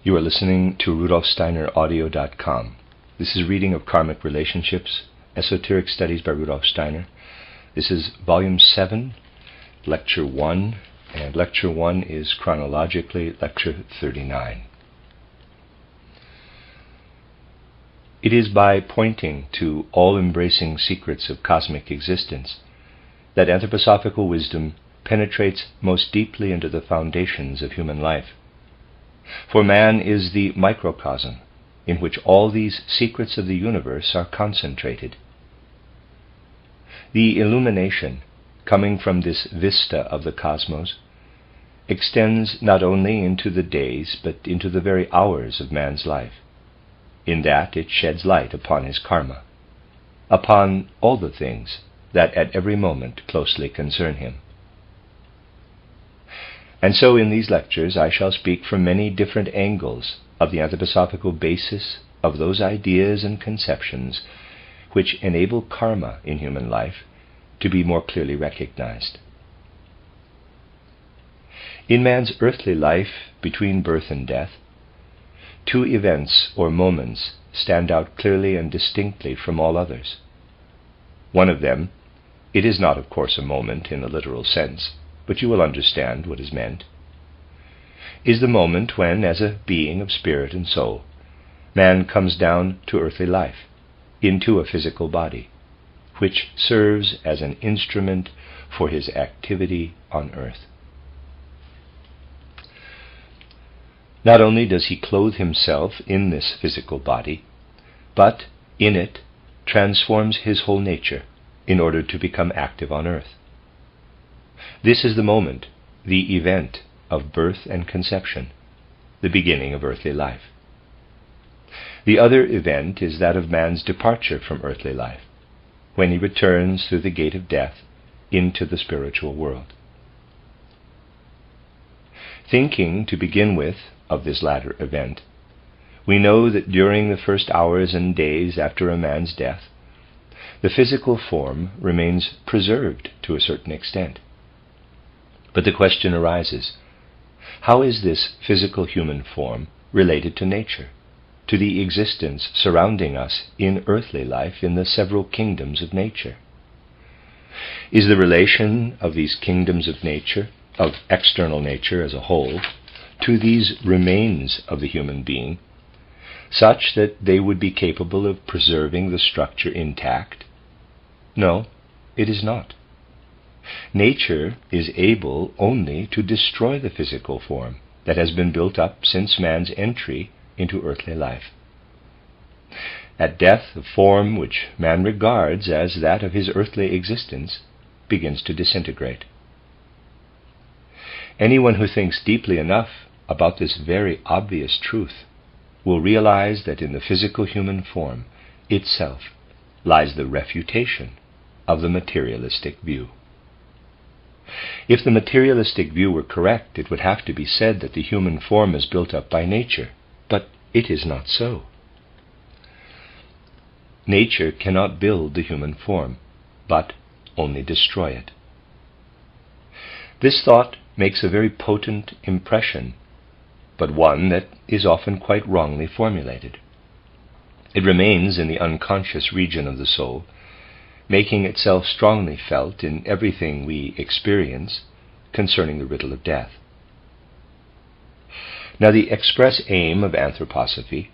You are listening to RudolfSteinerAudio.com. This is a reading of Karmic Relationships, Esoteric Studies by Rudolf Steiner. This is Volume 7, Lecture 1, and Lecture 1 is chronologically Lecture 39. It is by pointing to all-embracing secrets of cosmic existence that anthroposophical wisdom penetrates most deeply into the foundations of human life. For man is the microcosm in which all these secrets of the universe are concentrated. The illumination coming from this vista of the cosmos extends not only into the days but into the very hours of man's life, in that it sheds light upon his karma, upon all the things that at every moment closely concern him. And so in these lectures I shall speak from many different angles of the anthroposophical basis of those ideas and conceptions which enable karma in human life to be more clearly recognized. In man's earthly life between birth and death, two events or moments stand out clearly and distinctly from all others. One of them, it is not of course a moment in the literal sense, but you will understand what is meant, is the moment when, as a being of spirit and soul, man comes down to earthly life, into a physical body, which serves as an instrument for his activity on earth. Not only does he clothe himself in this physical body, but in it transforms his whole nature in order to become active on earth. This is the moment, the event of birth and conception, the beginning of earthly life. The other event is that of man's departure from earthly life, when he returns through the gate of death into the spiritual world. Thinking, to begin with, of this latter event, we know that during the first hours and days after a man's death, the physical form remains preserved to a certain extent. But the question arises, how is this physical human form related to nature, to the existence surrounding us in earthly life in the several kingdoms of nature? Is the relation of these kingdoms of nature, of external nature as a whole, to these remains of the human being, such that they would be capable of preserving the structure intact? No, it is not. Nature is able only to destroy the physical form that has been built up since man's entry into earthly life. At death, the form which man regards as that of his earthly existence begins to disintegrate. Anyone who thinks deeply enough about this very obvious truth will realize that in the physical human form itself lies the refutation of the materialistic view. If the materialistic view were correct, it would have to be said that the human form is built up by nature, but it is not so. Nature cannot build the human form, but only destroy it. This thought makes a very potent impression, but one that is often quite wrongly formulated. It remains in the unconscious region of the soul, making itself strongly felt in everything we experience concerning the riddle of death. Now, the express aim of anthroposophy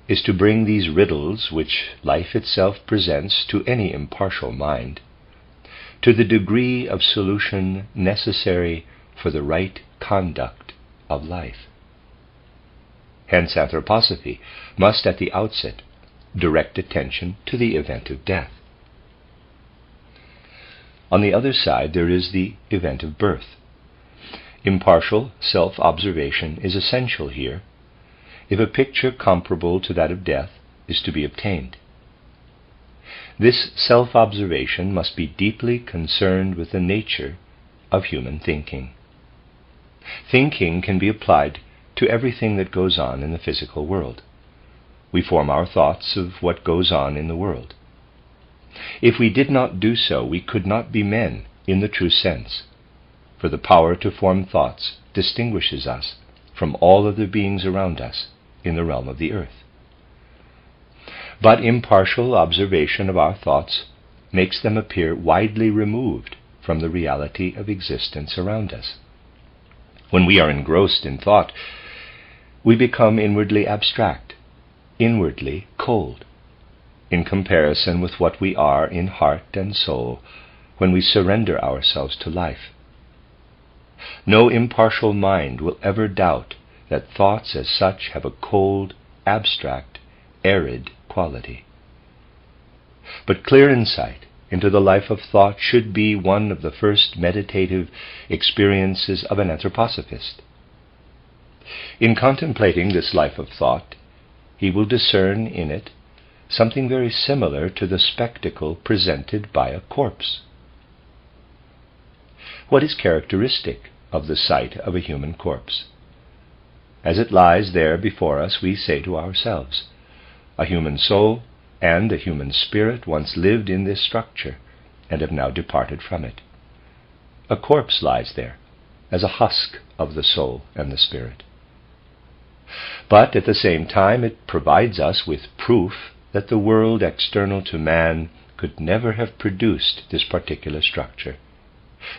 is to bring these riddles which life itself presents to any impartial mind to the degree of solution necessary for the right conduct of life. Hence, anthroposophy must at the outset direct attention to the event of death. On the other side, there is the event of birth. Impartial self-observation is essential here, if a picture comparable to that of death is to be obtained. This self-observation must be deeply concerned with the nature of human thinking. Thinking can be applied to everything that goes on in the physical world. We form our thoughts of what goes on in the world. If we did not do so, we could not be men in the true sense, for the power to form thoughts distinguishes us from all other beings around us in the realm of the earth. But impartial observation of our thoughts makes them appear widely removed from the reality of existence around us. When we are engrossed in thought, we become inwardly abstract, inwardly cold, in comparison with what we are in heart and soul when we surrender ourselves to life. No impartial mind will ever doubt that thoughts as such have a cold, abstract, arid quality. But clear insight into the life of thought should be one of the first meditative experiences of an anthroposophist. In contemplating this life of thought, he will discern in it something very similar to the spectacle presented by a corpse. What is characteristic of the sight of a human corpse? As it lies there before us, we say to ourselves, a human soul and a human spirit once lived in this structure and have now departed from it. A corpse lies there as a husk of the soul and the spirit. But at the same time, it provides us with proof that the world external to man could never have produced this particular structure,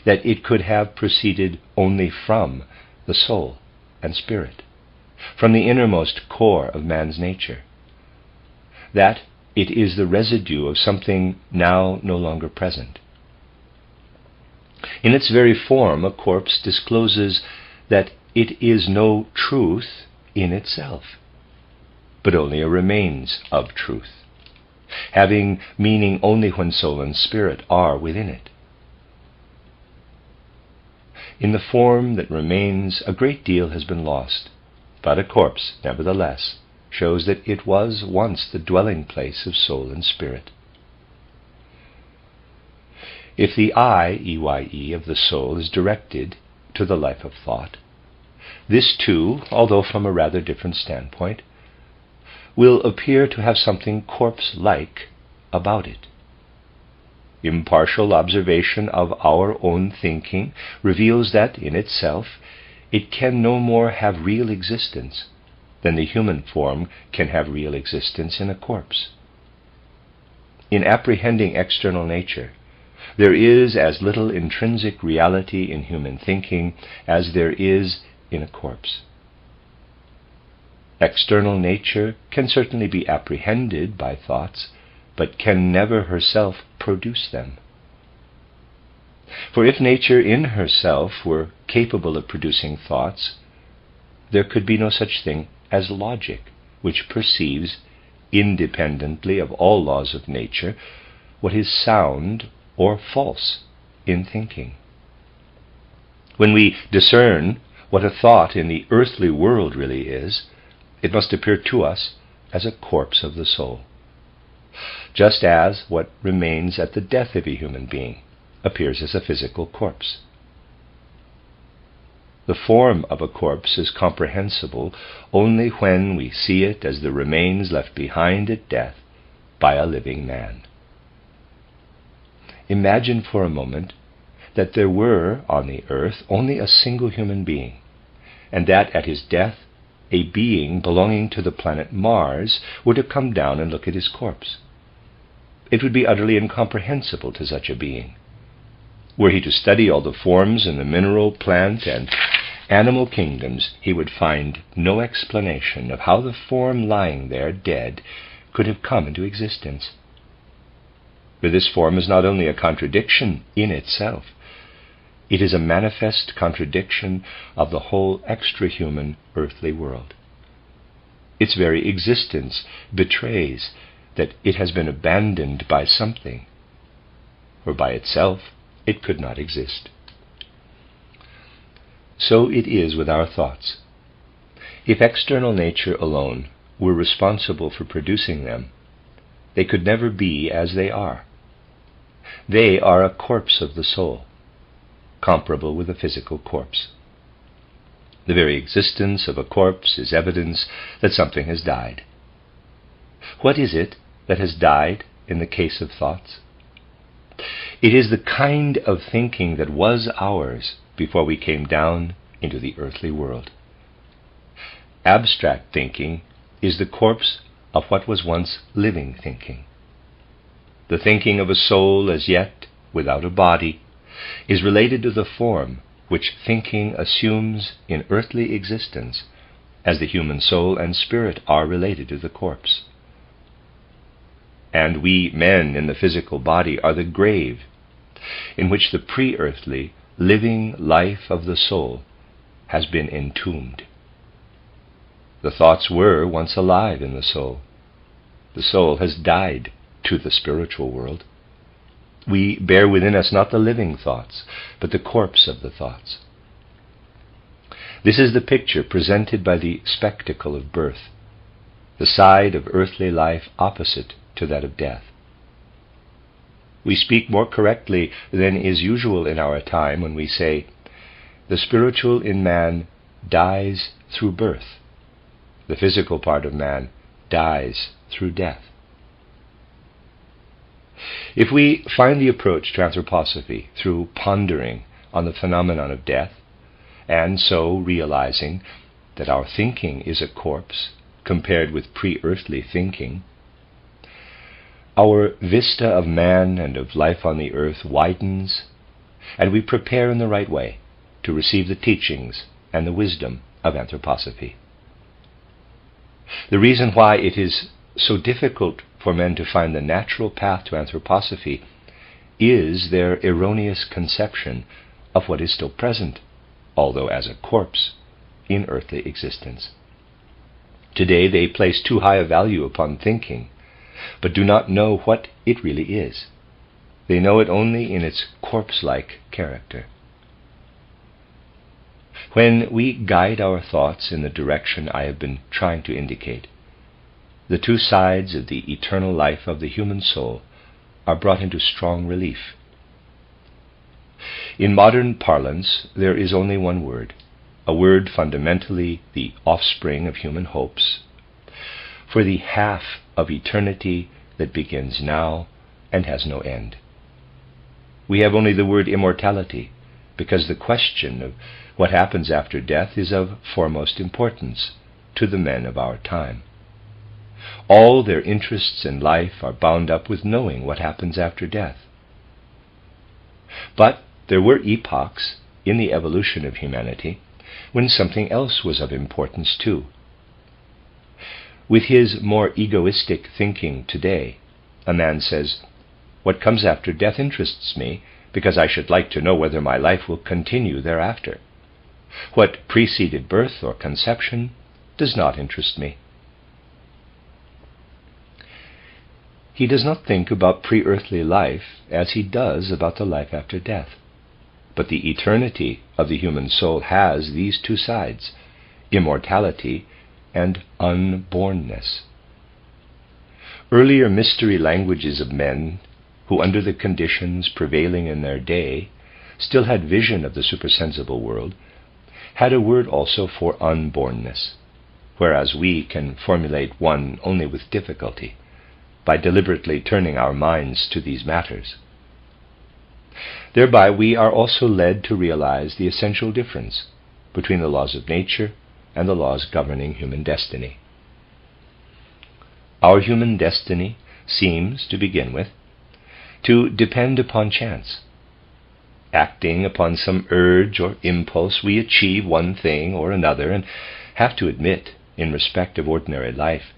that it could have proceeded only from the soul and spirit, from the innermost core of man's nature, that it is the residue of something now no longer present. In its very form, a corpse discloses that it is no truth in itself, but only a remains of truth, having meaning only when soul and spirit are within it. In the form that remains, a great deal has been lost, but a corpse, nevertheless, shows that it was once the dwelling place of soul and spirit. If the I, E-Y-E, of the soul is directed to the life of thought, this too, although from a rather different standpoint, will appear to have something corpse-like about it. Impartial observation of our own thinking reveals that, in itself, it can no more have real existence than the human form can have real existence in a corpse. In apprehending external nature, there is as little intrinsic reality in human thinking as there is in a corpse. External nature can certainly be apprehended by thoughts, but can never herself produce them. For if nature in herself were capable of producing thoughts, there could be no such thing as logic, which perceives, independently of all laws of nature, what is sound or false in thinking. When we discern what a thought in the earthly world really is, it must appear to us as a corpse of the soul, just as what remains at the death of a human being appears as a physical corpse. The form of a corpse is comprehensible only when we see it as the remains left behind at death by a living man. Imagine for a moment that there were on the earth only a single human being, and that at his death a being belonging to the planet Mars were to come down and look at his corpse. It would be utterly incomprehensible to such a being. Were he to study all the forms in the mineral, plant, and animal kingdoms, he would find no explanation of how the form lying there dead could have come into existence. For this form is not only a contradiction in itself, it is a manifest contradiction of the whole extra-human earthly world. Its very existence betrays that it has been abandoned by something, for by itself it could not exist. So it is with our thoughts. If external nature alone were responsible for producing them, they could never be as they are. They are a corpse of the soul, comparable with a physical corpse. The very existence of a corpse is evidence that something has died. What is it that has died in the case of thoughts? It is the kind of thinking that was ours before we came down into the earthly world. abstract thinking is the corpse of what was once living thinking. The thinking of a soul as yet without a body is related to the form which thinking assumes in earthly existence, as the human soul and spirit are related to the corpse. And we men in the physical body are the grave in which the pre-earthly living life of the soul has been entombed. The thoughts were once alive in the soul. The soul has died to the spiritual world. We bear within us not the living thoughts, but the corpse of the thoughts. This is the picture presented by the spectacle of birth, the side of earthly life opposite to that of death. We speak more correctly than is usual in our time when we say, the spiritual in man dies through birth. The physical part of man dies through death. If we find the approach to anthroposophy through pondering on the phenomenon of death, and so realizing that our thinking is a corpse compared with pre-earthly thinking, our vista of man and of life on the earth widens, and we prepare in the right way to receive the teachings and the wisdom of anthroposophy. The reason why it is so difficult for men to find the natural path to anthroposophy is their erroneous conception of what is still present, although as a corpse, in earthly existence. Today they place too high a value upon thinking, but do not know what it really is. They know it only in its corpse-like character. When we guide our thoughts in the direction I have been trying to indicate, the two sides of the eternal life of the human soul are brought into strong relief. In modern parlance, there is only one word, a word fundamentally the offspring of human hopes, for the half of eternity that begins now and has no end. We have only the word immortality, because the question of what happens after death is of foremost importance to the men of our time. All their interests in life are bound up with knowing what happens after death. But there were epochs in the evolution of humanity when something else was of importance too. With his more egoistic thinking today, a man says, "What comes after death interests me, because I should like to know whether my life will continue thereafter. What preceded birth or conception does not interest me." He does not think about pre-earthly life as he does about the life after death. But the eternity of the human soul has these two sides, immortality and unbornness. Earlier mystery languages of men who, under the conditions prevailing in their day, still had vision of the supersensible world, had a word also for unbornness, whereas we can formulate one only with difficulty, by deliberately turning our minds to these matters. Thereby we are also led to realize the essential difference between the laws of nature and the laws governing human destiny. Our human destiny seems, to begin with, to depend upon chance. Acting upon some urge or impulse, we achieve one thing or another, and have to admit, in respect of ordinary life,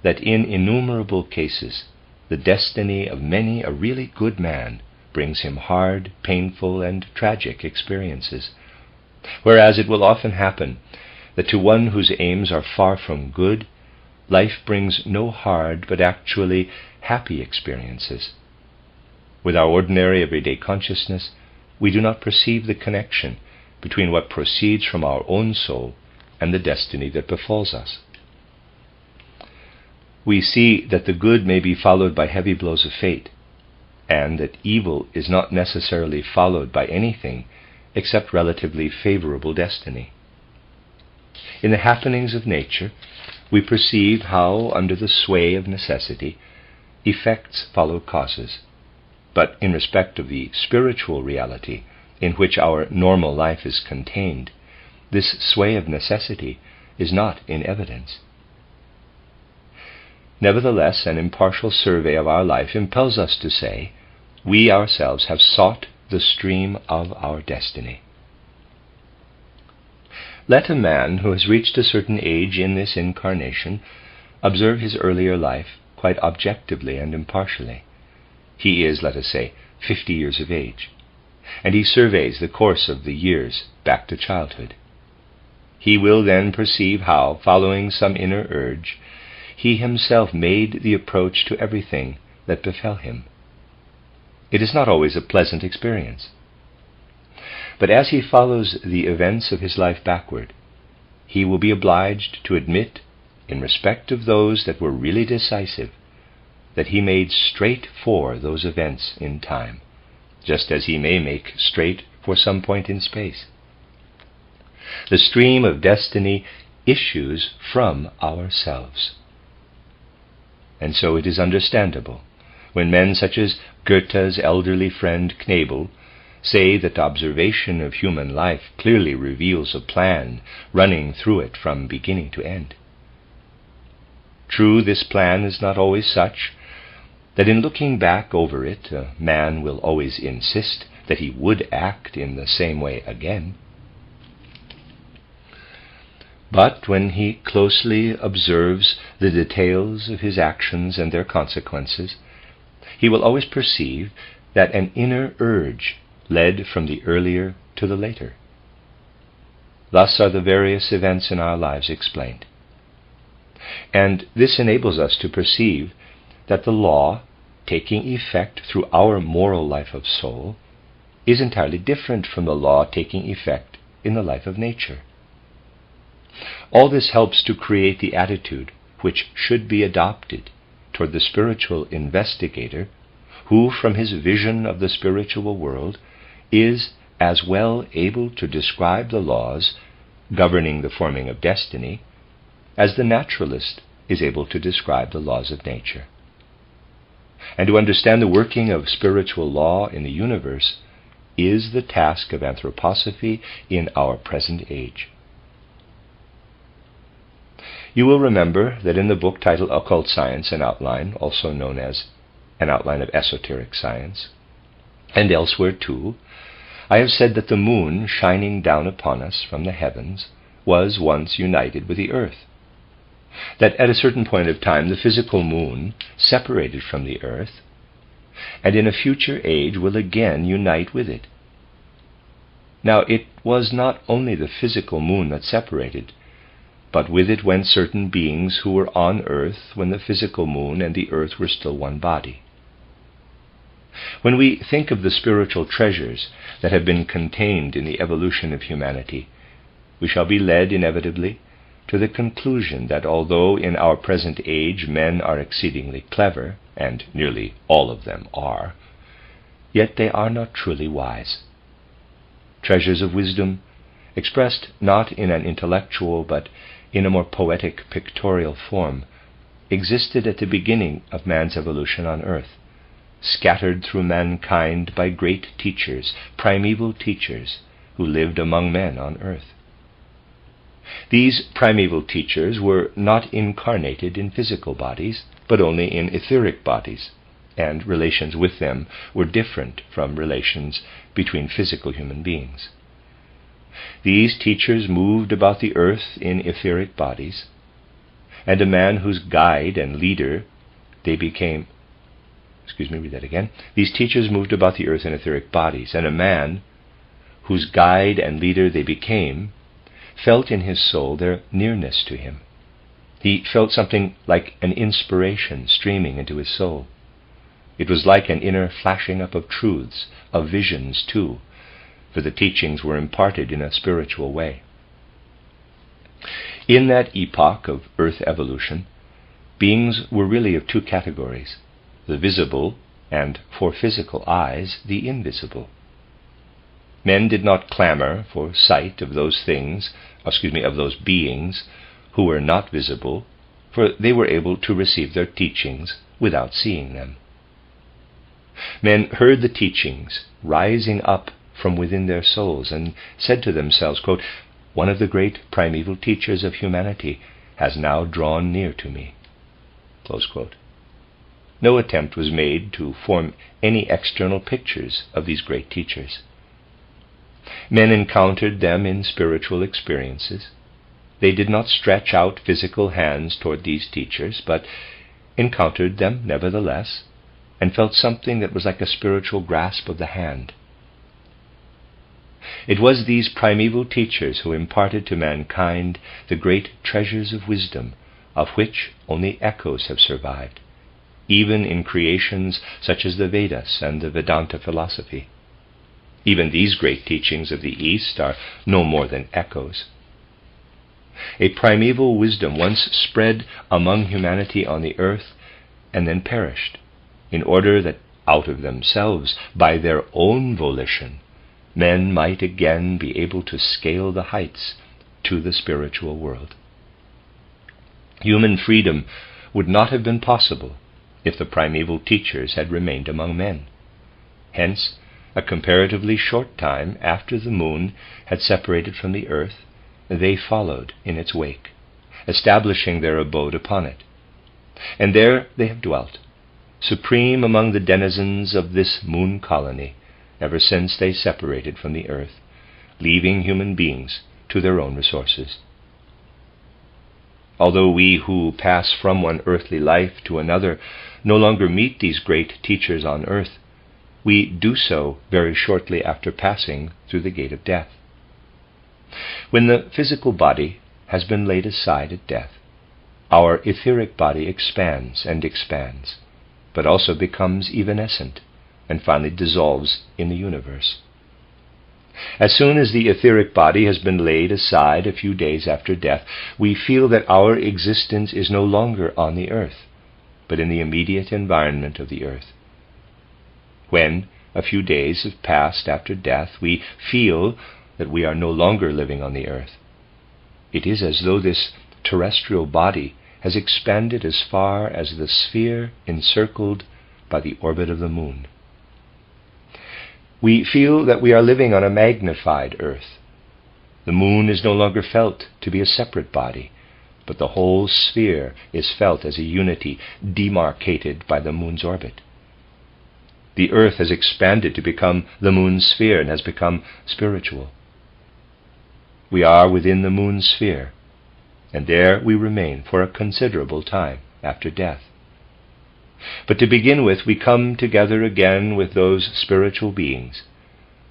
that in innumerable cases the destiny of many a really good man brings him hard, painful, and tragic experiences, whereas it will often happen that to one whose aims are far from good, life brings no hard but actually happy experiences. With our ordinary everyday consciousness, we do not perceive the connection between what proceeds from our own soul and the destiny that befalls us. We see that the good may be followed by heavy blows of fate, and that evil is not necessarily followed by anything except relatively favorable destiny. In the happenings of nature, we perceive how, under the sway of necessity, effects follow causes. But in respect of the spiritual reality in which our normal life is contained, this sway of necessity is not in evidence. Nevertheless, an impartial survey of our life impels us to say, we ourselves have sought the stream of our destiny. Let a man who has reached a certain age in this incarnation observe his earlier life quite objectively and impartially. He is, let us say, 50 years of age, and he surveys the course of the years back to childhood. He will then perceive how, following some inner urge, he himself made the approach to everything that befell him. It is not always a pleasant experience. But as he follows the events of his life backward, he will be obliged to admit, in respect of those that were really decisive, that he made straight for those events in time, just as he may make straight for some point in space. The stream of destiny issues from ourselves. And so it is understandable when men such as Goethe's elderly friend Knebel say that observation of human life clearly reveals a plan running through it from beginning to end. True, this plan is not always such that in looking back over it, a man will always insist that he would act in the same way again. But when he closely observes the details of his actions and their consequences, he will always perceive that an inner urge led from the earlier to the later. Thus are the various events in our lives explained. And this enables us to perceive that the law, taking effect through our moral life of soul, is entirely different from the law taking effect in the life of nature. All this helps to create the attitude which should be adopted toward the spiritual investigator, who, from his vision of the spiritual world, is as well able to describe the laws governing the forming of destiny as the naturalist is able to describe the laws of nature. And to understand the working of spiritual law in the universe is the task of anthroposophy in our present age. You will remember that in the book titled Occult Science, an Outline, also known as An Outline of Esoteric Science, and elsewhere too, I have said that the moon shining down upon us from the heavens was once united with the earth, that at a certain point of time the physical moon separated from the earth, and in a future age will again unite with it. Now it was not only the physical moon that separated, but with it went certain beings who were on earth when the physical moon and the earth were still one body. When we think of the spiritual treasures that have been contained in the evolution of humanity, we shall be led inevitably to the conclusion that although in our present age men are exceedingly clever, and nearly all of them are, yet they are not truly wise. Treasures of wisdom, expressed not in an intellectual but in a more poetic pictorial form, existed at the beginning of man's evolution on earth, scattered through mankind by great teachers, primeval teachers, who lived among men on earth. These primeval teachers were not incarnated in physical bodies, but only in etheric bodies, and relations with them were different from relations between physical human beings. These teachers moved about the earth in etheric bodies, and a man whose guide and leader they became These teachers moved about the earth in etheric bodies, and a man whose guide and leader they became felt in his soul their nearness to him. He felt something like an inspiration streaming into his soul. It was like an inner flashing up of truths, of visions too, for the teachings were imparted in a spiritual way. In that epoch of earth evolution, beings were really of two categories, the visible, and for physical eyes, the invisible. Men did not clamor for sight of those beings who were not visible, for they were able to receive their teachings without seeing them. Men heard the teachings rising up from within their souls and said to themselves, quote, one of the great primeval teachers of humanity, has now drawn near to me." Close quote. No attempt was made to form any external pictures of these great teachers. Men encountered them in spiritual experiences. They did not stretch out physical hands toward these teachers, but encountered them nevertheless, and felt something that was like a spiritual grasp of the hand. It was these primeval teachers who imparted to mankind the great treasures of wisdom, of which only echoes have survived, even in creations such as the Vedas and the Vedanta philosophy. Even these great teachings of the East are no more than echoes. A primeval wisdom once spread among humanity on the earth and then perished, in order that out of themselves, by their own volition, men might again be able to scale the heights to the spiritual world. Human freedom would not have been possible if the primeval teachers had remained among men. Hence, a comparatively short time after the moon had separated from the earth, they followed in its wake, establishing their abode upon it. And there they have dwelt, supreme among the denizens of this moon colony, ever since they separated from the earth, leaving human beings to their own resources. Although we who pass from one earthly life to another no longer meet these great teachers on earth, we do so very shortly after passing through the gate of death. When the physical body has been laid aside at death, our etheric body expands and expands, but also becomes evanescent and finally dissolves in the universe. As soon as the etheric body has been laid aside a few days after death, we feel that our existence is no longer on the earth, but in the immediate environment of the earth. When a few days have passed after death, we feel that we are no longer living on the earth. It is as though this terrestrial body has expanded as far as the sphere encircled by the orbit of the moon. We feel that we are living on a magnified earth. The moon is no longer felt to be a separate body, but the whole sphere is felt as a unity demarcated by the moon's orbit. The earth has expanded to become the moon's sphere and has become spiritual. We are within the moon's sphere, and there we remain for a considerable time after death. But to begin with, we come together again with those spiritual beings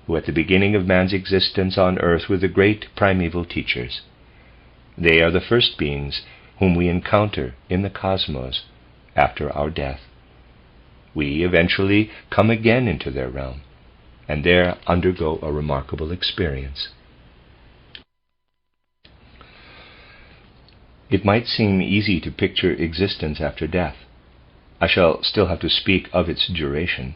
who at the beginning of man's existence on earth were the great primeval teachers. They are the first beings whom we encounter in the cosmos after our death. We eventually come again into their realm, and there undergo a remarkable experience. It might seem easy to picture existence after death. I shall still have to speak of its duration,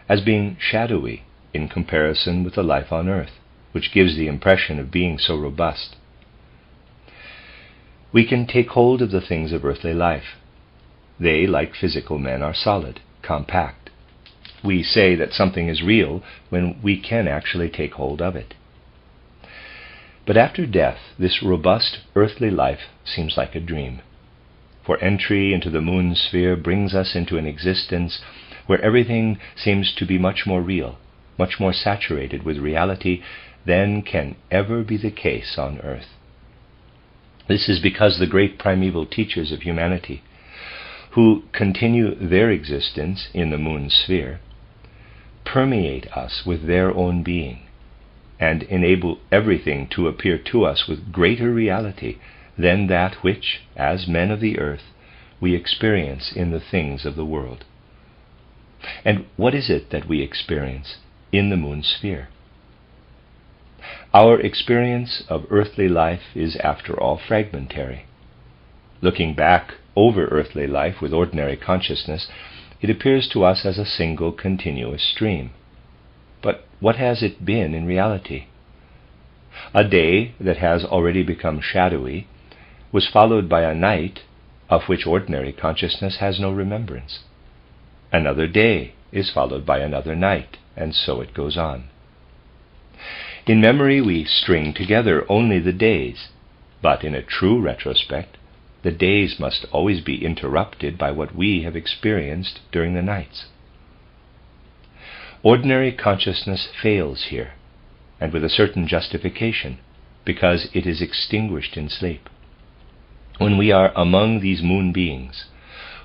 as being shadowy in comparison with the life on earth, which gives the impression of being so robust. We can take hold of the things of earthly life. They, like physical men, are solid, compact. We say that something is real when we can actually take hold of it. But after death, this robust earthly life seems like a dream. For entry into the moon sphere brings us into an existence where everything seems to be much more real, much more saturated with reality than can ever be the case on earth. This is because the great primeval teachers of humanity, who continue their existence in the moon sphere, permeate us with their own being, and enable everything to appear to us with greater reality than that which, as men of the earth, we experience in the things of the world. And what is it that we experience in the moon sphere? Our experience of earthly life is, after all, fragmentary. Looking back over earthly life with ordinary consciousness, it appears to us as a single continuous stream. But what has it been in reality? A day that has already become shadowy was followed by a night of which ordinary consciousness has no remembrance. Another day is followed by another night, and so it goes on. In memory we string together only the days, but in a true retrospect, the days must always be interrupted by what we have experienced during the nights. Ordinary consciousness fails here, and with a certain justification, because it is extinguished in sleep. When we are among these moon beings,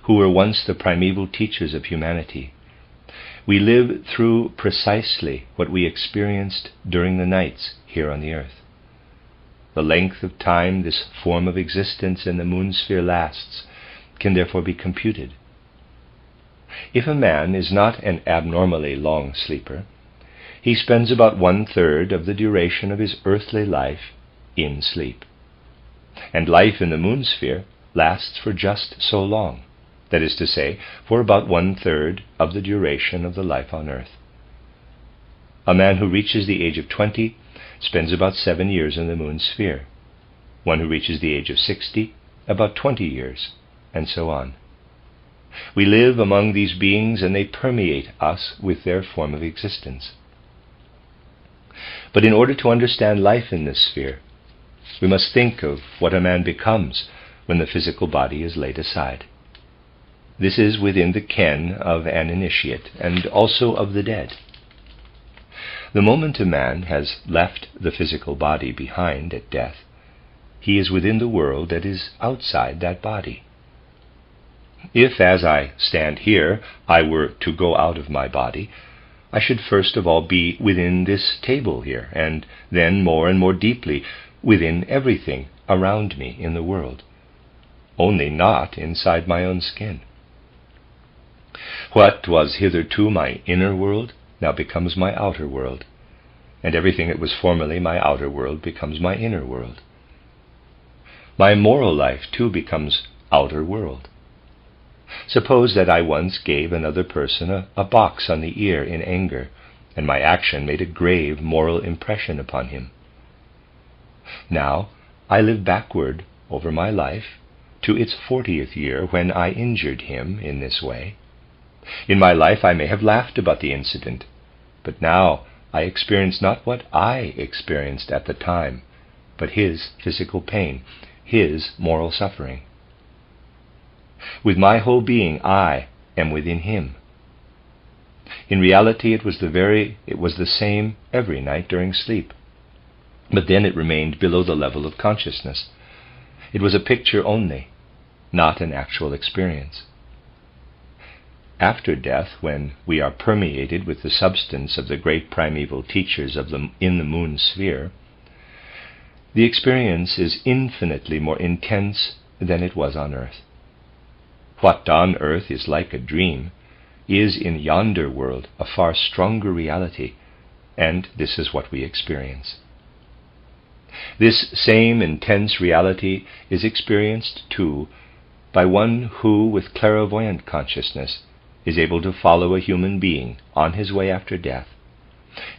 who were once the primeval teachers of humanity, we live through precisely what we experienced during the nights here on the earth. The length of time this form of existence in the moon sphere lasts can therefore be computed. If a man is not an abnormally long sleeper, he spends about 1/3 of the duration of his earthly life in sleep. And life in the moon sphere lasts for just so long, that is to say, for about 1/3 of the duration of the life on earth. A man who reaches the age of 20 spends about 7 years in the moon sphere. One who reaches the age of 60, about 20 years, and so on. We live among these beings, and they permeate us with their form of existence. But in order to understand life in this sphere, we must think of what a man becomes when the physical body is laid aside. This is within the ken of an initiate, and also of the dead. The moment a man has left the physical body behind at death, he is within the world that is outside that body. If, as I stand here, I were to go out of my body, I should first of all be within this table here, and then more and more deeply within everything around me in the world, only not inside my own skin. What was hitherto my inner world now becomes my outer world, and everything that was formerly my outer world becomes my inner world. My moral life, too, becomes outer world. Suppose that I once gave another person a box on the ear in anger, and my action made a grave moral impression upon him. Now I live backward over my life to its 40th year when I injured him in this way. In my life I may have laughed about the incident, but now I experience not what I experienced at the time, but his physical pain, his moral suffering. With my whole being I am within him. In reality it was the same every night during sleep, but then it remained below the level of consciousness. It was a picture only, not an actual experience. After death, when we are permeated with the substance of the great primeval teachers in the moon sphere, the experience is infinitely more intense than it was on earth. What on earth is like a dream is in yonder world a far stronger reality, and this is what we experience. This same intense reality is experienced, too, by one who, with clairvoyant consciousness, is able to follow a human being on his way after death,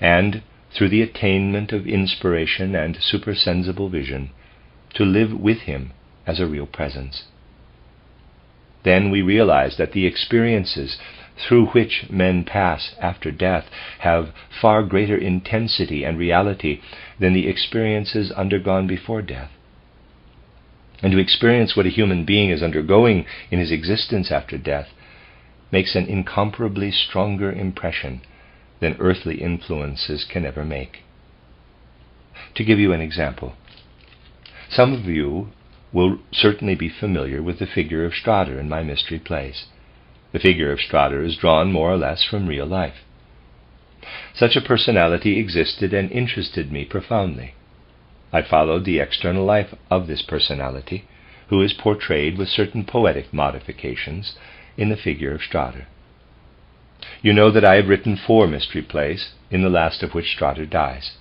and, through the attainment of inspiration and supersensible vision, to live with him as a real presence. Then we realize that the experiences through which men pass after death have far greater intensity and reality than the experiences undergone before death. And to experience what a human being is undergoing in his existence after death makes an incomparably stronger impression than earthly influences can ever make. To give you an example, some of you will certainly be familiar with the figure of Strider in my mystery plays. The figure of Strider is drawn more or less from real life. Such a personality existed and interested me profoundly. I followed the external life of this personality, who is portrayed with certain poetic modifications in the figure of Strider. You know that I have written 4 mystery plays, in the last of which Strider dies.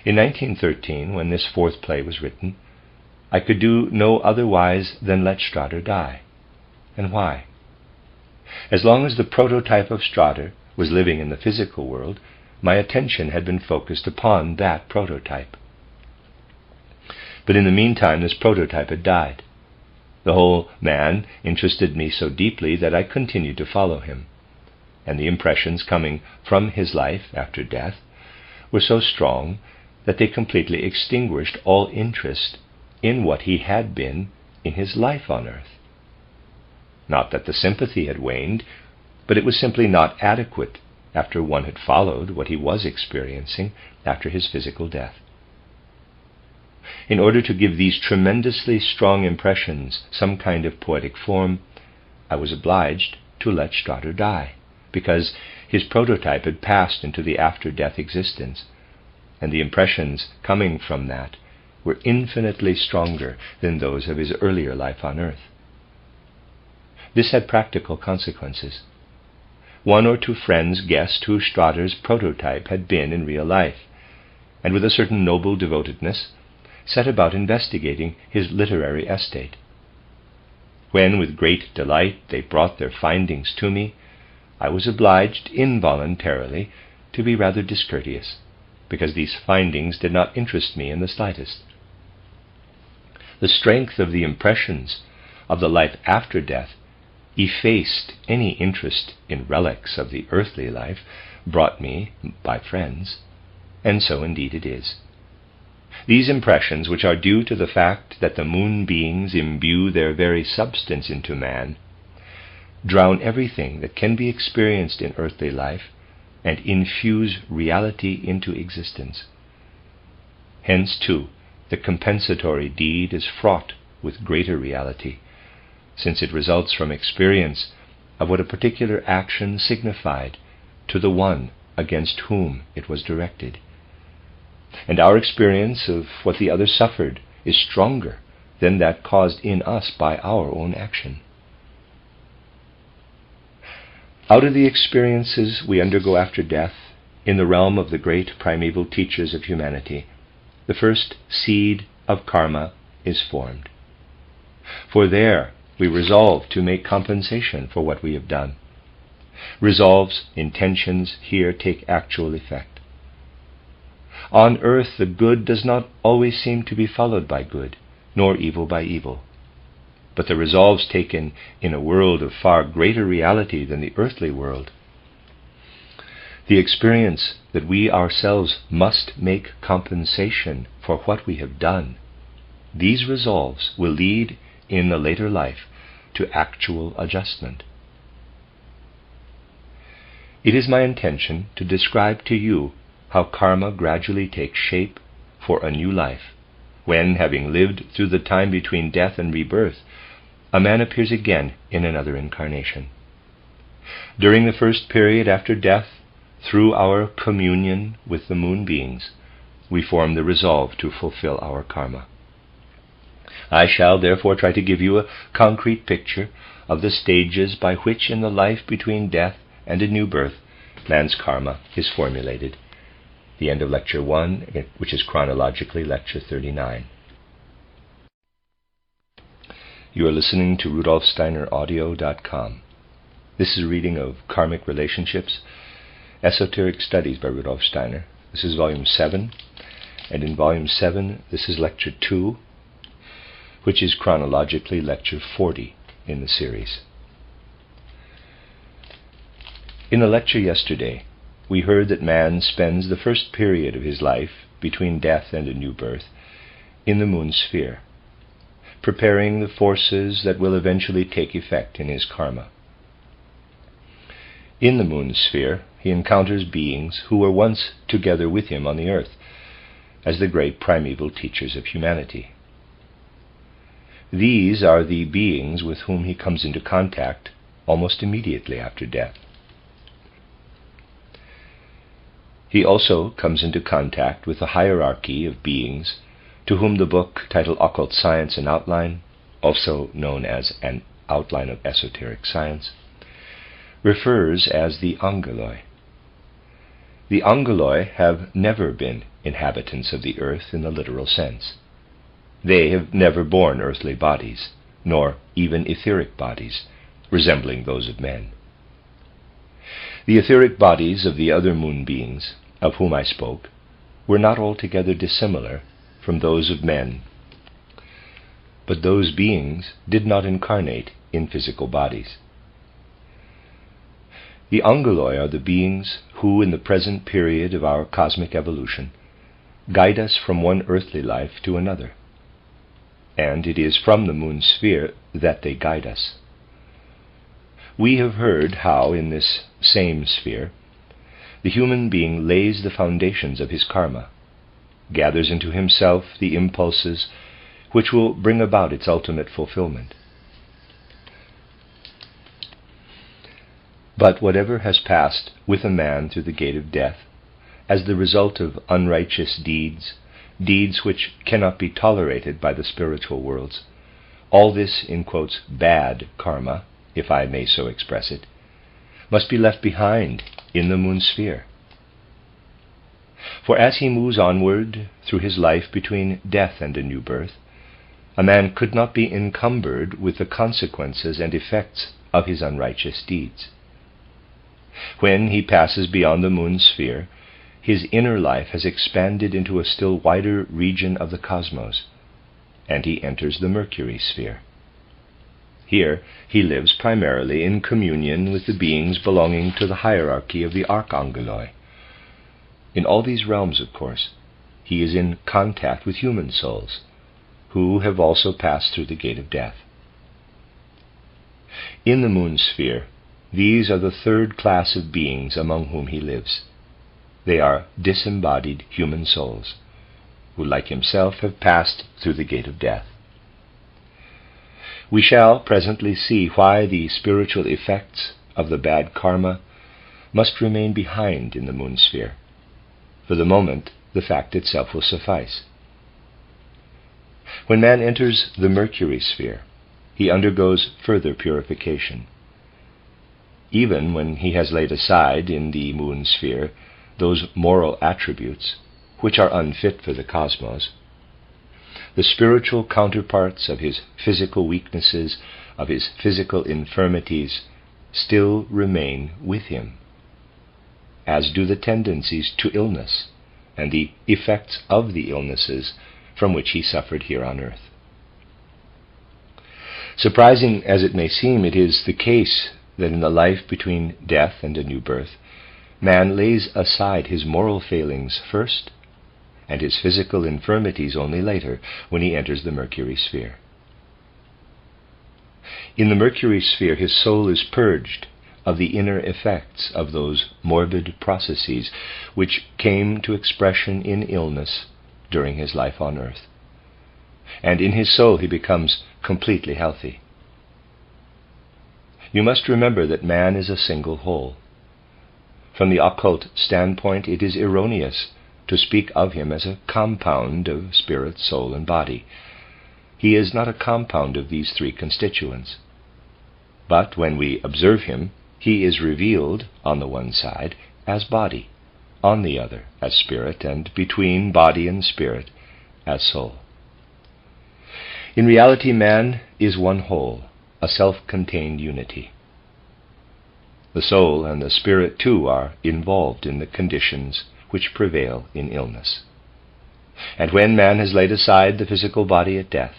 In 1913, when this 4th play was written, I could do no otherwise than let Strider die. And why? As long as the prototype of Strider was living in the physical world, my attention had been focused upon that prototype. But in the meantime, this prototype had died. The whole man interested me so deeply that I continued to follow him, and the impressions coming from his life after death were so strong that they completely extinguished all interest in what he had been in his life on earth. Not that the sympathy had waned, but it was simply not adequate after one had followed what he was experiencing after his physical death. In order to give these tremendously strong impressions some kind of poetic form, I was obliged to let Steiner die, because his prototype had passed into the after-death existence, and the impressions coming from that were infinitely stronger than those of his earlier life on earth. This had practical consequences. One or two friends guessed who Steiner's prototype had been in real life, and with a certain noble devotedness set about investigating his literary estate. When, with great delight, they brought their findings to me, I was obliged involuntarily to be rather discourteous, because these findings did not interest me in the slightest. The strength of the impressions of the life after death effaced any interest in relics of the earthly life brought me by friends, and so indeed it is. These impressions, which are due to the fact that the moon beings imbue their very substance into man, drown everything that can be experienced in earthly life and infuse reality into existence. Hence, too, the compensatory deed is fraught with greater reality, since it results from experience of what a particular action signified to the one against whom it was directed. And our experience of what the other suffered is stronger than that caused in us by our own action. Out of the experiences we undergo after death, in the realm of the great primeval teachers of humanity, the first seed of karma is formed. For there we resolve to make compensation for what we have done. Resolves, intentions here take actual effect. On earth the good does not always seem to be followed by good, nor evil by evil. But the resolves taken in a world of far greater reality than the earthly world, the experience that we ourselves must make compensation for what we have done, these resolves will lead in the later life to actual adjustment. It is my intention to describe to you how karma gradually takes shape for a new life, when, having lived through the time between death and rebirth, a man appears again in another incarnation. During the first period after death, through our communion with the moon beings, we form the resolve to fulfill our karma. I shall therefore try to give you a concrete picture of the stages by which in the life between death and a new birth, man's karma is formulated. The end of Lecture 1, which is chronologically Lecture 39. You are listening to RudolfSteinerAudio.com. This is a reading of Karmic Relationships, Esoteric Studies by Rudolf Steiner. This is Volume 7, and in Volume 7, this is Lecture 2, which is chronologically Lecture 40 in the series. In the lecture yesterday, we heard that man spends the first period of his life between death and a new birth in the moon sphere, preparing the forces that will eventually take effect in his karma. In the moon sphere, he encounters beings who were once together with him on the earth as the great primeval teachers of humanity. These are the beings with whom he comes into contact almost immediately after death. He also comes into contact with the hierarchy of beings to whom the book titled Occult Science and Outline, also known as An Outline of Esoteric Science, refers as the Angeloi. The Angeloi have never been inhabitants of the earth in the literal sense. They have never borne earthly bodies, nor even etheric bodies, resembling those of men. The etheric bodies of the other moon beings, of whom I spoke, were not altogether dissimilar from those of men, but those beings did not incarnate in physical bodies. The Angeloi are the beings who, in the present period of our cosmic evolution, guide us from one earthly life to another. And it is from the moon sphere that they guide us. We have heard how, in this same sphere, the human being lays the foundations of his karma, gathers into himself the impulses which will bring about its ultimate fulfillment. But whatever has passed with a man through the gate of death, as the result of unrighteous deeds, deeds which cannot be tolerated by the spiritual worlds, all this, in quotes, bad karma, if I may so express it, must be left behind in the moon sphere. For as he moves onward through his life between death and a new birth, a man could not be encumbered with the consequences and effects of his unrighteous deeds. When he passes beyond the moon sphere, his inner life has expanded into a still wider region of the cosmos, and he enters the Mercury sphere. Here he lives primarily in communion with the beings belonging to the hierarchy of the Archangeloi. In all these realms, of course, he is in contact with human souls, who have also passed through the gate of death. In the moon sphere, these are the third class of beings among whom he lives. They are disembodied human souls, who, like himself, have passed through the gate of death. We shall presently see why the spiritual effects of the bad karma must remain behind in the moon sphere. For the moment, the fact itself will suffice. When man enters the Mercury sphere, he undergoes further purification. Even when he has laid aside in the moon sphere those moral attributes which are unfit for the cosmos, the spiritual counterparts of his physical weaknesses, of his physical infirmities, still remain with him, as do the tendencies to illness and the effects of the illnesses from which he suffered here on earth. Surprising as it may seem, it is the case that in the life between death and a new birth, man lays aside his moral failings first, and his physical infirmities only later, when he enters the Mercury sphere. In the Mercury sphere, his soul is purged of the inner effects of those morbid processes which came to expression in illness during his life on earth. And in his soul he becomes completely healthy. You must remember that man is a single whole. From the occult standpoint, it is erroneous to speak of him as a compound of spirit, soul, and body. He is not a compound of these three constituents. But when we observe him, he is revealed, on the one side, as body, on the other, as spirit, and between body and spirit, as soul. In reality, man is one whole, a self-contained unity. The soul and the spirit, too, are involved in the conditions which prevail in illness. And when man has laid aside the physical body at death,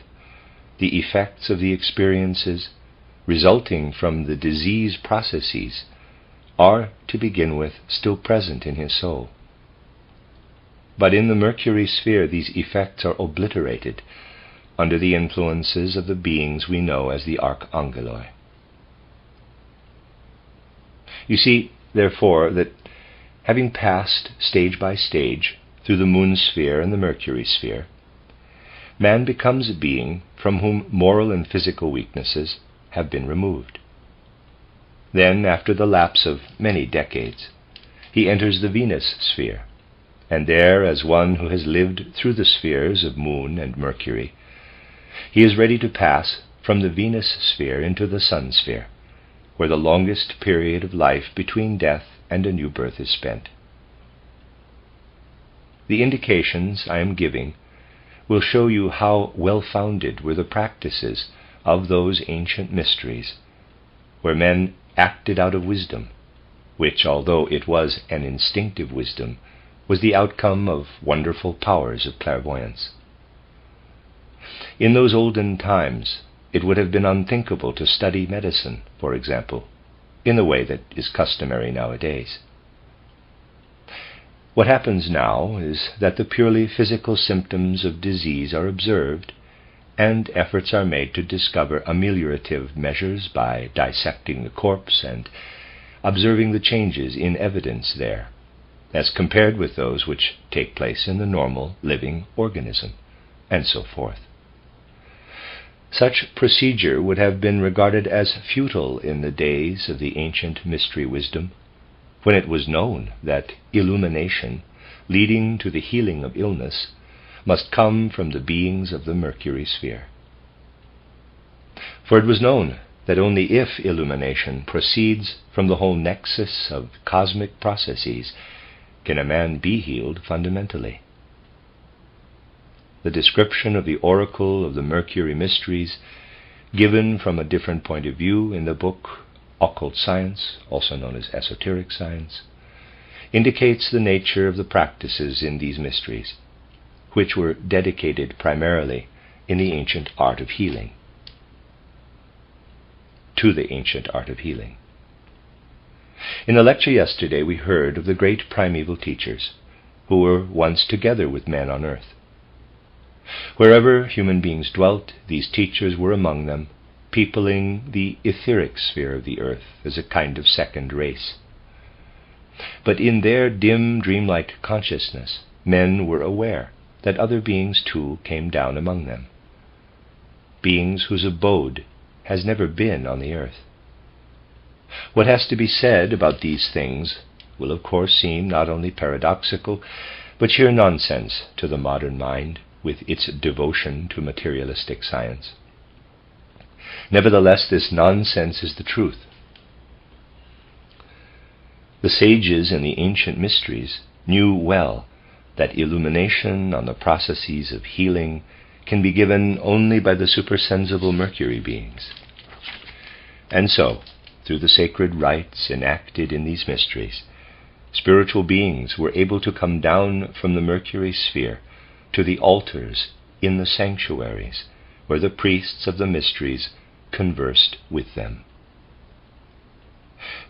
the effects of the experiences resulting from the disease processes are, to begin with, still present in his soul. But in the Mercury sphere, these effects are obliterated under the influences of the beings we know as the Archangeloi. You see, therefore, that having passed stage by stage through the moon sphere and the Mercury sphere, man becomes a being from whom moral and physical weaknesses have been removed. Then, after the lapse of many decades, he enters the Venus sphere, and there, as one who has lived through the spheres of Moon and Mercury, he is ready to pass from the Venus sphere into the Sun sphere, where the longest period of life between death and a new birth is spent. The indications I am giving will show you how well-founded were the practices of those ancient mysteries, where men acted out of wisdom, which, although it was an instinctive wisdom, was the outcome of wonderful powers of clairvoyance. In those olden times, it would have been unthinkable to study medicine, for example, in the way that is customary nowadays. What happens now is that the purely physical symptoms of disease are observed, and efforts are made to discover ameliorative measures by dissecting the corpse and observing the changes in evidence there, as compared with those which take place in the normal living organism, and so forth. Such procedure would have been regarded as futile in the days of the ancient mystery wisdom, when it was known that illumination, leading to the healing of illness, must come from the beings of the Mercury sphere. For it was known that only if illumination proceeds from the whole nexus of cosmic processes can a man be healed fundamentally. The description of the oracle of the Mercury mysteries, given from a different point of view in the book Occult Science, also known as Esoteric Science, indicates the nature of the practices in these mysteries, which were dedicated primarily in the ancient art of healing, to the ancient art of healing. In the lecture yesterday we heard of the great primeval teachers who were once together with men on earth. Wherever human beings dwelt, these teachers were among them, peopling the etheric sphere of the earth as a kind of second race. But in their dim, dreamlike consciousness, men were aware that other beings too came down among them, beings whose abode has never been on the earth. What has to be said about these things will of course seem not only paradoxical, but sheer nonsense to the modern mind with its devotion to materialistic science. Nevertheless, this nonsense is the truth. The sages in the ancient mysteries knew well that illumination on the processes of healing can be given only by the supersensible Mercury beings. And so, through the sacred rites enacted in these mysteries, spiritual beings were able to come down from the Mercury sphere to the altars in the sanctuaries, where the priests of the mysteries conversed with them.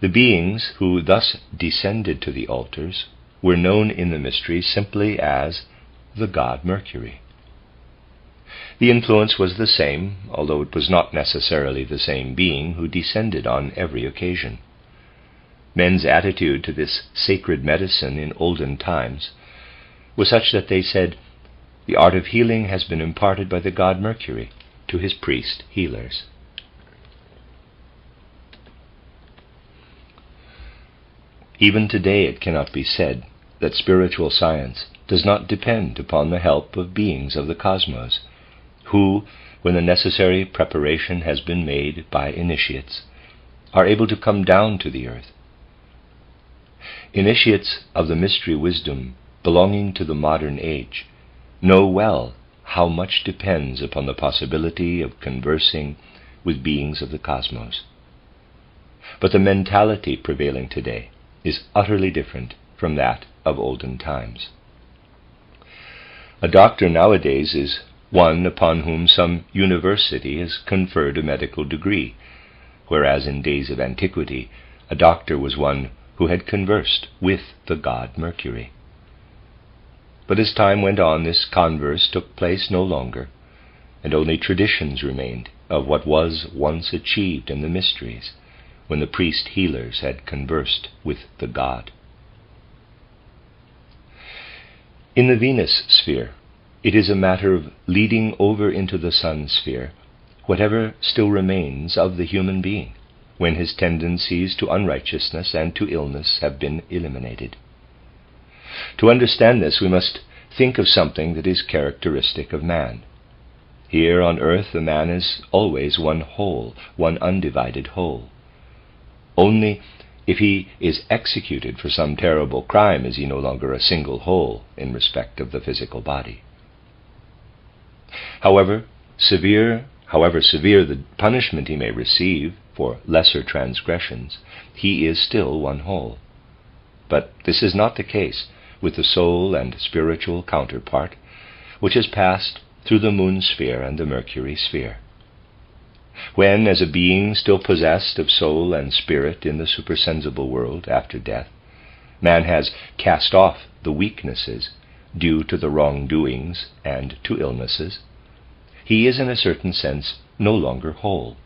The beings who thus descended to the altars were known in the mysteries simply as the god Mercury. The influence was the same, although it was not necessarily the same being who descended on every occasion. Men's attitude to this sacred medicine in olden times was such that they said, "The art of healing has been imparted by the god Mercury to his priest healers." Even today it cannot be said that spiritual science does not depend upon the help of beings of the cosmos, who, when the necessary preparation has been made by initiates, are able to come down to the earth. Initiates of the mystery wisdom belonging to the modern age know well how much depends upon the possibility of conversing with beings of the cosmos. But the mentality prevailing today is utterly different from that of olden times. A doctor nowadays is one upon whom some university has conferred a medical degree, whereas in days of antiquity a doctor was one who had conversed with the god Mercury. But as time went on, this converse took place no longer, and only traditions remained of what was once achieved in the mysteries, when the priest healers had conversed with the god. In the Venus sphere, it is a matter of leading over into the Sun sphere whatever still remains of the human being, when his tendencies to unrighteousness and to illness have been eliminated. To understand this, we must think of something that is characteristic of man. Here on earth, a man is always one whole, one undivided whole. Only if he is executed for some terrible crime is he no longer a single whole in respect of the physical body. However severe the punishment he may receive for lesser transgressions, he is still one whole. But this is not the case with the soul and spiritual counterpart, which has passed through the moon sphere and the Mercury sphere. When, as a being still possessed of soul and spirit in the supersensible world after death, man has cast off the weaknesses due to the wrongdoings and to illnesses, he is in a certain sense no longer whole.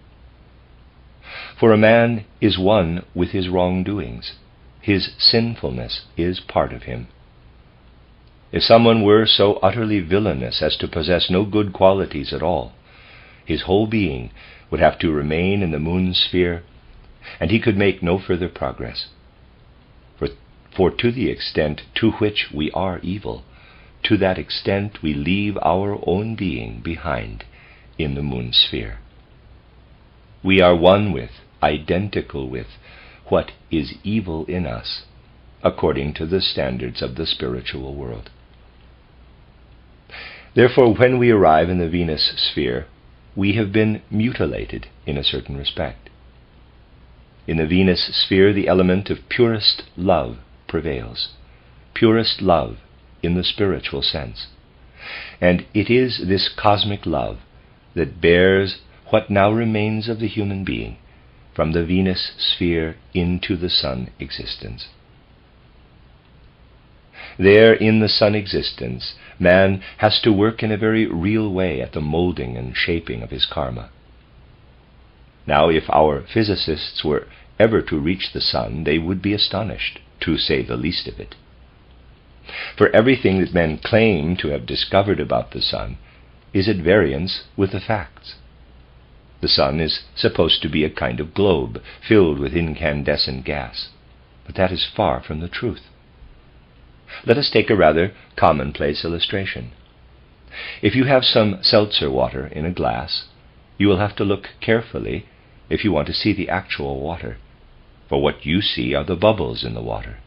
For a man is one with his wrongdoings. His sinfulness is part of him. If someone were so utterly villainous as to possess no good qualities at all, his whole being would have to remain in the moon sphere, and he could make no further progress. For to the extent to which we are evil, to that extent we leave our own being behind in the moon sphere. We are one with, identical with, what is evil in us, according to the standards of the spiritual world. Therefore, when we arrive in the Venus sphere, we have been mutilated in a certain respect. In the Venus sphere, the element of purest love prevails, purest love in the spiritual sense. And it is this cosmic love that bears what now remains of the human being from the Venus sphere into the Sun existence. There, in the Sun existence, man has to work in a very real way at the molding and shaping of his karma. Now, if our physicists were ever to reach the Sun, they would be astonished, to say the least of it. For everything that men claim to have discovered about the Sun is at variance with the facts. The Sun is supposed to be a kind of globe filled with incandescent gas, but that is far from the truth. Let us take a rather commonplace illustration. If you have some seltzer water in a glass, you will have to look carefully if you want to see the actual water, for what you see are the bubbles in the water.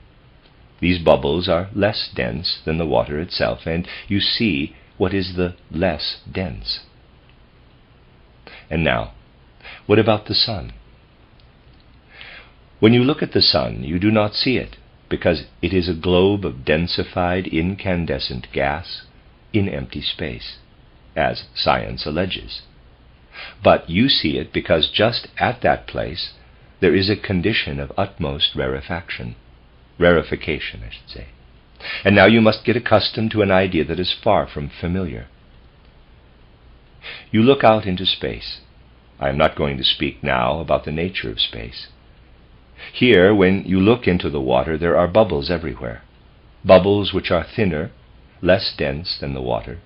These bubbles are less dense than the water itself, and you see what is the less dense. And now, what about the Sun? When you look at the Sun, you do not see it, because it is a globe of densified incandescent gas in empty space, as science alleges. But you see it because just at that place there is a condition of utmost rarefaction, I should say. And now you must get accustomed to an idea that is far from familiar. You look out into space. I am not going to speak now about the nature of space. Here, when you look into the water, there are bubbles everywhere, bubbles which are thinner, less dense than the water.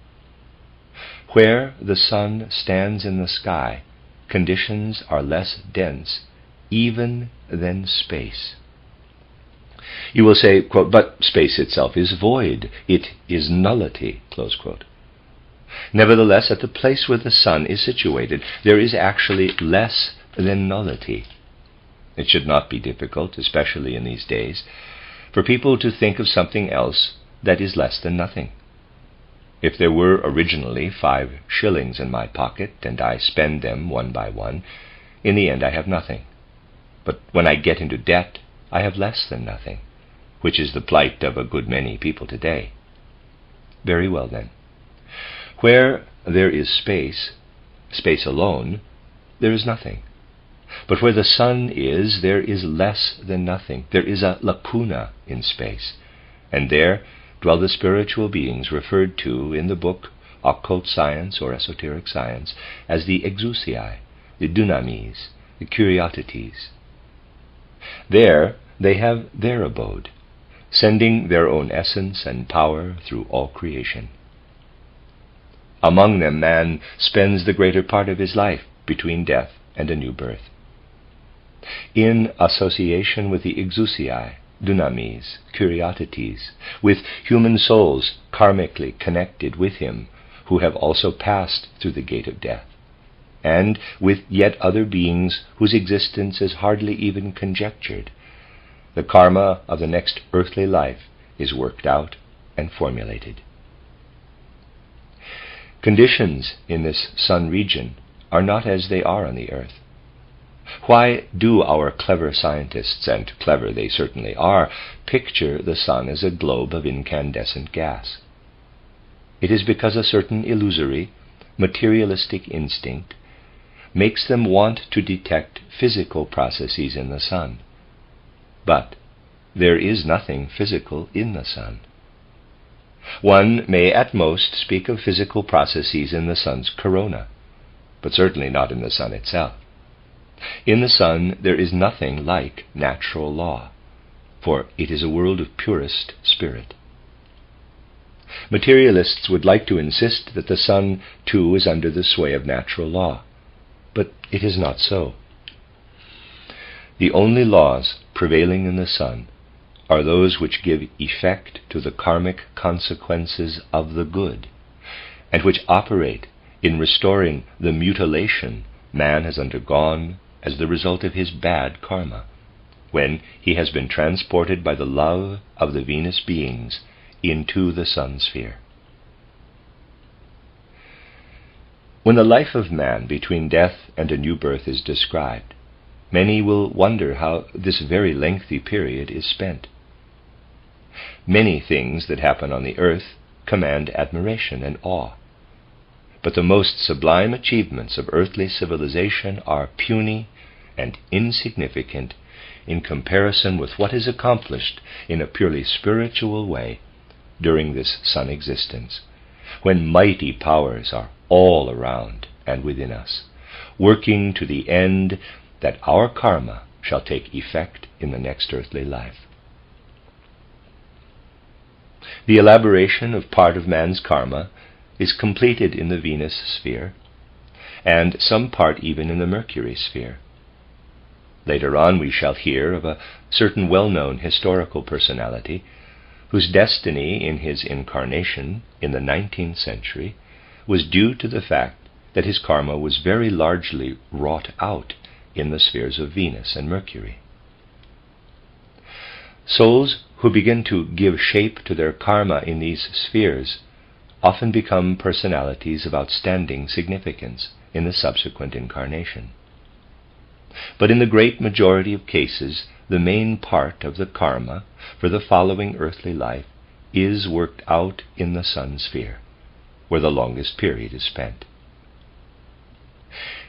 Where the Sun stands in the sky, conditions are less dense even than space. You will say, quote, but space itself is void, it is nullity, close quote. Nevertheless, at the place where the Sun is situated, there is actually less than nullity. It should not be difficult, especially in these days, for people to think of something else that is less than nothing. If there were originally 5 shillings in my pocket, and I spend them one by one, in the end I have nothing. But when I get into debt, I have less than nothing, which is the plight of a good many people today. Very well then. Where there is space, space alone, there is nothing. But where the Sun is, there is less than nothing. There is a lacuna in space, and there dwell the spiritual beings referred to in the book Occult Science or Esoteric Science as the exousiae, the dunamis, the curiosities. There they have their abode, sending their own essence and power through all creation. Among them man spends the greater part of his life between death and a new birth. In association with the exousiae, dunamis, curiosities, with human souls karmically connected with him, who have also passed through the gate of death, and with yet other beings whose existence is hardly even conjectured, the karma of the next earthly life is worked out and formulated. Conditions in this Sun region are not as they are on the earth. Why do our clever scientists, and clever they certainly are, picture the Sun as a globe of incandescent gas? It is because a certain illusory, materialistic instinct makes them want to detect physical processes in the sun. But there is nothing physical in the sun. One may at most speak of physical processes in the sun's corona, but certainly not in the sun itself. In the sun there is nothing like natural law, for it is a world of purest spirit. Materialists would like to insist that the sun too is under the sway of natural law, but it is not so. The only laws prevailing in the sun are those which give effect to the karmic consequences of the good, and which operate in restoring the mutilation man has undergone as the result of his bad karma, when he has been transported by the love of the Venus beings into the sun sphere. When the life of man between death and a new birth is described, many will wonder how this very lengthy period is spent. Many things that happen on the earth command admiration and awe, but the most sublime achievements of earthly civilization are puny and insignificant in comparison with what is accomplished in a purely spiritual way during this sun existence, when mighty powers are all around and within us, working to the end that our karma shall take effect in the next earthly life. The elaboration of part of man's karma is completed in the Venus sphere, and some part even in the Mercury sphere. Later on we shall hear of a certain well-known historical personality whose destiny in his incarnation in the 19th century was due to the fact that his karma was very largely wrought out in the spheres of Venus and Mercury. Souls who begin to give shape to their karma in these spheres often become personalities of outstanding significance in the subsequent incarnation. But in the great majority of cases, the main part of the karma for the following earthly life is worked out in the sun sphere, where the longest period is spent.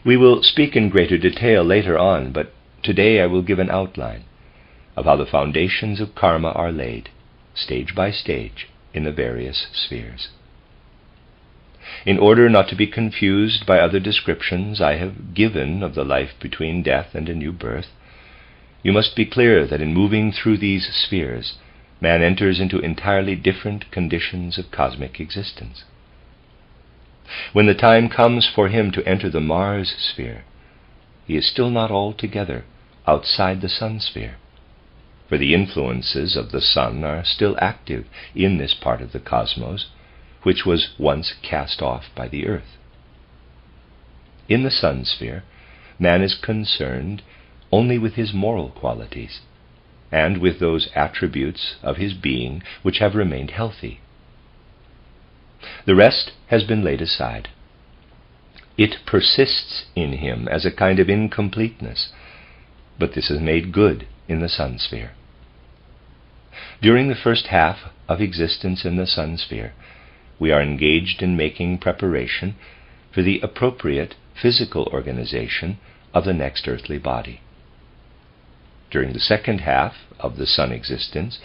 We will speak in greater detail later on, but today I will give an outline of how the foundations of karma are laid, stage by stage, in the various spheres. In order not to be confused by other descriptions I have given of the life between death and a new birth, you must be clear that in moving through these spheres, man enters into entirely different conditions of cosmic existence. When the time comes for him to enter the Mars sphere, he is still not altogether outside the sun sphere, for the influences of the sun are still active in this part of the cosmos, which was once cast off by the earth. In the sun sphere, man is concerned only with his moral qualities, and with those attributes of his being which have remained healthy. The rest has been laid aside. It persists in him as a kind of incompleteness, but this is made good in the sun sphere. During the first half of existence in the sun sphere, we are engaged in making preparation for the appropriate physical organization of the next earthly body. During the second half of the sun existence,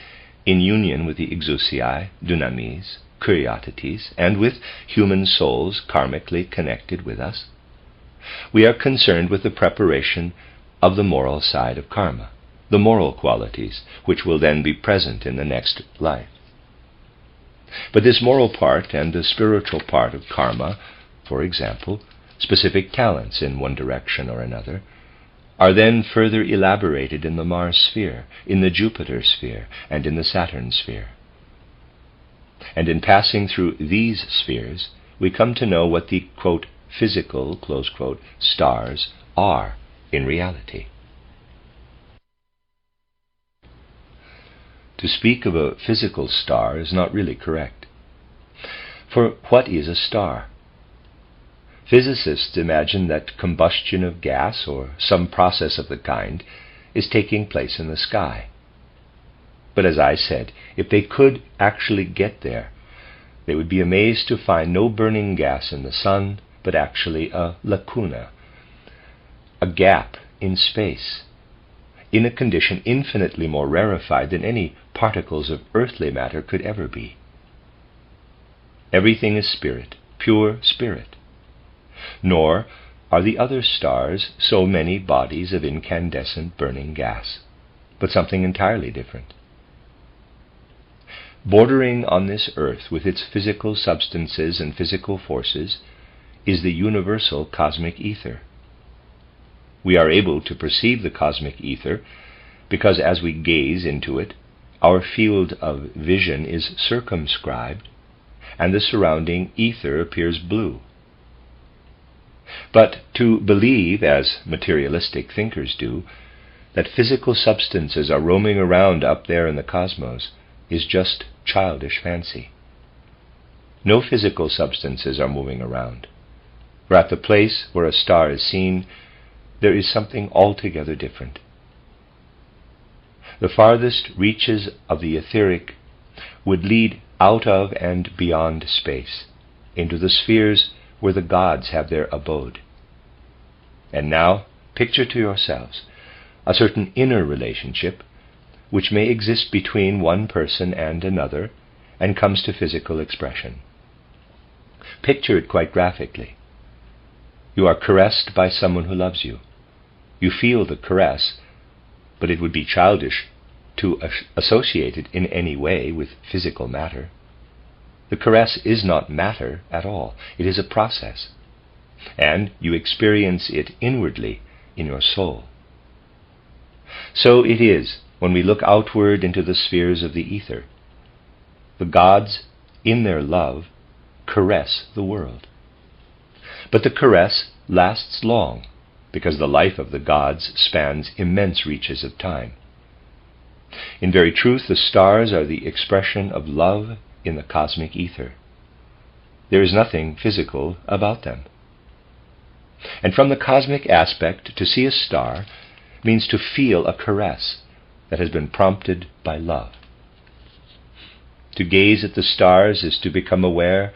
in union with the exousiae, dunamis, kuriotetes, and with human souls karmically connected with us, we are concerned with the preparation of the moral side of karma, the moral qualities which will then be present in the next life. But this moral part and the spiritual part of karma, for example, specific talents in one direction or another, are then further elaborated in the Mars sphere, in the Jupiter sphere, and in the Saturn sphere. And in passing through these spheres, we come to know what the, quote, physical, close quote, stars are in reality. To speak of a physical star is not really correct. For what is a star? Physicists imagine that combustion of gas or some process of the kind is taking place in the sky. But as I said, if they could actually get there, they would be amazed to find no burning gas in the sun, but actually a lacuna, a gap in space, in a condition infinitely more rarefied than any particles of earthly matter could ever be. Everything is spirit, pure spirit. Nor are the other stars so many bodies of incandescent burning gas, but something entirely different. Bordering on this earth with its physical substances and physical forces is the universal cosmic ether. We are able to perceive the cosmic ether because as we gaze into it, our field of vision is circumscribed and the surrounding ether appears blue. But to believe, as materialistic thinkers do, that physical substances are roaming around up there in the cosmos is just childish fancy. No physical substances are moving around, for at the place where a star is seen, there is something altogether different. The farthest reaches of the etheric would lead out of and beyond space, into the spheres where the gods have their abode. And now, picture to yourselves a certain inner relationship which may exist between one person and another and comes to physical expression. Picture it quite graphically. You are caressed by someone who loves you. You feel the caress, but it would be childish to associate it in any way with physical matter. The caress is not matter at all. It is a process, and you experience it inwardly in your soul. So it is when we look outward into the spheres of the ether. The gods, in their love, caress the world. But the caress lasts long, because the life of the gods spans immense reaches of time. In very truth, the stars are the expression of love in the cosmic ether. There is nothing physical about them. And from the cosmic aspect, to see a star means to feel a caress that has been prompted by love. To gaze at the stars is to become aware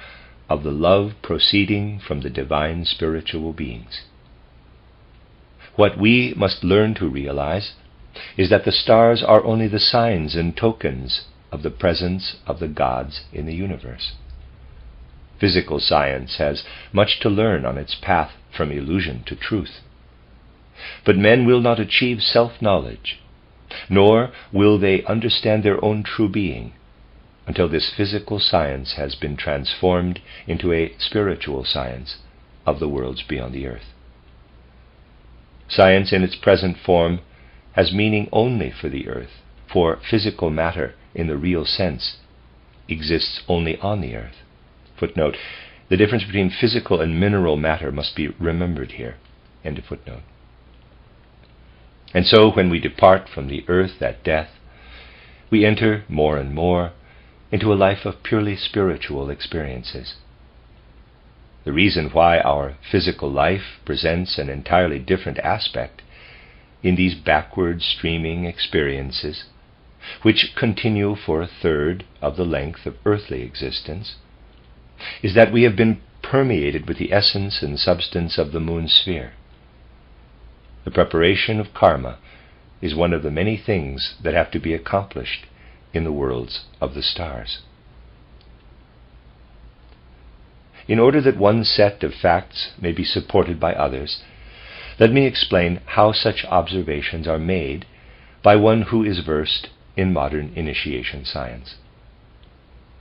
of the love proceeding from the divine spiritual beings. What we must learn to realize is that the stars are only the signs and tokens of the presence of the gods in the universe. Physical science has much to learn on its path from illusion to truth. But men will not achieve self-knowledge, nor will they understand their own true being until this physical science has been transformed into a spiritual science of the worlds beyond the earth. Science in its present form has meaning only for the earth, for physical matter in the real sense exists only on the earth. Footnote: the difference between physical and mineral matter must be remembered here. End of footnote. And so when we depart from the earth at death, we enter more and more into a life of purely spiritual experiences. The reason why our physical life presents an entirely different aspect in these backward streaming experiences, which continue for a third of the length of earthly existence, is that we have been permeated with the essence and substance of the moon sphere. The preparation of karma is one of the many things that have to be accomplished in the worlds of the stars. In order that one set of facts may be supported by others, let me explain how such observations are made by one who is versed in modern initiation science.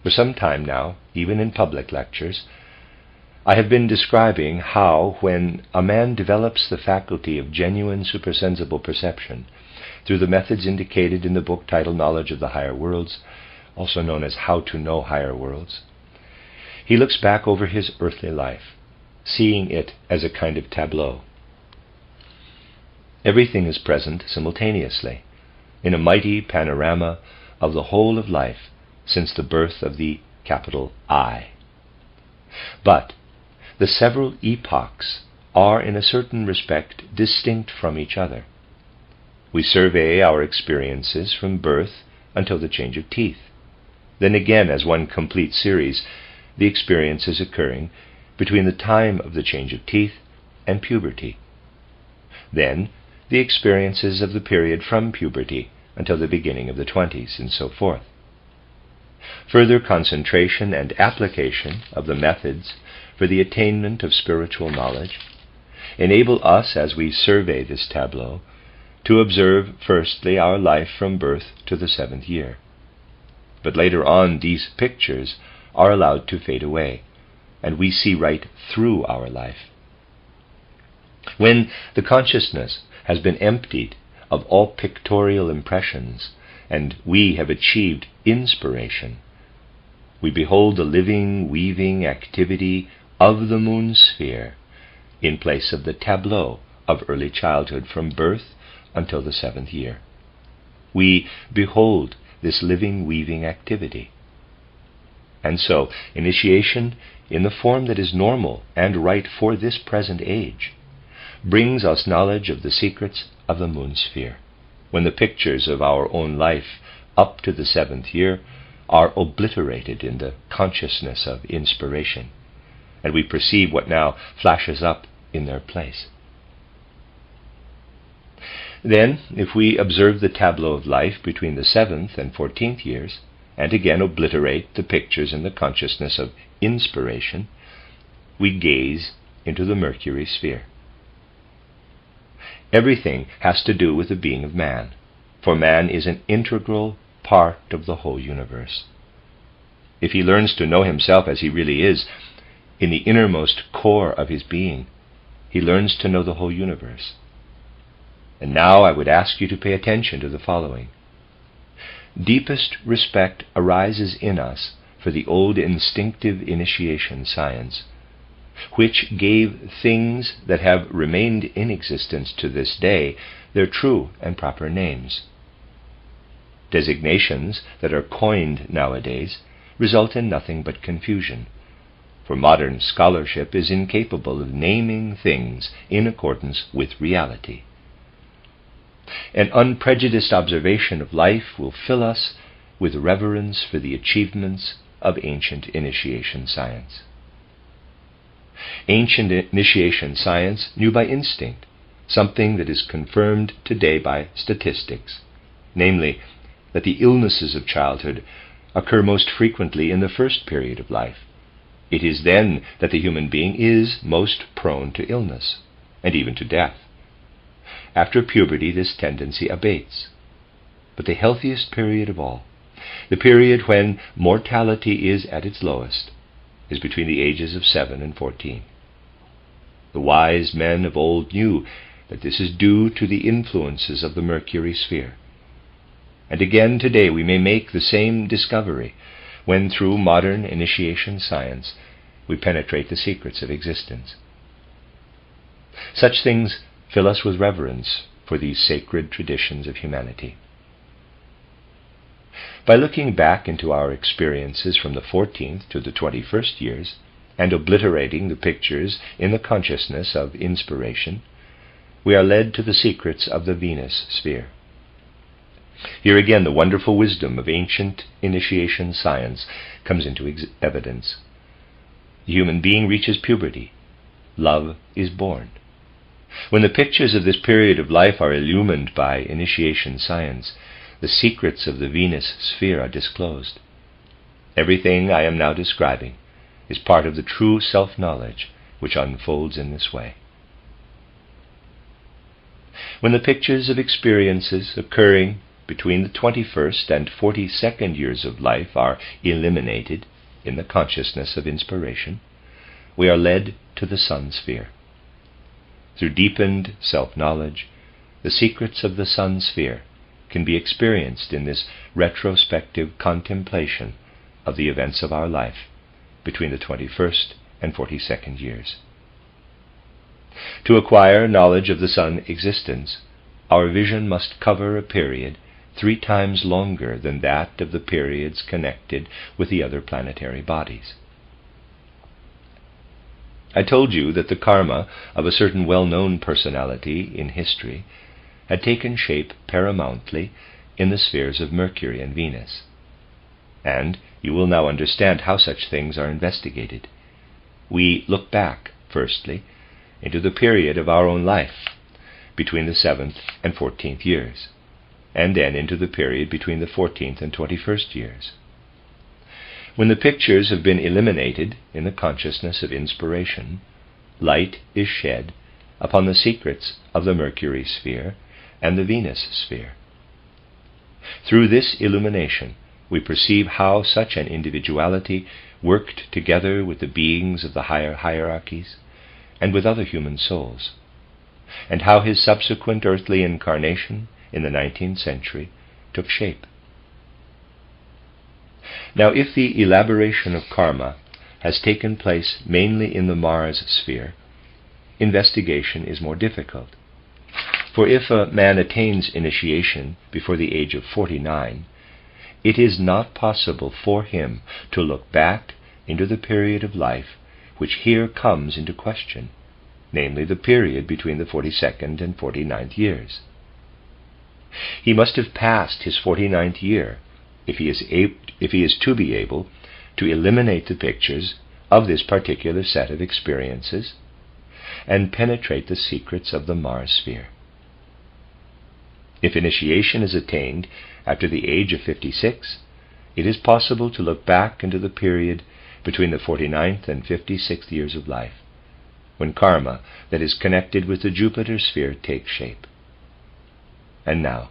For some time now, even in public lectures, I have been describing how, when a man develops the faculty of genuine supersensible perception through the methods indicated in the book titled Knowledge of the Higher Worlds, also known as How to Know Higher Worlds, he looks back over his earthly life, seeing it as a kind of tableau. Everything is present simultaneously, in a mighty panorama of the whole of life since the birth of the capital I. But the several epochs are in a certain respect distinct from each other. We survey our experiences from birth until the change of teeth. Then again, as one complete series, the experiences occurring between the time of the change of teeth and puberty. then the experiences of the period from puberty until the beginning of the 20s, and so forth. Further concentration and application of the methods for the attainment of spiritual knowledge enable us, as we survey this tableau, to observe firstly our life from birth to the 7th year. But later on these pictures are allowed to fade away, and we see right through our life. When the consciousness has been emptied of all pictorial impressions, and we have achieved inspiration, we behold the living, weaving activity of the moon sphere in place of the tableau of early childhood from birth until the 7th year. We behold this living, weaving activity. And so, initiation, in the form that is normal and right for this present age, brings us knowledge of the secrets of the moon sphere, when the pictures of our own life up to the 7th year are obliterated in the consciousness of inspiration, and we perceive what now flashes up in their place. Then, if we observe the tableau of life between the 7th and 14th years, and again obliterate the pictures in the consciousness of inspiration, we gaze into the Mercury sphere. Everything has to do with the being of man, for man is an integral part of the whole universe. If he learns to know himself as he really is, in the innermost core of his being, he learns to know the whole universe. And now I would ask you to pay attention to the following. Deepest respect arises in us for the old instinctive initiation science, which gave things that have remained in existence to this day their true and proper names. Designations that are coined nowadays result in nothing but confusion, for modern scholarship is incapable of naming things in accordance with reality. An unprejudiced observation of life will fill us with reverence for the achievements of ancient initiation science. Ancient initiation science knew by instinct something that is confirmed today by statistics, namely, that the illnesses of childhood occur most frequently in the first period of life. It is then that the human being is most prone to illness, and even to death. After puberty, this tendency abates. But the healthiest period of all, the period when mortality is at its lowest, is between the ages of 7 and 14. The wise men of old knew that this is due to the influences of the Mercury sphere. And again today we may make the same discovery when through modern initiation science we penetrate the secrets of existence. Such things fill us with reverence for these sacred traditions of humanity. By looking back into our experiences from the 14th to the 21st years, and obliterating the pictures in the consciousness of inspiration, we are led to the secrets of the Venus sphere. Here again the wonderful wisdom of ancient initiation science comes into evidence. The human being reaches puberty. Love is born. When the pictures of this period of life are illumined by initiation science, the secrets of the Venus sphere are disclosed. Everything I am now describing is part of the true self-knowledge which unfolds in this way. When the pictures of experiences occurring between the 21st and 42nd years of life are eliminated in the consciousness of inspiration, we are led to the sun sphere. Through deepened self-knowledge, the secrets of the sun sphere can be experienced in this retrospective contemplation of the events of our life between the 21st and 42nd years. To acquire knowledge of the sun existence, our vision must cover a period 3 times longer than that of the periods connected with the other planetary bodies. I told you that the karma of a certain well-known personality in history had taken shape paramountly in the spheres of Mercury and Venus. And you will now understand how such things are investigated. We look back, firstly, into the period of our own life, between the 7th and 14th years, and then into the period between the 14th and 21st years. When the pictures have been eliminated in the consciousness of inspiration, light is shed upon the secrets of the Mercury sphere and the Venus sphere. Through this illumination, we perceive how such an individuality worked together with the beings of the higher hierarchies and with other human souls, and how his subsequent earthly incarnation in the 19th century took shape. Now, if the elaboration of karma has taken place mainly in the Mars sphere, investigation is more difficult. For if a man attains initiation before the age of 49, it is not possible for him to look back into the period of life which here comes into question, namely the period between the 42nd and 49th years. He must have passed his 49th year if he is to be able to eliminate the pictures of this particular set of experiences and penetrate the secrets of the Mars sphere. If initiation is attained after the age of 56, it is possible to look back into the period between the 49th and 56th years of life, when karma that is connected with the Jupiter sphere takes shape. And now,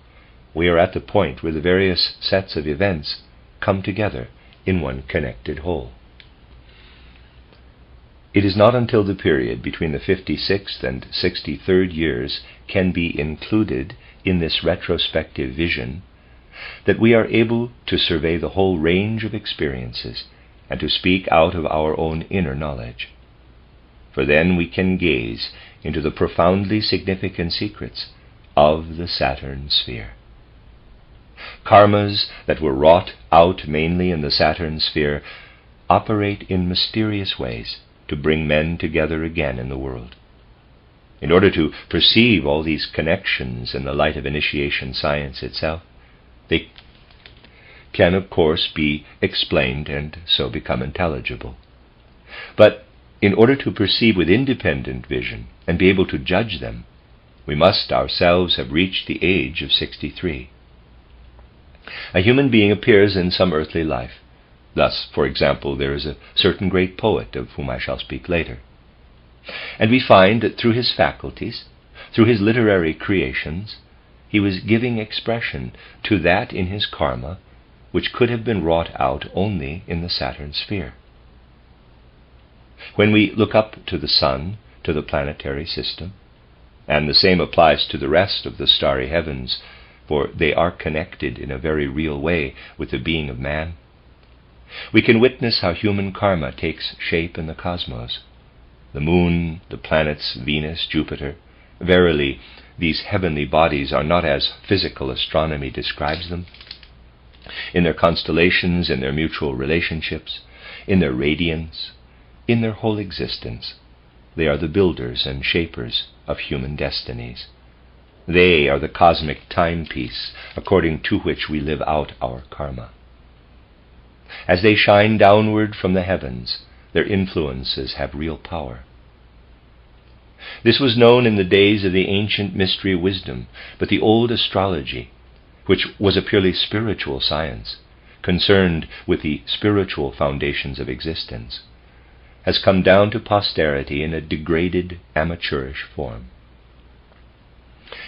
we are at the point where the various sets of events come together in one connected whole. It is not until the period between the 56th and 63rd years can be included in this retrospective vision that we are able to survey the whole range of experiences and to speak out of our own inner knowledge. For then we can gaze into the profoundly significant secrets of the Saturn sphere. Karmas that were wrought out mainly in the Saturn sphere operate in mysterious ways to bring men together again in the world. In order to perceive all these connections in the light of initiation science itself, they can of course be explained and so become intelligible. But in order to perceive with independent vision and be able to judge them, we must ourselves have reached the age of 63. A human being appears in some earthly life. Thus, for example, there is a certain great poet of whom I shall speak later. And we find that through his faculties, through his literary creations, he was giving expression to that in his karma which could have been wrought out only in the Saturn sphere. When we look up to the sun, to the planetary system, and the same applies to the rest of the starry heavens, for they are connected in a very real way with the being of man, we can witness how human karma takes shape in the cosmos. The moon, the planets, Venus, Jupiter, verily, these heavenly bodies are not as physical astronomy describes them. In their constellations, in their mutual relationships, in their radiance, in their whole existence, they are the builders and shapers of human destinies. They are the cosmic timepiece according to which we live out our karma. As they shine downward from the heavens, their influences have real power. This was known in the days of the ancient mystery wisdom, but the old astrology, which was a purely spiritual science, concerned with the spiritual foundations of existence, has come down to posterity in a degraded, amateurish form.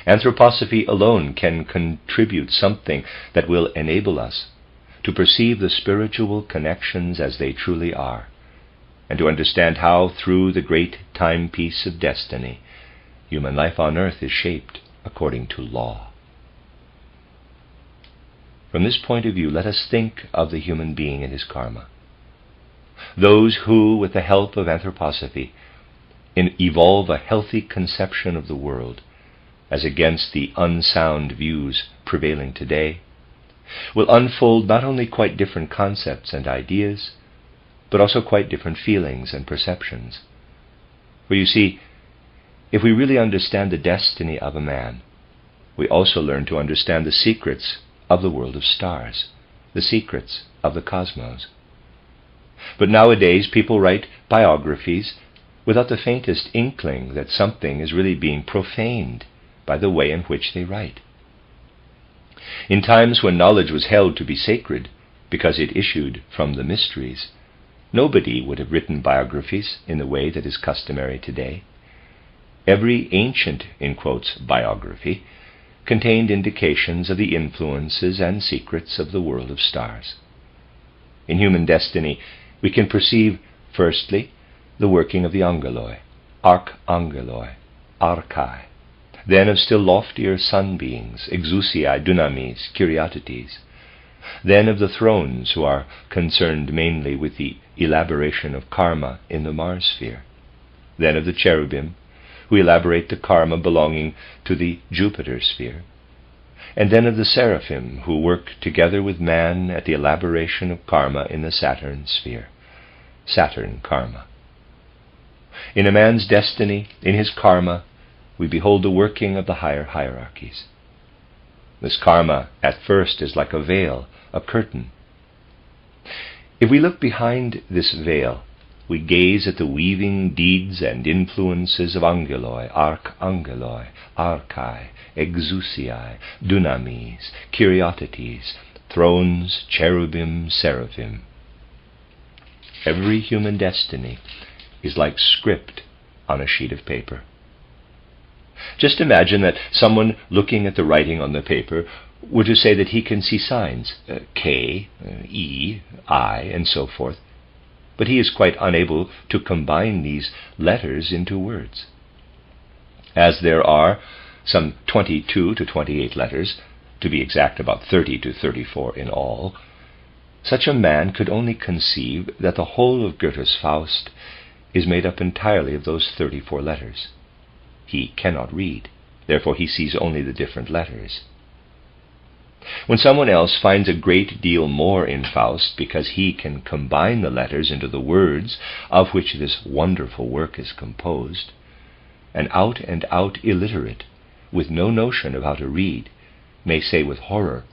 Anthroposophy alone can contribute something that will enable us to perceive the spiritual connections as they truly are, and to understand how, through the great timepiece of destiny, human life on earth is shaped according to law. From this point of view, let us think of the human being and his karma. Those who, with the help of anthroposophy, evolve a healthy conception of the world, as against the unsound views prevailing today, will unfold not only quite different concepts and ideas, but also quite different feelings and perceptions. For you see, if we really understand the destiny of a man, we also learn to understand the secrets of the world of stars, the secrets of the cosmos. But nowadays people write biographies without the faintest inkling that something is really being profaned by the way in which they write. In times when knowledge was held to be sacred, because it issued from the mysteries, nobody would have written biographies in the way that is customary today. Every ancient, in quotes, biography contained indications of the influences and secrets of the world of stars. In human destiny, we can perceive, firstly, the working of the angeloi, archangeloi, archai, then of still loftier sun beings, exousiae, dunamis, kyriatetes, then of the thrones who are concerned mainly with the elaboration of karma in the Mars sphere, then of the cherubim, who elaborate the karma belonging to the Jupiter sphere, and then of the seraphim, who work together with man at the elaboration of karma in the Saturn sphere, Saturn karma. In a man's destiny, in his karma, we behold the working of the higher hierarchies. This karma at first is like a veil, a curtain. If we look behind this veil, we gaze at the weaving deeds and influences of angeloi, archangeloi, archai, exousiae, dunamis, kyriatetes, thrones, cherubim, seraphim. Every human destiny is like script on a sheet of paper. Just imagine that someone looking at the writing on the paper were to say that he can see signs, K, E, I, and so forth, but he is quite unable to combine these letters into words. As there are some 22 to 28 letters, to be exact about 30 to 34 in all, such a man could only conceive that the whole of Goethe's Faust is made up entirely of those 34 letters. He cannot read, therefore he sees only the different letters. When someone else finds a great deal more in Faust because he can combine the letters into the words of which this wonderful work is composed, an out-and-out illiterate, with no notion of how to read, may say with horror,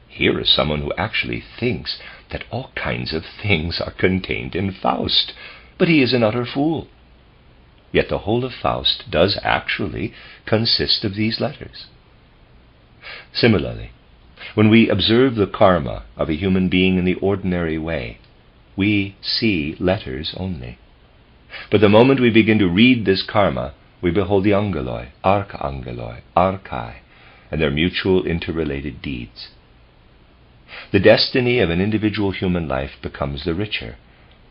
"Here is someone who actually thinks that all kinds of things are contained in Faust, but he is an utter fool." Yet the whole of Faust does actually consist of these letters. Similarly, when we observe the karma of a human being in the ordinary way, we see letters only. But the moment we begin to read this karma, we behold the angeloi, archangeloi, archai, and their mutual interrelated deeds. The destiny of an individual human life becomes the richer,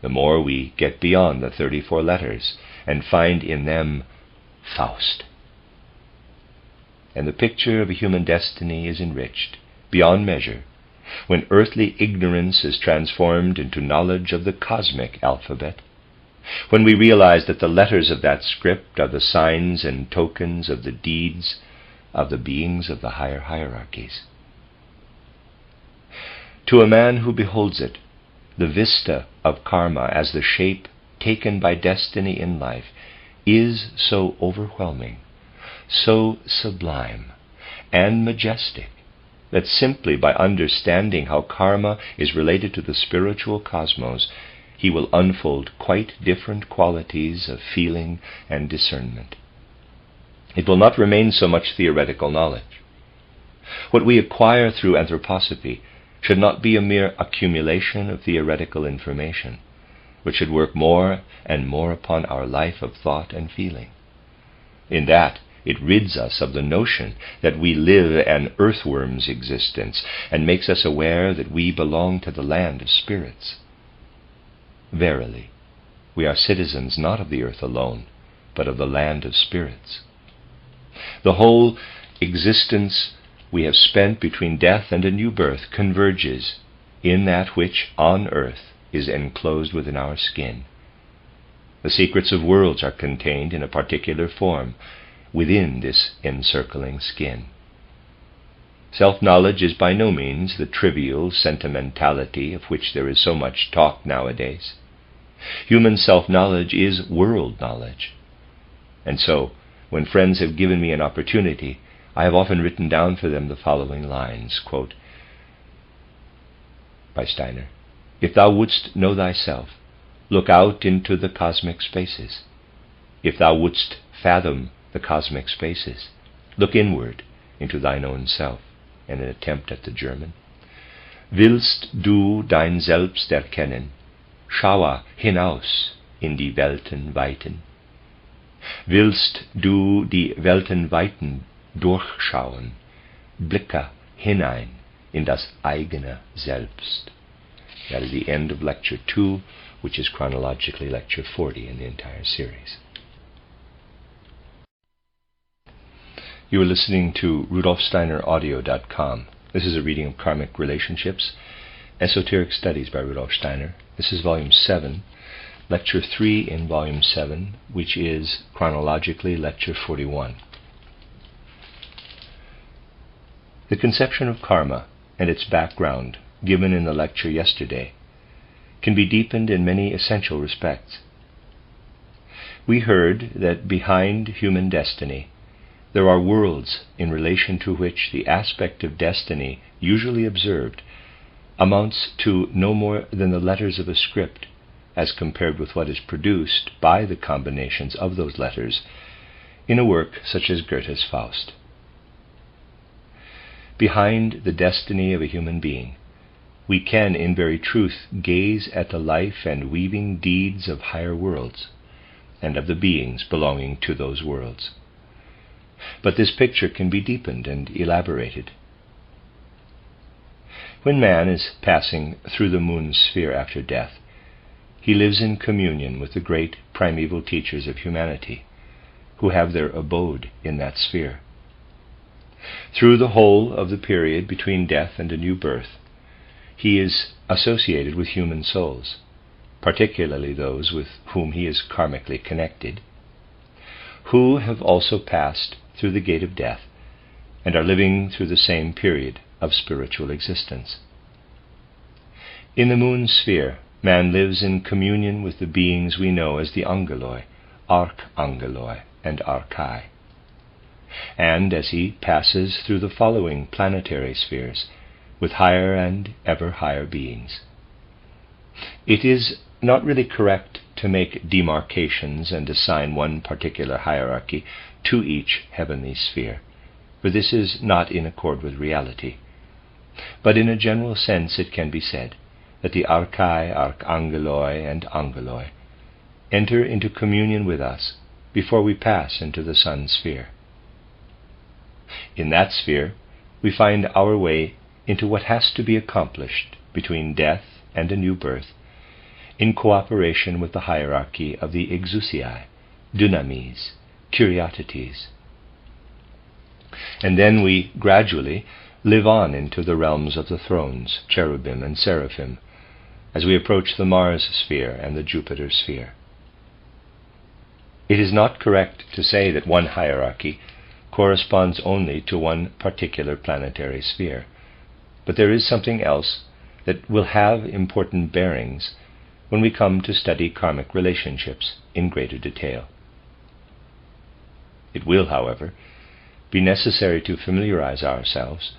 the more we get beyond the 34 letters and find in them Faust. And the picture of a human destiny is enriched beyond measure when earthly ignorance is transformed into knowledge of the cosmic alphabet, when we realize that the letters of that script are the signs and tokens of the deeds of the beings of the higher hierarchies. To a man who beholds it, the vista of karma as the shape taken by destiny in life is so overwhelming, so sublime and majestic, that simply by understanding how karma is related to the spiritual cosmos, he will unfold quite different qualities of feeling and discernment. It will not remain so much theoretical knowledge. What we acquire through anthroposophy should not be a mere accumulation of theoretical information, but should work more and more upon our life of thought and feeling. In that, it rids us of the notion that we live an earthworm's existence and makes us aware that we belong to the land of spirits. Verily, we are citizens not of the earth alone, but of the land of spirits. The whole existence we have spent between death and a new birth converges in that which on earth is enclosed within our skin. The secrets of worlds are contained in a particular form within this encircling skin. Self-knowledge is by no means the trivial sentimentality of which there is so much talk nowadays. Human self-knowledge is world knowledge. And so, when friends have given me an opportunity, I have often written down for them the following lines, quote, by Steiner, "If thou wouldst know thyself, look out into the cosmic spaces. If thou wouldst fathom the cosmic spaces, Look inward into thine own self, in an attempt at the German. Willst du dein Selbst erkennen? Schaue hinaus in die Welten weiten. Willst du die Welten weiten durchschauen? Blicke hinein in das eigene Selbst. That is the end of Lecture 2, which is chronologically Lecture 40 in the entire series. You are listening to RudolfSteinerAudio.com. This is a reading of Karmic Relationships, Esoteric Studies by Rudolf Steiner. This is Volume 7, Lecture 3 in Volume 7, which is chronologically Lecture 41. The conception of karma and its background, given in the lecture yesterday, can be deepened in many essential respects. We heard that behind human destiny there are worlds in relation to which the aspect of destiny usually observed amounts to no more than the letters of a script as compared with what is produced by the combinations of those letters in a work such as Goethe's Faust. Behind the destiny of a human being, we can in very truth gaze at the life and weaving deeds of higher worlds and of the beings belonging to those worlds. But this picture can be deepened and elaborated. When man is passing through the moon's sphere after death, he lives in communion with the great primeval teachers of humanity, who have their abode in that sphere. Through the whole of the period between death and a new birth, he is associated with human souls, particularly those with whom he is karmically connected, who have also passed through the gate of death and are living through the same period of spiritual existence. In the moon sphere, man lives in communion with the beings we know as the angeloi, archangeloi, and archai. And as he passes through the following planetary spheres, with higher and ever higher beings. It is not really correct to make demarcations and assign one particular hierarchy to each heavenly sphere, for this is not in accord with reality. But in a general sense it can be said that the archai, archangeloi, and angeloi enter into communion with us before we pass into the sun sphere. In that sphere we find our way into what has to be accomplished between death and a new birth, in cooperation with the hierarchy of the exousiae, dynamis, curiosities. And then we gradually live on into the realms of the thrones, cherubim and seraphim, as we approach the Mars sphere and the Jupiter sphere. It is not correct to say that one hierarchy corresponds only to one particular planetary sphere, but there is something else that will have important bearings when we come to study karmic relationships in greater detail. It will, however, be necessary to familiarize ourselves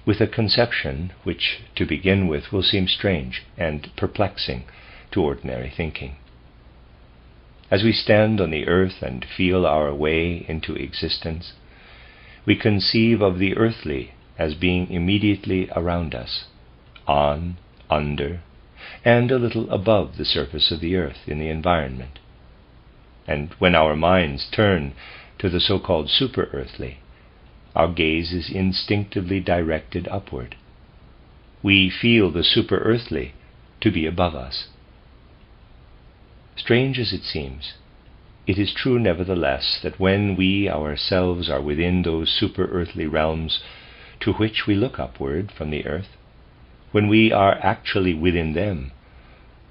with a conception which, to begin with, will seem strange and perplexing to ordinary thinking. As we stand on the earth and feel our way into existence, we conceive of the earthly as being immediately around us, on, under, and a little above the surface of the earth in the environment. And when our minds turn to the so-called super-earthly, our gaze is instinctively directed upward. We feel the super-earthly to be above us. Strange as it seems, it is true nevertheless that when we ourselves are within those super-earthly realms to which we look upward from the earth, when we are actually within them,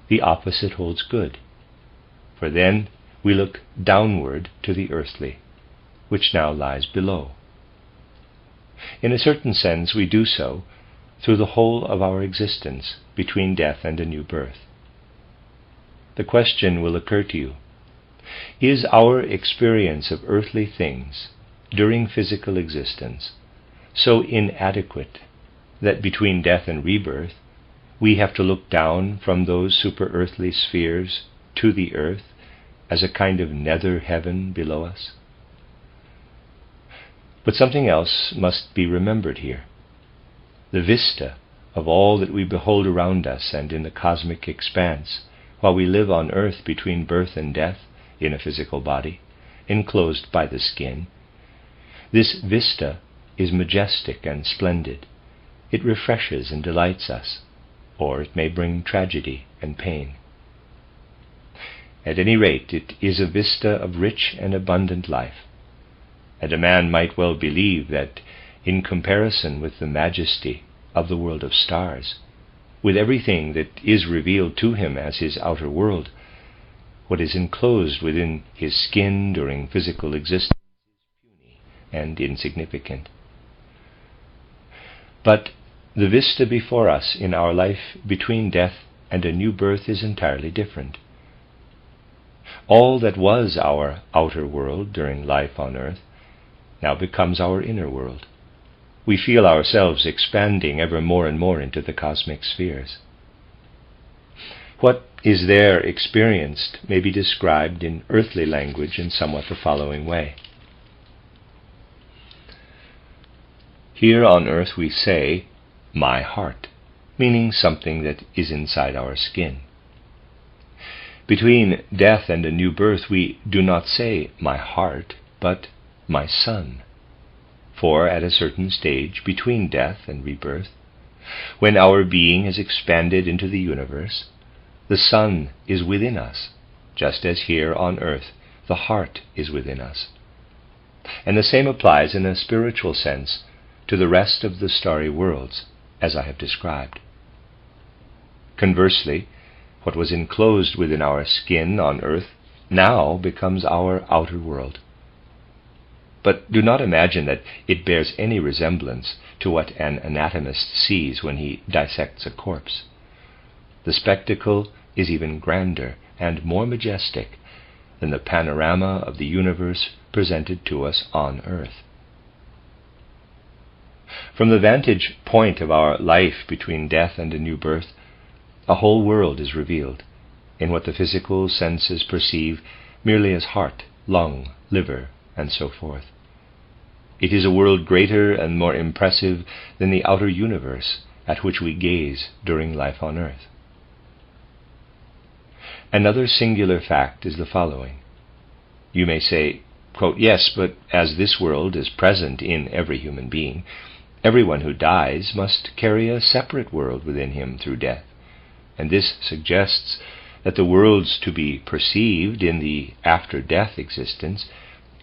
the opposite holds good, for then we look downward to the earthly, which now lies below. In a certain sense we do so through the whole of our existence between death and a new birth. The question will occur to you: is our experience of earthly things during physical existence so inadequate that between death and rebirth we have to look down from those super-earthly spheres to the earth as a kind of nether heaven below us? But something else must be remembered here. The vista of all that we behold around us and in the cosmic expanse, while we live on earth between birth and death in a physical body, enclosed by the skin, this vista is majestic and splendid. It refreshes and delights us, or it may bring tragedy and pain. At any rate, it is a vista of rich and abundant life, and a man might well believe that in comparison with the majesty of the world of stars, with everything that is revealed to him as his outer world, what is enclosed within his skin during physical existence is puny and insignificant. But the vista before us in our life between death and a new birth is entirely different. All that was our outer world during life on earth now becomes our inner world. We feel ourselves expanding ever more and more into the cosmic spheres. What is there experienced may be described in earthly language in somewhat the following way. Here on earth we say, "my heart," meaning something that is inside our skin. Between death and a new birth we do not say, "my heart," but "my son." For at a certain stage between death and rebirth, when our being has expanded into the universe, the Son is within us, just as here on earth the heart is within us. And the same applies in a spiritual sense to the rest of the starry worlds, as I have described. Conversely, what was enclosed within our skin on earth now becomes our outer world. But do not imagine that it bears any resemblance to what an anatomist sees when he dissects a corpse. The spectacle is even grander and more majestic than the panorama of the universe presented to us on earth. From the vantage point of our life between death and a new birth, a whole world is revealed in what the physical senses perceive merely as heart, lung, liver, and so forth. It is a world greater and more impressive than the outer universe at which we gaze during life on earth. Another singular fact is the following. You may say, quote, "Yes, but as this world is present in every human being, everyone who dies must carry a separate world within him through death, and this suggests that the worlds to be perceived in the after-death existence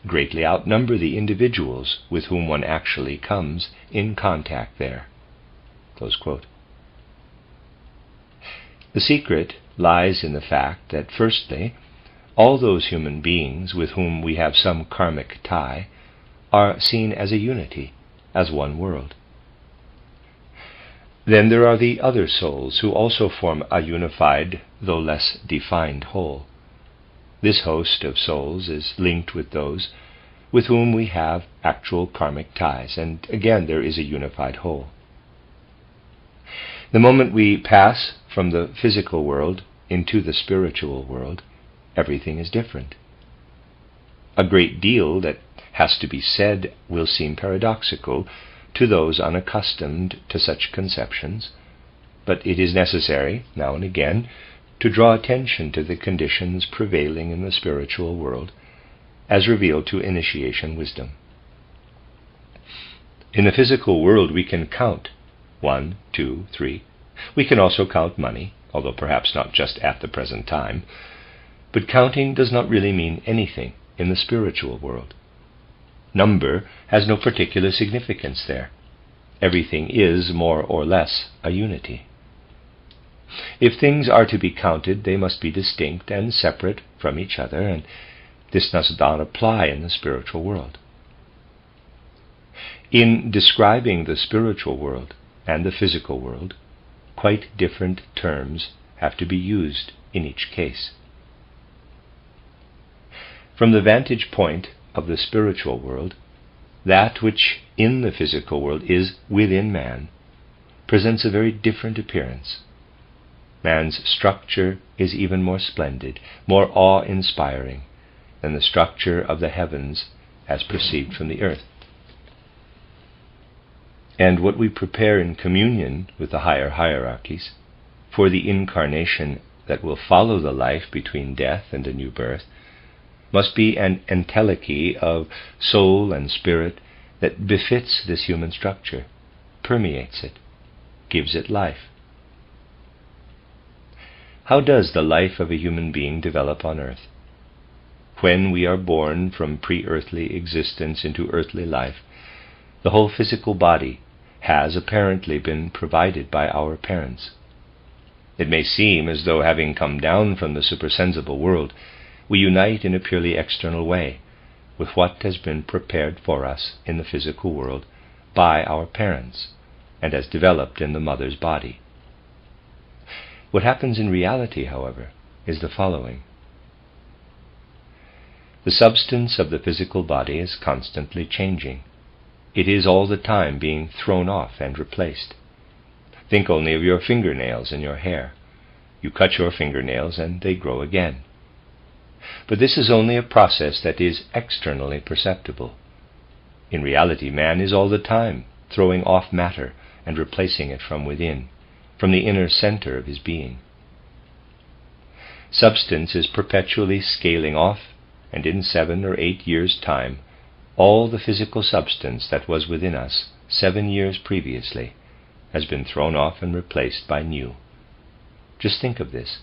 greatly outnumber the individuals with whom one actually comes in contact there." Close quote. The secret lies in the fact that, firstly, all those human beings with whom we have some karmic tie are seen as a unity, as one world. Then there are the other souls who also form a unified, though less defined whole. This host of souls is linked with those with whom we have actual karmic ties, and again there is a unified whole. The moment we pass from the physical world into the spiritual world, everything is different. A great deal that has to be said will seem paradoxical to those unaccustomed to such conceptions, but it is necessary, now and again, to draw attention to the conditions prevailing in the spiritual world as revealed to initiation wisdom. In the physical world we can count 1, 2, 3. We can also count money, although perhaps not just at the present time. But counting does not really mean anything in the spiritual world. Number has no particular significance there. Everything is more or less a unity. If things are to be counted, they must be distinct and separate from each other, and this does not apply in the spiritual world. In describing the spiritual world and the physical world, quite different terms have to be used in each case. From the vantage point of the spiritual world, that which in the physical world is within man presents a very different appearance. Man's structure is even more splendid, more awe-inspiring than the structure of the heavens as perceived from the earth. and what we prepare in communion with the higher hierarchies for the incarnation that will follow the life between death and a new birth must be an entelechy of soul and spirit that befits this human structure, permeates it, gives it life. How does the life of a human being develop on earth? When we are born from pre-earthly existence into earthly life, the whole physical body has apparently been provided by our parents. It may seem as though, having come down from the supersensible world, we unite in a purely external way with what has been prepared for us in the physical world by our parents and has developed in the mother's body. What happens in reality, however, is the following. The substance of the physical body is constantly changing. It is all the time being thrown off and replaced. Think only of your fingernails and your hair. You cut your fingernails and they grow again. But this is only a process that is externally perceptible. In reality, man is all the time throwing off matter and replacing it from within, from the inner center of his being. Substance is perpetually scaling off, and in 7 or 8 years' time, all the physical substance that was within us 7 years previously has been thrown off and replaced by new. Just think of this.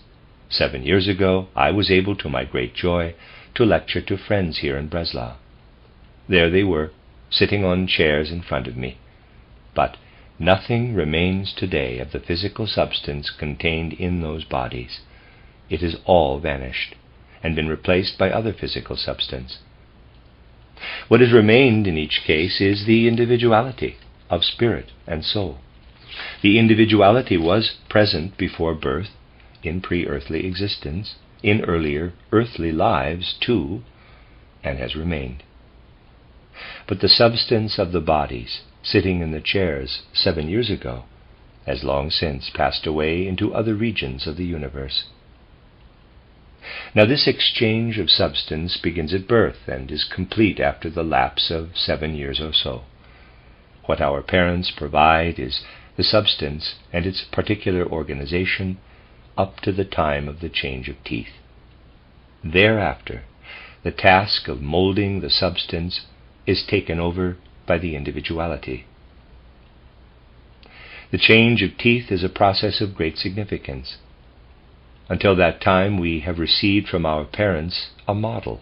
7 years ago, I was able, to my great joy, to lecture to friends here in Breslau. There they were, sitting on chairs in front of me. But nothing remains today of the physical substance contained in those bodies. It has all vanished and been replaced by other physical substance. What has remained in each case is the individuality of spirit and soul. The individuality was present before birth, in pre-earthly existence, in earlier earthly lives too, and has remained. But the substance of the bodies sitting in the chairs 7 years ago has long since passed away into other regions of the universe. Now this exchange of substance begins at birth and is complete after the lapse of 7 years or so. What our parents provide is the substance and its particular organization up to the time of the change of teeth. Thereafter, the task of molding the substance is taken over by the individuality. The change of teeth is a process of great significance. Until that time, we have received from our parents a model.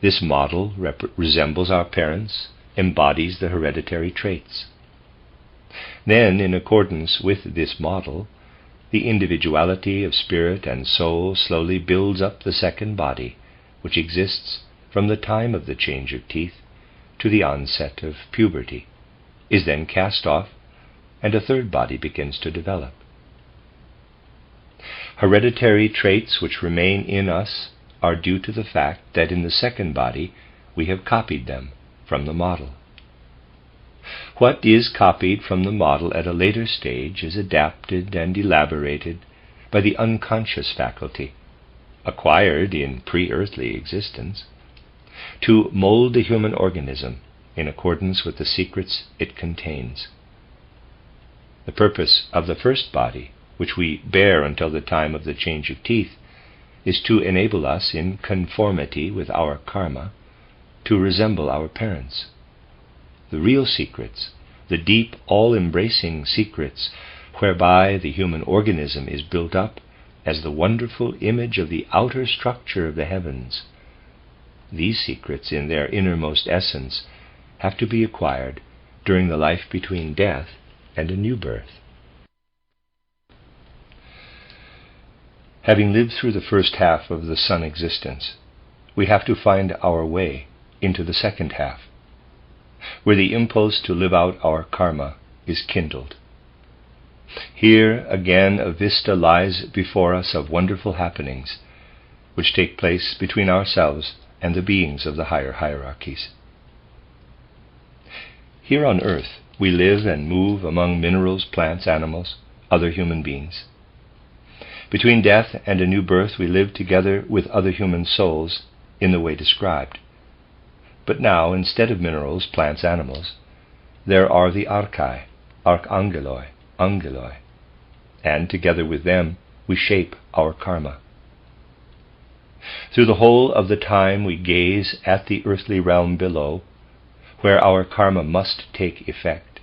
This model resembles our parents, embodies the hereditary traits. Then, in accordance with this model, the individuality of spirit and soul slowly builds up the second body, which exists from the time of the change of teeth to the onset of puberty, is then cast off, and a third body begins to develop. Hereditary traits which remain in us are due to the fact that in the second body we have copied them from the model. What is copied from the model at a later stage is adapted and elaborated by the unconscious faculty, acquired in pre-earthly existence, to mold the human organism in accordance with the secrets it contains. The purpose of the first body, which we bear until the time of the change of teeth, is to enable us, in conformity with our karma, to resemble our parents. The real secrets, the deep, all-embracing secrets, whereby the human organism is built up as the wonderful image of the outer structure of the heavens. These secrets, in their innermost essence, have to be acquired during the life between death and a new birth. Having lived through the first half of the sun existence, we have to find our way into the second half, where the impulse to live out our karma is kindled. Here again a vista lies before us of wonderful happenings, which take place between ourselves and the beings of the higher hierarchies. Here on earth we live and move among minerals, plants, animals, other human beings. Between death and a new birth we live together with other human souls in the way described. But now, instead of minerals, plants, animals, there are the archai, archangeloi, angeloi, and together with them we shape our karma. Through the whole of the time we gaze at the earthly realm below, where our karma must take effect,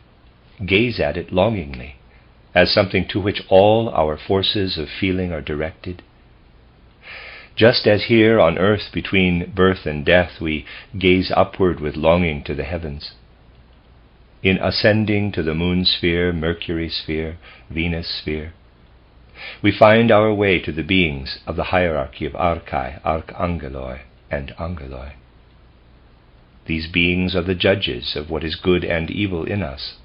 gaze at it longingly, as something to which all our forces of feeling are directed. Just as here on earth between birth and death we gaze upward with longing to the heavens, in ascending to the moon sphere, Mercury sphere, Venus sphere, we find our way to the beings of the hierarchy of archai, archangeloi, and angeloi. These beings are the judges of what is good and evil in us,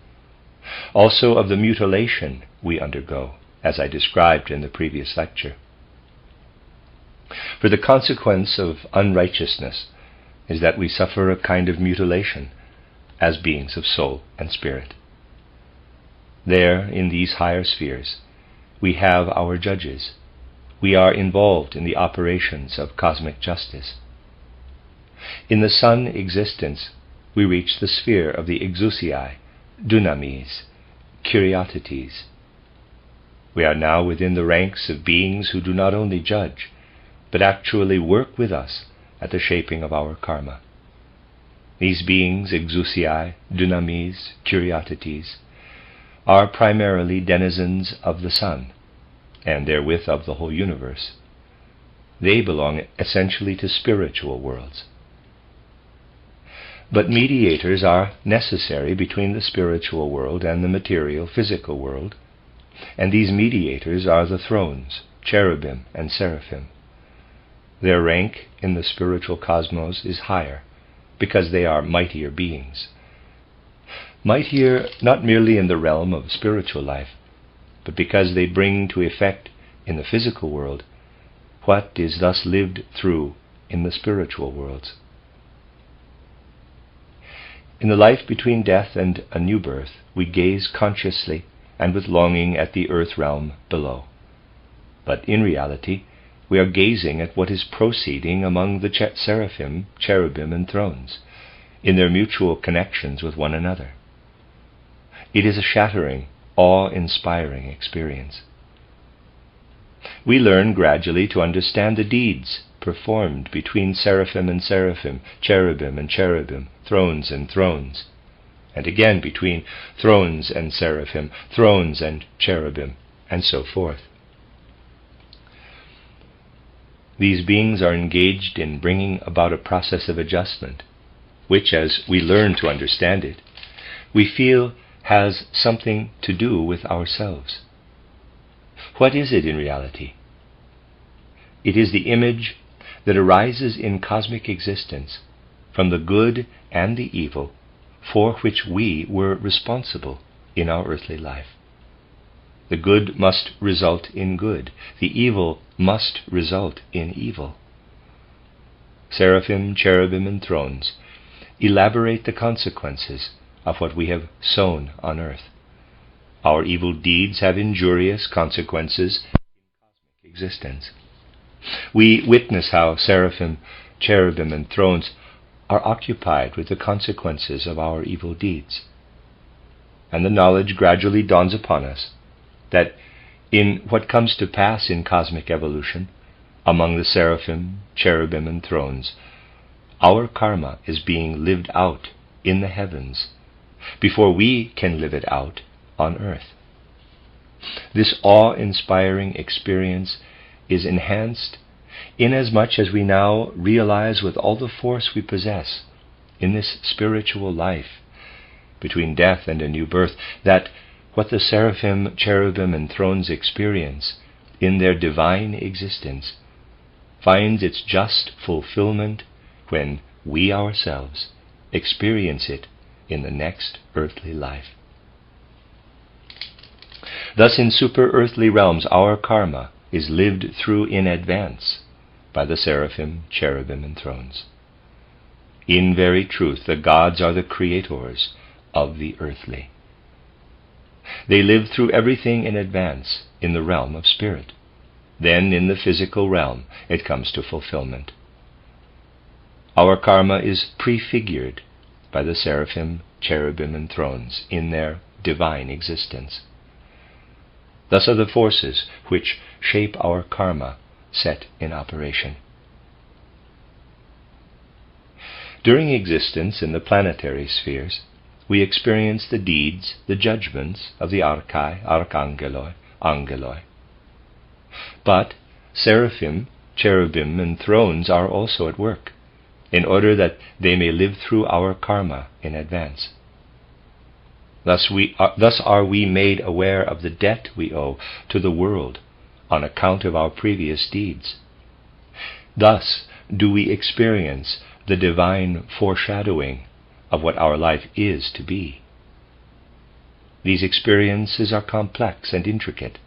also of the mutilation we undergo, as I described in the previous lecture. For the consequence of unrighteousness is that we suffer a kind of mutilation as beings of soul and spirit. There, in these higher spheres, we have our judges. We are involved in the operations of cosmic justice. In the sun existence, we reach the sphere of the exousiai, dunamis, kuriotetes. We are now within the ranks of beings who do not only judge, but actually work with us at the shaping of our karma. These beings, exousiai, dunamis, kuriotetes, are primarily denizens of the sun, and therewith of the whole universe. They belong essentially to spiritual worlds. But mediators are necessary between the spiritual world and the material, physical world, and these mediators are the thrones, cherubim and seraphim. Their rank in the spiritual cosmos is higher, because they are mightier beings. Mightier not merely in the realm of spiritual life, but because they bring to effect in the physical world what is thus lived through in the spiritual worlds. In the life between death and a new birth, we gaze consciously and with longing at the earth realm below. But in reality, we are gazing at what is proceeding among the seraphim, cherubim, and thrones, in their mutual connections with one another. It is a shattering, awe-inspiring experience. We learn gradually to understand the deeds performed between seraphim and seraphim, cherubim and cherubim, thrones and thrones, and again between thrones and seraphim, thrones and cherubim, and so forth. These beings are engaged in bringing about a process of adjustment, which, as we learn to understand it, we feel has something to do with ourselves. What is it in reality? It is the image that arises in cosmic existence from the good and the evil for which we were responsible in our earthly life. The good must result in good. The evil must result in evil. Seraphim, cherubim, and thrones elaborate the consequences of what we have sown on earth. Our evil deeds have injurious consequences in cosmic existence. We witness how seraphim, cherubim, and thrones are occupied with the consequences of our evil deeds. And the knowledge gradually dawns upon us that in what comes to pass in cosmic evolution, among the seraphim, cherubim, and thrones, our karma is being lived out in the heavens before we can live it out on earth. This awe-inspiring experience is enhanced inasmuch as we now realize with all the force we possess in this spiritual life between death and a new birth that what the seraphim, cherubim, and thrones experience in their divine existence finds its just fulfillment when we ourselves experience it in the next earthly life. Thus in super-earthly realms our karma is lived through in advance by the seraphim, cherubim, and thrones. In very truth, the gods are the creators of the earthly. They live through everything in advance in the realm of spirit. Then in the physical realm it comes to fulfillment. Our karma is prefigured by the seraphim, cherubim, and thrones in their divine existence. Thus are the forces which shape our karma set in operation. During existence in the planetary spheres, we experience the deeds, the judgments of the archai, archangeloi, angeloi. But seraphim, cherubim, and thrones are also at work, in order that they may live through our karma in advance. Thus are we made aware of the debt we owe to the world on account of our previous deeds. Thus do we experience the divine foreshadowing of what our life is to be. These experiences are complex and intricate,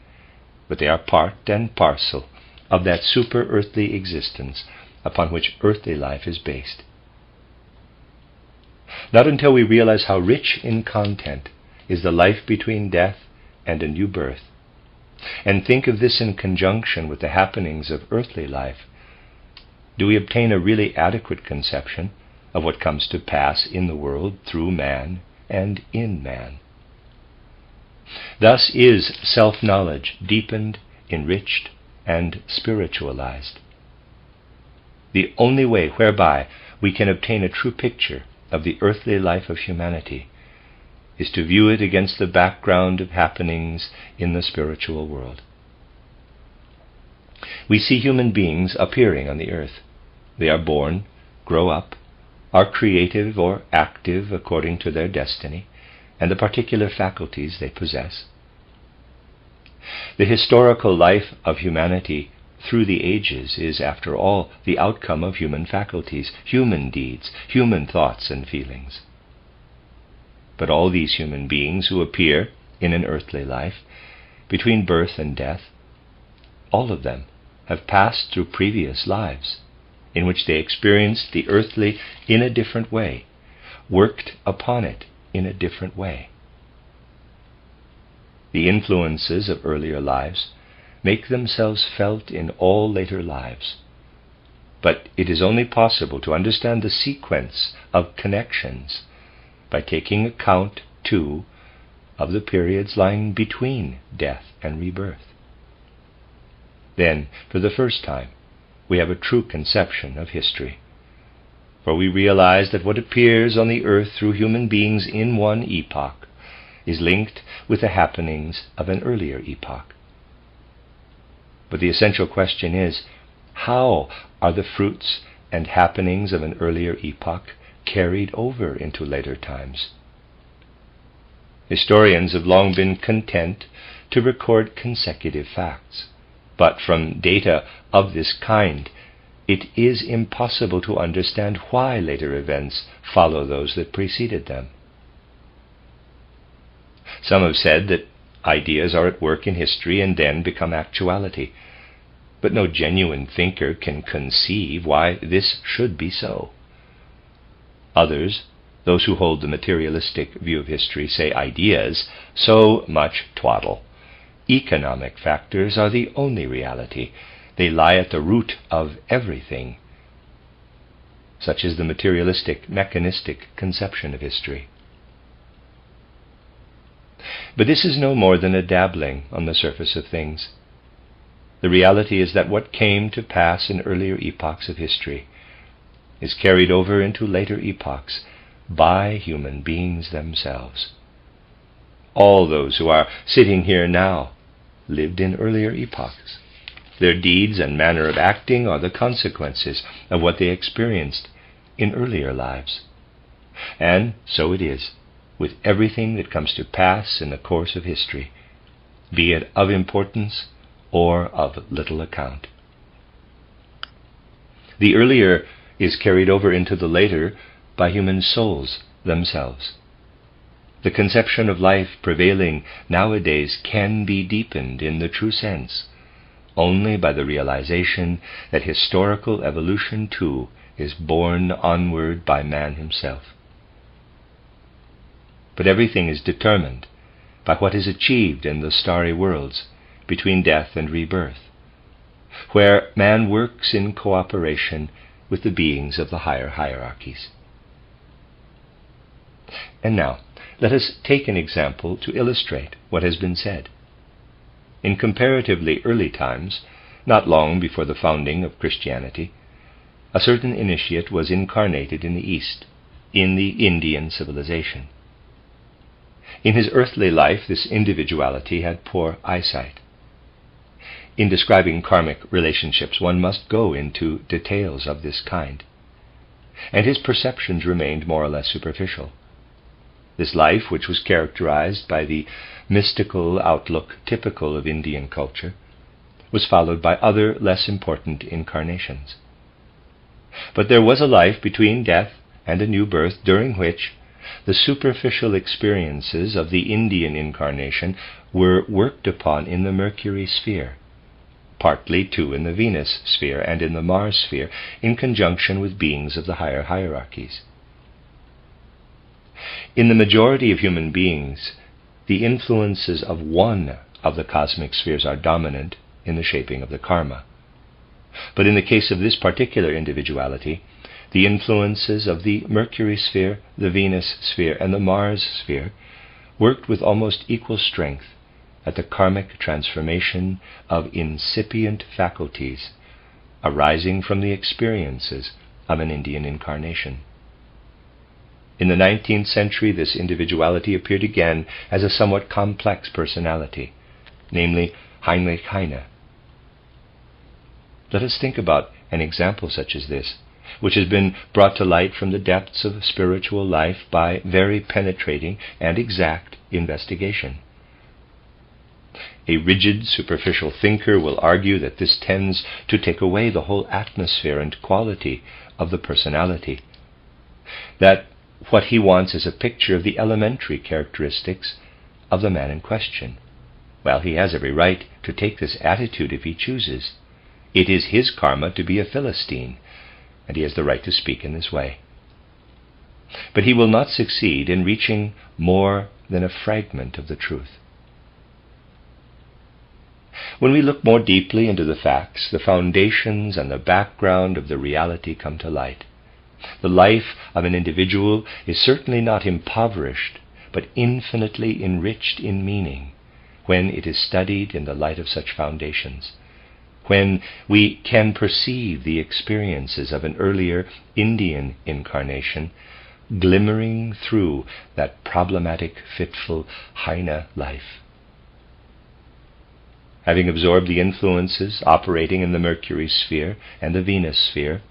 but they are part and parcel of that super-earthly existence upon which earthly life is based. Not until we realize how rich in content is the life between death and a new birth, and think of this in conjunction with the happenings of earthly life, do we obtain a really adequate conception of what comes to pass in the world through man and in man. Thus is self-knowledge deepened, enriched, and spiritualized. The only way whereby we can obtain a true picture of the earthly life of humanity is to view it against the background of happenings in the spiritual world. We see human beings appearing on the earth. They are born, grow up, are creative or active according to their destiny and the particular faculties they possess. The historical life of humanity through the ages is, after all, the outcome of human faculties, human deeds, human thoughts and feelings. But all these human beings who appear in an earthly life, between birth and death, all of them have passed through previous lives in which they experienced the earthly in a different way, worked upon it in a different way. The influences of earlier lives make themselves felt in all later lives, but it is only possible to understand the sequence of connections by taking account, too, of the periods lying between death and rebirth. Then, for the first time, we have a true conception of history, for we realize that what appears on the earth through human beings in one epoch is linked with the happenings of an earlier epoch. But the essential question is, how are the fruits and happenings of an earlier epoch carried over into later times? Historians have long been content to record consecutive facts, but from data of this kind, it is impossible to understand why later events follow those that preceded them. Some have said that ideas are at work in history and then become actuality, but no genuine thinker can conceive why this should be so. Others, those who hold the materialistic view of history, say ideas, so much twaddle. Economic factors are the only reality. They lie at the root of everything. Such is the materialistic, mechanistic conception of history. But this is no more than a dabbling on the surface of things. The reality is that what came to pass in earlier epochs of history is carried over into later epochs by human beings themselves. All those who are sitting here now lived in earlier epochs. Their deeds and manner of acting are the consequences of what they experienced in earlier lives. And so it is with everything that comes to pass in the course of history, be it of importance or of little account. The earlier is carried over into the later by human souls themselves. The conception of life prevailing nowadays can be deepened in the true sense only by the realization that historical evolution too is borne onward by man himself. But everything is determined by what is achieved in the starry worlds between death and rebirth, where man works in cooperation with the beings of the higher hierarchies. And now, let us take an example to illustrate what has been said. In comparatively early times, not long before the founding of Christianity, a certain initiate was incarnated in the East, in the Indian civilization. In his earthly life, this individuality had poor eyesight. In describing karmic relationships, one must go into details of this kind, and his perceptions remained more or less superficial. This life, which was characterized by the mystical outlook typical of Indian culture, was followed by other less important incarnations. But there was a life between death and a new birth during which the superficial experiences of the Indian incarnation were worked upon in the Mercury sphere, partly too in the Venus sphere and in the Mars sphere, in conjunction with beings of the higher hierarchies. In the majority of human beings, the influences of one of the cosmic spheres are dominant in the shaping of the karma. But in the case of this particular individuality, the influences of the Mercury sphere, the Venus sphere, and the Mars sphere worked with almost equal strength at the karmic transformation of incipient faculties arising from the experiences of an Indian incarnation. In the 19th century, this individuality appeared again as a somewhat complex personality, namely Heinrich Heine. Let us think about an example such as this, which has been brought to light from the depths of spiritual life by very penetrating and exact investigation. A rigid, superficial thinker will argue that this tends to take away the whole atmosphere and quality of the personality, that what he wants is a picture of the elementary characteristics of the man in question. Well, he has every right to take this attitude if he chooses. It is his karma to be a Philistine, and he has the right to speak in this way. But he will not succeed in reaching more than a fragment of the truth. When we look more deeply into the facts, the foundations and the background of the reality come to light. The life of an individual is certainly not impoverished, but infinitely enriched in meaning when it is studied in the light of such foundations, when we can perceive the experiences of an earlier Indian incarnation glimmering through that problematic, fitful Heine life. Having absorbed the influences operating in the Mercury sphere and the Venus sphere,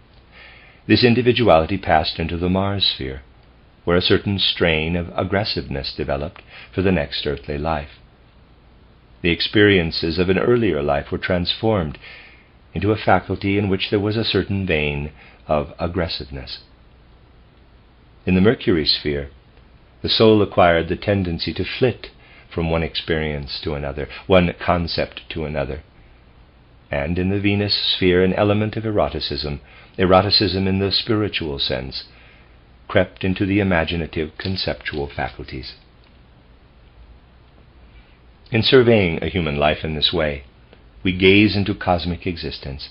this individuality passed into the Mars sphere, where a certain strain of aggressiveness developed for the next earthly life. The experiences of an earlier life were transformed into a faculty in which there was a certain vein of aggressiveness. In the Mercury sphere, the soul acquired the tendency to flit from one experience to another, one concept to another. And in the Venus sphere, an element of eroticism in the spiritual sense, crept into the imaginative conceptual faculties. In surveying a human life in this way, we gaze into cosmic existence,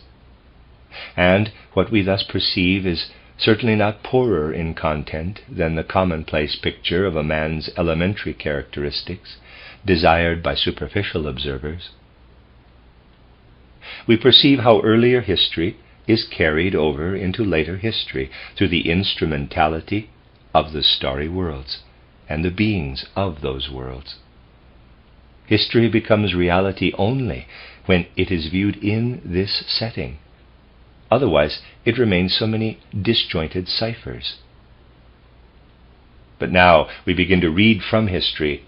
and what we thus perceive is certainly not poorer in content than the commonplace picture of a man's elementary characteristics desired by superficial observers. We perceive how earlier history is carried over into later history through the instrumentality of the starry worlds and the beings of those worlds. History becomes reality only when it is viewed in this setting. Otherwise, it remains so many disjointed ciphers. But now we begin to read from history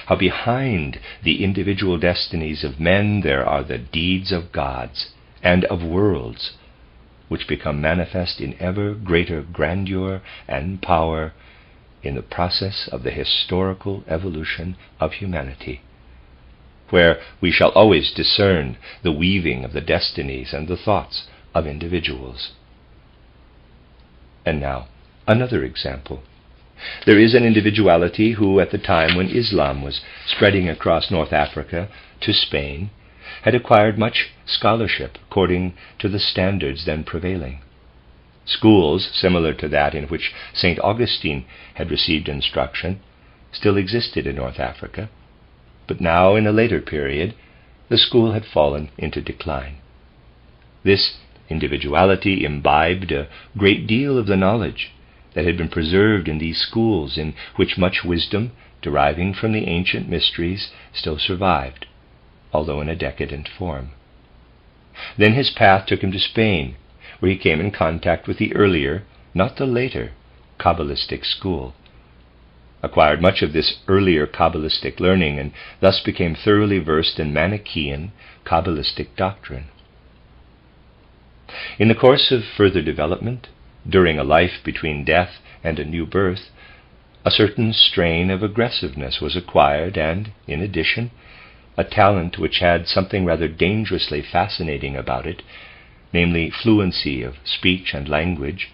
how behind the individual destinies of men there are the deeds of gods and of worlds, which become manifest in ever greater grandeur and power in the process of the historical evolution of humanity, where we shall always discern the weaving of the destinies and the thoughts of individuals. And now, another example. There is an individuality who, at the time when Islam was spreading across North Africa to Spain, had acquired much scholarship according to the standards then prevailing. Schools similar to that in which St. Augustine had received instruction still existed in North Africa, but now in a later period the school had fallen into decline. This individuality imbibed a great deal of the knowledge that had been preserved in these schools, in which much wisdom deriving from the ancient mysteries still survived, although in a decadent form. Then his path took him to Spain, where he came in contact with the earlier, not the later, Kabbalistic school, acquired much of this earlier Kabbalistic learning, and thus became thoroughly versed in Manichaean Kabbalistic doctrine. In the course of further development, during a life between death and a new birth, a certain strain of aggressiveness was acquired, and, in addition, a talent which had something rather dangerously fascinating about it, namely fluency of speech and language,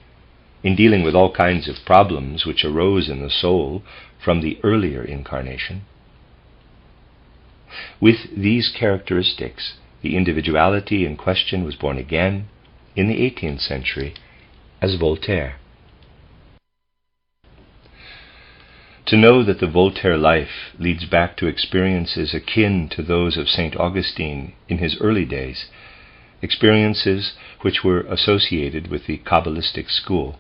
in dealing with all kinds of problems which arose in the soul from the earlier incarnation. With these characteristics, the individuality in question was born again in the 18th century as Voltaire. To know that the Voltaire life leads back to experiences akin to those of St. Augustine in his early days, experiences which were associated with the Kabbalistic school,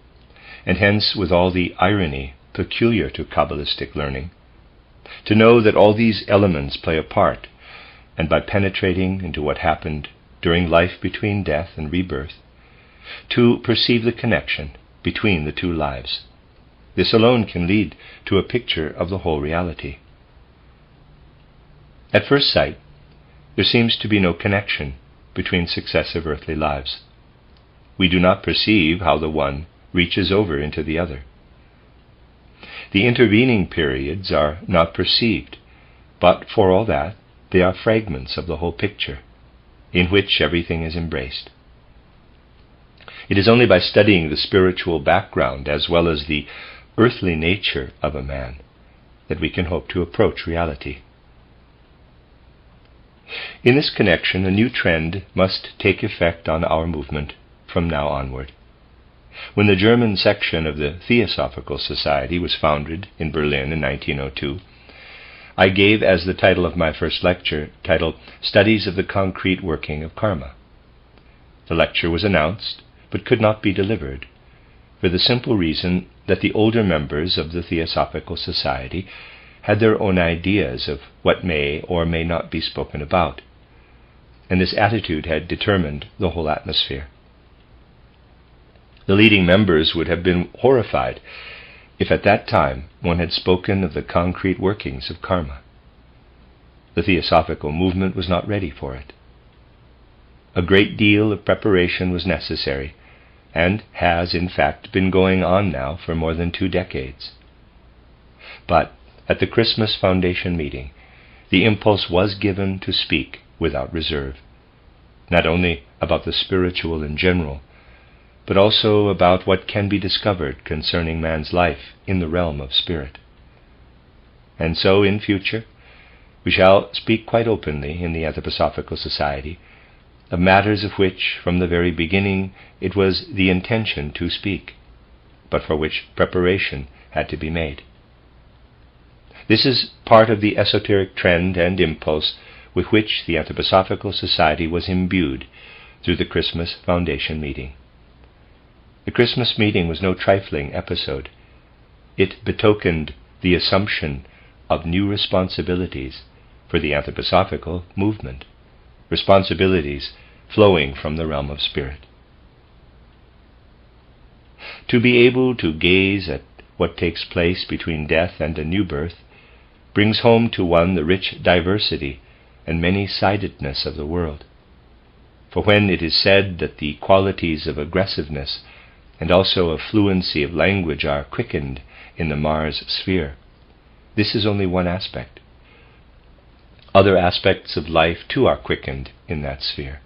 and hence with all the irony peculiar to Kabbalistic learning, to know that all these elements play a part, and by penetrating into what happened during life between death and rebirth, to perceive the connection between the two lives. This alone can lead to a picture of the whole reality. At first sight, there seems to be no connection between successive earthly lives. We do not perceive how the one reaches over into the other. The intervening periods are not perceived, but for all that, they are fragments of the whole picture, in which everything is embraced. It is only by studying the spiritual background as well as the earthly nature of a man that we can hope to approach reality. In this connection, a new trend must take effect on our movement from now onward. When the German section of the Theosophical Society was founded in Berlin in 1902, I gave as the title of my first lecture, titled Studies of the Concrete Working of Karma. The lecture was announced, but could not be delivered, for the simple reason that the older members of the Theosophical Society had their own ideas of what may or may not be spoken about, and this attitude had determined the whole atmosphere. The leading members would have been horrified if at that time one had spoken of the concrete workings of karma. The Theosophical movement was not ready for it. A great deal of preparation was necessary, and has in fact been going on now for more than 2 decades. But at the Christmas Foundation meeting, the impulse was given to speak without reserve, not only about the spiritual in general, but also about what can be discovered concerning man's life in the realm of spirit. And so, in future, we shall speak quite openly in the Anthroposophical Society of matters of which, from the very beginning, it was the intention to speak, but for which preparation had to be made. This is part of the esoteric trend and impulse with which the Anthroposophical Society was imbued through the Christmas Foundation meeting. The Christmas meeting was no trifling episode. It betokened the assumption of new responsibilities for the Anthroposophical movement, responsibilities flowing from the realm of spirit. To be able to gaze at what takes place between death and a new birth brings home to one the rich diversity and many-sidedness of the world. For when it is said that the qualities of aggressiveness and also of fluency of language are quickened in the Mars sphere, this is only one aspect. Other aspects of life too are quickened in that sphere,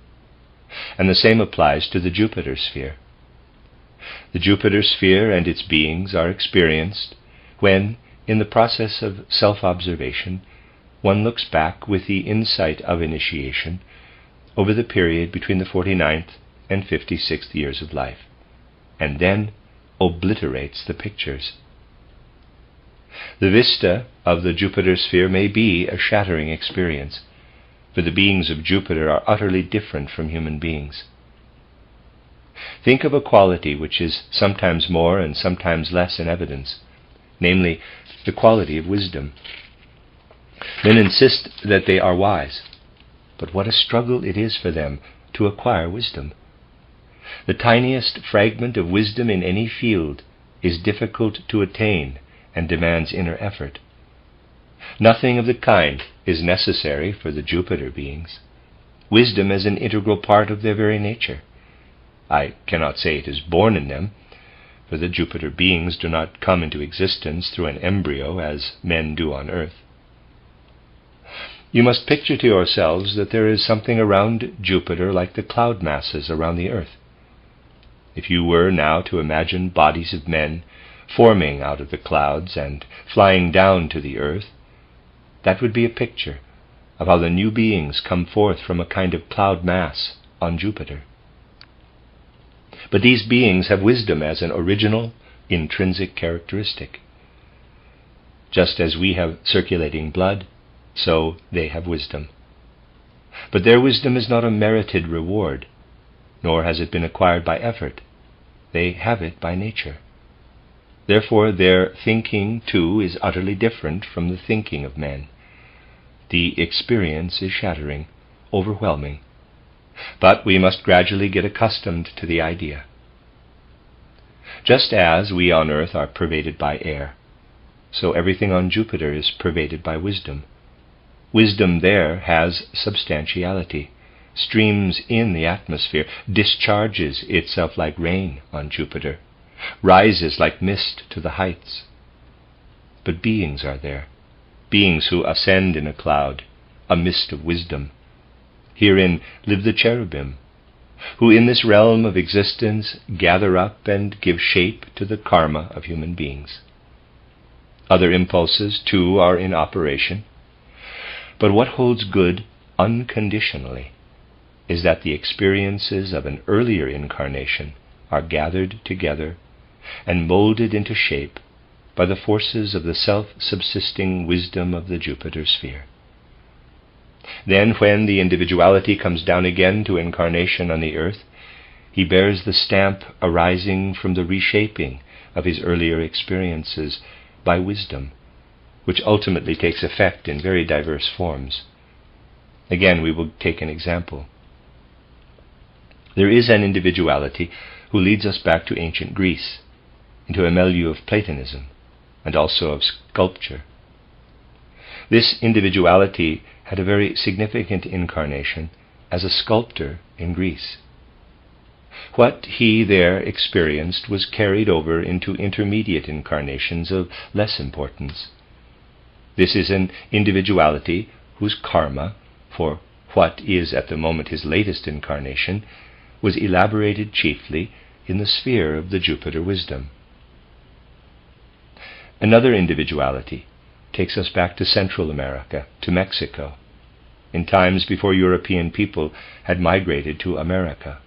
and the same applies to the Jupiter sphere. The Jupiter sphere and its beings are experienced when, in the process of self-observation, one looks back with the insight of initiation over the period between the 49th and 56th years of life, and then obliterates the pictures. The vista of the Jupiter sphere may be a shattering experience, for the beings of Jupiter are utterly different from human beings. Think of a quality which is sometimes more and sometimes less in evidence, namely, the quality of wisdom. Men insist that they are wise, but what a struggle it is for them to acquire wisdom. The tiniest fragment of wisdom in any field is difficult to attain and demands inner effort. Nothing of the kind is necessary for the Jupiter beings. Wisdom is an integral part of their very nature. I cannot say it is born in them, for the Jupiter beings do not come into existence through an embryo as men do on earth. You must picture to yourselves that there is something around Jupiter like the cloud masses around the earth. If you were now to imagine bodies of men forming out of the clouds and flying down to the earth, that would be a picture of how the new beings come forth from a kind of cloud mass on Jupiter. But these beings have wisdom as an original, intrinsic characteristic. Just as we have circulating blood, so they have wisdom. But their wisdom is not a merited reward, nor has it been acquired by effort. They have it by nature. Therefore their thinking, too, is utterly different from the thinking of men. The experience is shattering, overwhelming. But we must gradually get accustomed to the idea. Just as we on earth are pervaded by air, so everything on Jupiter is pervaded by wisdom. Wisdom there has substantiality, streams in the atmosphere, discharges itself like rain on Jupiter, rises like mist to the heights. But beings are there, beings who ascend in a cloud, a mist of wisdom. Herein live the cherubim, who in this realm of existence gather up and give shape to the karma of human beings. Other impulses, too, are in operation. But what holds good unconditionally is that the experiences of an earlier incarnation are gathered together and molded into shape by the forces of the self-subsisting wisdom of the Jupiter sphere. Then, when the individuality comes down again to incarnation on the earth, he bears the stamp arising from the reshaping of his earlier experiences by wisdom, which ultimately takes effect in very diverse forms. Again, we will take an example. There is an individuality who leads us back to ancient Greece, into a milieu of Platonism, and also of sculpture. This individuality had a very significant incarnation as a sculptor in Greece. What he there experienced was carried over into intermediate incarnations of less importance. This is an individuality whose karma, for what is at the moment his latest incarnation, was elaborated chiefly in the sphere of the Jupiter wisdom. Another individuality takes us back to Central America, to Mexico, in times before European people had migrated to America.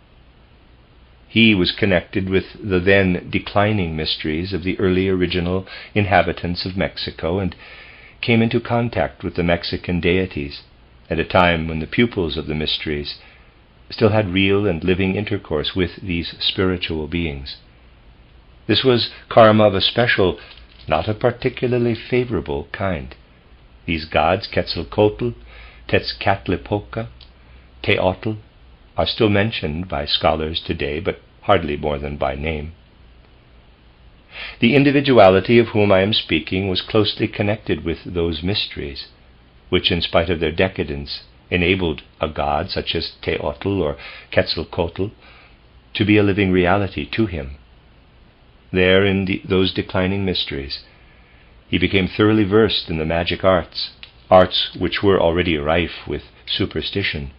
He was connected with the then declining mysteries of the early original inhabitants of Mexico and came into contact with the Mexican deities at a time when the pupils of the mysteries still had real and living intercourse with these spiritual beings. This was karma of a special, not a particularly favorable kind. These gods, Quetzalcoatl, Tezcatlipoca, Teotl, are still mentioned by scholars today, but hardly more than by name. The individuality of whom I am speaking was closely connected with those mysteries, which, in spite of their decadence, enabled a god such as Teotl or Quetzalcoatl to be a living reality to him. There, in those declining mysteries, he became thoroughly versed in the magic arts which were already rife with superstition.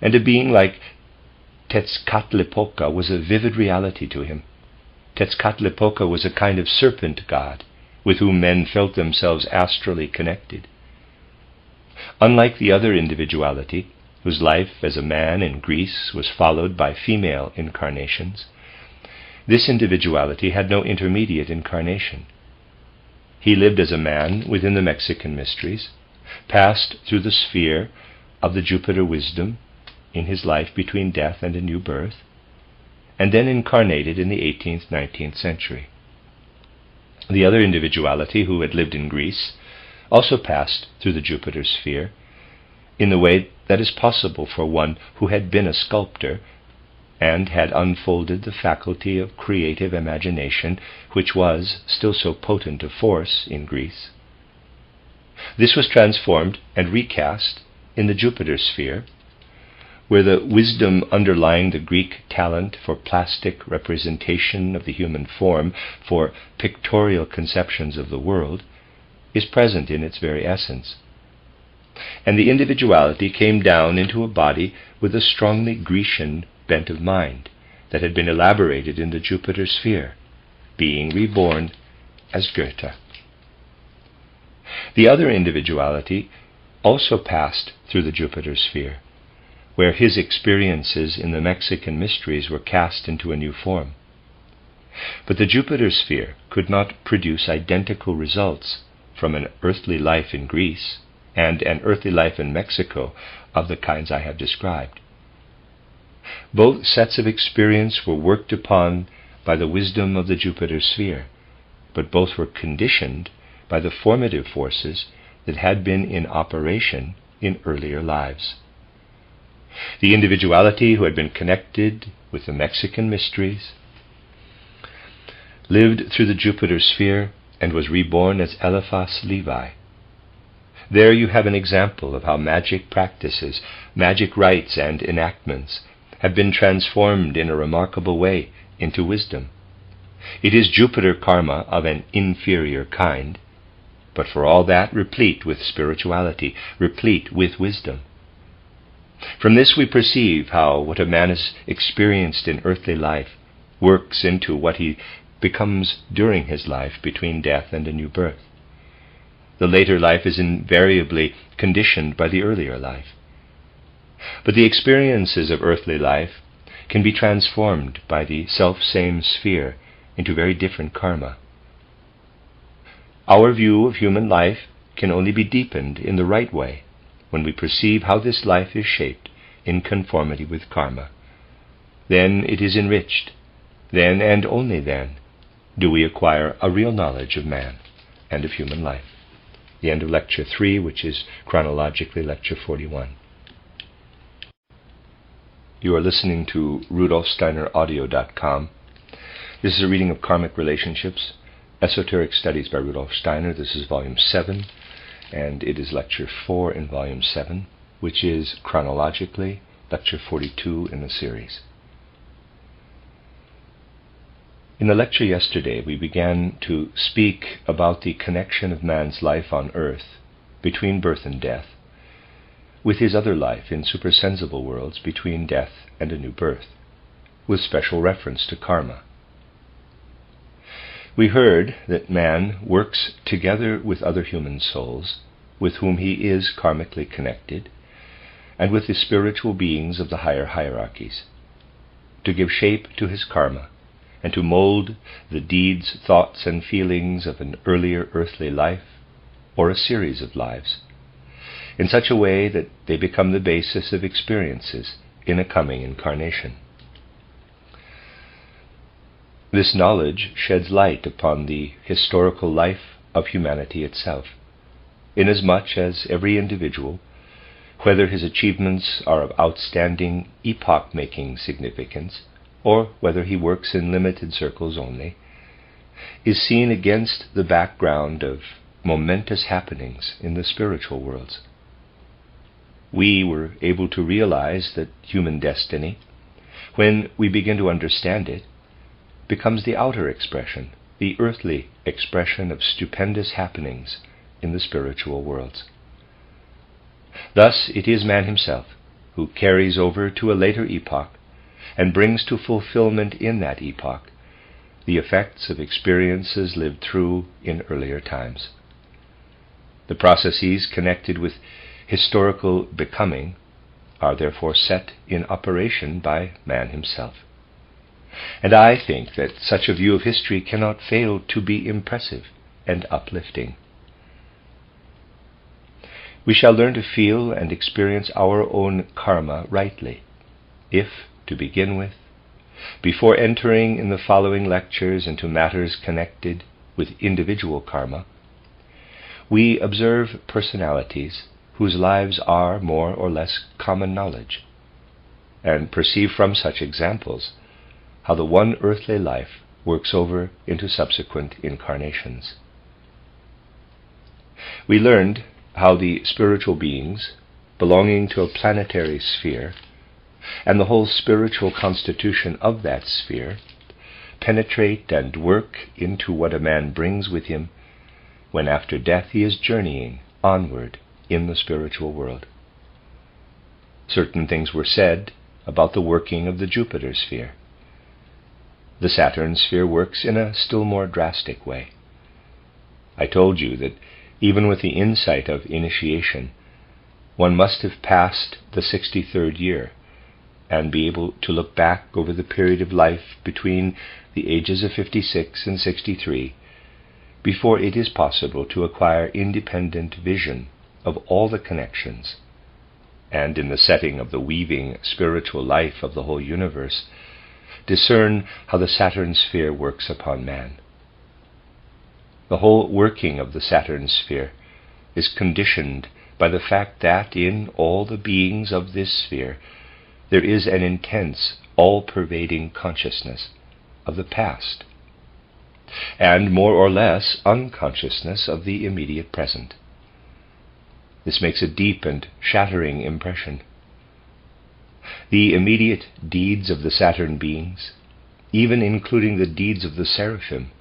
And a being like Tezcatlipoca was a vivid reality to him. Tezcatlipoca was a kind of serpent god with whom men felt themselves astrally connected. Unlike the other individuality, whose life as a man in Greece was followed by female incarnations, This individuality had no intermediate incarnation. He lived as a man within the Mexican mysteries, passed through the sphere of the Jupiter wisdom in his life between death and a new birth, and then incarnated in the 18th, 19th century. The other individuality, who had lived in Greece, also passed through the Jupiter sphere in the way that is possible for one who had been a sculptor and had unfolded the faculty of creative imagination, which was still so potent a force in Greece. This was transformed and recast in the Jupiter sphere, where the wisdom underlying the Greek talent for plastic representation of the human form, for pictorial conceptions of the world, is present in its very essence. And the individuality came down into a body with a strongly Grecian bent of mind that had been elaborated in the Jupiter sphere, being reborn as Goethe. The other individuality also passed through the Jupiter sphere, where his experiences in the Mexican mysteries were cast into a new form. But the Jupiter sphere could not produce identical results from an earthly life in Greece and an earthly life in Mexico of the kinds I have described. Both sets of experience were worked upon by the wisdom of the Jupiter sphere, but both were conditioned by the formative forces that had been in operation in earlier lives. The individuality who had been connected with the Mexican mysteries lived through the Jupiter sphere and was reborn as Eliphas Levi. There you have an example of how magic practices, magic rites and enactments have been transformed in a remarkable way into wisdom. It is Jupiter karma of an inferior kind, but for all that replete with spirituality, replete with wisdom. From this we perceive how what a man has experienced in earthly life works into what he becomes during his life between death and a new birth. The later life is invariably conditioned by the earlier life. But the experiences of earthly life can be transformed by the self-same sphere into very different karma. Our view of human life can only be deepened in the right way when we perceive how this life is shaped in conformity with karma. Then it is enriched. Then, and only then, do we acquire a real knowledge of man and of human life. The end of Lecture 3, which is chronologically Lecture 41. You are listening to RudolfSteinerAudio.com. This is a reading of Karmic Relationships, Esoteric Studies by Rudolf Steiner. This is Volume 7. And it is Lecture 4 in Volume 7, which is chronologically Lecture 42 in the series. In the lecture yesterday, we began to speak about the connection of man's life on earth between birth and death with his other life in supersensible worlds between death and a new birth, with special reference to karma. We heard that man works together with other human souls with whom he is karmically connected and with the spiritual beings of the higher hierarchies to give shape to his karma and to mold the deeds, thoughts, and feelings of an earlier earthly life or a series of lives in such a way that they become the basis of experiences in a coming incarnation. This knowledge sheds light upon the historical life of humanity itself, inasmuch as every individual, whether his achievements are of outstanding epoch-making significance, or whether he works in limited circles only, is seen against the background of momentous happenings in the spiritual worlds. We were able to realize that human destiny, when we begin to understand it, becomes the outer expression, the earthly expression of stupendous happenings in the spiritual worlds. Thus it is man himself who carries over to a later epoch and brings to fulfillment in that epoch the effects of experiences lived through in earlier times. The processes connected with historical becoming are therefore set in operation by man himself. and I think that such a view of history cannot fail to be impressive and uplifting. We shall learn to feel and experience our own karma rightly, if, to begin with, before entering in the following lectures into matters connected with individual karma, we observe personalities whose lives are more or less common knowledge, and perceive from such examples how the one earthly life works over into subsequent incarnations. We learned how the spiritual beings belonging to a planetary sphere and the whole spiritual constitution of that sphere penetrate and work into what a man brings with him when after death he is journeying onward in the spiritual world. Certain things were said about the working of the Jupiter sphere. The Saturn sphere works in a still more drastic way. I told you that even with the insight of initiation, one must have passed the 63rd year and be able to look back over the period of life between the ages of 56 and 63 before it is possible to acquire independent vision of all the connections, and in the setting of the weaving spiritual life of the whole universe, discern how the Saturn sphere works upon man. The whole working of the Saturn sphere is conditioned by the fact that in all the beings of this sphere there is an intense, all-pervading consciousness of the past, and more or less unconsciousness of the immediate present. This makes a deep and shattering impression. The immediate deeds of the Saturn beings, even including the deeds of the seraphim,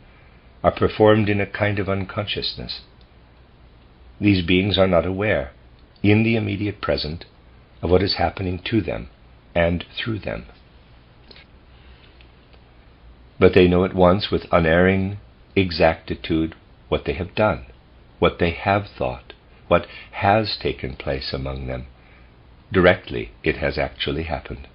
are performed in a kind of unconsciousness. These beings are not aware, in the immediate present, of what is happening to them and through them. But they know at once with unerring exactitude what they have done, what they have thought, what has taken place among them. Directly it has actually happened.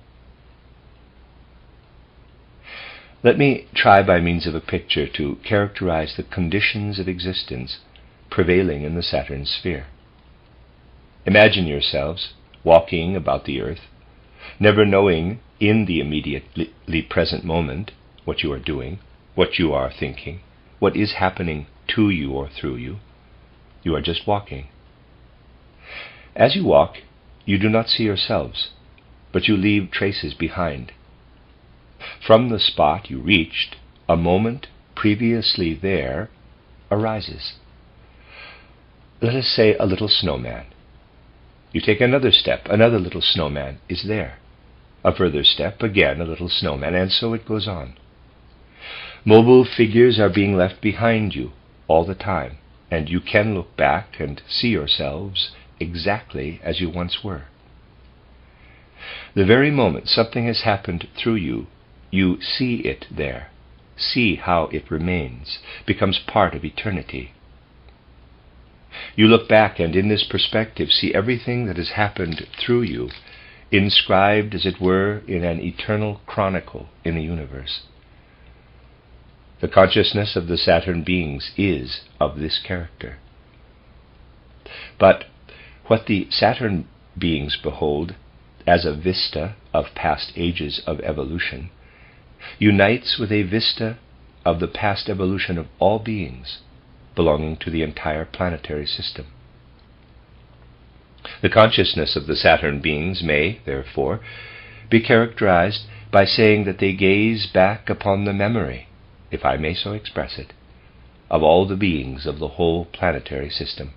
Let me try by means of a picture to characterize the conditions of existence prevailing in the Saturn sphere. Imagine yourselves walking about the earth, never knowing in the immediately present moment what you are doing, what you are thinking, what is happening to you or through you. You are just walking. As you walk, you do not see yourselves, but you leave traces behind. From the spot you reached, a moment previously there arises. Let us say a little snowman. You take another step, another little snowman is there. A further step, again a little snowman, and so it goes on. Mobile figures are being left behind you all the time, and you can look back and see yourselves exactly as you once were. The very moment something has happened through you, you see it there, see how it remains, becomes part of eternity. You look back and in this perspective see everything that has happened through you, inscribed as it were in an eternal chronicle in the universe. The consciousness of the Saturn beings is of this character. But what the Saturn beings behold as a vista of past ages of evolution unites with a vista of the past evolution of all beings belonging to the entire planetary system. The consciousness of the Saturn beings may, therefore, be characterized by saying that they gaze back upon the memory, if I may so express it, of all the beings of the whole planetary system.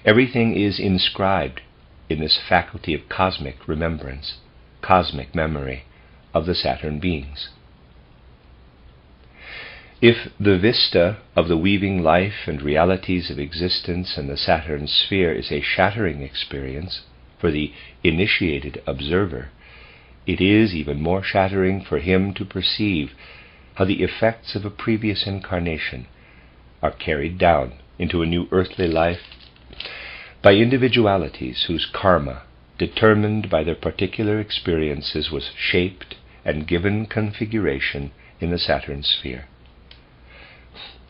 Everything is inscribed in this faculty of cosmic remembrance, cosmic memory of the Saturn beings. If the vista of the weaving life and realities of existence in the Saturn sphere is a shattering experience for the initiated observer, it is even more shattering for him to perceive how the effects of a previous incarnation are carried down into a new earthly life by individualities whose karma, determined by their particular experiences, was shaped and given configuration in the Saturn sphere.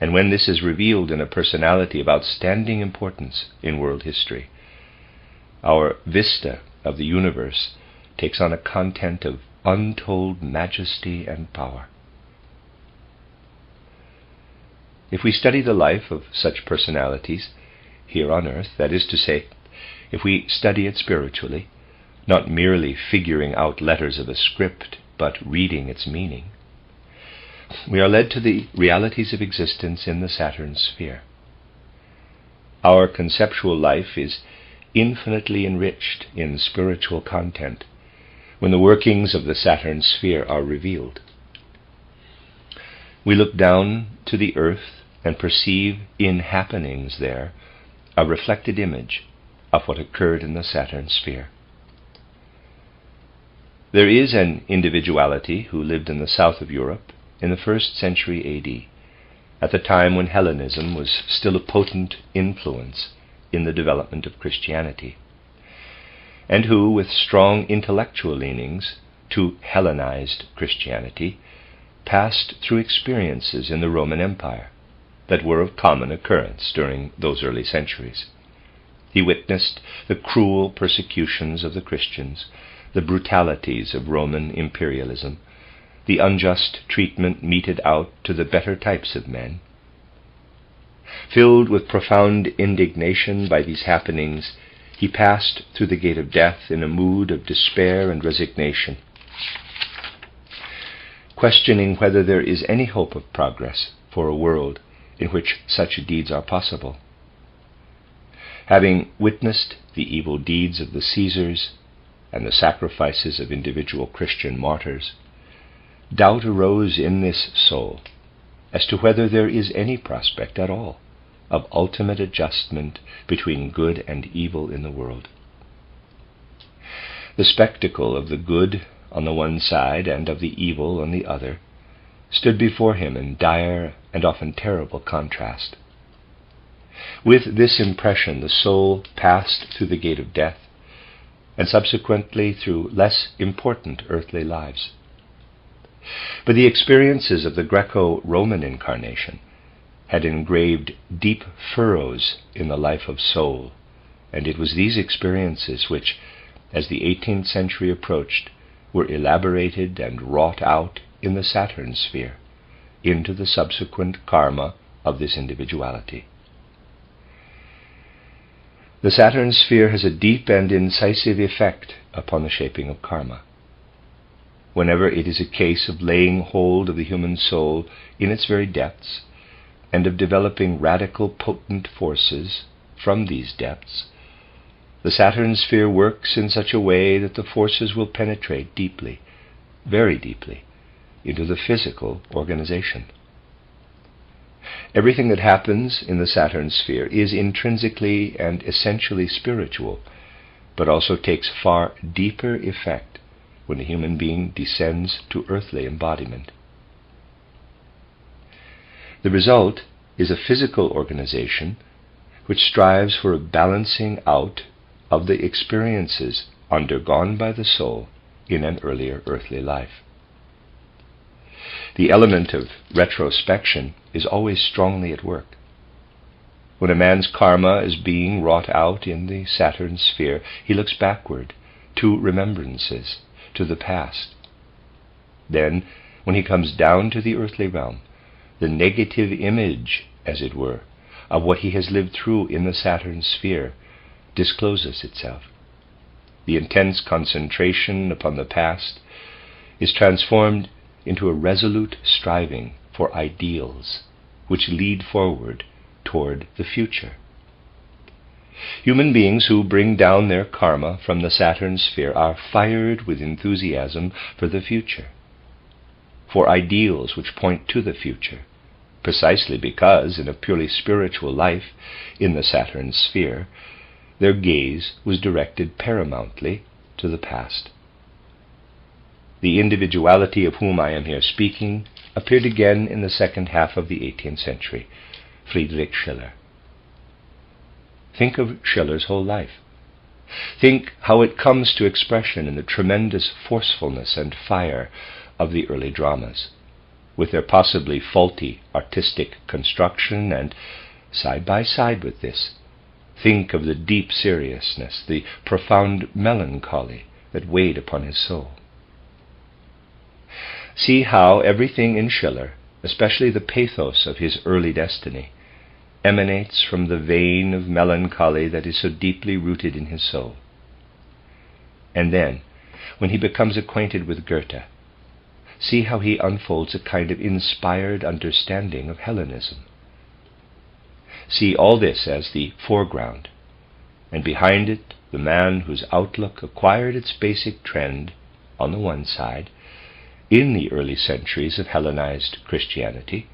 And when this is revealed in a personality of outstanding importance in world history, our vista of the universe takes on a content of untold majesty and power. If we study the life of such personalities here on earth, that is to say, if we study it spiritually, not merely figuring out letters of a script, but reading its meaning, we are led to the realities of existence in the Saturn sphere. Our conceptual life is infinitely enriched in spiritual content when the workings of the Saturn sphere are revealed. We look down to the earth and perceive in happenings there a reflected image of what occurred in the Saturn sphere. There is an individuality who lived in the south of Europe in the 1st century A.D., at the time when Hellenism was still a potent influence in the development of Christianity, and who, with strong intellectual leanings to Hellenized Christianity, passed through experiences in the Roman Empire that were of common occurrence during those early centuries. He witnessed the cruel persecutions of the Christians, the brutalities of Roman imperialism, the unjust treatment meted out to the better types of men. Filled with profound indignation by these happenings, he passed through the gate of death in a mood of despair and resignation, questioning whether there is any hope of progress for a world in which such deeds are possible. Having witnessed the evil deeds of the Caesars and the sacrifices of individual Christian martyrs, doubt arose in this soul as to whether there is any prospect at all of ultimate adjustment between good and evil in the world. The spectacle of the good on the one side and of the evil on the other stood before him in dire and often terrible contrast. With this impression, the soul passed through the gate of death, and subsequently through less important earthly lives. But the experiences of the Greco-Roman incarnation had engraved deep furrows in the life of soul, and it was these experiences which, as the 18th century approached, were elaborated and wrought out in the Saturn sphere into the subsequent karma of this individuality. The Saturn sphere has a deep and incisive effect upon the shaping of karma. Whenever it is a case of laying hold of the human soul in its very depths, and of developing radical potent forces from these depths, the Saturn sphere works in such a way that the forces will penetrate deeply, very deeply, into the physical organization. Everything that happens in the Saturn sphere is intrinsically and essentially spiritual, but also takes far deeper effect when a human being descends to earthly embodiment. The result is a physical organization which strives for a balancing out of the experiences undergone by the soul in an earlier earthly life. The element of retrospection is always strongly at work. When a man's karma is being wrought out in the Saturn sphere, he looks backward to remembrances, to the past. Then, when he comes down to the earthly realm, the negative image, as it were, of what he has lived through in the Saturn sphere discloses itself. The intense concentration upon the past is transformed into a resolute striving for ideals which lead forward toward the future. Human beings who bring down their karma from the Saturn sphere are fired with enthusiasm for the future, for ideals which point to the future, precisely because in a purely spiritual life in the Saturn sphere, their gaze was directed paramountly to the past. The individuality of whom I am here speaking appeared again in the second half of the 18th century, Friedrich Schiller. Think of Schiller's whole life, Think how it comes to expression in the tremendous forcefulness and fire of the early dramas, with their possibly faulty artistic construction, and side by side with this, think of the deep seriousness, the profound melancholy that weighed upon his soul. See how everything in Schiller, especially the pathos of his early destiny, emanates from the vein of melancholy that is so deeply rooted in his soul. And then, when he becomes acquainted with Goethe, see how he unfolds a kind of inspired understanding of Hellenism. See all this as the foreground, and behind it the man whose outlook acquired its basic trend, on the one side, in the early centuries of Hellenized Christianity,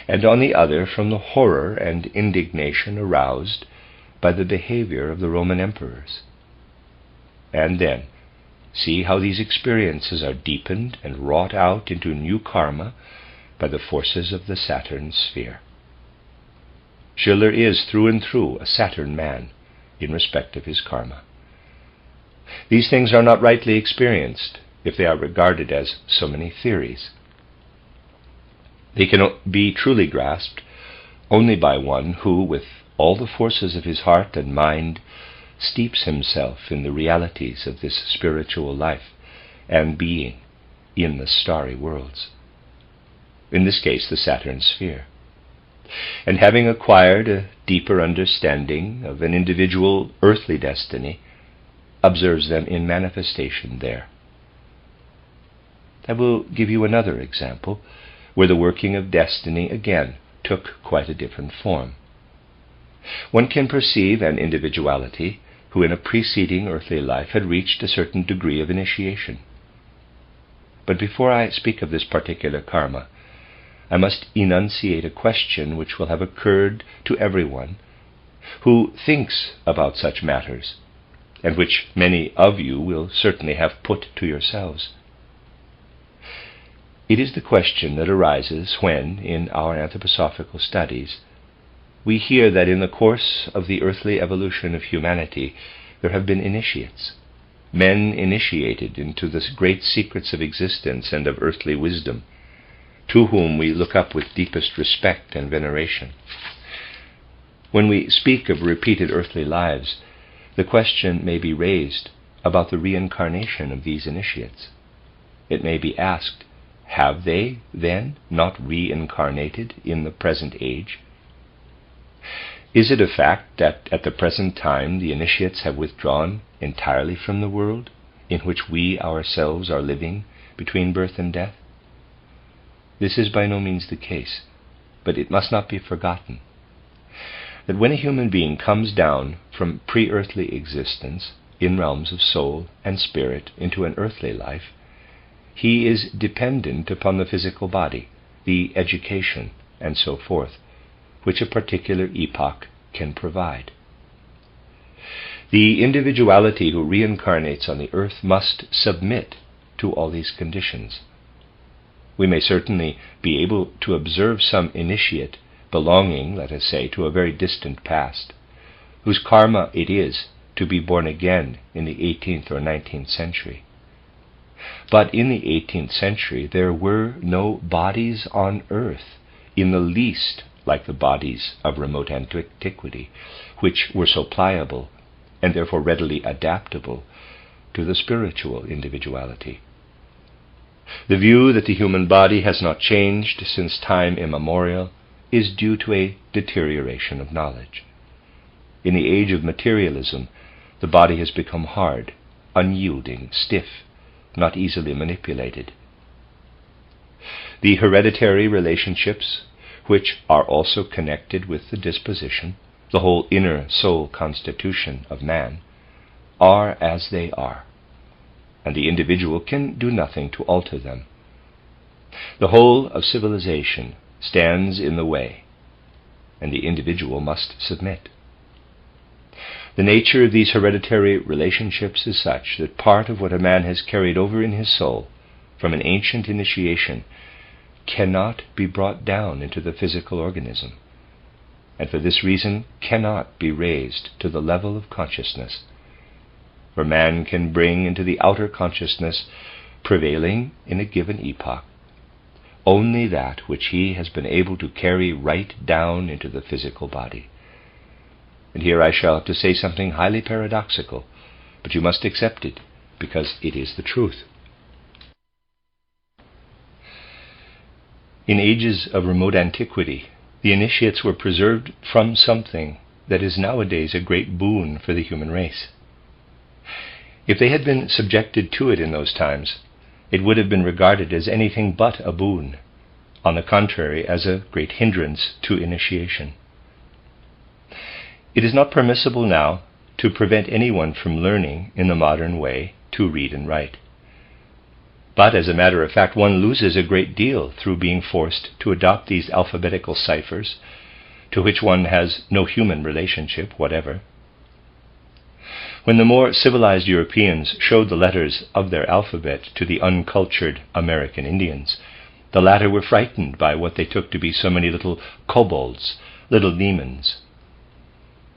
and on the other from the horror and indignation aroused by the behavior of the Roman emperors. And then, see how these experiences are deepened and wrought out into new karma by the forces of the Saturn sphere. Schiller is through and through a Saturn man in respect of his karma. These things are not rightly experienced if they are regarded as so many theories. They can be truly grasped only by one who, with all the forces of his heart and mind, steeps himself in the realities of this spiritual life and being in the starry worlds, in this case the Saturn sphere, and having acquired a deeper understanding of an individual earthly destiny, observes them in manifestation there. I will give you another example where the working of destiny again took quite a different form. One can perceive an individuality who in a preceding earthly life had reached a certain degree of initiation. But before I speak of this particular karma, I must enunciate a question which will have occurred to everyone who thinks about such matters, and which many of you will certainly have put to yourselves. It is the question that arises when, in our anthroposophical studies, we hear that in the course of the earthly evolution of humanity there have been initiates, men initiated into the great secrets of existence and of earthly wisdom, to whom we look up with deepest respect and veneration. When we speak of repeated earthly lives, the question may be raised about the reincarnation of these initiates. It may be asked, have they, then, not reincarnated in the present age? Is it a fact that at the present time the initiates have withdrawn entirely from the world in which we ourselves are living between birth and death? This is by no means the case, but it must not be forgotten that when a human being comes down from pre-earthly existence in realms of soul and spirit into an earthly life, he is dependent upon the physical body, the education, and so forth, which a particular epoch can provide. The individuality who reincarnates on the earth must submit to all these conditions. We may certainly be able to observe some initiate belonging, let us say, to a very distant past, whose karma it is to be born again in the 18th or 19th century. But in the 18th century there were no bodies on earth in the least like the bodies of remote antiquity, which were so pliable and therefore readily adaptable to the spiritual individuality. The view that the human body has not changed since time immemorial is due to a deterioration of knowledge. In the age of materialism, the body has become hard, unyielding, stiff, not easily manipulated. The hereditary relationships, which are also connected with the disposition, the whole inner soul constitution of man, are as they are, and the individual can do nothing to alter them. The whole of civilization stands in the way, and the individual must submit. The nature of these hereditary relationships is such that part of what a man has carried over in his soul from an ancient initiation cannot be brought down into the physical organism, and for this reason cannot be raised to the level of consciousness where man can bring into the outer consciousness prevailing in a given epoch only that which he has been able to carry right down into the physical body. And here I shall have to say something highly paradoxical, but you must accept it, because it is the truth. In ages of remote antiquity, the initiates were preserved from something that is nowadays a great boon for the human race. If they had been subjected to it in those times, it would have been regarded as anything but a boon, on the contrary, as a great hindrance to initiation. It is not permissible now to prevent anyone from learning in the modern way to read and write. But as a matter of fact, one loses a great deal through being forced to adopt these alphabetical ciphers, to which one has no human relationship whatever. When the more civilized Europeans showed the letters of their alphabet to the uncultured American Indians, the latter were frightened by what they took to be so many little kobolds, little demons.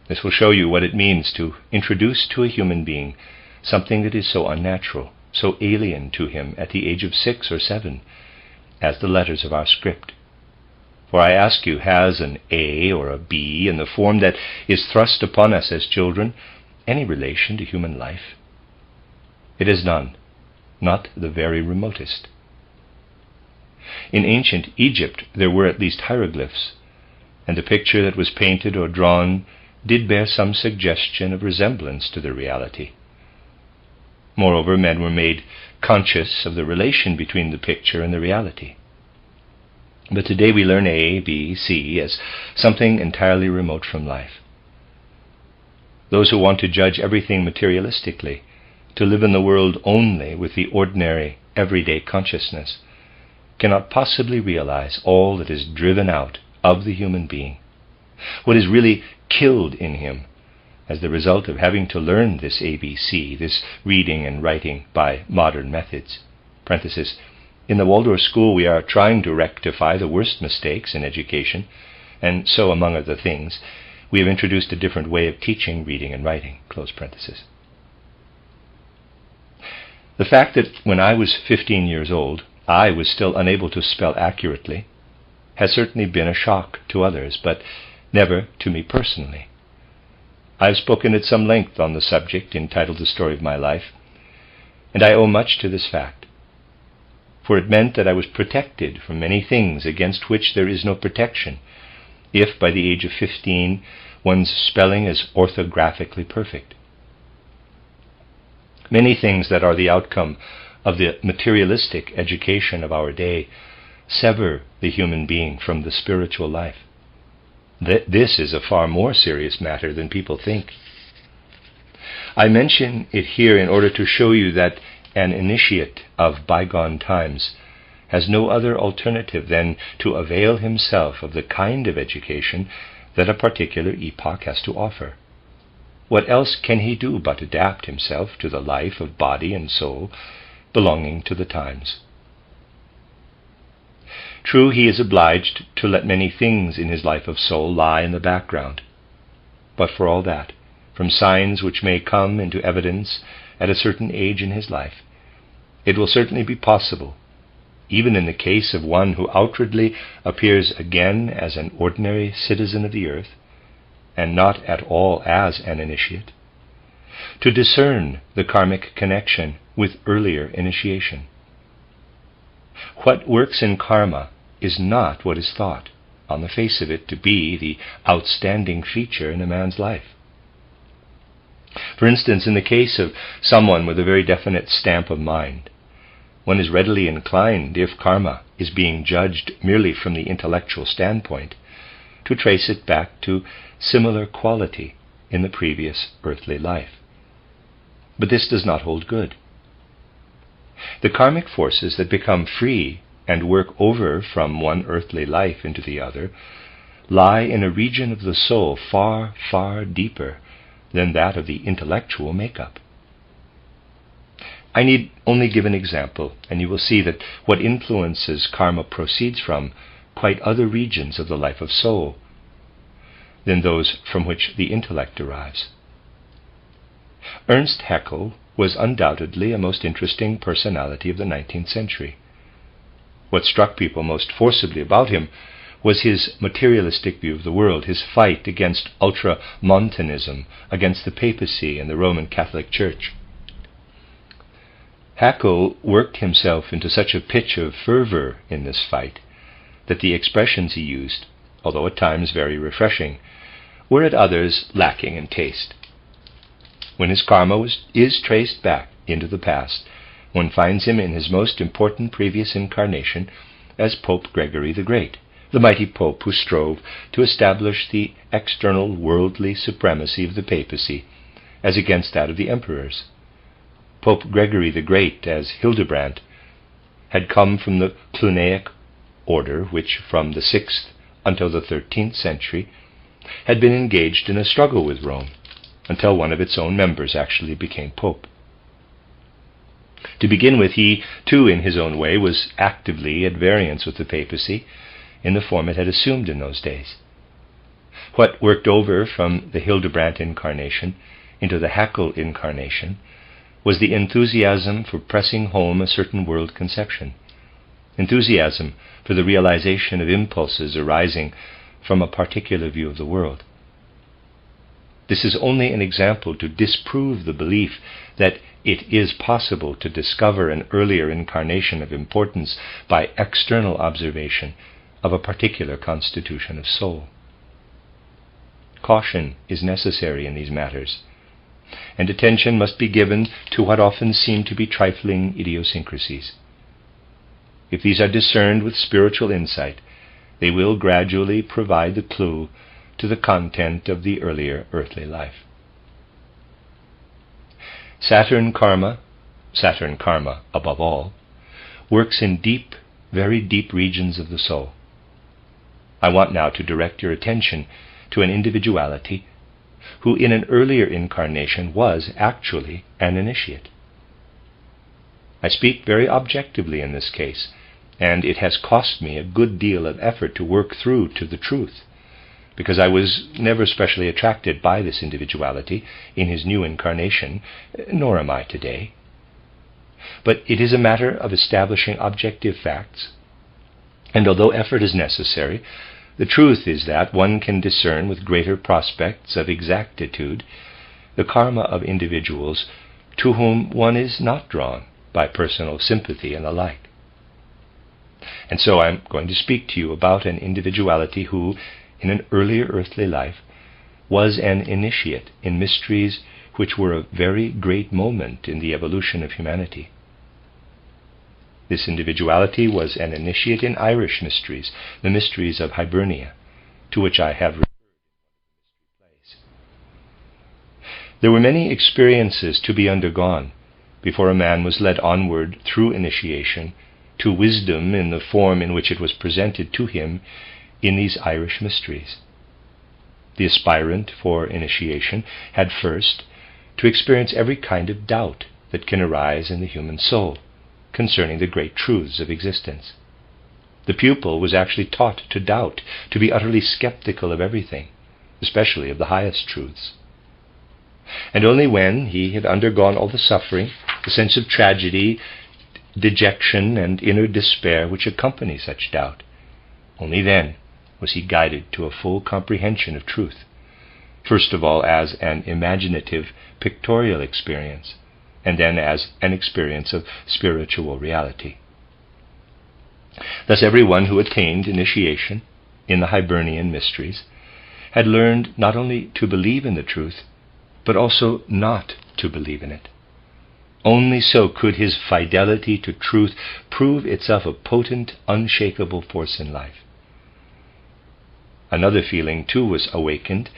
This will show you what it means to introduce to a human being something that is so unnatural, so alien to him at the age of 6 or 7, as the letters of our script. For I ask you, has an A or a B in the form that is thrust upon us as children any relation to human life? It has none, not the very remotest. In ancient Egypt there were at least hieroglyphs, and the picture that was painted or drawn did bear some suggestion of resemblance to the reality. Moreover, men were made conscious of the relation between the picture and the reality. But today we learn A, B, C as something entirely remote from life. Those who want to judge everything materialistically, to live in the world only with the ordinary, everyday consciousness, cannot possibly realize all that is driven out of the human being, what is really killed in him as the result of having to learn this ABC, this reading and writing by modern methods. Parenthesis, in the Waldorf school we are trying to rectify the worst mistakes in education, and so, among other things, we have introduced a different way of teaching reading and writing. Close parenthesis. The fact that when I was 15 years old, I was still unable to spell accurately has certainly been a shock to others, but never to me personally. I have spoken at some length on the subject entitled The Story of My Life, and I owe much to this fact, for it meant that I was protected from many things against which there is no protection, if by the age of 15 one's spelling is orthographically perfect. Many things that are the outcome of the materialistic education of our day sever the human being from the spiritual life. This is a far more serious matter than people think. I mention it here in order to show you that an initiate of bygone times has no other alternative than to avail himself of the kind of education that a particular epoch has to offer. What else can he do but adapt himself to the life of body and soul belonging to the times? True, he is obliged to let many things in his life of soul lie in the background, but for all that, from signs which may come into evidence at a certain age in his life, it will certainly be possible, even in the case of one who outwardly appears again as an ordinary citizen of the earth, and not at all as an initiate, to discern the karmic connection with earlier initiation. What works in karma is not what is thought, on the face of it, to be the outstanding feature in a man's life. For instance, in the case of someone with a very definite stamp of mind, one is readily inclined, if karma is being judged merely from the intellectual standpoint, to trace it back to similar quality in the previous earthly life. But this does not hold good. The karmic forces that become free and work over from one earthly life into the other lie in a region of the soul far, far deeper than that of the intellectual makeup. I need only give an example, and you will see that what influences karma proceeds from quite other regions of the life of soul than those from which the intellect derives. Ernst Haeckel was undoubtedly a most interesting personality of the 19th century. What struck people most forcibly about him was his materialistic view of the world, his fight against ultramontanism, against the papacy and the Roman Catholic Church. Haeckel worked himself into such a pitch of fervor in this fight that the expressions he used, although at times very refreshing, were at others lacking in taste. When his karma is traced back into the past, one finds him in his most important previous incarnation as Pope Gregory the Great, the mighty pope who strove to establish the external worldly supremacy of the papacy as against that of the emperors. Pope Gregory the Great, as Hildebrand, had come from the Cluniac order, which from the 6th until the 13th century had been engaged in a struggle with Rome, until one of its own members actually became pope. To begin with, he, too, in his own way, was actively at variance with the papacy in the form it had assumed in those days. What worked over from the Hildebrand incarnation into the Haeckel incarnation was the enthusiasm for pressing home a certain world conception, enthusiasm for the realization of impulses arising from a particular view of the world. This is only an example to disprove the belief that it is possible to discover an earlier incarnation of importance by external observation of a particular constitution of soul. Caution is necessary in these matters, and attention must be given to what often seem to be trifling idiosyncrasies. If these are discerned with spiritual insight, they will gradually provide the clue to the content of the earlier earthly life. Saturn karma above all, works in deep, very deep regions of the soul. I want now to direct your attention to an individuality who in an earlier incarnation was actually an initiate. I speak very objectively in this case, and it has cost me a good deal of effort to work through to the truth, because I was never specially attracted by this individuality in his new incarnation, nor am I today. But it is a matter of establishing objective facts, and although effort is necessary, the truth is that one can discern with greater prospects of exactitude the karma of individuals to whom one is not drawn by personal sympathy and the like. And so I'm going to speak to you about an individuality who, in an earlier earthly life, was an initiate in mysteries which were a very great moment in the evolution of humanity. This individuality was an initiate in Irish mysteries, the mysteries of Hibernia, to which I have referred in one of the mystery plays. There were many experiences to be undergone before a man was led onward through initiation to wisdom in the form in which it was presented to him in these Irish mysteries. The aspirant for initiation had first to experience every kind of doubt that can arise in the human soul concerning the great truths of existence. The pupil was actually taught to doubt, to be utterly skeptical of everything, especially of the highest truths. And only when he had undergone all the suffering, the sense of tragedy, dejection, and inner despair which accompany such doubt, only then was he guided to a full comprehension of truth, first of all as an imaginative pictorial experience, and then as an experience of spiritual reality. Thus everyone who attained initiation in the Hibernian mysteries had learned not only to believe in the truth, but also not to believe in it. Only so could his fidelity to truth prove itself a potent, unshakable force in life. Another feeling, too, was awakened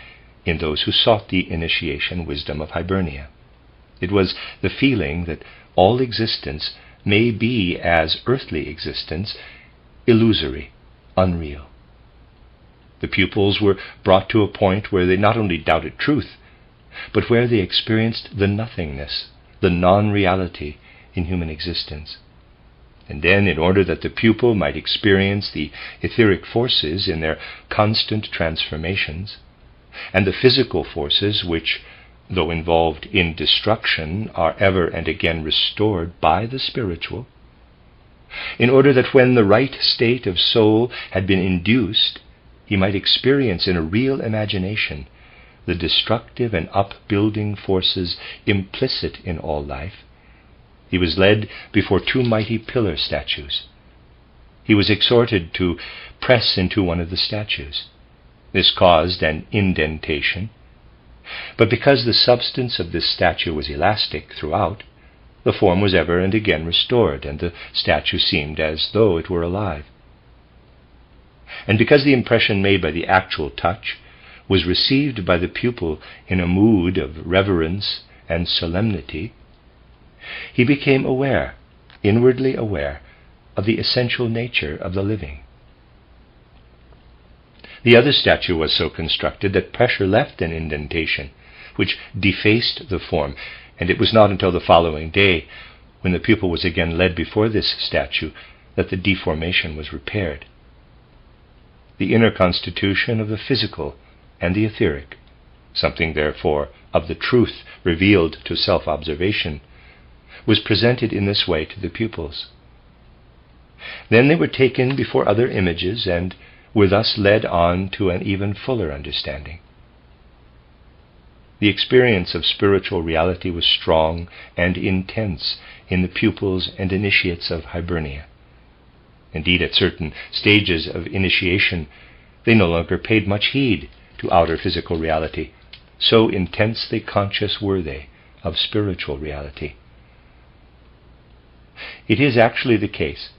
in those who sought the initiation wisdom of Hibernia. It was the feeling that all existence may be, as earthly existence, illusory, unreal. The pupils were brought to a point where they not only doubted truth, but where they experienced the nothingness, the non-reality in human existence. And then, in order that the pupil might experience the etheric forces in their constant transformations, and the physical forces which though involved in destruction, are ever and again restored by the spiritual, in order that when the right state of soul had been induced, he might experience in a real imagination the destructive and upbuilding forces implicit in all life, he was led before two mighty pillar statues. He was exhorted to press into one of the statues. This caused an indentation, but because the substance of this statue was elastic throughout, the form was ever and again restored, and the statue seemed as though it were alive. And because the impression made by the actual touch was received by the pupil in a mood of reverence and solemnity, he became aware, inwardly aware, of the essential nature of the living. The other statue was so constructed that pressure left an indentation, which defaced the form, and it was not until the following day, when the pupil was again led before this statue, that the deformation was repaired. The inner constitution of the physical and the etheric, something therefore of the truth revealed to self-observation, was presented in this way to the pupils. Then they were taken before other images and were thus led on to an even fuller understanding. The experience of spiritual reality was strong and intense in the pupils and initiates of Hibernia. Indeed, at certain stages of initiation, they no longer paid much heed to outer physical reality, so intensely conscious were they of spiritual reality. It is actually the case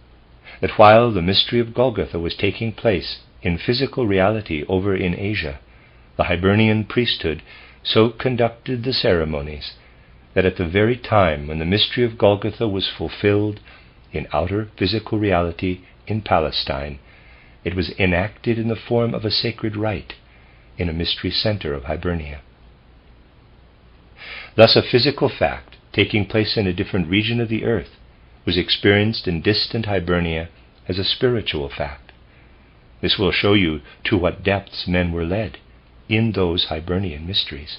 that while the mystery of Golgotha was taking place in physical reality over in Asia, the Hibernian priesthood so conducted the ceremonies that at the very time when the mystery of Golgotha was fulfilled in outer physical reality in Palestine, it was enacted in the form of a sacred rite in a mystery center of Hibernia. Thus a physical fact taking place in a different region of the earth was experienced in distant Hibernia as a spiritual fact. This will show you to what depths men were led in those Hibernian mysteries.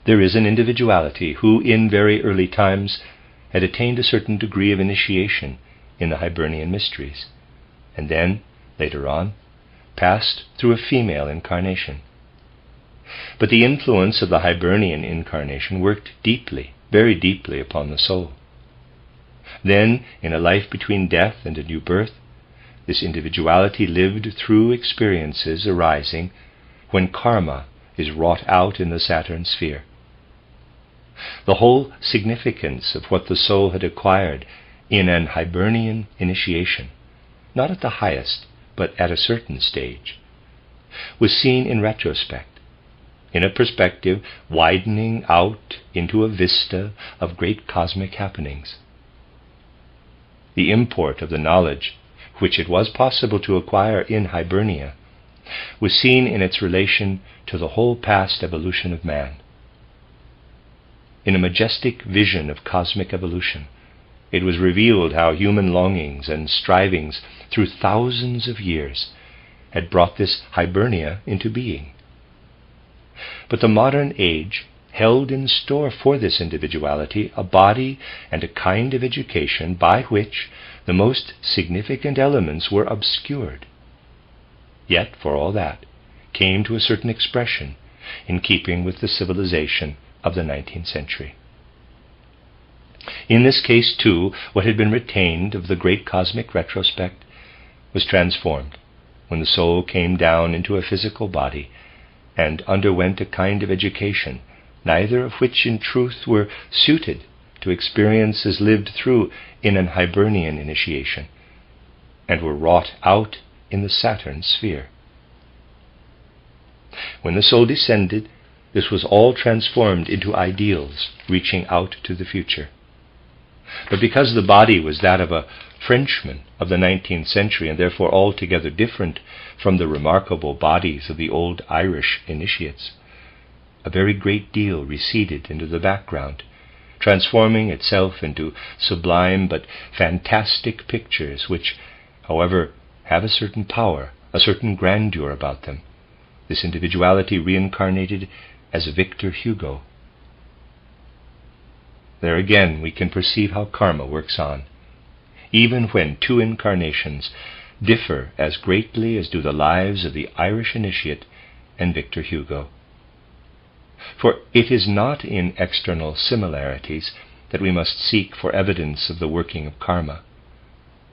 There is an individuality who in very early times had attained a certain degree of initiation in the Hibernian mysteries, and then, later on, passed through a female incarnation. But the influence of the Hibernian incarnation worked deeply, very deeply upon the soul. Then, in a life between death and a new birth, this individuality lived through experiences arising when karma is wrought out in the Saturn sphere. The whole significance of what the soul had acquired in an Hibernian initiation, not at the highest, but at a certain stage, was seen in retrospect, in a perspective widening out into a vista of great cosmic happenings. The import of the knowledge which it was possible to acquire in Hibernia was seen in its relation to the whole past evolution of man. In a majestic vision of cosmic evolution, it was revealed how human longings and strivings through thousands of years had brought this Hibernia into being. But the modern age held in store for this individuality a body and a kind of education by which the most significant elements were obscured, yet for all that came to a certain expression in keeping with the civilization of the 19th century. In this case, too, what had been retained of the great cosmic retrospect was transformed when the soul came down into a physical body and underwent a kind of education, neither of which in truth were suited to experiences lived through in an Hibernian initiation, and were wrought out in the Saturn sphere. When the soul descended, this was all transformed into ideals reaching out to the future. But because the body was that of a Frenchman of the 19th century, and therefore altogether different from the remarkable bodies of the old Irish initiates, a very great deal receded into the background, transforming itself into sublime but fantastic pictures which, however, have a certain power, a certain grandeur about them, this individuality reincarnated as Victor Hugo. There again we can perceive how karma works on, even when two incarnations differ as greatly as do the lives of the Irish initiate and Victor Hugo. For it is not in external similarities that we must seek for evidence of the working of karma.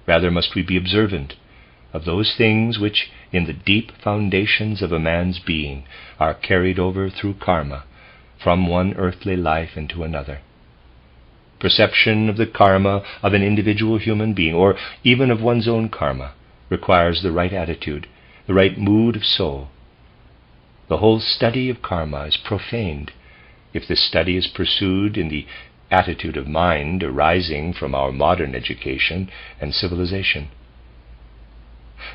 Rather must we be observant of those things which, in the deep foundations of a man's being, are carried over through karma from one earthly life into another. Perception of the karma of an individual human being, or even of one's own karma, requires the right attitude, the right mood of soul. The whole study of karma is profaned if this study is pursued in the attitude of mind arising from our modern education and civilization.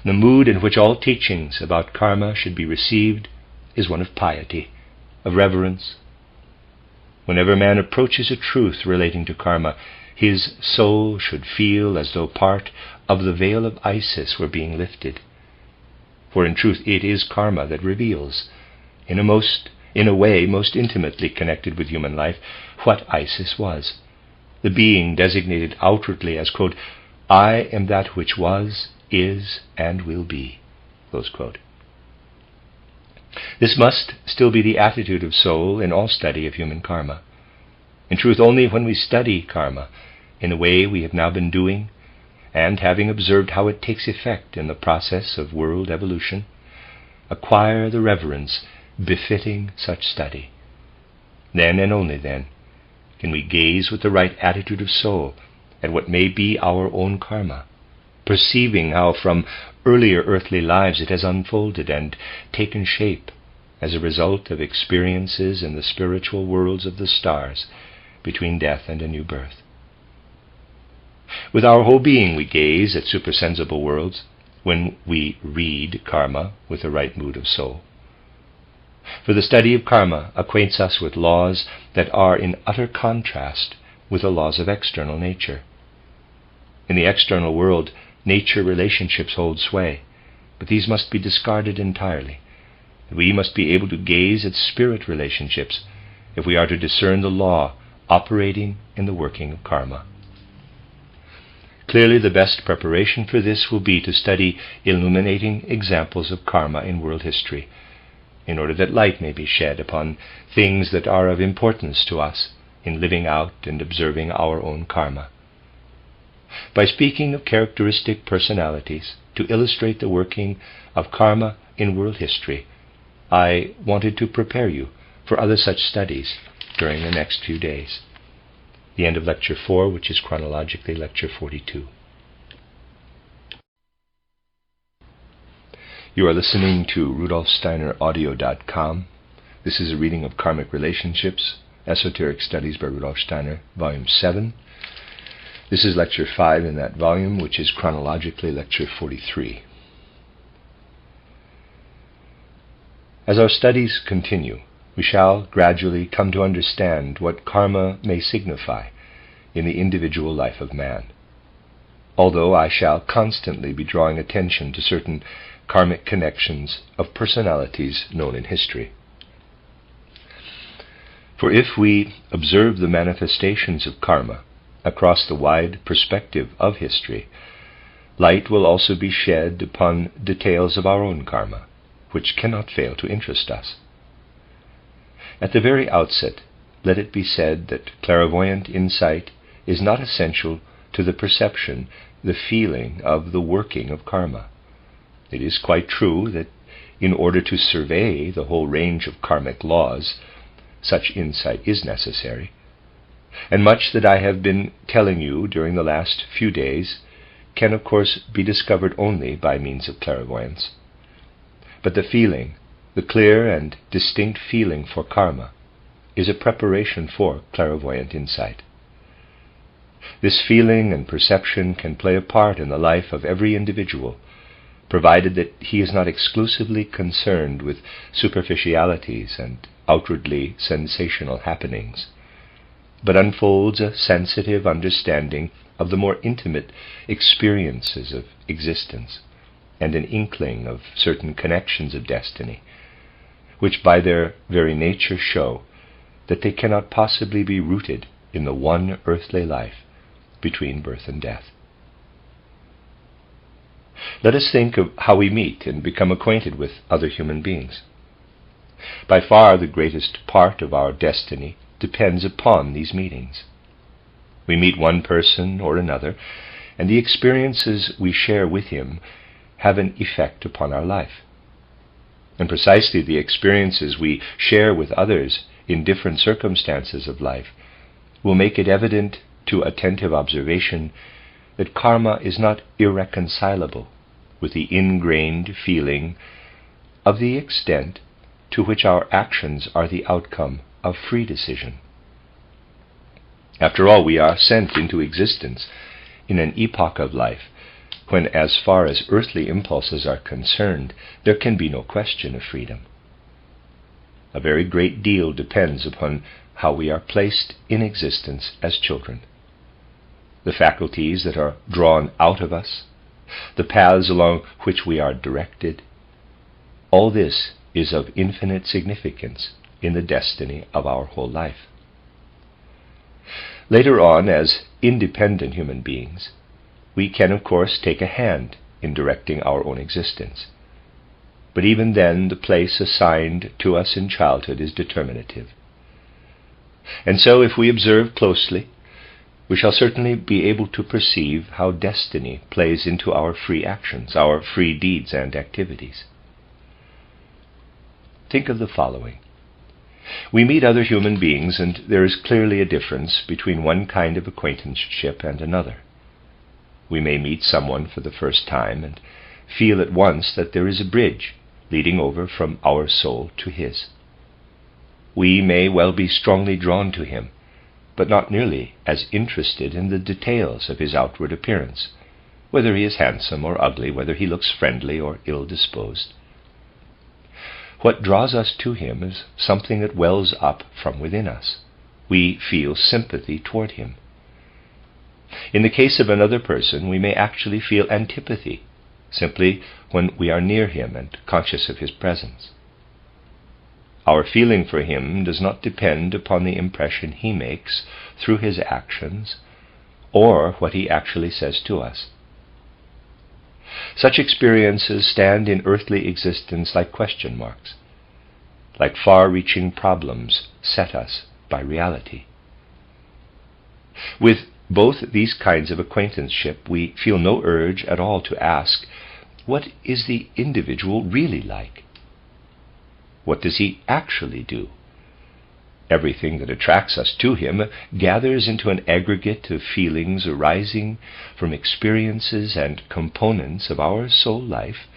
The mood in which all teachings about karma should be received is one of piety, of reverence. Whenever man approaches a truth relating to karma, his soul should feel as though part of the veil of Isis were being lifted. For in truth it is karma that reveals, in a way most intimately connected with human life, what Isis was, the being designated outwardly as, quote, "I am that which was, is, and will be," close quote. This must still be the attitude of soul in all study of human karma. In truth, only when we study karma in the way we have now been doing, and having observed how it takes effect in the process of world evolution, acquire the reverence befitting such study. Then and only then can we gaze with the right attitude of soul at what may be our own karma, perceiving how from earlier earthly lives it has unfolded and taken shape as a result of experiences in the spiritual worlds of the stars between death and a new birth. With our whole being we gaze at supersensible worlds when we read karma with the right mood of soul. For the study of karma acquaints us with laws that are in utter contrast with the laws of external nature. In the external world, nature relationships hold sway, but these must be discarded entirely. We must be able to gaze at spirit relationships if we are to discern the law operating in the working of karma. Clearly, the best preparation for this will be to study illuminating examples of karma in world history, in order that light may be shed upon things that are of importance to us in living out and observing our own karma. By speaking of characteristic personalities to illustrate the working of karma in world history, I wanted to prepare you for other such studies during the next few days. The end of Lecture 4, which is chronologically Lecture 42. You are listening to RudolfSteinerAudio.com. This is a reading of Karmic Relationships, Esoteric Studies by Rudolf Steiner, Volume 7. This is Lecture 5 in that volume, which is chronologically Lecture 43. As our studies continue, we shall gradually come to understand what karma may signify in the individual life of man, although I shall constantly be drawing attention to certain karmic connections of personalities known in history. For if we observe the manifestations of karma across the wide perspective of history, light will also be shed upon details of our own karma, which cannot fail to interest us. At the very outset, let it be said that clairvoyant insight is not essential to the perception, the feeling of the working of karma. It is quite true that in order to survey the whole range of karmic laws, such insight is necessary, and much that I have been telling you during the last few days can of course be discovered only by means of clairvoyance. But the feeling, the clear and distinct feeling for karma, is a preparation for clairvoyant insight. This feeling and perception can play a part in the life of every individual, provided that he is not exclusively concerned with superficialities and outwardly sensational happenings, but unfolds a sensitive understanding of the more intimate experiences of existence and an inkling of certain connections of destiny which by their very nature show that they cannot possibly be rooted in the one earthly life between birth and death. Let us think of how we meet and become acquainted with other human beings. By far the greatest part of our destiny depends upon these meetings. We meet one person or another, and the experiences we share with him have an effect upon our life. And precisely the experiences we share with others in different circumstances of life will make it evident to attentive observation that karma is not irreconcilable with the ingrained feeling of the extent to which our actions are the outcome of free decision. After all, we are sent into existence in an epoch of life when, as far as earthly impulses are concerned, there can be no question of freedom. A very great deal depends upon how we are placed in existence as children. The faculties that are drawn out of us, the paths along which we are directed, all this is of infinite significance in the destiny of our whole life. Later on, as independent human beings, we can of course take a hand in directing our own existence. But even then, the place assigned to us in childhood is determinative. And so, if we observe closely, we shall certainly be able to perceive how destiny plays into our free actions, our free deeds and activities. Think of the following. We meet other human beings, and there is clearly a difference between one kind of acquaintanceship and another. We may meet someone for the first time and feel at once that there is a bridge leading over from our soul to his. We may well be strongly drawn to him, but not nearly as interested in the details of his outward appearance, whether he is handsome or ugly, whether he looks friendly or ill-disposed. What draws us to him is something that wells up from within us. We feel sympathy toward him. In the case of another person, we may actually feel antipathy, simply when we are near him and conscious of his presence. Our feeling for him does not depend upon the impression he makes through his actions or what he actually says to us. Such experiences stand in earthly existence like question marks, like far-reaching problems set us by reality. With both these kinds of acquaintanceship, we feel no urge at all to ask, what is the individual really like? What does he actually do? Everything that attracts us to him gathers into an aggregate of feelings arising from experiences and components of our soul life,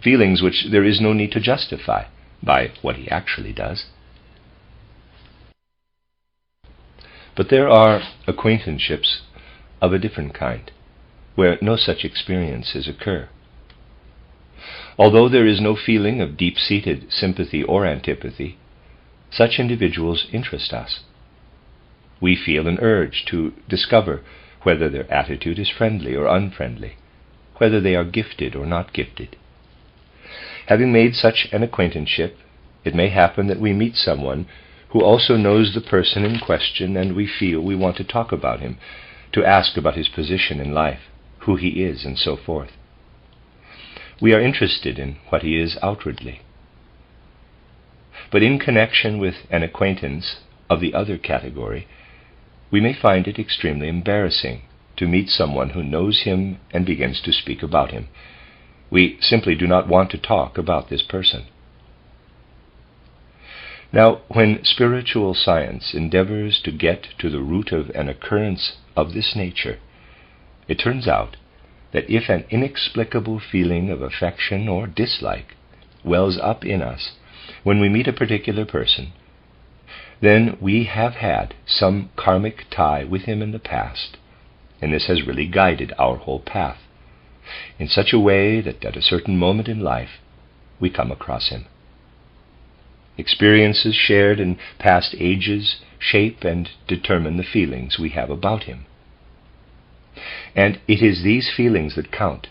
feelings which there is no need to justify by what he actually does. But there are acquaintanceships of a different kind, where no such experiences occur. Although there is no feeling of deep-seated sympathy or antipathy, such individuals interest us. We feel an urge to discover whether their attitude is friendly or unfriendly, whether they are gifted or not gifted. Having made such an acquaintanceship, it may happen that we meet someone who also knows the person in question, and we feel we want to talk about him, to ask about his position in life, who he is, and so forth. We are interested in what he is outwardly. But in connection with an acquaintance of the other category, we may find it extremely embarrassing to meet someone who knows him and begins to speak about him. We simply do not want to talk about this person. Now, when spiritual science endeavors to get to the root of an occurrence of this nature, it turns out that if an inexplicable feeling of affection or dislike wells up in us when we meet a particular person, then we have had some karmic tie with him in the past, and this has really guided our whole path, in such a way that at a certain moment in life we come across him. Experiences shared in past ages shape and determine the feelings we have about him. And it is these feelings that count,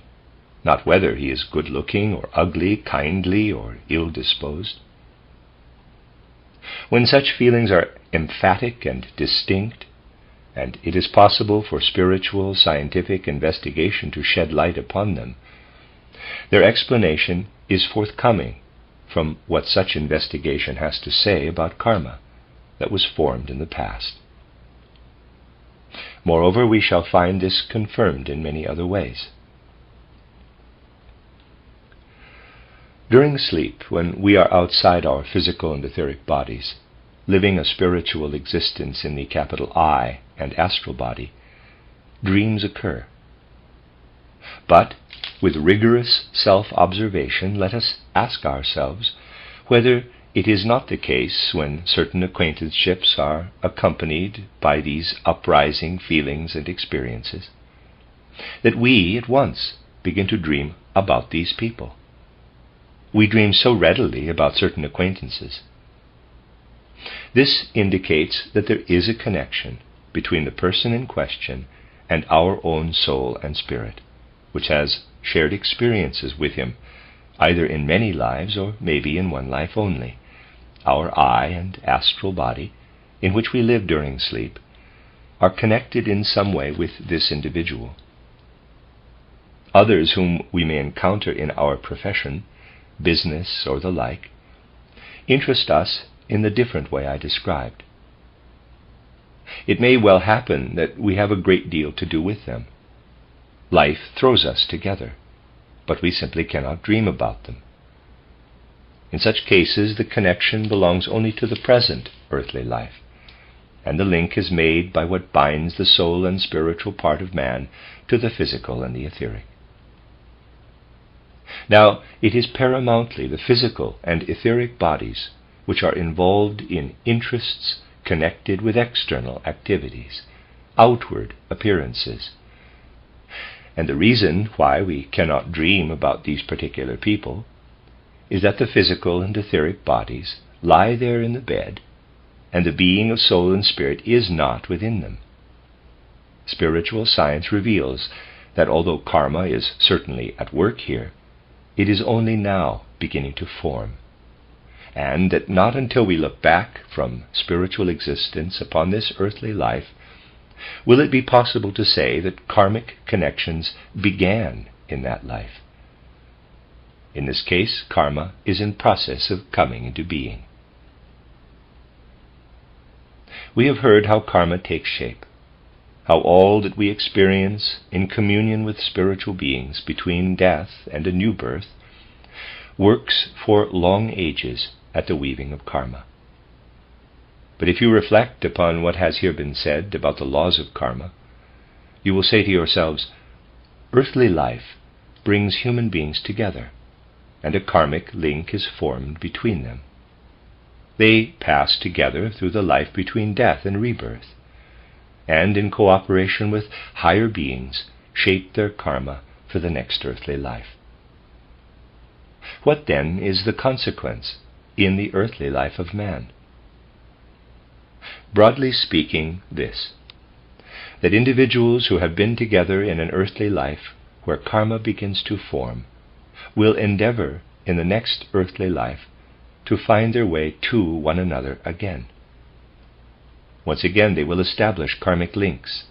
not whether he is good-looking or ugly, kindly or ill-disposed. When such feelings are emphatic and distinct, and it is possible for spiritual, scientific investigation to shed light upon them, their explanation is forthcoming from what such investigation has to say about karma that was formed in the past. Moreover, we shall find this confirmed in many other ways. During sleep, when we are outside our physical and etheric bodies, living a spiritual existence in the capital I and astral body, dreams occur. But with rigorous self-observation, let us ask ourselves whether it is not the case, when certain acquaintanceships are accompanied by these uprising feelings and experiences, that we at once begin to dream about these people. We dream so readily about certain acquaintances. This indicates that there is a connection between the person in question and our own soul and spirit, which has shared experiences with him, either in many lives or maybe in one life only. Our I and astral body, in which we live during sleep, are connected in some way with this individual. Others whom we may encounter in our profession, business, or the like, interest us in the different way I described. It may well happen that we have a great deal to do with them. Life throws us together, but we simply cannot dream about them. In such cases, the connection belongs only to the present earthly life, and the link is made by what binds the soul and spiritual part of man to the physical and the etheric. Now, it is paramountly the physical and etheric bodies which are involved in interests connected with external activities, outward appearances. And the reason why we cannot dream about these particular people is that the physical and etheric bodies lie there in the bed, and the being of soul and spirit is not within them. Spiritual science reveals that although karma is certainly at work here, it is only now beginning to form, and that not until we look back from spiritual existence upon this earthly life will it be possible to say that karmic connections began in that life. In this case, karma is in process of coming into being. We have heard how karma takes shape, how all that we experience in communion with spiritual beings between death and a new birth works for long ages at the weaving of karma. But if you reflect upon what has here been said about the laws of karma, you will say to yourselves, earthly life brings human beings together, and a karmic link is formed between them. They pass together through the life between death and rebirth, and in cooperation with higher beings shape their karma for the next earthly life. What then is the consequence in the earthly life of man? Broadly speaking, this: that individuals who have been together in an earthly life where karma begins to form will endeavor in the next earthly life to find their way to one another again. Once again they will establish karmic links,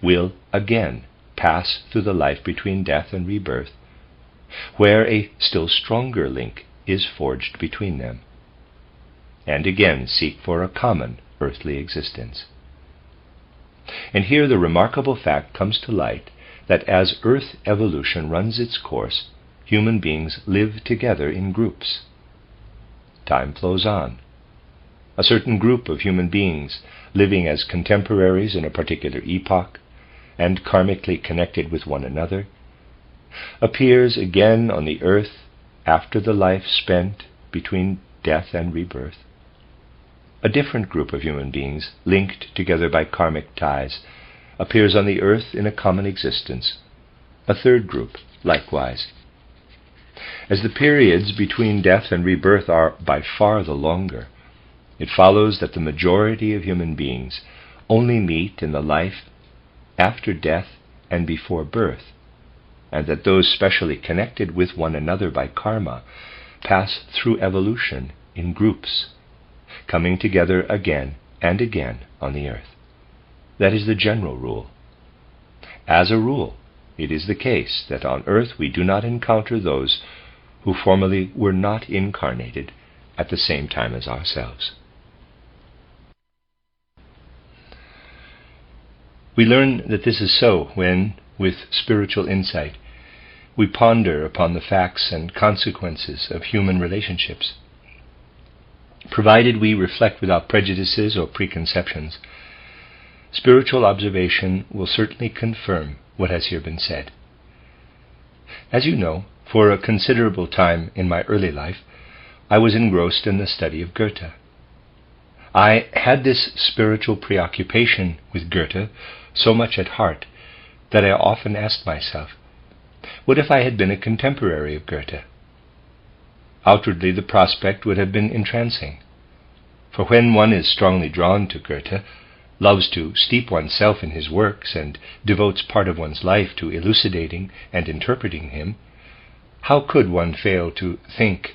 will again pass through the life between death and rebirth, where a still stronger link is forged between them, and again seek for a common earthly existence. And here the remarkable fact comes to light that as earth evolution runs its course, human beings live together in groups. Time flows on. A certain group of human beings, living as contemporaries in a particular epoch, and karmically connected with one another, appears again on the earth after the life spent between death and rebirth. A different group of human beings, linked together by karmic ties, appears on the earth in a common existence. A third group, likewise. As the periods between death and rebirth are by far the longer, it follows that the majority of human beings only meet in the life after death and before birth, and that those specially connected with one another by karma pass through evolution in groups, coming together again and again on the earth. That is the general rule. As a rule, it is the case that on earth we do not encounter those who formerly were not incarnated at the same time as ourselves. We learn that this is so when, with spiritual insight, we ponder upon the facts and consequences of human relationships. Provided we reflect without prejudices or preconceptions, spiritual observation will certainly confirm what has here been said. As you know, for a considerable time in my early life, I was engrossed in the study of Goethe. I had this spiritual preoccupation with Goethe so much at heart that I often asked myself, what if I had been a contemporary of Goethe? Outwardly, the prospect would have been entrancing. For when one is strongly drawn to Goethe, loves to steep oneself in his works, and devotes part of one's life to elucidating and interpreting him, how could one fail to think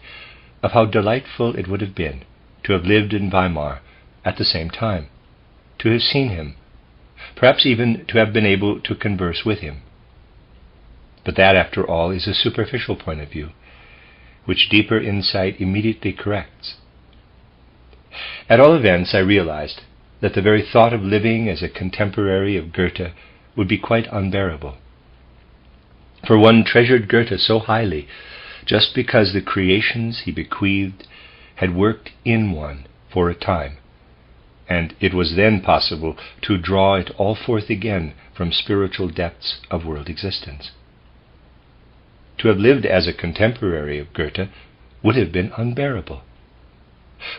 of how delightful it would have been to have lived in Weimar at the same time, to have seen him, perhaps even to have been able to converse with him? But that, after all, is a superficial point of view, which deeper insight immediately corrects. At all events, I realized that the very thought of living as a contemporary of Goethe would be quite unbearable. For one treasured Goethe so highly just because the creations he bequeathed had worked in one for a time, and it was then possible to draw it all forth again from spiritual depths of world existence. To have lived as a contemporary of Goethe would have been unbearable.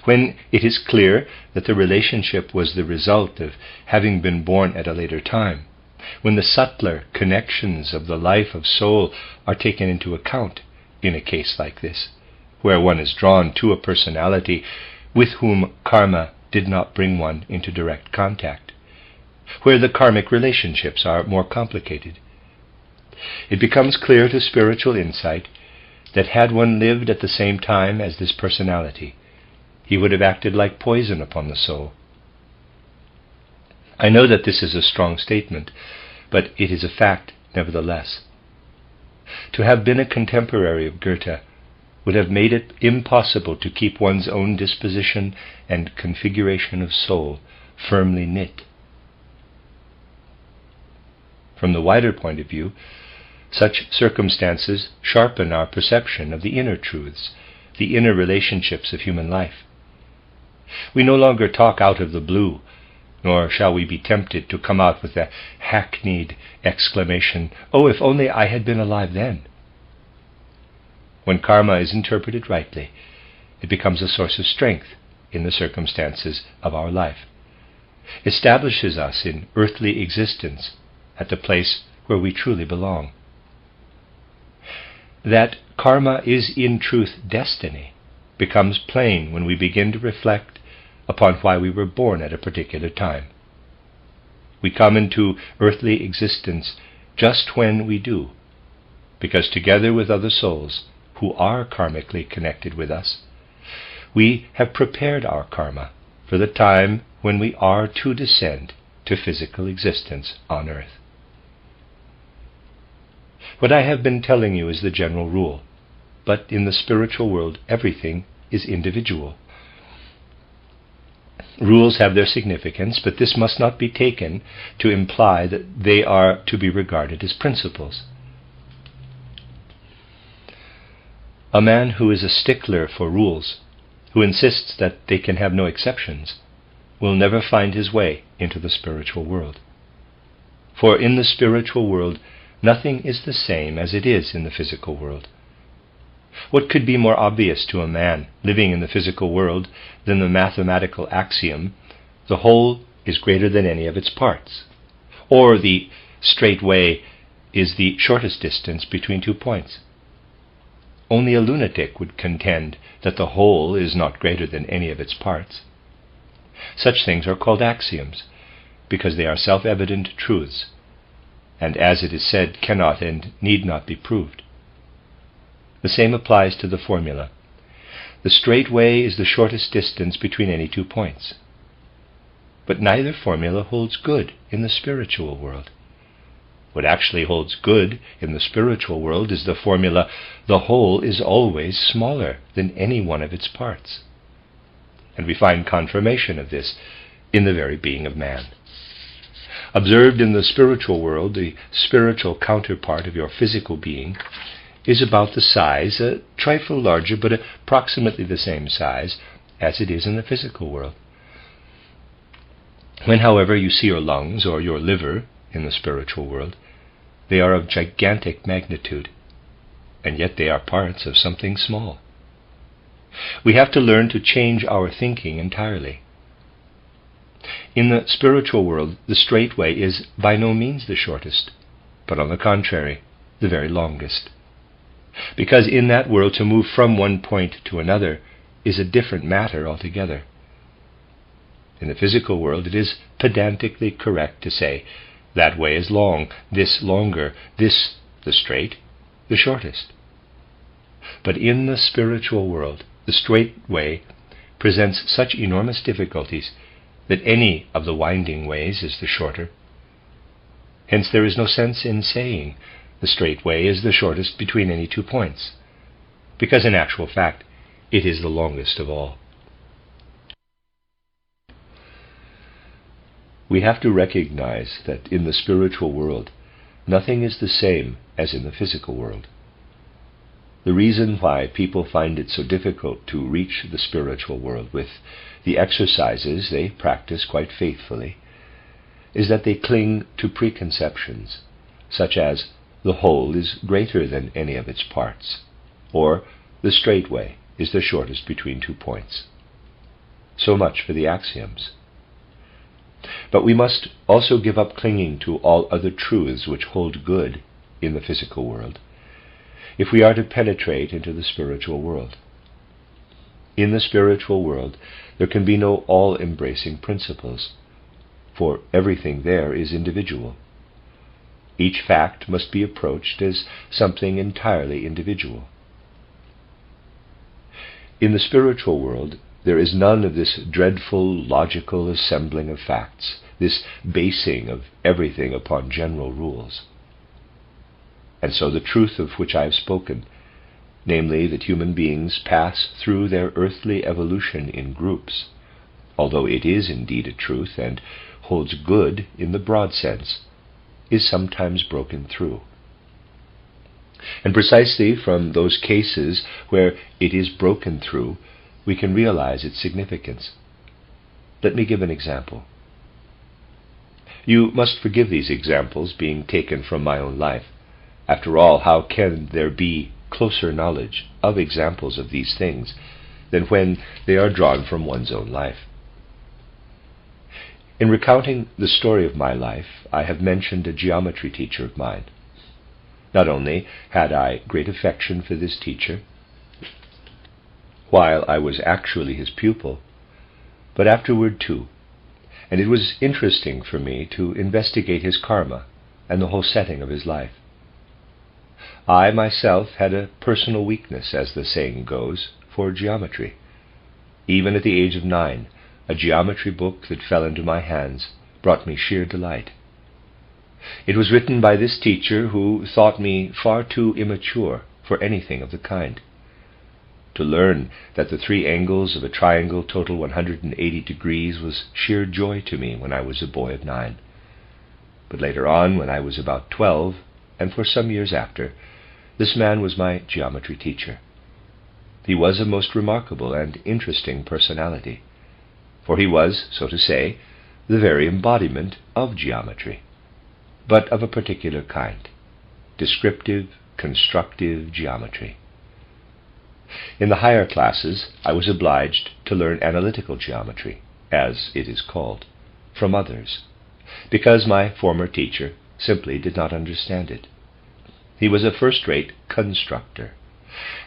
When it is clear that the relationship was the result of having been born at a later time, when the subtler connections of the life of soul are taken into account in a case like this, where one is drawn to a personality with whom karma did not bring one into direct contact, where the karmic relationships are more complicated, it becomes clear to spiritual insight that had one lived at the same time as this personality, he would have acted like poison upon the soul. I know that this is a strong statement, but it is a fact nevertheless. To have been a contemporary of Goethe would have made it impossible to keep one's own disposition and configuration of soul firmly knit. From the wider point of view, such circumstances sharpen our perception of the inner truths, the inner relationships of human life. We no longer talk out of the blue, nor shall we be tempted to come out with a hackneyed exclamation, "Oh, if only I had been alive then!" When karma is interpreted rightly, it becomes a source of strength in the circumstances of our life, establishes us in earthly existence at the place where we truly belong. That karma is in truth destiny becomes plain when we begin to reflect upon why we were born at a particular time. We come into earthly existence just when we do, because together with other souls who are karmically connected with us, we have prepared our karma for the time when we are to descend to physical existence on earth. What I have been telling you is the general rule, but in the spiritual world everything is individual. Rules have their significance, but this must not be taken to imply that they are to be regarded as principles. A man who is a stickler for rules, who insists that they can have no exceptions, will never find his way into the spiritual world. For in the spiritual world, nothing is the same as it is in the physical world. What could be more obvious to a man living in the physical world than the mathematical axiom, the whole is greater than any of its parts, or the straight way is the shortest distance between 2 points? Only a lunatic would contend that the whole is not greater than any of its parts. Such things are called axioms, because they are self-evident truths, and as it is said, cannot and need not be proved. The same applies to the formula. The straight way is the shortest distance between any 2 points. But neither formula holds good in the spiritual world. What actually holds good in the spiritual world is the formula, the whole is always smaller than any one of its parts. And we find confirmation of this in the very being of man. Observed in the spiritual world, the spiritual counterpart of your physical being is about the size, a trifle larger, but approximately the same size as it is in the physical world. When, however, you see your lungs or your liver in the spiritual world, they are of gigantic magnitude, and yet they are parts of something small. We have to learn to change our thinking entirely. In the spiritual world, the straight way is by no means the shortest, but on the contrary, the very longest. Because in that world, to move from one point to another is a different matter altogether. In the physical world, it is pedantically correct to say, that way is long, this longer, this the straight, the shortest. But in the spiritual world, the straight way presents such enormous difficulties that any of the winding ways is the shorter. Hence there is no sense in saying the straight way is the shortest between any 2 points, because in actual fact it is the longest of all. We have to recognize that in the spiritual world, nothing is the same as in the physical world. The reason why people find it so difficult to reach the spiritual world with the exercises they practice quite faithfully is that they cling to preconceptions, such as the whole is greater than any of its parts, or the straight way is the shortest between 2 points. So much for the axioms. But we must also give up clinging to all other truths which hold good in the physical world, if we are to penetrate into the spiritual world. In the spiritual world, there can be no all-embracing principles, for everything there is individual. Each fact must be approached as something entirely individual. In the spiritual world, there is none of this dreadful logical assembling of facts, this basing of everything upon general rules. And so the truth of which I have spoken, namely that human beings pass through their earthly evolution in groups, although it is indeed a truth and holds good in the broad sense, is sometimes broken through. And precisely from those cases where it is broken through, we can realize its significance. Let me give an example. You must forgive these examples being taken from my own life. After all, how can there be closer knowledge of examples of these things than when they are drawn from one's own life? In recounting the story of my life, I have mentioned a geometry teacher of mine. Not only had I great affection for this teacher while I was actually his pupil, but afterward too, and it was interesting for me to investigate his karma and the whole setting of his life. I myself had a personal weakness, as the saying goes, for geometry. Even at the age of 9, a geometry book that fell into my hands brought me sheer delight. It was written by this teacher who thought me far too immature for anything of the kind. To learn that the 3 angles of a triangle total 180 degrees was sheer joy to me when I was a boy of 9. But later on, when I was about 12, and for some years after, this man was my geometry teacher. He was a most remarkable and interesting personality, for he was, so to say, the very embodiment of geometry, but of a particular kind, descriptive, constructive geometry. In the higher classes, I was obliged to learn analytical geometry, as it is called, from others, because my former teacher simply did not understand it. He was a first-rate constructor,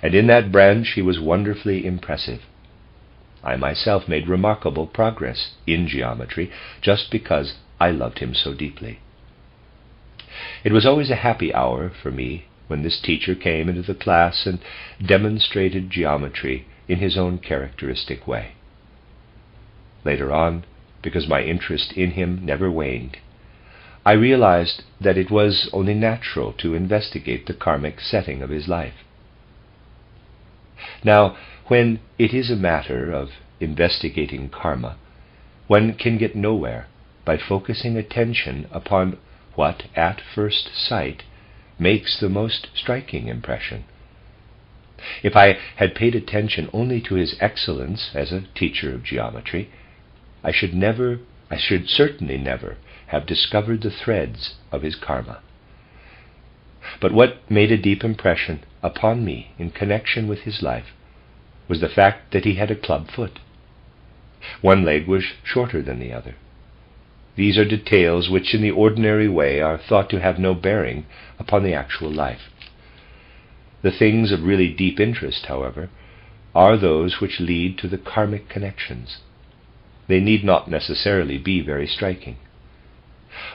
and in that branch he was wonderfully impressive. I myself made remarkable progress in geometry just because I loved him so deeply. It was always a happy hour for me when this teacher came into the class and demonstrated geometry in his own characteristic way. Later on, because my interest in him never waned, I realized that it was only natural to investigate the karmic setting of his life. Now, when it is a matter of investigating karma, one can get nowhere by focusing attention upon what, at first sight, makes the most striking impression. If I had paid attention only to his excellence as a teacher of geometry, I should certainly never have discovered the threads of his karma. But what made a deep impression upon me in connection with his life was the fact that he had a club foot. One leg was shorter than the other. These are details which in the ordinary way are thought to have no bearing upon the actual life. The things of really deep interest, however, are those which lead to the karmic connections. They need not necessarily be very striking.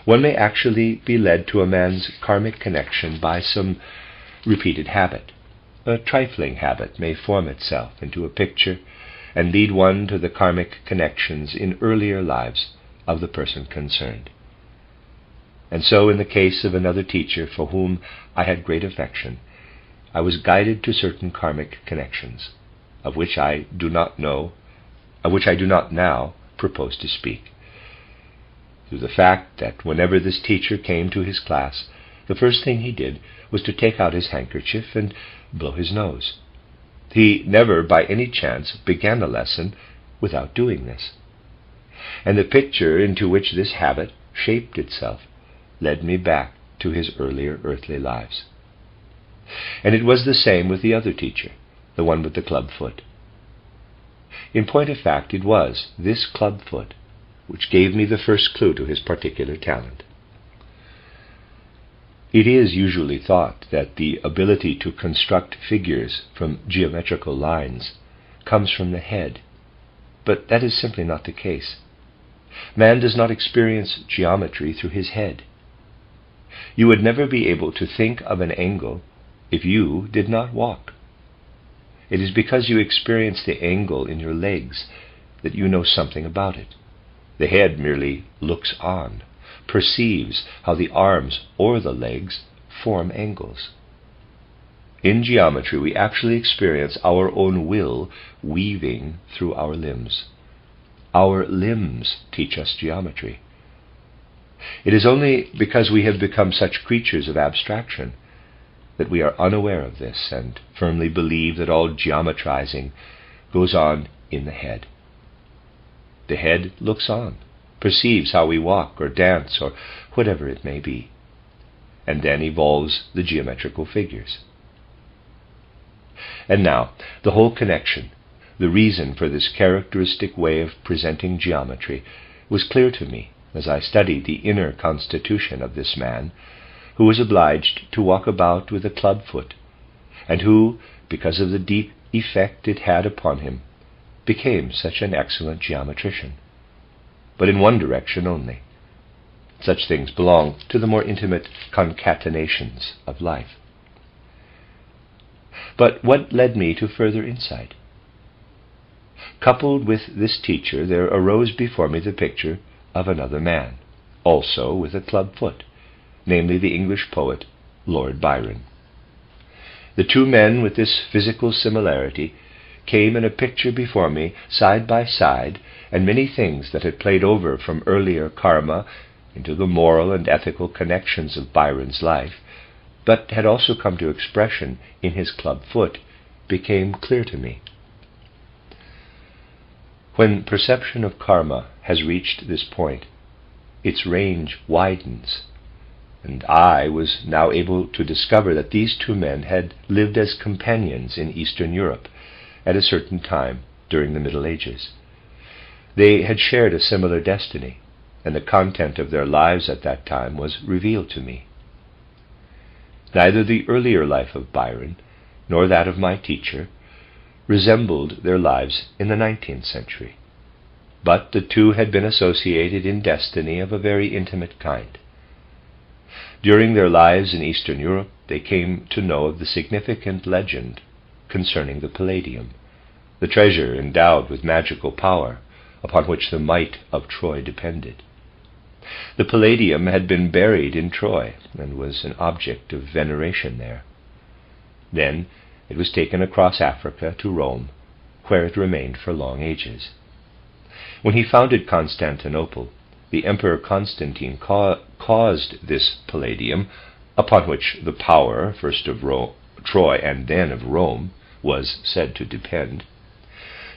One may actually be led to a man's karmic connection by some repeated habit. A trifling habit may form itself into a picture and lead one to the karmic connections in earlier lives of the person concerned. And so in the case of another teacher for whom I had great affection, I was guided to certain karmic connections, of which I do not now propose to speak. Through the fact that whenever this teacher came to his class, the first thing he did was to take out his handkerchief and blow his nose. He never by any chance began a lesson without doing this. And the picture into which this habit shaped itself led me back to his earlier earthly lives. And it was the same with the other teacher, the one with the club foot. In point of fact, it was this club foot which gave me the first clue to his particular talent. It is usually thought that the ability to construct figures from geometrical lines comes from the head, but that is simply not the case. Man does not experience geometry through his head. You would never be able to think of an angle if you did not walk. It is because you experience the angle in your legs that you know something about it. The head merely looks on, perceives how the arms or the legs form angles. In geometry, we actually experience our own will weaving through our limbs. Our limbs teach us geometry. It is only because we have become such creatures of abstraction that we are unaware of this and firmly believe that all geometrizing goes on in the head. The head looks on, perceives how we walk or dance or whatever it may be, and then evolves the geometrical figures. And now, the whole connection, the reason for this characteristic way of presenting geometry, was clear to me as I studied the inner constitution of this man, who was obliged to walk about with a club foot, and who, because of the deep effect it had upon him, became such an excellent geometrician, but in one direction only. Such things belong to the more intimate concatenations of life. But what led me to further insight? Coupled with this teacher, there arose before me the picture of another man, also with a club foot, namely the English poet Lord Byron. The two men with this physical similarity came in a picture before me side by side, and many things that had played over from earlier karma into the moral and ethical connections of Byron's life, but had also come to expression in his club foot, became clear to me. When perception of karma has reached this point, its range widens, and I was now able to discover that these two men had lived as companions in Eastern Europe at a certain time during the Middle Ages. They had shared a similar destiny, and the content of their lives at that time was revealed to me. Neither the earlier life of Byron nor that of my teacher resembled their lives in the 19th century, but the two had been associated in destiny of a very intimate kind. During their lives in Eastern Europe, they came to know of the significant legend concerning the Palladium, the treasure endowed with magical power, upon which the might of Troy depended. The Palladium had been buried in Troy, and was an object of veneration there. Then it was taken across Africa to Rome, where it remained for long ages. When he founded Constantinople, the Emperor Constantine caused this Palladium, upon which the power, first of Troy and then of Rome, was said to depend,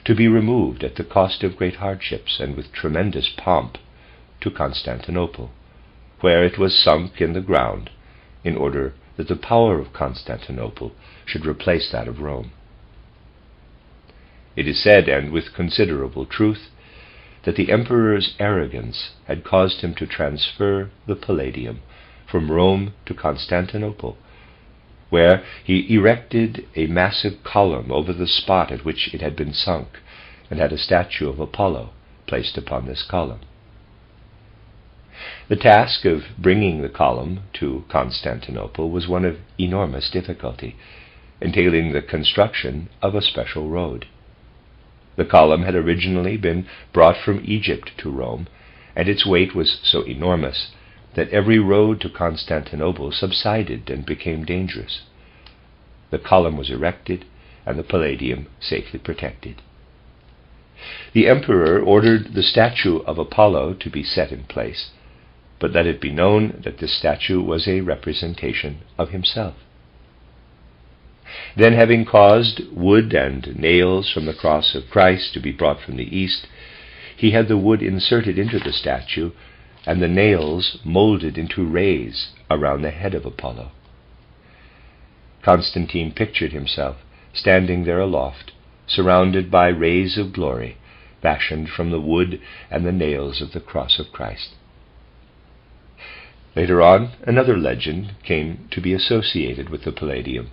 to be removed at the cost of great hardships and with tremendous pomp to Constantinople, where it was sunk in the ground in order that the power of Constantinople should replace that of Rome. It is said, and with considerable truth, that the emperor's arrogance had caused him to transfer the Palladium from Rome to Constantinople, where he erected a massive column over the spot at which it had been sunk, and had a statue of Apollo placed upon this column. The task of bringing the column to Constantinople was one of enormous difficulty, entailing the construction of a special road. The column had originally been brought from Egypt to Rome, and its weight was so enormous that every road to Constantinople subsided and became dangerous. The column was erected, and the Palladium safely protected. The emperor ordered the statue of Apollo to be set in place, but let it be known that this statue was a representation of himself. Then, having caused wood and nails from the cross of Christ to be brought from the east, he had the wood inserted into the statue, and the nails molded into rays around the head of Apollo. Constantine pictured himself standing there aloft, surrounded by rays of glory, fashioned from the wood and the nails of the cross of Christ. Later on, another legend came to be associated with the Palladium,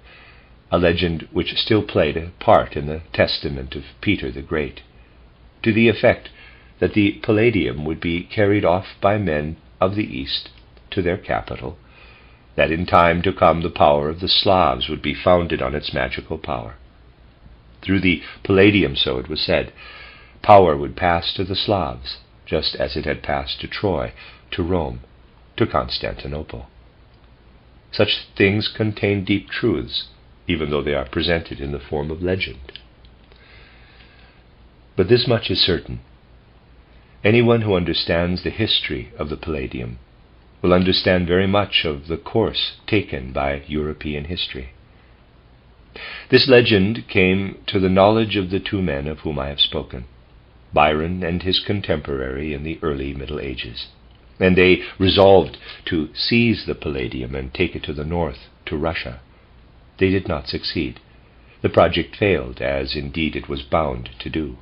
a legend which still played a part in the testament of Peter the Great, to the effect that the Palladium would be carried off by men of the East to their capital, that in time to come the power of the Slavs would be founded on its magical power. Through the Palladium, so it was said, power would pass to the Slavs, just as it had passed to Troy, to Rome, to Constantinople. Such things contain deep truths, even though they are presented in the form of legend. But this much is certain. Anyone who understands the history of the Palladium will understand very much of the course taken by European history. This legend came to the knowledge of the two men of whom I have spoken, Byron and his contemporary in the early Middle Ages, and they resolved to seize the Palladium and take it to the north, to Russia. They did not succeed. The project failed, as indeed it was bound to do.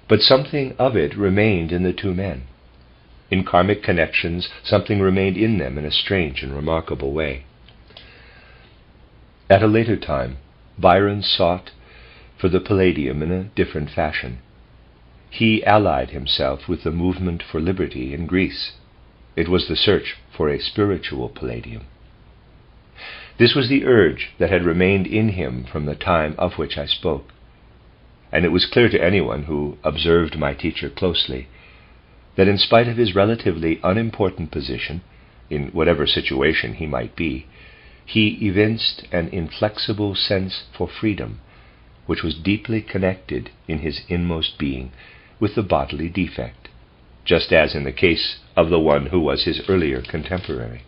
But something of it remained in the two men. In karmic connections, something remained in them in a strange and remarkable way. At a later time, Byron sought for the Palladium in a different fashion. He allied himself with the movement for liberty in Greece. It was the search for a spiritual Palladium. This was the urge that had remained in him from the time of which I spoke, and it was clear to anyone who observed my teacher closely that in spite of his relatively unimportant position, in whatever situation he might be, he evinced an inflexible sense for freedom, which was deeply connected in his inmost being with the bodily defect, just as in the case of the one who was his earlier contemporary.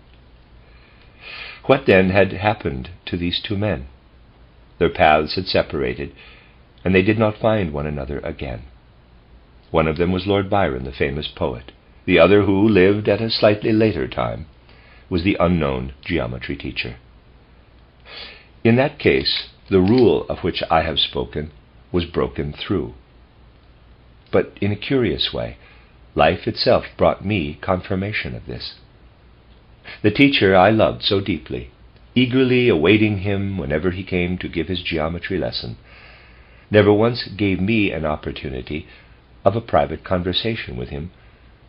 What then had happened to these two men? Their paths had separated, and they did not find one another again. One of them was Lord Byron, the famous poet. The other, who lived at a slightly later time, was the unknown geometry teacher. In that case, the rule of which I have spoken was broken through. But in a curious way, life itself brought me confirmation of this. The teacher I loved so deeply, eagerly awaiting him whenever he came to give his geometry lesson, never once gave me an opportunity of a private conversation with him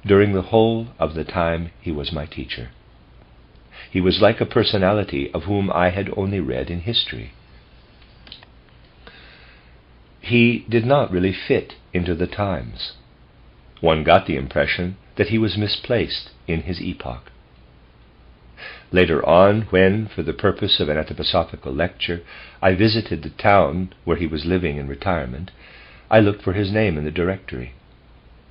during the whole of the time he was my teacher. He was like a personality of whom I had only read in history. he did not really fit into the times. One got the impression that he was misplaced in his epoch. Later on, when, for the purpose of an anthroposophical lecture, I visited the town where he was living in retirement, I looked for his name in the directory.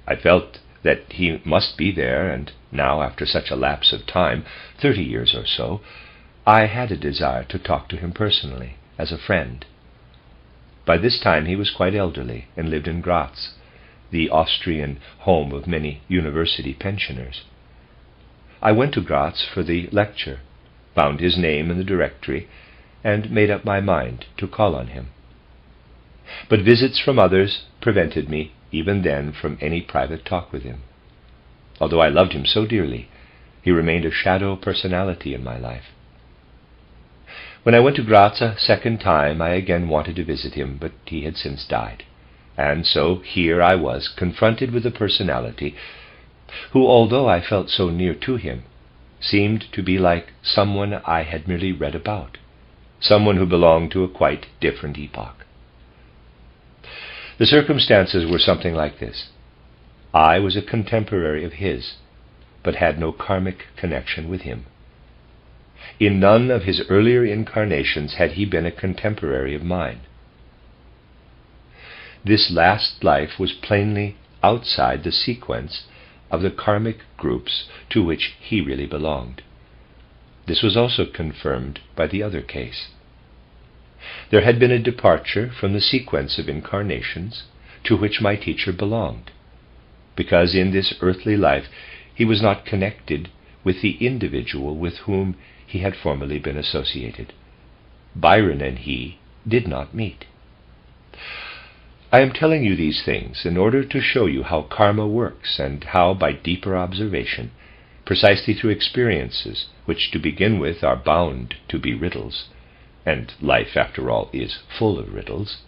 I felt that he must be there, and now, after such a lapse of time, 30 years or so, I had a desire to talk to him personally, as a friend. By this time he was quite elderly and lived in Graz, the Austrian home of many university pensioners. I went to Graz for the lecture, found his name in the directory, and made up my mind to call on him. But visits from others prevented me, even then, from any private talk with him. Although I loved him so dearly, he remained a shadow personality in my life. When I went to Graz a second time, I again wanted to visit him, but he had since died. And so here I was, confronted with a personality who, although I felt so near to him, seemed to be like someone I had merely read about, someone who belonged to a quite different epoch. The circumstances were something like this. I was a contemporary of his, but had no karmic connection with him. In none of his earlier incarnations had he been a contemporary of mine. This last life was plainly outside the sequence of the karmic groups to which he really belonged. This was also confirmed by the other case. There had been a departure from the sequence of incarnations to which my teacher belonged, because in this earthly life he was not connected with the individual with whom he had formerly been associated. Byron and he did not meet. I am telling you these things in order to show you how karma works, and how, by deeper observation, precisely through experiences which to begin with are bound to be riddles, and life, after all, is full of riddles,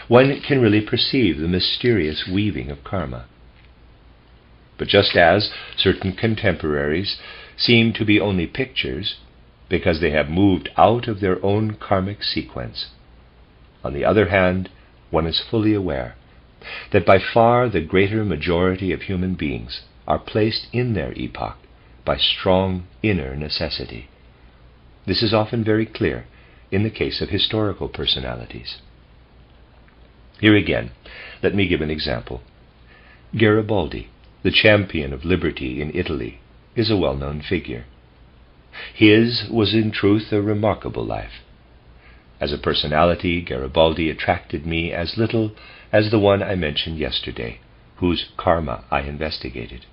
one can really perceive the mysterious weaving of karma. But just as certain contemporaries seem to be only pictures because they have moved out of their own karmic sequence, on the other hand, one is fully aware that by far the greater majority of human beings are placed in their epoch by strong inner necessity. This is often very clear in the case of historical personalities. Here again, let me give an example. Garibaldi, the champion of liberty in Italy, is a well-known figure. His was in truth a remarkable life. As a personality, Garibaldi attracted me as little as the one I mentioned yesterday, whose karma I investigated.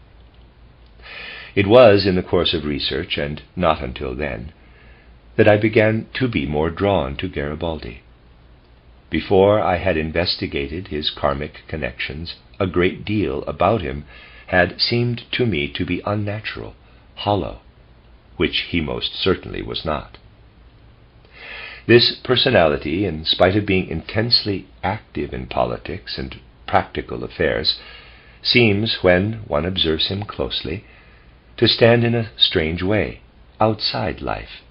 It was in the course of research, and not until then, that I began to be more drawn to Garibaldi. Before I had investigated his karmic connections, a great deal about him had seemed to me to be unnatural, hollow, which he most certainly was not. This personality, in spite of being intensely active in politics and practical affairs, seems, when one observes him closely, to stand in a strange way, outside life,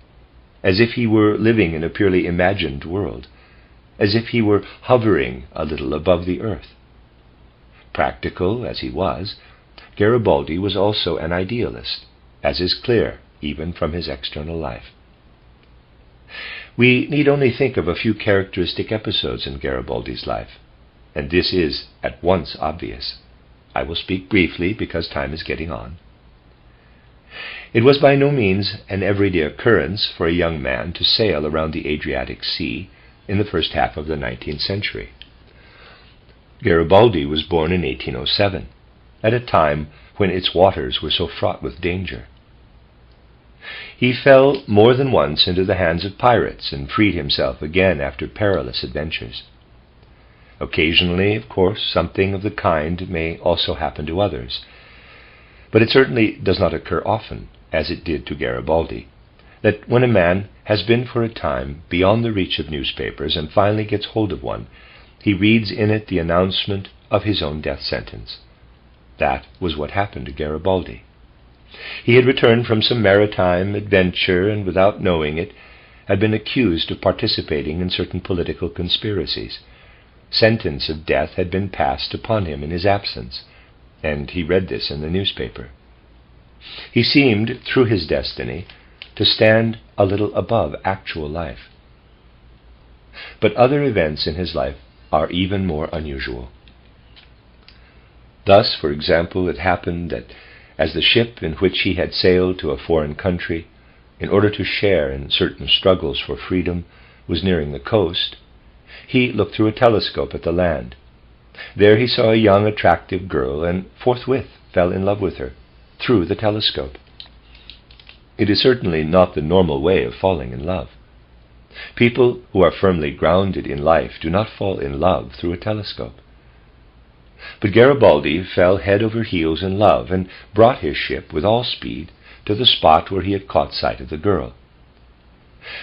as if he were living in a purely imagined world, as if he were hovering a little above the earth. Practical as he was, Garibaldi was also an idealist, as is clear even from his external life. We need only think of a few characteristic episodes in Garibaldi's life, and this is at once obvious. I will speak briefly because time is getting on. It was by no means an everyday occurrence for a young man to sail around the Adriatic Sea in the first half of the 19th century. Garibaldi was born in 1807, at a time when its waters were so fraught with danger. He fell more than once into the hands of pirates and freed himself again after perilous adventures. Occasionally, of course, something of the kind may also happen to others, but it certainly does not occur often, as it did to Garibaldi, that when a man has been for a time beyond the reach of newspapers and finally gets hold of one, he reads in it the announcement of his own death sentence. That was what happened to Garibaldi. He had returned from some maritime adventure and, without knowing it, had been accused of participating in certain political conspiracies. sentence of death had been passed upon him in his absence, and he read this in the newspaper. He seemed, through his destiny, to stand a little above actual life. But other events in his life are even more unusual. Thus, for example, it happened that as the ship in which he had sailed to a foreign country, in order to share in certain struggles for freedom, was nearing the coast, he looked through a telescope at the land. There he saw a young, attractive girl, and forthwith fell in love with her, through the telescope. It is certainly not the normal way of falling in love. People who are firmly grounded in life do not fall in love through a telescope. But Garibaldi fell head over heels in love, and brought his ship with all speed to the spot where he had caught sight of the girl.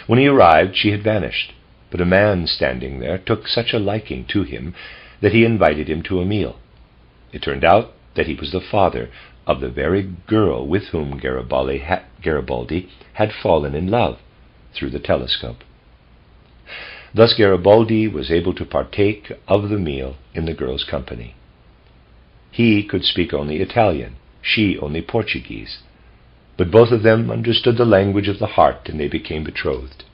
When he arrived, she had vanished, but a man standing there took such a liking to him that he invited him to a meal. It turned out that he was the father of the very girl with whom Garibaldi had fallen in love through the telescope. Thus Garibaldi was able to partake of the meal in the girl's company. He could speak only Italian, she only Portuguese, but both of them understood the language of the heart, and they became betrothed.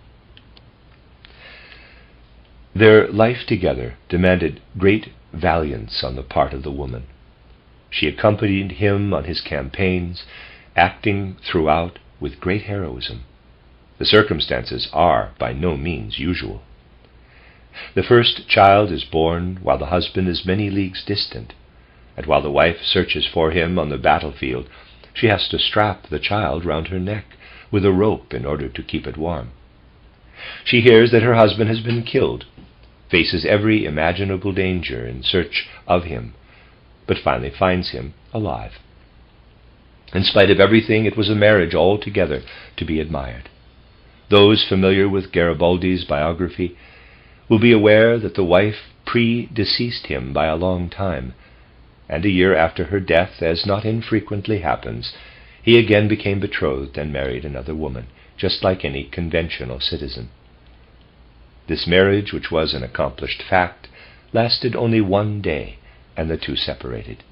Their life together demanded great valiance on the part of the woman. She accompanied him on his campaigns, acting throughout with great heroism. The circumstances are by no means usual. The first child is born while the husband is many leagues distant, and while the wife searches for him on the battlefield, she has to strap the child round her neck with a rope in order to keep it warm. She hears that her husband has been killed, faces every imaginable danger in search of him, but finally finds him alive. In spite of everything, it was a marriage altogether to be admired. Those familiar with Garibaldi's biography will be aware that the wife predeceased him by a long time, and a year after her death, as not infrequently happens, he again became betrothed and married another woman, just like any conventional citizen. This marriage, which was an accomplished fact, lasted only 1 day, and the two separated.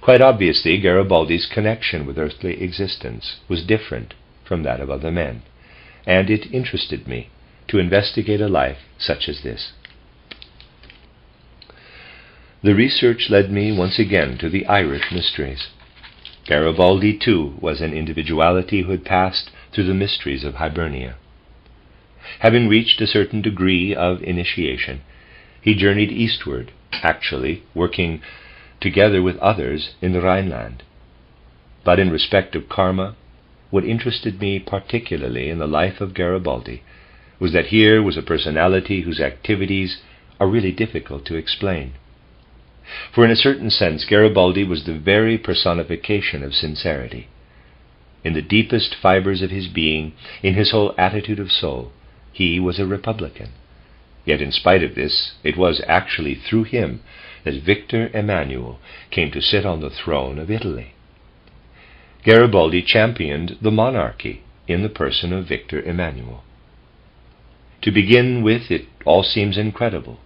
Quite obviously, Garibaldi's connection with earthly existence was different from that of other men, and it interested me to investigate a life such as this. The research led me once again to the Irish mysteries. Garibaldi, too, was an individuality who had passed through the mysteries of Hibernia. Having reached a certain degree of initiation, he journeyed eastward, actually working together with others in the Rhineland. But in respect of karma, what interested me particularly in the life of Garibaldi was that here was a personality whose activities are really difficult to explain. For in a certain sense, Garibaldi was the very personification of sincerity. In the deepest fibers of his being, in his whole attitude of soul, he was a Republican. Yet in spite of this, it was actually through him that Victor Emmanuel came to sit on the throne of Italy. Garibaldi championed the monarchy in the person of Victor Emmanuel. To begin with, it all seems incredible.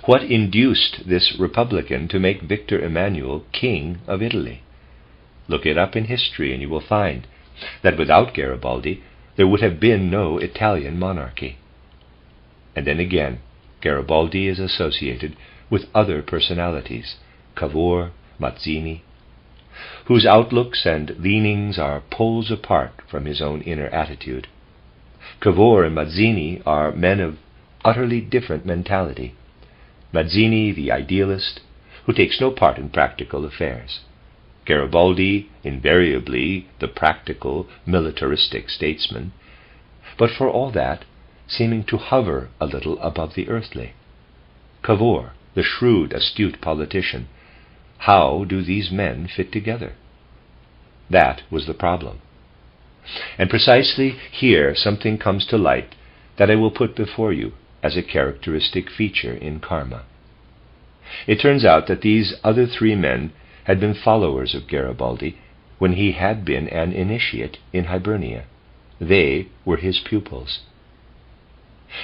What induced this Republican to make Victor Emmanuel king of Italy? Look it up in history and you will find that without Garibaldi there would have been no Italian monarchy. And then again, Garibaldi is associated with other personalities, Cavour, Mazzini, whose outlooks and leanings are poles apart from his own inner attitude. Cavour and Mazzini are men of utterly different mentality. Mazzini, the idealist, who takes no part in practical affairs. Garibaldi, invariably the practical, militaristic statesman, but for all that, seeming to hover a little above the earthly. Cavour, the shrewd, astute politician. How do these men fit together? That was the problem. And precisely here something comes to light that I will put before you as a characteristic feature in karma. It turns out that these other three men had been followers of Garibaldi when he had been an initiate in Hibernia. They were his pupils.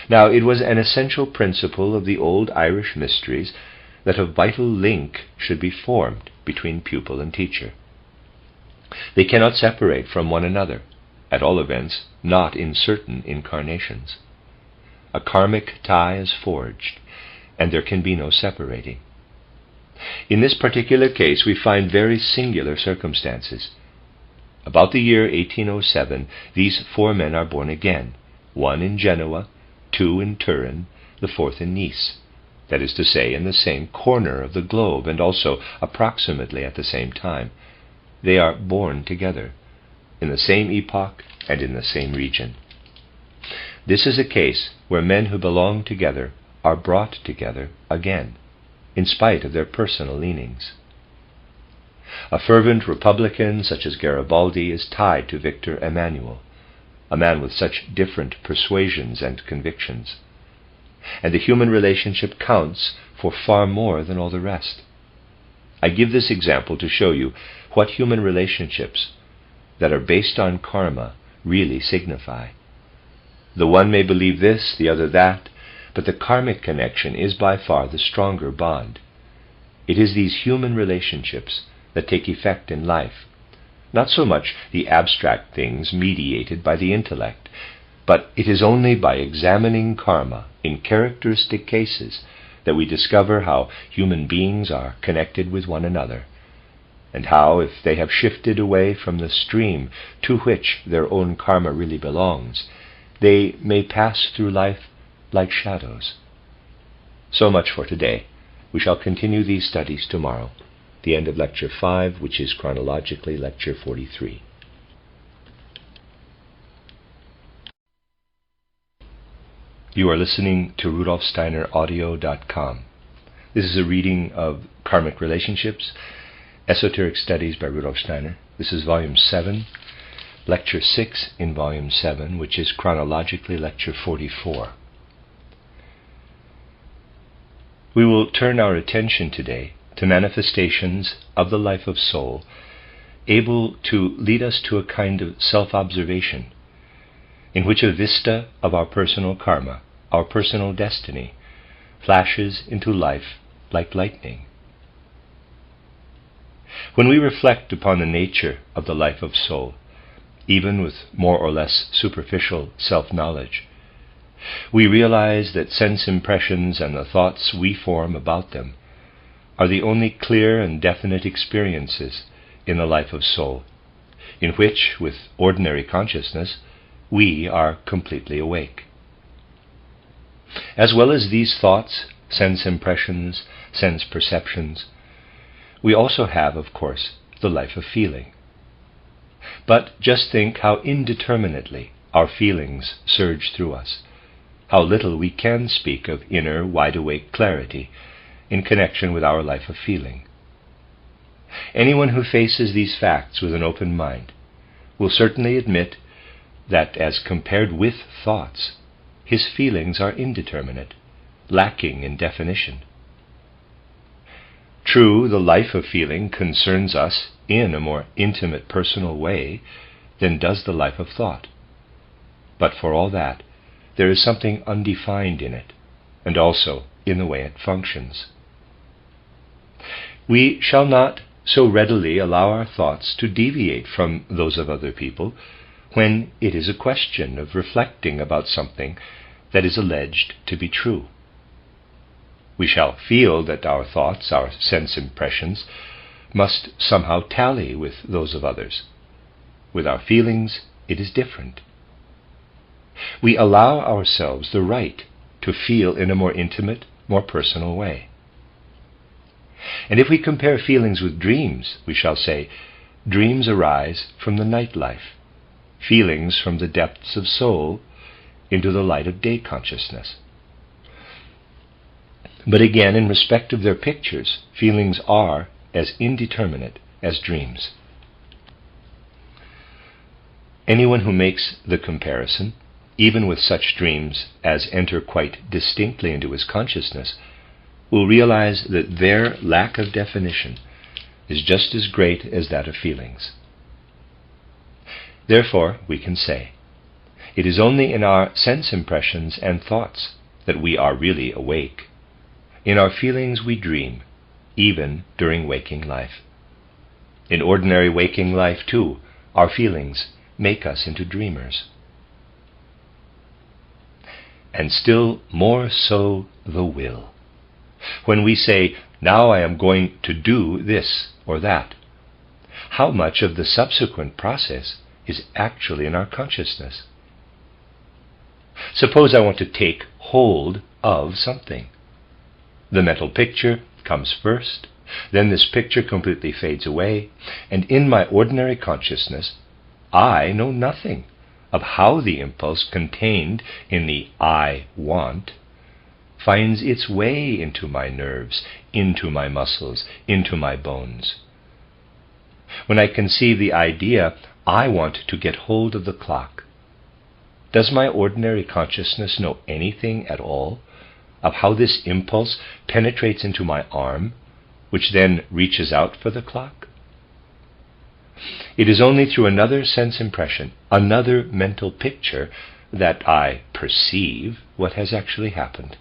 Now, it was an essential principle of the old Irish mysteries that a vital link should be formed between pupil and teacher. They cannot separate from one another, at all events, not in certain incarnations. A karmic tie is forged, and there can be no separating. In this particular case, we find very singular circumstances. About the year 1807, these 4 men are born again, 1 in Genoa, 2 in Turin, the 4th in Nice, that is to say, in the same corner of the globe, and also approximately at the same time. They are born together, in the same epoch and in the same region. This is a case where men who belong together are brought together again, in spite of their personal leanings. A fervent Republican such as Garibaldi is tied to Victor Emmanuel, a man with such different persuasions and convictions. And the human relationship counts for far more than all the rest. I give this example to show you what human relationships that are based on karma really signify. The one may believe this, the other that, but the karmic connection is by far the stronger bond. It is these human relationships that take effect in life, not so much the abstract things mediated by the intellect, but it is only by examining karma in characteristic cases that we discover how human beings are connected with one another, and how, if they have shifted away from the stream to which their own karma really belongs, they may pass through life like shadows. So much for today. We shall continue these studies tomorrow, the end of Lecture 5, which is chronologically Lecture 43. You are listening to RudolfSteinerAudio.com. This is a reading of Karmic Relationships, Esoteric Studies by Rudolf Steiner. This is Volume 7, Lecture 6 in Volume 7, which is chronologically Lecture 44. We will turn our attention today to manifestations of the life of soul, able to lead us to a kind of self-observation, in which a vista of our personal karma, our personal destiny, flashes into life like lightning. When we reflect upon the nature of the life of soul, even with more or less superficial self-knowledge, we realize that sense impressions and the thoughts we form about them are the only clear and definite experiences in the life of soul, in which, with ordinary consciousness, we are completely awake. As well as these thoughts, sense impressions, sense perceptions, we also have, of course, the life of feeling. But just think how indeterminately our feelings surge through us, how little we can speak of inner, wide-awake clarity in connection with our life of feeling. Anyone who faces these facts with an open mind will certainly admit that, as compared with thoughts, his feelings are indeterminate, lacking in definition. True, the life of feeling concerns us in a more intimate, personal way than does the life of thought. But for all that, there is something undefined in it, and also in the way it functions. We shall not so readily allow our thoughts to deviate from those of other people when it is a question of reflecting about something that is alleged to be true. We shall feel that our thoughts, our sense impressions, must somehow tally with those of others. With our feelings, it is different. We allow ourselves the right to feel in a more intimate, more personal way. And if we compare feelings with dreams, we shall say, dreams arise from the night life, feelings from the depths of soul into the light of day consciousness. But again, in respect of their pictures, feelings are as indeterminate as dreams. Anyone who makes the comparison, even with such dreams as enter quite distinctly into his consciousness, will realize that their lack of definition is just as great as that of feelings. Therefore, we can say, It is only in our sense impressions and thoughts that we are really awake. In our feelings we dream, even during waking life. In ordinary waking life, too, our feelings make us into dreamers. And still more so the will. When we say, now I am going to do this or that, how much of the subsequent process is actually in our consciousness? Suppose I want to take hold of something. The mental picture comes first, then this picture completely fades away, and in my ordinary consciousness, I know nothing of how the impulse contained in the I want finds its way into my nerves, into my muscles, into my bones. When I conceive the idea, I want to get hold of the clock, does my ordinary consciousness know anything at all of how this impulse penetrates into my arm, which then reaches out for the clock? It is only through another sense impression, another mental picture, that I perceive what has actually happened.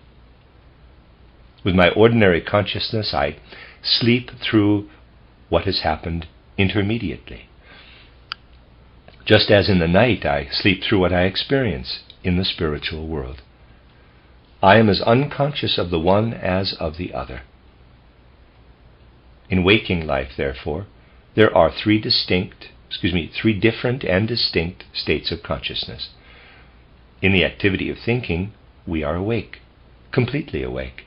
With my ordinary consciousness, I sleep through what has happened intermediately. Just as in the night I sleep through what I experience in the spiritual world. I am as unconscious of the one as of the other. In waking life, therefore, there are three different and distinct states of consciousness. In the activity of thinking, we are awake, completely awake.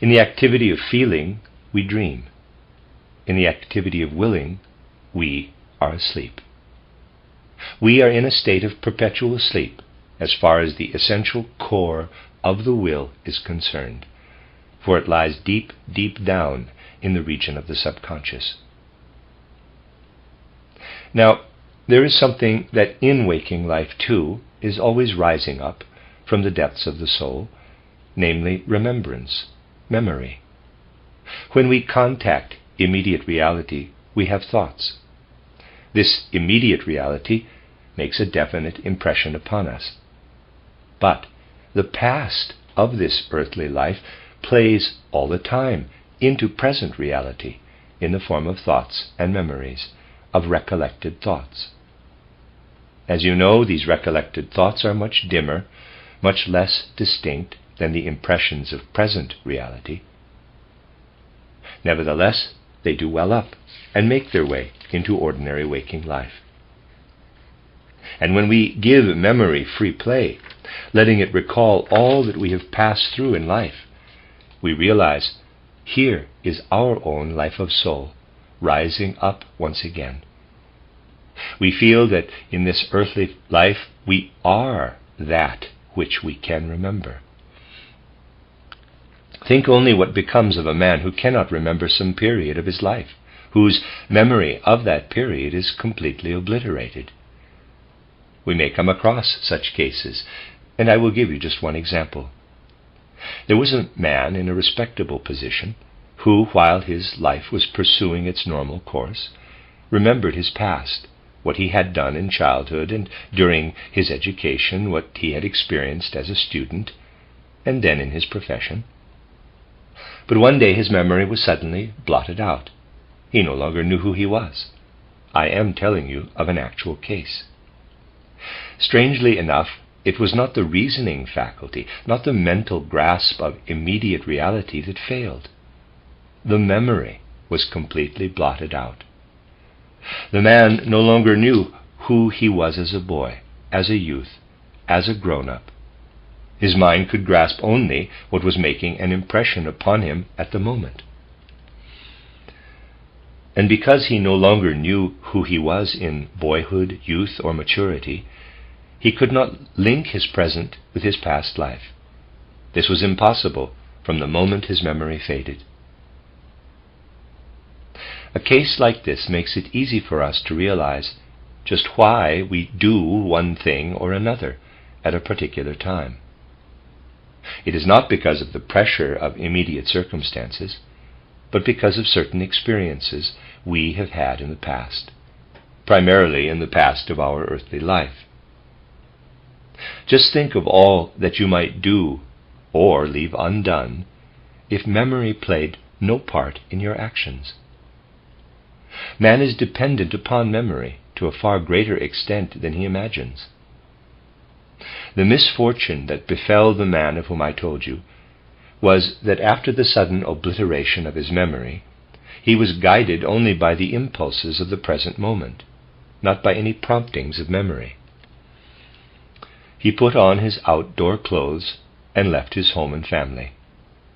In the activity of feeling, we dream. In the activity of willing, we are asleep. We are in a state of perpetual sleep as far as the essential core of the will is concerned, for it lies deep, deep down in the region of the subconscious. Now, there is something that in waking life, too, is always rising up from the depths of the soul, namely remembrance, memory. When we contact immediate reality, we have thoughts. This immediate reality makes a definite impression upon us. But the past of this earthly life plays all the time into present reality in the form of thoughts and memories, of recollected thoughts. As you know, these recollected thoughts are much dimmer, much less distinct than the impressions of present reality. Nevertheless, they do well up and make their way into ordinary waking life. And when we give memory free play, letting it recall all that we have passed through in life, we realize here is our own life of soul rising up once again. We feel that in this earthly life we are that which we can remember. Think only what becomes of a man who cannot remember some period of his life, whose memory of that period is completely obliterated. We may come across such cases, and I will give you just one example. There was a man in a respectable position who, while his life was pursuing its normal course, remembered his past, what he had done in childhood and during his education, what he had experienced as a student, and then in his profession. But one day his memory was suddenly blotted out. He no longer knew who he was. I am telling you of an actual case. Strangely enough, it was not the reasoning faculty, not the mental grasp of immediate reality that failed. The memory was completely blotted out. The man no longer knew who he was as a boy, as a youth, as a grown-up. His mind could grasp only what was making an impression upon him at the moment. And because he no longer knew who he was in boyhood, youth, or maturity, he could not link his present with his past life. This was impossible from the moment his memory faded. A case like this makes it easy for us to realize just why we do one thing or another at a particular time. It is not because of the pressure of immediate circumstances, but because of certain experiences we have had in the past, primarily in the past of our earthly life. Just think of all that you might do or leave undone if memory played no part in your actions. Man is dependent upon memory to a far greater extent than he imagines. The misfortune that befell the man of whom I told you was that after the sudden obliteration of his memory, he was guided only by the impulses of the present moment, not by any promptings of memory. He put on his outdoor clothes and left his home and family.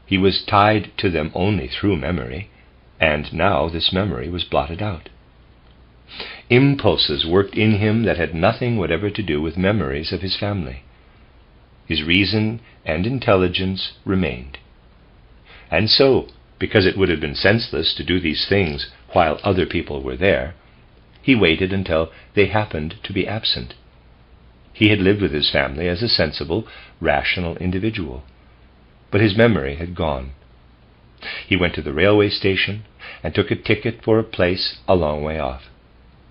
He was tied to them only through memory, and now this memory was blotted out. Impulses worked in him that had nothing whatever to do with memories of his family. His reason and intelligence remained. And so, because it would have been senseless to do these things while other people were there, he waited until they happened to be absent. He had lived with his family as a sensible, rational individual, but his memory had gone. He went to the railway station and took a ticket for a place a long way off.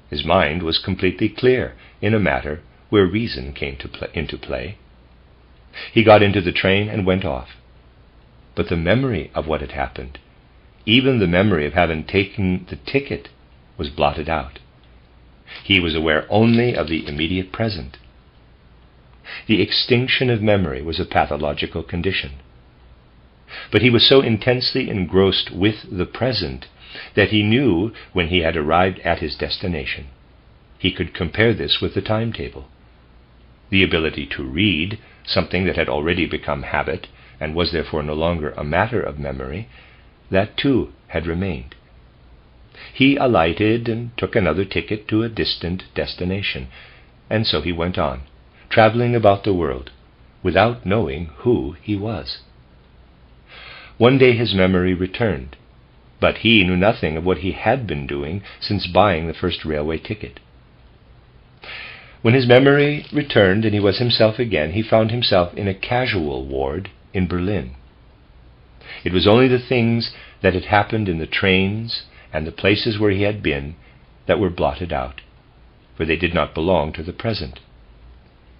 His mind was completely clear in a matter where reason came into play. He got into the train and went off. But the memory of what had happened, even the memory of having taken the ticket, was blotted out. He was aware only of the immediate present. The extinction of memory was a pathological condition. But he was so intensely engrossed with the present that he knew when he had arrived at his destination. He could compare this with the timetable. The ability to read, something that had already become habit and was therefore no longer a matter of memory, that too had remained. He alighted and took another ticket to a distant destination, and so he went on, traveling about the world, without knowing who he was. One day his memory returned, but he knew nothing of what he had been doing since buying the first railway ticket. When his memory returned and he was himself again, he found himself in a casual ward in Berlin. It was only the things that had happened in the trains and the places where he had been that were blotted out, for they did not belong to the present.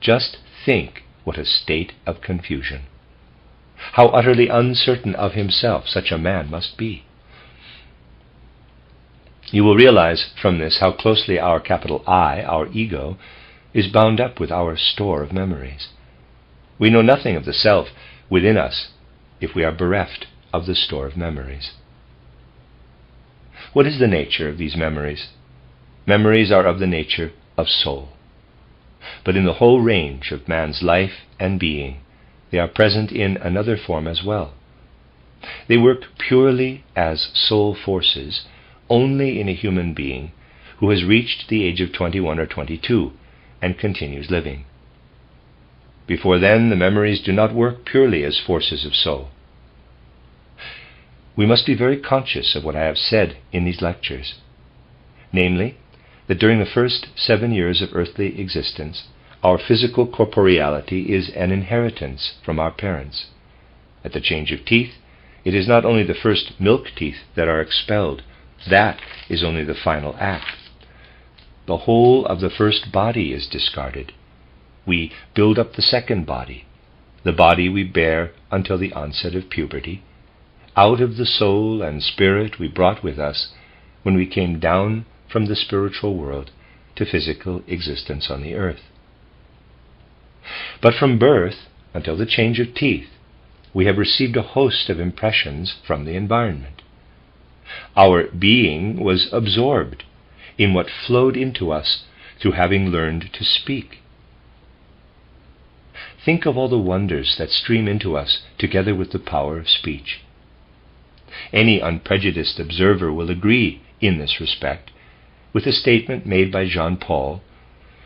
Just think what a state of confusion. How utterly uncertain of himself such a man must be. You will realize from this how closely our capital I, our ego, is bound up with our store of memories. We know nothing of the self within us if we are bereft of the store of memories. What is the nature of these memories? Memories are of the nature of soul. But in the whole range of man's life and being, they are present in another form as well. They work purely as soul forces only in a human being who has reached the age of 21 or 22 and continues living. Before then, the memories do not work purely as forces of soul. We must be very conscious of what I have said in these lectures, namely, that during the first 7 years of earthly existence, our physical corporeality is an inheritance from our parents. At the change of teeth, it is not only the first milk teeth that are expelled. That is only the final act. The whole of the first body is discarded. We build up the second body, the body we bear until the onset of puberty, out of the soul and spirit we brought with us when we came down from the spiritual world to physical existence on the earth. But from birth until the change of teeth, we have received a host of impressions from the environment. Our being was absorbed in what flowed into us through having learned to speak. Think of all the wonders that stream into us together with the power of speech. Any unprejudiced observer will agree in this respect with a statement made by Jean Paul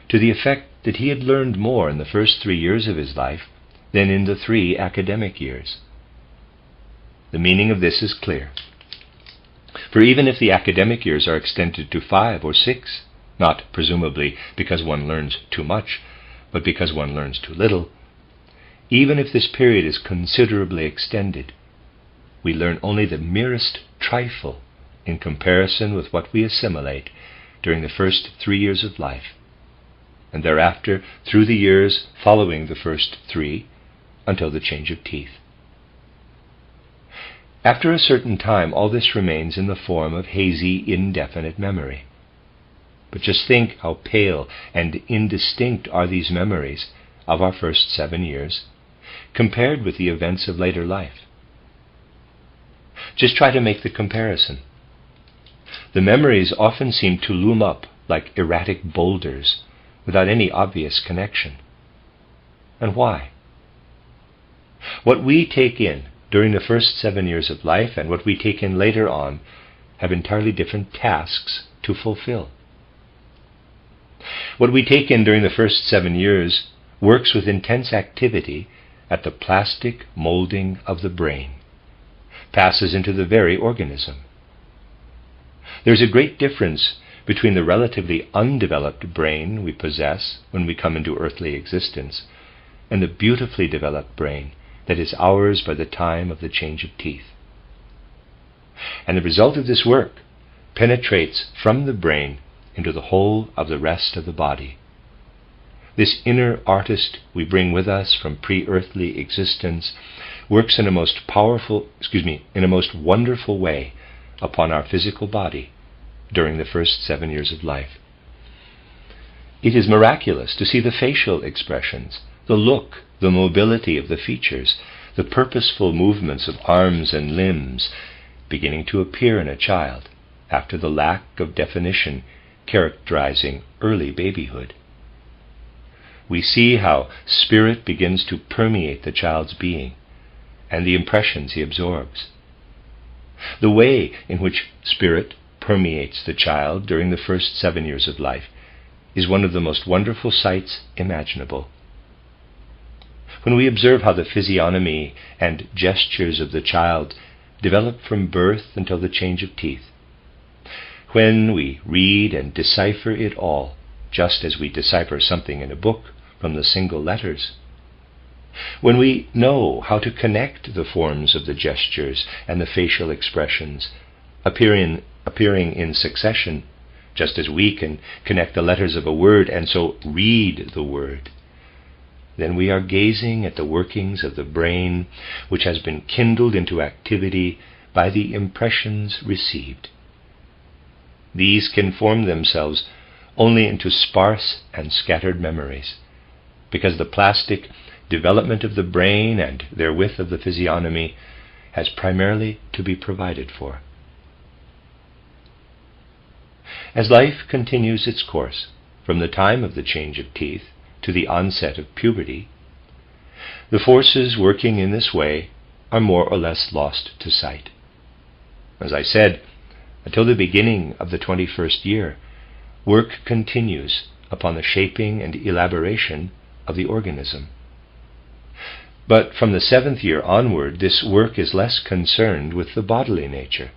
to the effect that he had learned more in the first 3 years of his life than in the 3 academic years. The meaning of this is clear. For even if the academic years are extended to 5 or 6, not presumably because one learns too much, but because one learns too little, even if this period is considerably extended, we learn only the merest trifle in comparison with what we assimilate during the first 3 years of life. and thereafter through the years following the first 3 until the change of teeth. After a certain time, all this remains in the form of hazy, indefinite memory. But just think how pale and indistinct are these memories of our first 7 years compared with the events of later life. Just try to make the comparison. The memories often seem to loom up like erratic boulders without any obvious connection. And why? What we take in during the first 7 years of life and what we take in later on have entirely different tasks to fulfill. What we take in during the first 7 years works with intense activity at the plastic molding of the brain, passes into the very organism. There's a great difference between the relatively undeveloped brain we possess when we come into earthly existence and the beautifully developed brain that is ours by the time of the change of teeth. And the result of this work penetrates from the brain into the whole of the rest of the body. This inner artist we bring with us from pre-earthly existence works in a most wonderful way upon our physical body during the first 7 years of life. It is miraculous to see the facial expressions, the look, the mobility of the features, the purposeful movements of arms and limbs beginning to appear in a child after the lack of definition characterizing early babyhood. We see how spirit begins to permeate the child's being and the impressions he absorbs. The way in which spirit permeates the child during the first 7 years of life is one of the most wonderful sights imaginable. When we observe how the physiognomy and gestures of the child develop from birth until the change of teeth, when we read and decipher it all, just as we decipher something in a book from the single letters, when we know how to connect the forms of the gestures and the facial expressions appearing in succession, just as we can connect the letters of a word and so read the word, then we are gazing at the workings of the brain which has been kindled into activity by the impressions received. These can form themselves only into sparse and scattered memories, because the plastic development of the brain and therewith of the physiognomy has primarily to be provided for. As life continues its course from the time of the change of teeth to the onset of puberty, the forces working in this way are more or less lost to sight. As I said, until the beginning of the 21st year, work continues upon the shaping and elaboration of the organism. But from the 7th year onward, this work is less concerned with the bodily nature,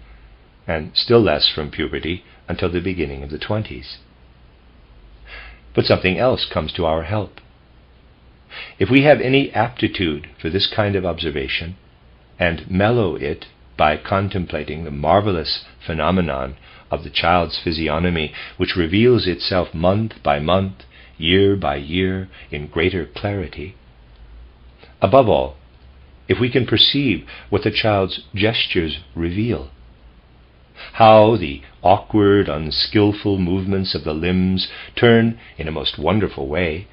and still less from puberty until the beginning of the 20s. But something else comes to our help. If we have any aptitude for this kind of observation, and mellow it by contemplating the marvelous phenomenon of the child's physiognomy, which reveals itself month by month, year by year, in greater clarity. Above all, if we can perceive what the child's gestures reveal, how the awkward, unskillful movements of the limbs turn, in a most wonderful way,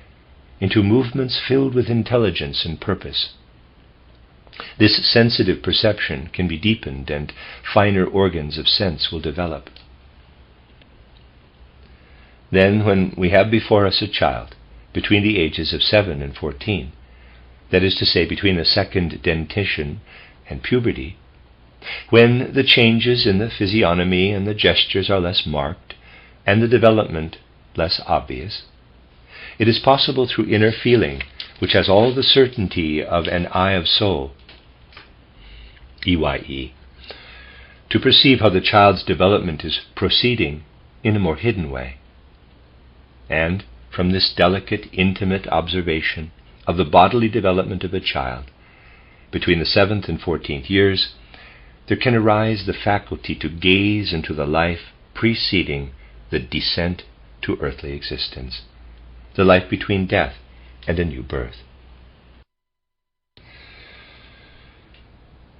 into movements filled with intelligence and purpose. This sensitive perception can be deepened and finer organs of sense will develop. Then, when we have before us a child between the ages of 7 and 14, that is to say, between the second dentition and puberty, when the changes in the physiognomy and the gestures are less marked and the development less obvious, it is possible through inner feeling, which has all the certainty of an eye of soul, EYE, to perceive how the child's development is proceeding in a more hidden way. And from this delicate, intimate observation of the bodily development of a child between the 7th and 14th years, there can arise the faculty to gaze into the life preceding the descent to earthly existence, the life between death and a new birth.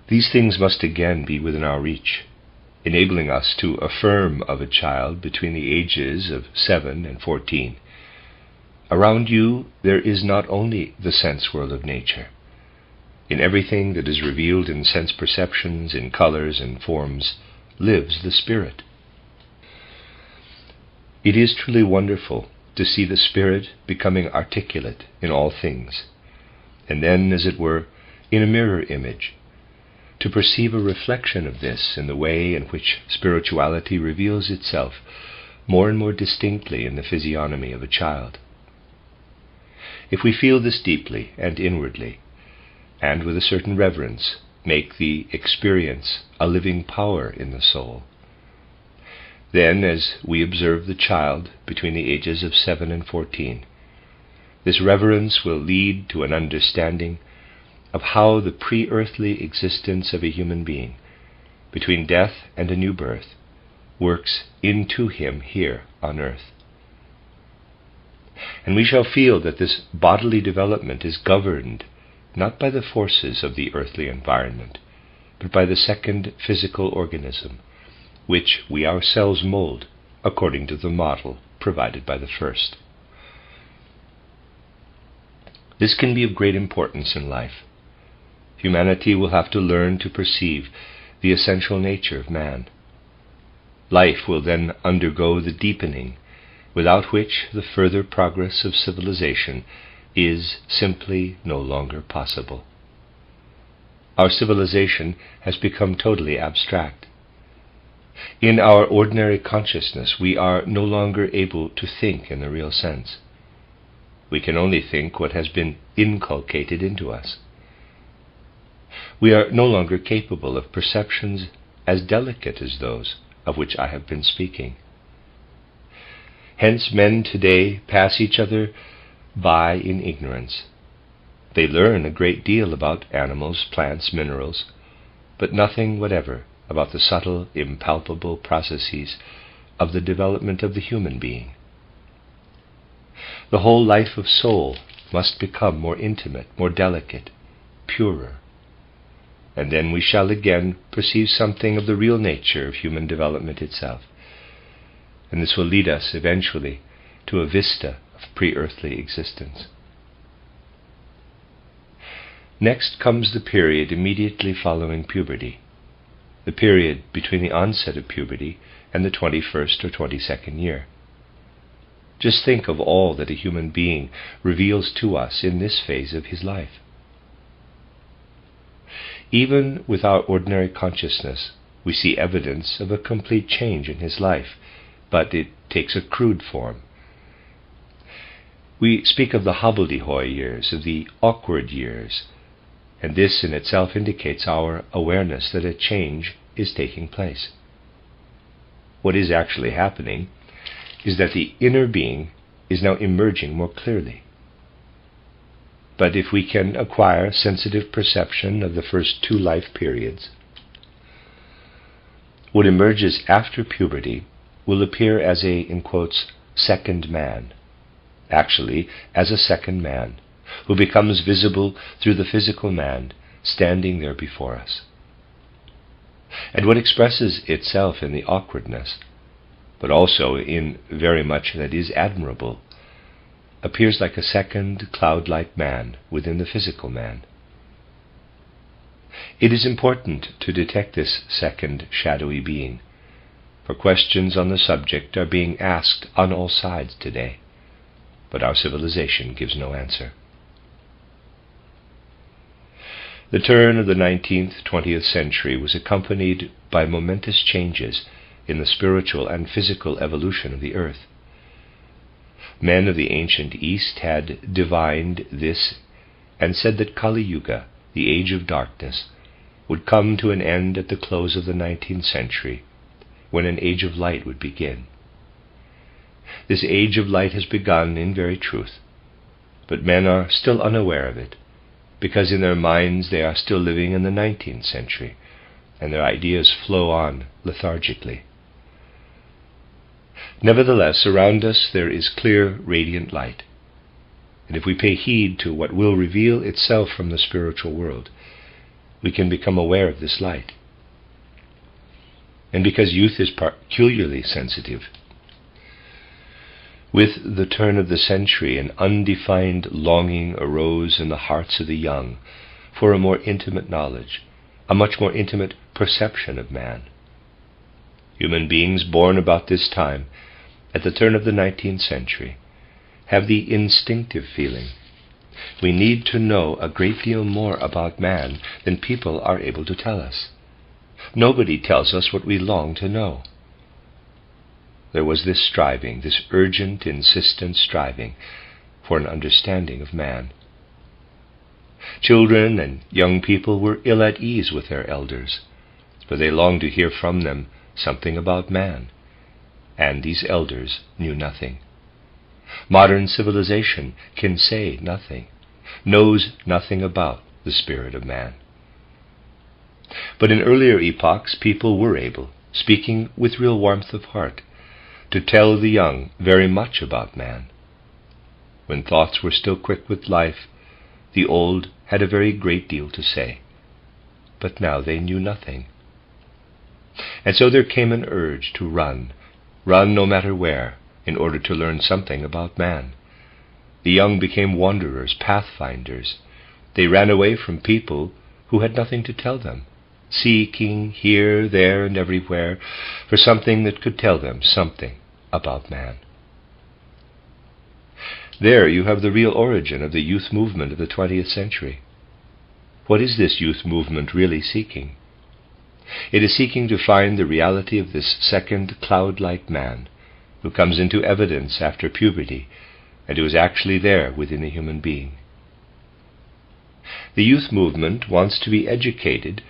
These things must again be within our reach, enabling us to affirm of a child between the ages of 7 and 14. Around you there is not only the sense world of nature. In everything that is revealed in sense perceptions, in colors and forms, lives the Spirit. It is truly wonderful to see the Spirit becoming articulate in all things, and then, as it were, in a mirror image, to perceive a reflection of this in the way in which spirituality reveals itself more and more distinctly in the physiognomy of a child. If we feel this deeply and inwardly, and with a certain reverence make the experience a living power in the soul, then, as we observe the child between the ages of 7 and 14, this reverence will lead to an understanding of how the pre-earthly existence of a human being, between death and a new birth, works into him here on earth. And we shall feel that this bodily development is governed not by the forces of the earthly environment, but by the second physical organism, which we ourselves mold according to the model provided by the first. This can be of great importance in life. Humanity will have to learn to perceive the essential nature of man. Life will then undergo the deepening, without which the further progress of civilization is simply no longer possible. Our civilization has become totally abstract. In our ordinary consciousness, we are no longer able to think in the real sense. We can only think what has been inculcated into us. We are no longer capable of perceptions as delicate as those of which I have been speaking. Hence men today pass each other by in ignorance. They learn a great deal about animals, plants, minerals, but nothing whatever about the subtle, impalpable processes of the development of the human being. The whole life of soul must become more intimate, more delicate, purer, and then we shall again perceive something of the real nature of human development itself, and this will lead us eventually to a vista of pre-earthly existence. Next comes the period immediately following puberty, the period between the onset of puberty and the 21st or 22nd year. Just think of all that a human being reveals to us in this phase of his life. Even with our ordinary consciousness, we see evidence of a complete change in his life, but it takes a crude form. We speak of the hobbledehoy years, of the awkward years, and this in itself indicates our awareness that a change is taking place. What is actually happening is that the inner being is now emerging more clearly. But if we can acquire sensitive perception of the first 2 life periods, what emerges after puberty will appear as a, in quotes, second man, actually as a second man, who becomes visible through the physical man standing there before us. And what expresses itself in the awkwardness, but also in very much that is admirable, appears like a second cloud-like man within the physical man. It is important to detect this second shadowy being, for questions on the subject are being asked on all sides today, but our civilization gives no answer. The turn of the 19th, 20th century was accompanied by momentous changes in the spiritual and physical evolution of the earth. Men of the ancient East had divined this and said that Kali Yuga, the age of darkness, would come to an end at the close of the 19th century, when an age of light would begin. This age of light has begun in very truth, but men are still unaware of it, because in their minds they are still living in the 19th century, and their ideas flow on lethargically. Nevertheless, around us there is clear, radiant light, And if we pay heed to what will reveal itself from the spiritual world, we can become aware of this light. And because youth is peculiarly sensitive, with the turn of the century, an undefined longing arose in the hearts of the young for a more intimate knowledge, a much more intimate perception of man. Human beings born about this time, at the turn of the 19th century, have the instinctive feeling: we need to know a great deal more about man than people are able to tell us. Nobody tells us what we long to know. There was this striving, this urgent, insistent striving for an understanding of man. Children and young people were ill at ease with their elders, for they longed to hear from them something about man, and these elders knew nothing. Modern civilization can say nothing, knows nothing about the spirit of man. But in earlier epochs, people were able, speaking with real warmth of heart, to tell the young very much about man. When thoughts were still quick with life, the old had a very great deal to say, but now they knew nothing. And so there came an urge to run no matter where, in order to learn something about man. The young became wanderers, pathfinders. They ran away from people who had nothing to tell them, seeking here, there, and everywhere for something that could tell them something about man. There you have the real origin of the youth movement of the 20th century. What is this youth movement really seeking? It is seeking to find the reality of this second cloud-like man who comes into evidence after puberty and who is actually there within a human being. The youth movement wants to be educated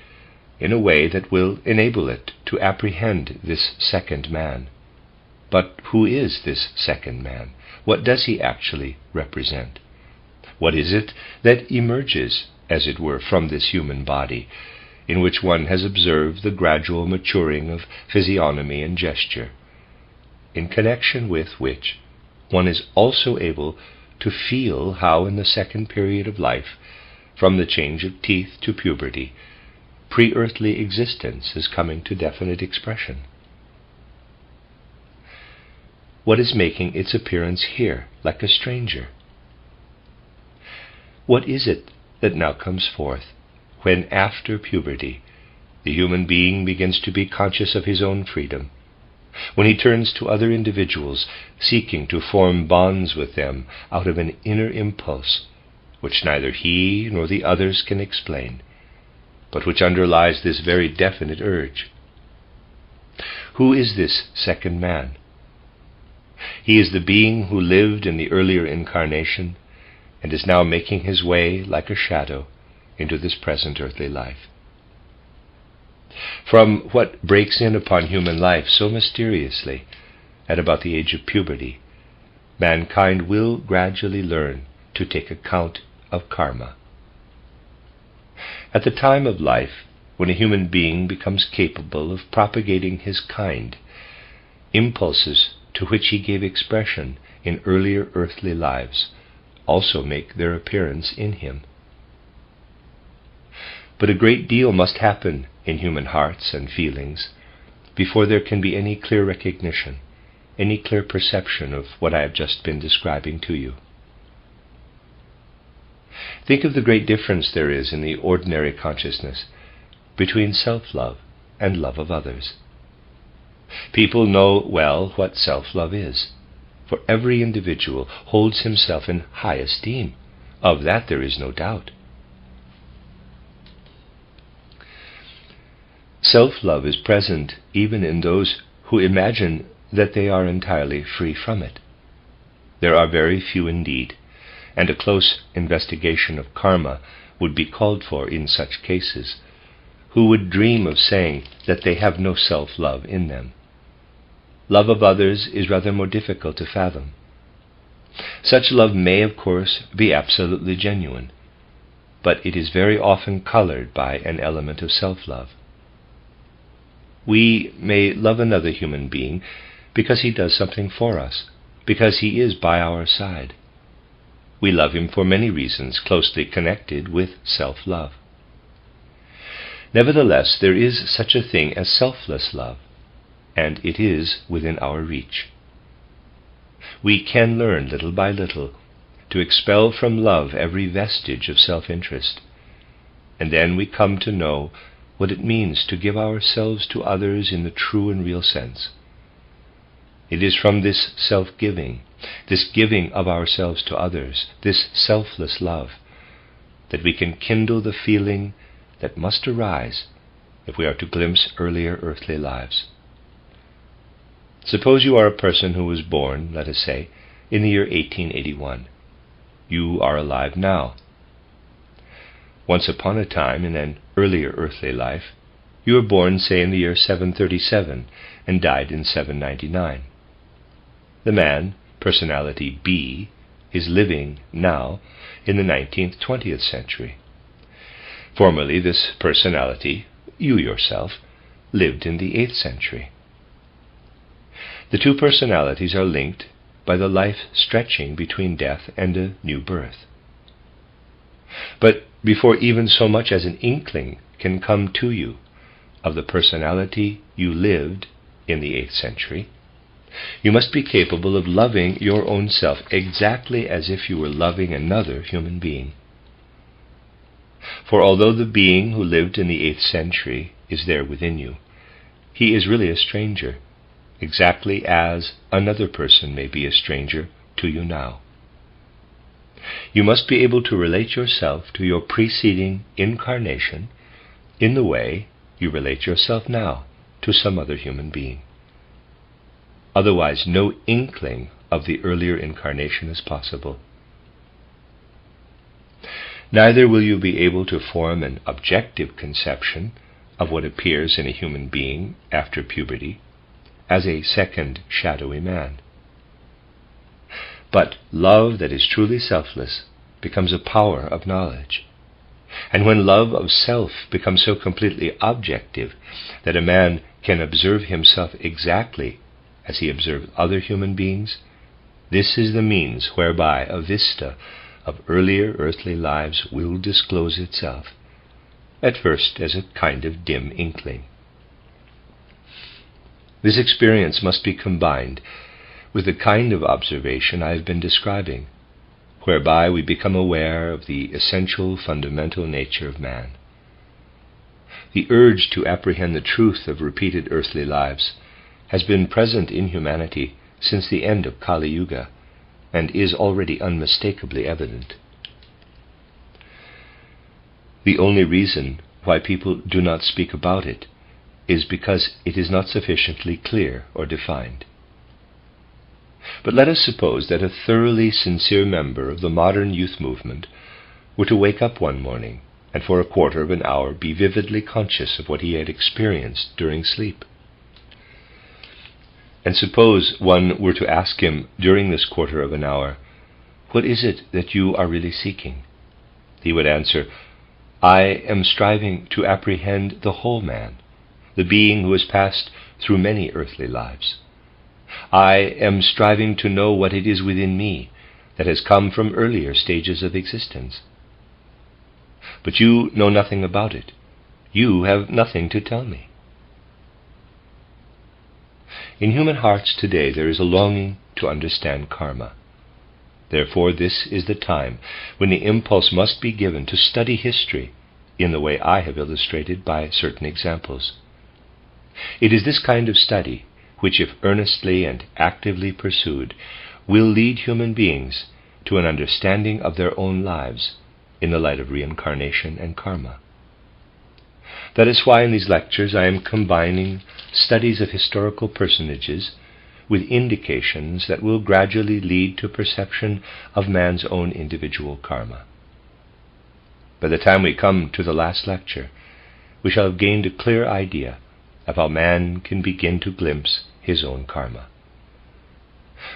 in a way that will enable it to apprehend this second man. But who is this second man? What does he actually represent? What is it that emerges, as it were, from this human body, in which one has observed the gradual maturing of physiognomy and gesture, in connection with which one is also able to feel how in the second period of life, from the change of teeth to puberty, pre-earthly existence is coming to definite expression? What is making its appearance here, like a stranger? What is it that now comes forth, when after puberty the human being begins to be conscious of his own freedom, when he turns to other individuals, seeking to form bonds with them out of an inner impulse, which neither he nor the others can explain, but which underlies this very definite urge? Who is this second man? He is the being who lived in the earlier incarnation and is now making his way like a shadow into this present earthly life. From what breaks in upon human life so mysteriously at about the age of puberty, mankind will gradually learn to take account of karma. At the time of life, when a human being becomes capable of propagating his kind, impulses to which he gave expression in earlier earthly lives also make their appearance in him. But a great deal must happen in human hearts and feelings before there can be any clear recognition, any clear perception of what I have just been describing to you. Think of the great difference there is in the ordinary consciousness between self-love and love of others. People know well what self-love is, for every individual holds himself in high esteem. Of that there is no doubt. Self-love is present even in those who imagine that they are entirely free from it. There are very few indeed, and a close investigation of karma would be called for in such cases, who would dream of saying that they have no self-love in them. Love of others is rather more difficult to fathom. Such love may, of course, be absolutely genuine, but it is very often colored by an element of self-love. We may love another human being because he does something for us, because he is by our side. We love him for many reasons closely connected with self-love. Nevertheless, there is such a thing as selfless love, and it is within our reach. We can learn little by little to expel from love every vestige of self-interest, and then we come to know what it means to give ourselves to others in the true and real sense. It is from this self-giving, this giving of ourselves to others, this selfless love, that we can kindle the feeling that must arise if we are to glimpse earlier earthly lives. Suppose you are a person who was born, let us say, in the year 1881. You are alive now. Once upon a time, in an earlier earthly life, you were born, say, in the year 737 and died in 799. The man, personality B, is living now in the 19th, 20th century. Formerly, this personality, you yourself, lived in the 8th century. The two personalities are linked by the life stretching between death and a new birth. But before even so much as an inkling can come to you of the personality you lived in the 8th century, you must be capable of loving your own self exactly as if you were loving another human being. For although the being who lived in the 8th century is there within you, he is really a stranger, exactly as another person may be a stranger to you now. You must be able to relate yourself to your preceding incarnation in the way you relate yourself now to some other human being. Otherwise, no inkling of the earlier incarnation is possible. Neither will you be able to form an objective conception of what appears in a human being after puberty as a second shadowy man. But love that is truly selfless becomes a power of knowledge. And when love of self becomes so completely objective that a man can observe himself exactly as he observes other human beings, this is the means whereby a vista of earlier earthly lives will disclose itself, at first as a kind of dim inkling. This experience must be combined with the kind of observation I have been describing, whereby we become aware of the essential fundamental nature of man. The urge to apprehend the truth of repeated earthly lives has been present in humanity since the end of Kali Yuga, and is already unmistakably evident. The only reason why people do not speak about it is because it is not sufficiently clear or defined. But let us suppose that a thoroughly sincere member of the modern youth movement were to wake up one morning and for a quarter of an hour be vividly conscious of what he had experienced during sleep. And suppose one were to ask him during this quarter of an hour, "What is it that you are really seeking?" He would answer, "I am striving to apprehend the whole man, the being who has passed through many earthly lives. I am striving to know what it is within me that has come from earlier stages of existence. But you know nothing about it. You have nothing to tell me." In human hearts today there is a longing to understand karma. Therefore this is the time when the impulse must be given to study history in the way I have illustrated by certain examples. It is this kind of study which, if earnestly and actively pursued, will lead human beings to an understanding of their own lives in the light of reincarnation and karma. That is why in these lectures I am combining studies of historical personages with indications that will gradually lead to perception of man's own individual karma. By the time we come to the last lecture, we shall have gained a clear idea of how man can begin to glimpse his own karma.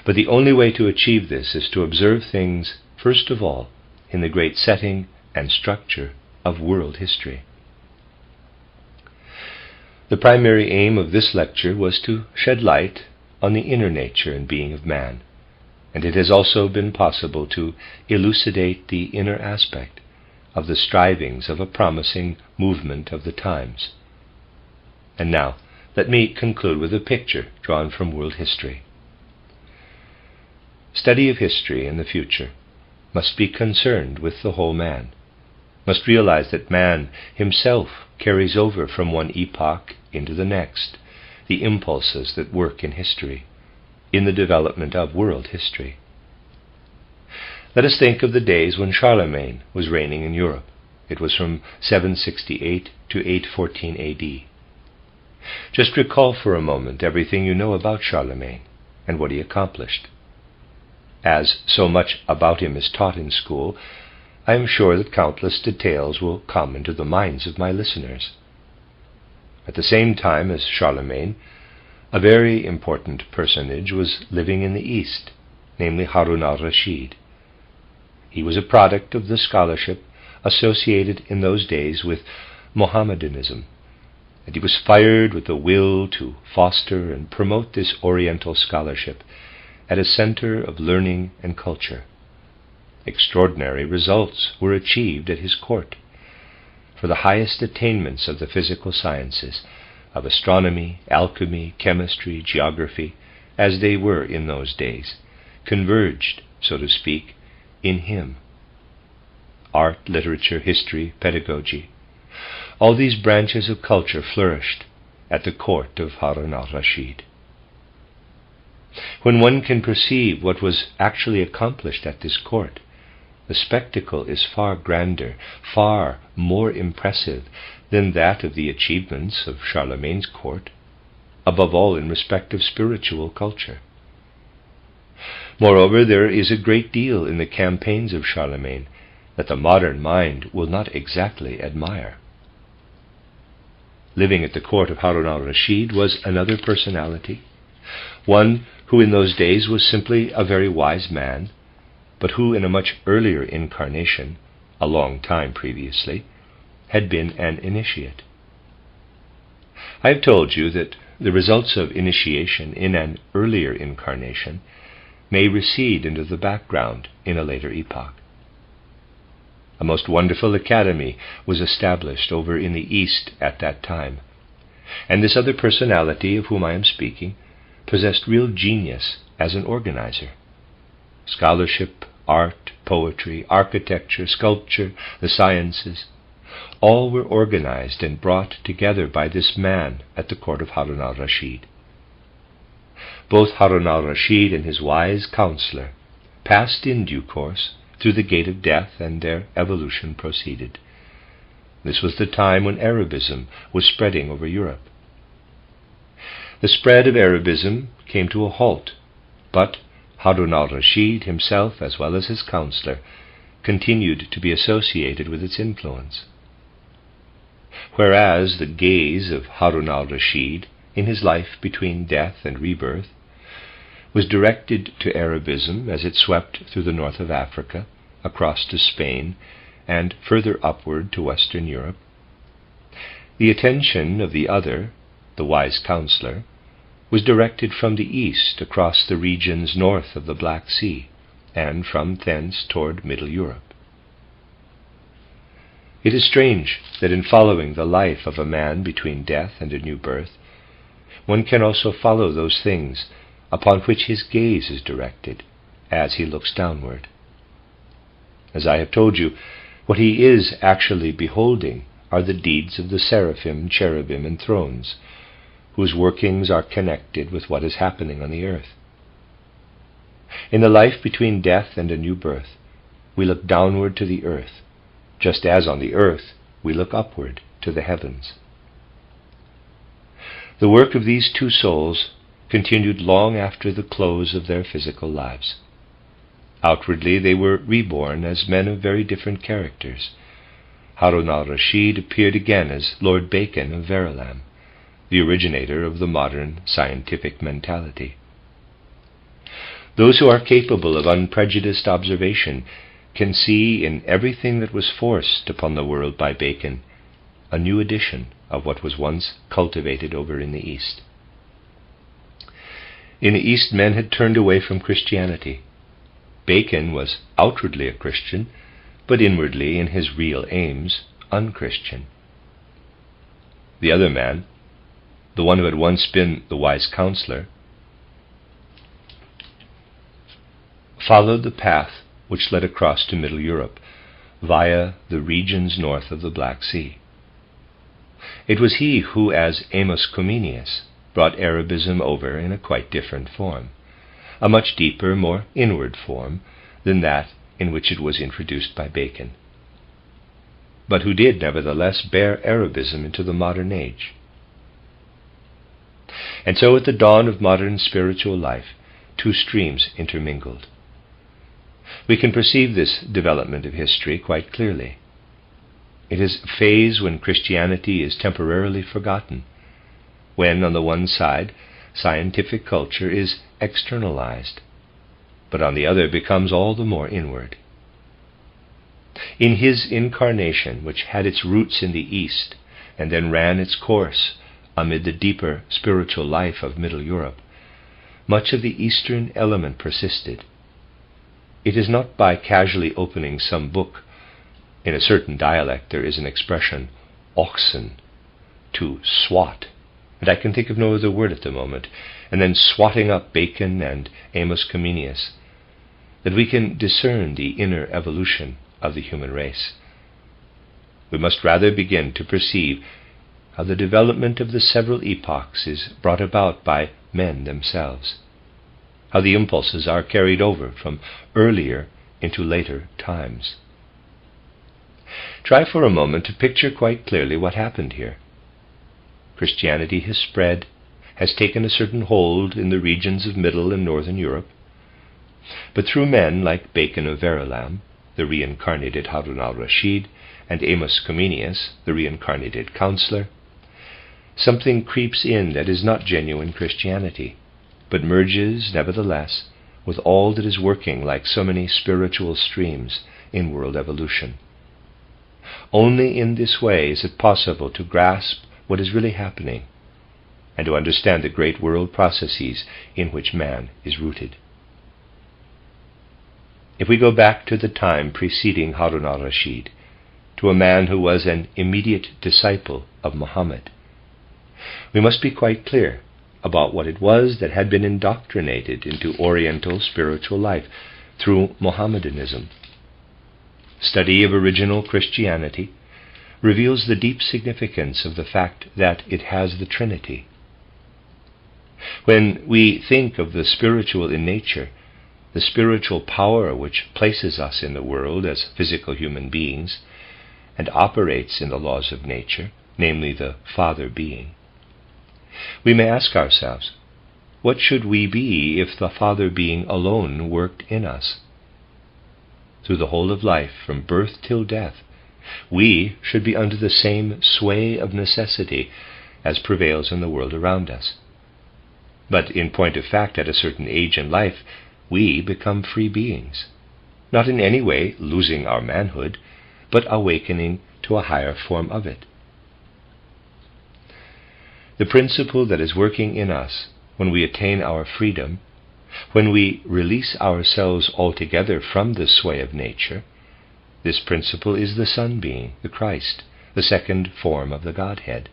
But the only way to achieve this is to observe things, first of all, in the great setting and structure of world history. The primary aim of this lecture was to shed light on the inner nature and being of man, and it has also been possible to elucidate the inner aspect of the strivings of a promising movement of the times. And now, let me conclude with a picture drawn from world history. Study of history in the future must be concerned with the whole man, must realize that man himself carries over from one epoch into the next the impulses that work in history, in the development of world history. Let us think of the days when Charlemagne was reigning in Europe. It was from 768 to 814 A.D. Just recall for a moment everything you know about Charlemagne and what he accomplished. As so much about him is taught in school, I am sure that countless details will come into the minds of my listeners. At the same time as Charlemagne, a very important personage was living in the East, namely Harun al-Rashid. He was a product of the scholarship associated in those days with Mohammedanism, and he was fired with the will to foster and promote this Oriental scholarship at a center of learning and culture. Extraordinary results were achieved at his court, for the highest attainments of the physical sciences, of astronomy, alchemy, chemistry, geography, as they were in those days, converged, so to speak, in him. Art, literature, history, pedagogy, all these branches of culture flourished at the court of Harun al-Rashid. When one can perceive what was actually accomplished at this court, the spectacle is far grander, far more impressive than that of the achievements of Charlemagne's court, above all in respect of spiritual culture. Moreover, there is a great deal in the campaigns of Charlemagne that the modern mind will not exactly admire. Living at the court of Harun al-Rashid was another personality, one who in those days was simply a very wise man, but who in a much earlier incarnation, a long time previously, had been an initiate. I have told you that the results of initiation in an earlier incarnation may recede into the background in a later epoch. A most wonderful academy was established over in the East at that time, and this other personality of whom I am speaking possessed real genius as an organizer. Scholarship, art, poetry, architecture, sculpture, the sciences, all were organized and brought together by this man at the court of Harun al-Rashid. Both Harun al-Rashid and his wise counselor passed in due course through the gate of death, and their evolution proceeded. This was the time when Arabism was spreading over Europe. The spread of Arabism came to a halt, but Harun al-Rashid himself, as well as his counselor, continued to be associated with its influence. Whereas the gaze of Harun al-Rashid, in his life between death and rebirth, was directed to Arabism as it swept through the north of Africa, across to Spain, and further upward to Western Europe, the attention of the other, the wise counselor, was directed from the east across the regions north of the Black Sea, and from thence toward Middle Europe. It is strange that in following the life of a man between death and a new birth, one can also follow those things upon which his gaze is directed as he looks downward. As I have told you, what he is actually beholding are the deeds of the seraphim, cherubim, and thrones, whose workings are connected with what is happening on the earth. In the life between death and a new birth, we look downward to the earth, just as on the earth we look upward to the heavens. The work of these two souls continued long after the close of their physical lives. Outwardly they were reborn as men of very different characters. Harun al-Rashid appeared again as Lord Bacon of Verulam, the originator of the modern scientific mentality. Those who are capable of unprejudiced observation can see in everything that was forced upon the world by Bacon a new edition of what was once cultivated over in the East. In the East, men had turned away from Christianity Bacon was outwardly a Christian, but inwardly, in his real aims, unchristian. The other man, the one who had once been the wise counselor, followed the path which led across to Middle Europe, via the regions north of the Black Sea. It was he who, as Amos Comenius, brought Arabism over in a quite different form, a much deeper, more inward form than that in which it was introduced by Bacon, but who did nevertheless bear Arabism into the modern age. And so at the dawn of modern spiritual life, two streams intermingled. We can perceive this development of history quite clearly. It is a phase when Christianity is temporarily forgotten, when, on the one side, scientific culture is externalized, but on the other becomes all the more inward. In his incarnation, which had its roots in the East, and then ran its course amid the deeper spiritual life of Middle Europe, much of the Eastern element persisted. It is not by casually opening some book. In a certain dialect there is an expression, oxen, to swat, and I can think of no other word at the moment, and then swatting up Bacon and Amos Comenius, that we can discern the inner evolution of the human race. We must rather begin to perceive how the development of the several epochs is brought about by men themselves, how the impulses are carried over from earlier into later times. Try for a moment to picture quite clearly what happened here. Christianity has spread, has taken a certain hold in the regions of Middle and Northern Europe, but through men like Bacon of Verulam, the reincarnated Harun al-Rashid, and Amos Comenius, the reincarnated counselor, something creeps in that is not genuine Christianity, but merges, nevertheless, with all that is working like so many spiritual streams in world evolution. Only in this way is it possible to grasp what is really happening, and to understand the great world processes in which man is rooted. If we go back to the time preceding Harun al-Rashid, to a man who was an immediate disciple of Muhammad, we must be quite clear about what it was that had been indoctrinated into Oriental spiritual life through Mohammedanism. Study of original Christianity reveals the deep significance of the fact that it has the Trinity. When we think of the spiritual in nature, the spiritual power which places us in the world as physical human beings and operates in the laws of nature, namely the Father being, we may ask ourselves, what should we be if the Father being alone worked in us? Through the whole of life, from birth till death, we should be under the same sway of necessity as prevails in the world around us. But in point of fact, at a certain age in life, we become free beings, not in any way losing our manhood, but awakening to a higher form of it. The principle that is working in us when we attain our freedom, when we release ourselves altogether from the sway of nature, this principle is the Son being, the Christ, the second form of the Godhead.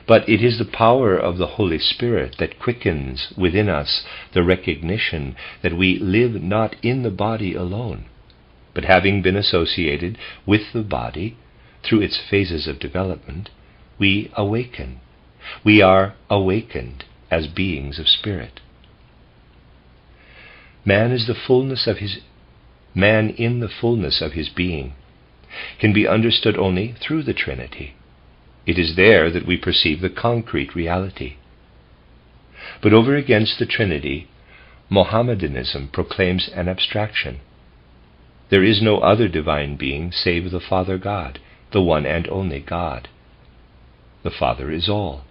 But it is the power of the Holy Spirit that quickens within us the recognition that we live not in the body alone, but having been associated with the body through its phases of development, we awaken. We are awakened as beings of spirit. Man in the fullness of his being can be understood only through the Trinity. It is there that we perceive the concrete reality. But over against the Trinity, Mohammedanism proclaims an abstraction. There is no other divine being save the Father God, the one and only God. The Father is all.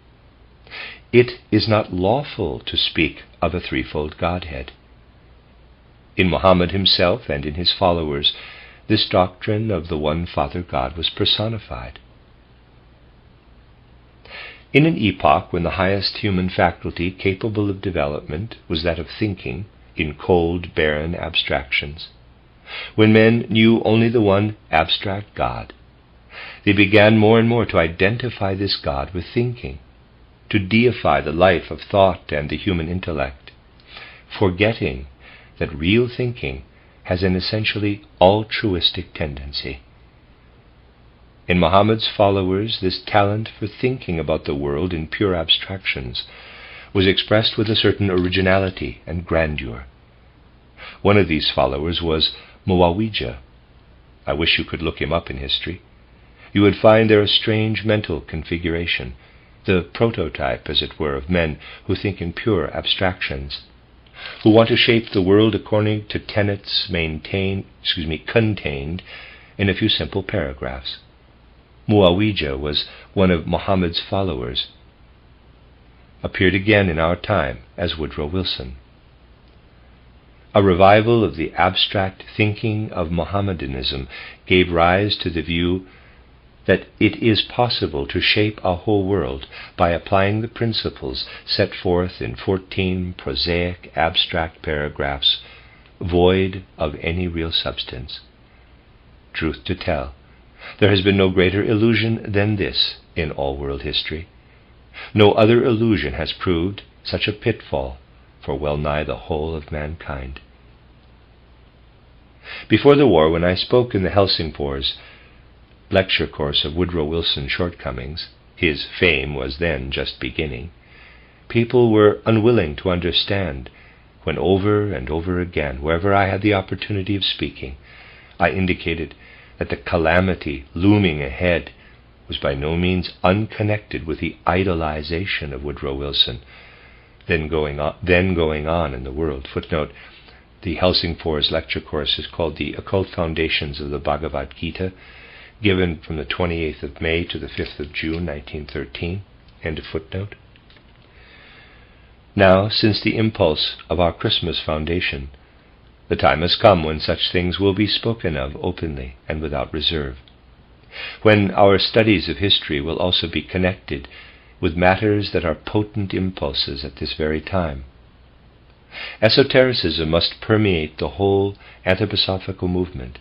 It is not lawful to speak of a threefold Godhead. In Muhammad himself and in his followers, this doctrine of the one Father God was personified. In an epoch when the highest human faculty capable of development was that of thinking, in cold, barren abstractions. When men knew only the one abstract God, they began more and more to identify this God with thinking, to deify the life of thought and the human intellect, forgetting that real thinking has an essentially altruistic tendency. In Muhammad's followers, this talent for thinking about the world in pure abstractions was expressed with a certain originality and grandeur. One of these followers was Muawiyah. I wish you could look him up in history. You would find there a strange mental configuration, the prototype, as it were, of men who think in pure abstractions, who want to shape the world according to tenets contained in a few simple paragraphs. Muawiyah was one of Muhammad's followers, appeared again in our time as Woodrow Wilson. A revival of the abstract thinking of Mohammedanism gave rise to the view that it is possible to shape a whole world by applying the principles set forth in 14 prosaic, abstract paragraphs, void of any real substance. Truth to tell, there has been no greater illusion than this in all world history. No other illusion has proved such a pitfall for well nigh the whole of mankind. Before the war, when I spoke in the Helsingfors lecture course of Woodrow Wilson's shortcomings, his fame was then just beginning, people were unwilling to understand when over and over again, wherever I had the opportunity of speaking, I indicated that the calamity looming ahead was by no means unconnected with the idolization of Woodrow Wilson then going on in the world. Footnote: the Helsingfors lecture course is called The Occult Foundations of the Bhagavad Gita, given from the 28th of May to the 5th of June, 1913. End of footnote. Now, since the impulse of our Christmas foundation, the time has come when such things will be spoken of openly and without reserve, when our studies of history will also be connected with matters that are potent impulses at this very time. Esotericism must permeate the whole anthroposophical movement,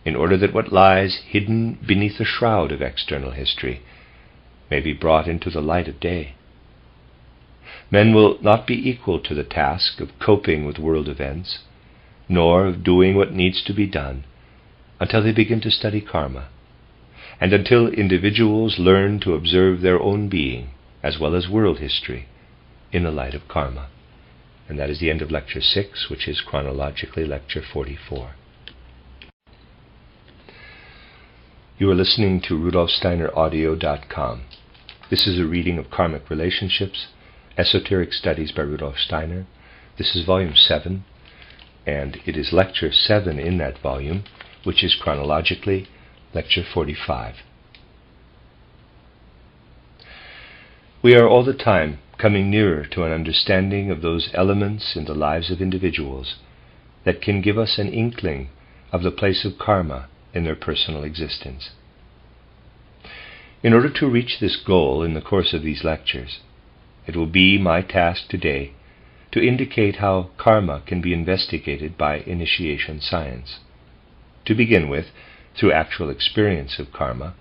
in order that what lies hidden beneath the shroud of external history may be brought into the light of day. Men will not be equal to the task of coping with world events, nor of doing what needs to be done, until they begin to study karma, and until individuals learn to observe their own being, as well as world history, in the light of karma. And that is the end of Lecture 6, which is chronologically Lecture 44. You are listening to RudolfSteinerAudio.com. This is a reading of Karmic Relationships, Esoteric Studies by Rudolf Steiner. This is Volume 7, and it is Lecture 7 in that volume, which is chronologically Lecture 45. We are all the time coming nearer to an understanding of those elements in the lives of individuals that can give us an inkling of the place of karma in their personal existence. In order to reach this goal in the course of these lectures, it will be my task today to indicate how karma can be investigated by initiation science. To begin with, through actual experience of karma,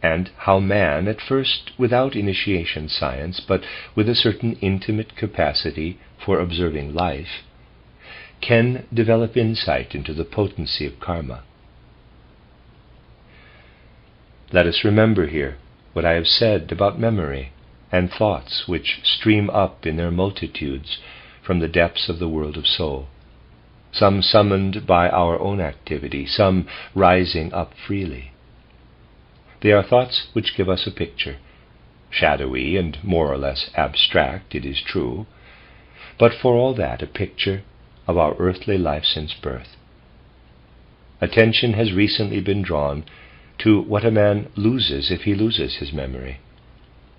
and how man, at first without initiation science, but with a certain intimate capacity for observing life, can develop insight into the potency of karma. Let us remember here what I have said about memory and thoughts which stream up in their multitudes from the depths of the world of soul, some summoned by our own activity, some rising up freely. They are thoughts which give us a picture, shadowy and more or less abstract, it is true, but for all that a picture of our earthly life since birth. Attention has recently been drawn to what a man loses if he loses his memory.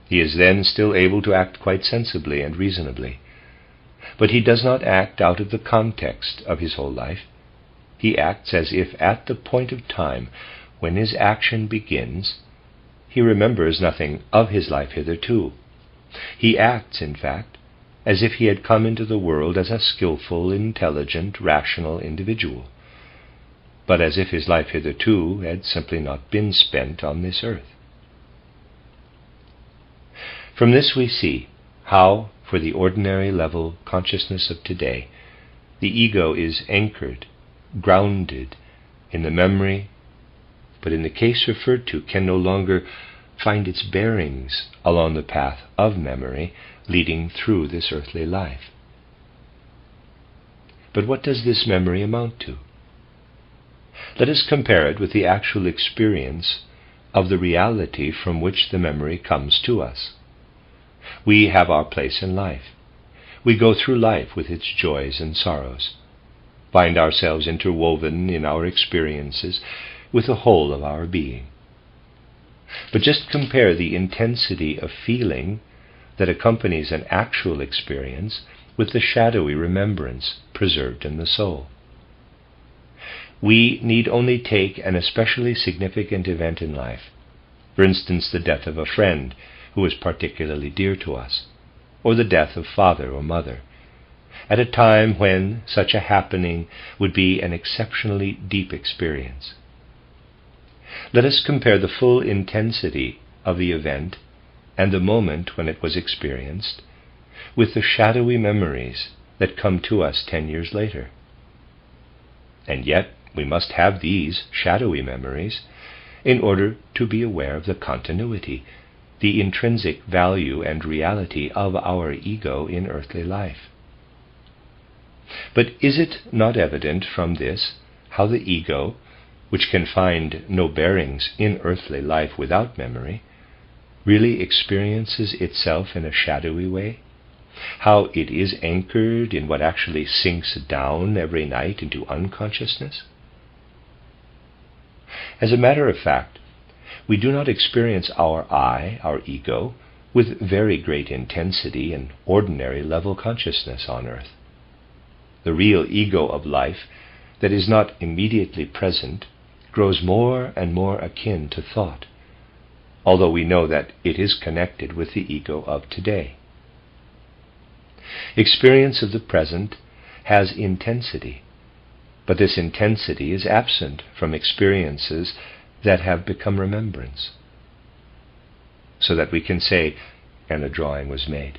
He is then still able to act quite sensibly and reasonably, but he does not act out of the context of his whole life. He acts as if at the point of time when his action begins, he remembers nothing of his life hitherto. He acts, in fact, as if he had come into the world as a skillful, intelligent, rational individual, but as if his life hitherto had simply not been spent on this earth. From this we see how, for the ordinary level consciousness of today, the ego is anchored, grounded in the memory, but in the case referred to can no longer find its bearings along the path of memory leading through this earthly life. But what does this memory amount to? Let us compare it with the actual experience of the reality from which the memory comes to us. We have our place in life. We go through life with its joys and sorrows, find ourselves interwoven in our experiences with the whole of our being. But just compare the intensity of feeling that accompanies an actual experience with the shadowy remembrance preserved in the soul. We need only take an especially significant event in life, for instance, the death of a friend who is particularly dear to us, or the death of father or mother, at a time when such a happening would be an exceptionally deep experience. Let us compare the full intensity of the event and the moment when it was experienced with the shadowy memories that come to us 10 years later. And yet we must have these shadowy memories in order to be aware of the continuity, the intrinsic value and reality of our ego in earthly life. But is it not evident from this how the ego, which can find no bearings in earthly life without memory, really experiences itself in a shadowy way? How it is anchored in what actually sinks down every night into unconsciousness? As a matter of fact, we do not experience our I, our ego, with very great intensity and ordinary level consciousness on earth. The real ego of life that is not immediately present grows more and more akin to thought, although we know that it is connected with the ego of today. Experience of the present has intensity, but this intensity is absent from experiences that have become remembrance, so that we can say, and the drawing was made,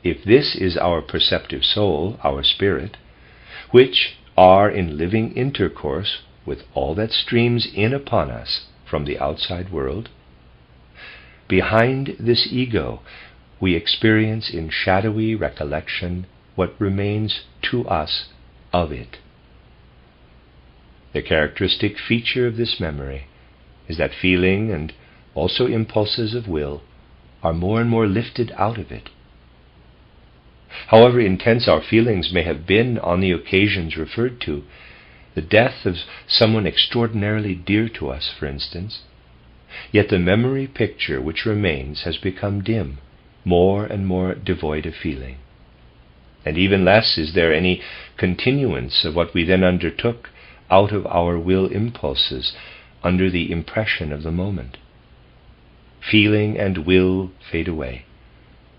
if this is our perceptive soul, our spirit, which are in living intercourse with all that streams in upon us from the outside world, behind this ego we experience in shadowy recollection what remains to us of it. The characteristic feature of this memory is that feeling and also impulses of will are more and more lifted out of it. However intense our feelings may have been on the occasions referred to, the death of someone extraordinarily dear to us, for instance, yet the memory picture which remains has become dim, more and more devoid of feeling. And even less is there any continuance of what we then undertook out of our will impulses under the impression of the moment. Feeling and will fade away.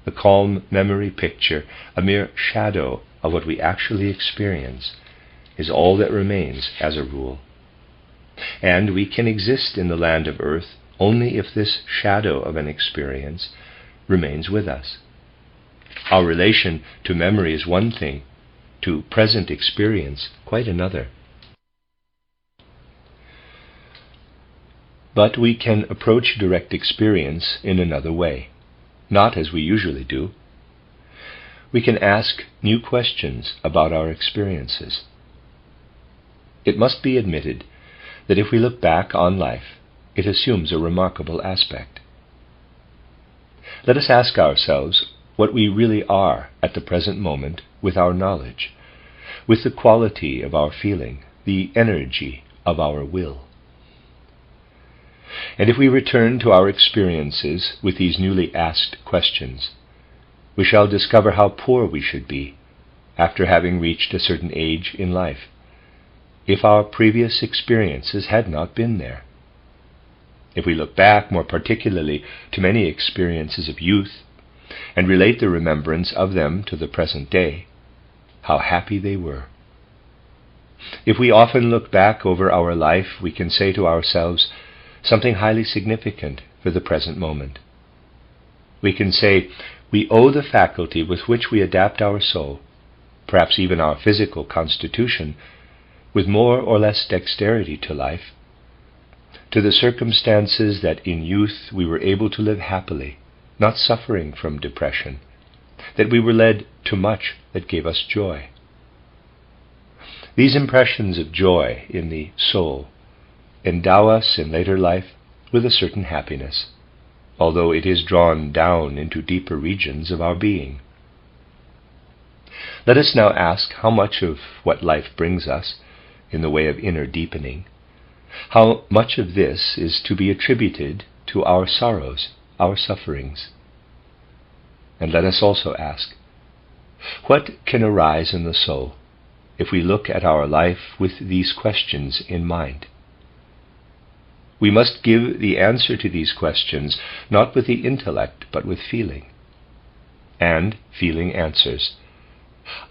The calm memory picture, a mere shadow of what we actually experience, is all that remains as a rule. And we can exist in the land of earth only if this shadow of an experience remains with us. Our relation to memory is one thing, to present experience quite another. But we can approach direct experience in another way, not as we usually do. We can ask new questions about our experiences. It must be admitted that if we look back on life, it assumes a remarkable aspect. Let us ask ourselves what we really are at the present moment with our knowledge, with the quality of our feeling, the energy of our will. And if we return to our experiences with these newly asked questions, we shall discover how poor we should be after having reached a certain age in life, if our previous experiences had not been there. If we look back more particularly to many experiences of youth, and relate the remembrance of them to the present day, how happy they were. If we often look back over our life, we can say to ourselves something highly significant for the present moment. We can say we owe the faculty with which we adapt our soul, perhaps even our physical constitution, with more or less dexterity to life, to the circumstances that in youth we were able to live happily, not suffering from depression, that we were led to much that gave us joy. These impressions of joy in the soul endow us in later life with a certain happiness, although it is drawn down into deeper regions of our being. Let us now ask how much of what life brings us in the way of inner deepening, how much of this is to be attributed to our sorrows, our sufferings. And let us also ask, what can arise in the soul if we look at our life with these questions in mind? We must give the answer to these questions not with the intellect but with feeling. And feeling answers,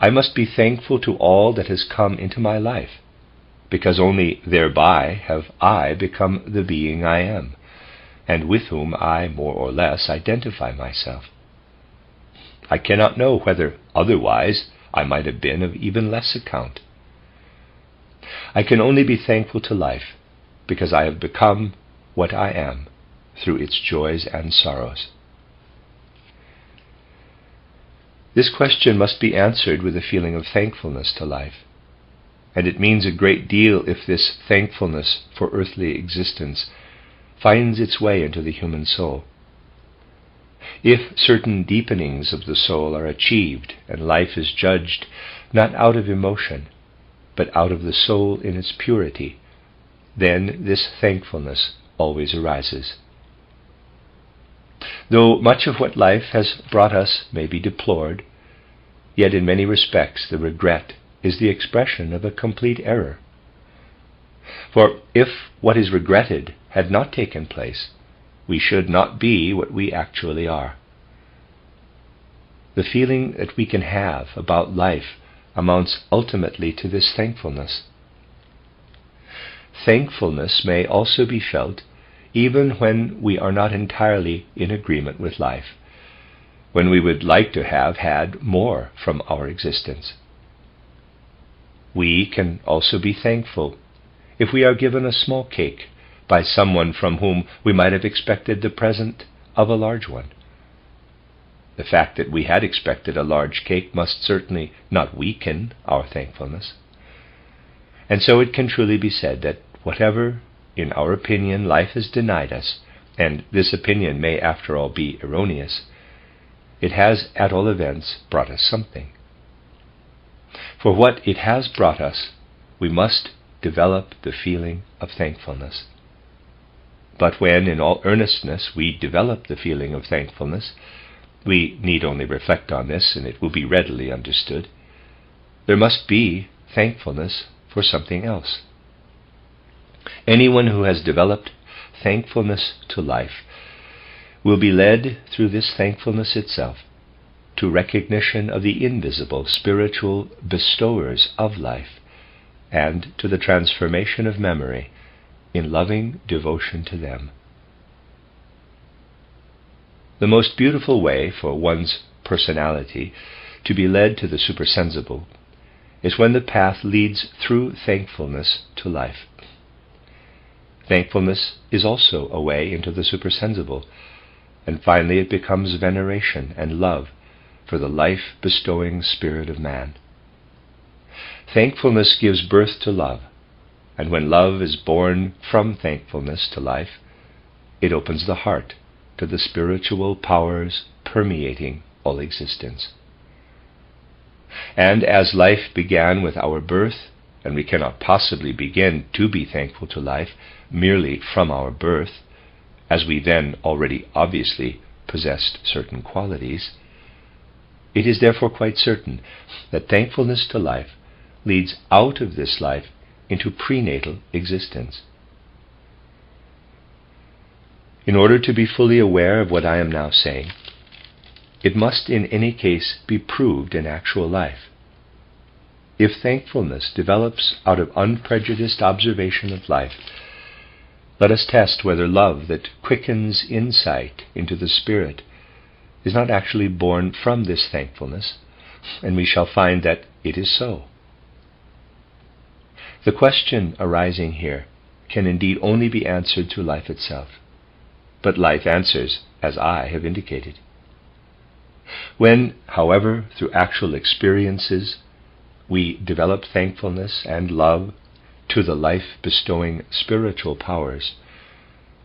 I must be thankful to all that has come into my life, because only thereby have I become the being I am, and with whom I more or less identify myself. I cannot know whether otherwise I might have been of even less account. I can only be thankful to life, because I have become what I am through its joys and sorrows. This question must be answered with a feeling of thankfulness to life, and it means a great deal if this thankfulness for earthly existence finds its way into the human soul. If certain deepenings of the soul are achieved and life is judged not out of emotion, but out of the soul in its purity, then this thankfulness always arises. Though much of what life has brought us may be deplored, yet in many respects the regret is the expression of a complete error. For if what is regretted had not taken place, we should not be what we actually are. The feeling that we can have about life amounts ultimately to this thankfulness. Thankfulness may also be felt even when we are not entirely in agreement with life, when we would like to have had more from our existence. We can also be thankful if we are given a small cake by someone from whom we might have expected the present of a large one. The fact that we had expected a large cake must certainly not weaken our thankfulness. And so it can truly be said that whatever, in our opinion, life has denied us, and this opinion may after all be erroneous, it has at all events brought us something. For what it has brought us, we must develop the feeling of thankfulness. But when in all earnestness we develop the feeling of thankfulness, we need only reflect on this and it will be readily understood. There must be thankfulness for something else. Anyone who has developed thankfulness to life will be led through this thankfulness itself to recognition of the invisible spiritual bestowers of life and to the transformation of memory in loving devotion to them. The most beautiful way for one's personality to be led to the supersensible is when the path leads through thankfulness to life. Thankfulness is also a way into the supersensible, and finally it becomes veneration and love for the life-bestowing spirit of man. Thankfulness gives birth to love, and when love is born from thankfulness to life, it opens the heart to the spiritual powers permeating all existence. And as life began with our birth, and we cannot possibly begin to be thankful to life merely from our birth, as we then already obviously possessed certain qualities, it is therefore quite certain that thankfulness to life leads out of this life into prenatal existence. In order to be fully aware of what I am now saying, it must in any case be proved in actual life. If thankfulness develops out of unprejudiced observation of life, let us test whether love that quickens insight into the spirit is not actually born from this thankfulness, and we shall find that it is so. The question arising here can indeed only be answered through life itself, but life answers as I have indicated. When, however, through actual experiences, we develop thankfulness and love to the life-bestowing spiritual powers,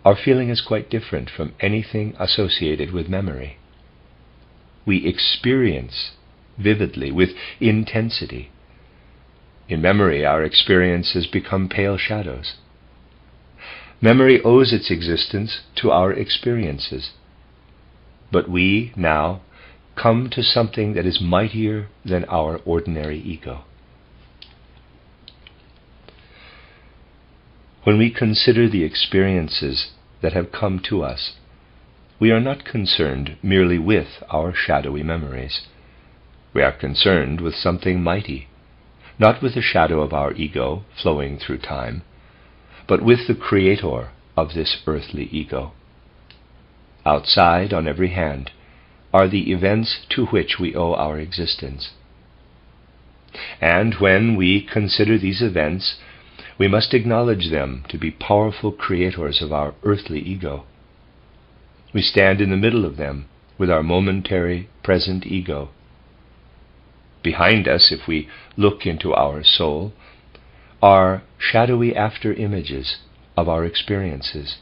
our feeling is quite different from anything associated with memory. We experience vividly, with intensity. In memory, our experiences become pale shadows. Memory owes its existence to our experiences, but we now come to something that is mightier than our ordinary ego. When we consider the experiences that have come to us, we are not concerned merely with our shadowy memories. We are concerned with something mighty, not with the shadow of our ego flowing through time, but with the creator of this earthly ego. Outside, on every hand, are the events to which we owe our existence. And when we consider these events, we must acknowledge them to be powerful creators of our earthly ego. We stand in the middle of them with our momentary present ego. Behind us, if we look into our soul, are shadowy after-images of our experiences.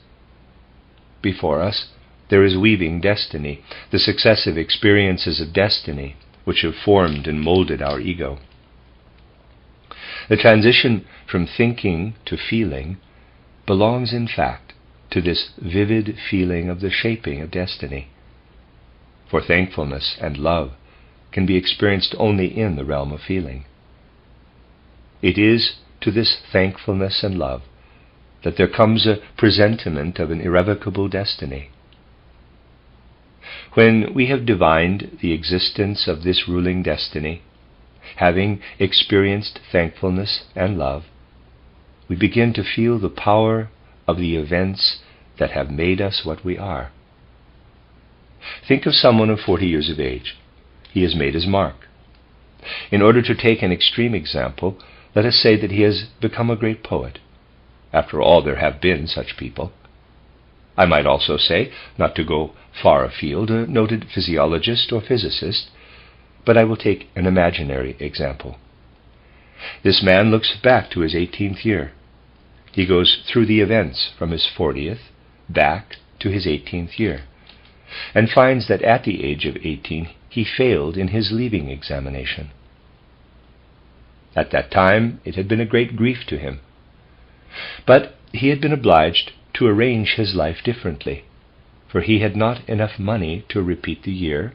Before us, there is weaving destiny, the successive experiences of destiny which have formed and molded our ego. The transition from thinking to feeling belongs, in fact, to this vivid feeling of the shaping of destiny. For thankfulness and love can be experienced only in the realm of feeling. It is to this thankfulness and love that there comes a presentiment of an irrevocable destiny. When we have divined the existence of this ruling destiny, having experienced thankfulness and love, we begin to feel the power of the events that have made us what we are. Think of someone of 40 years of age. He has made his mark. In order to take an extreme example, let us say that he has become a great poet. After all, there have been such people. I might also say, not to go far afield, a noted physiologist or physicist, but I will take an imaginary example. This man looks back to his 18th year. He goes through the events from his 40th back to his 18th year, and finds that at the age of 18 he failed in his leaving examination. At that time it had been a great grief to him, but he had been obliged to arrange his life differently, for he had not enough money to repeat the year,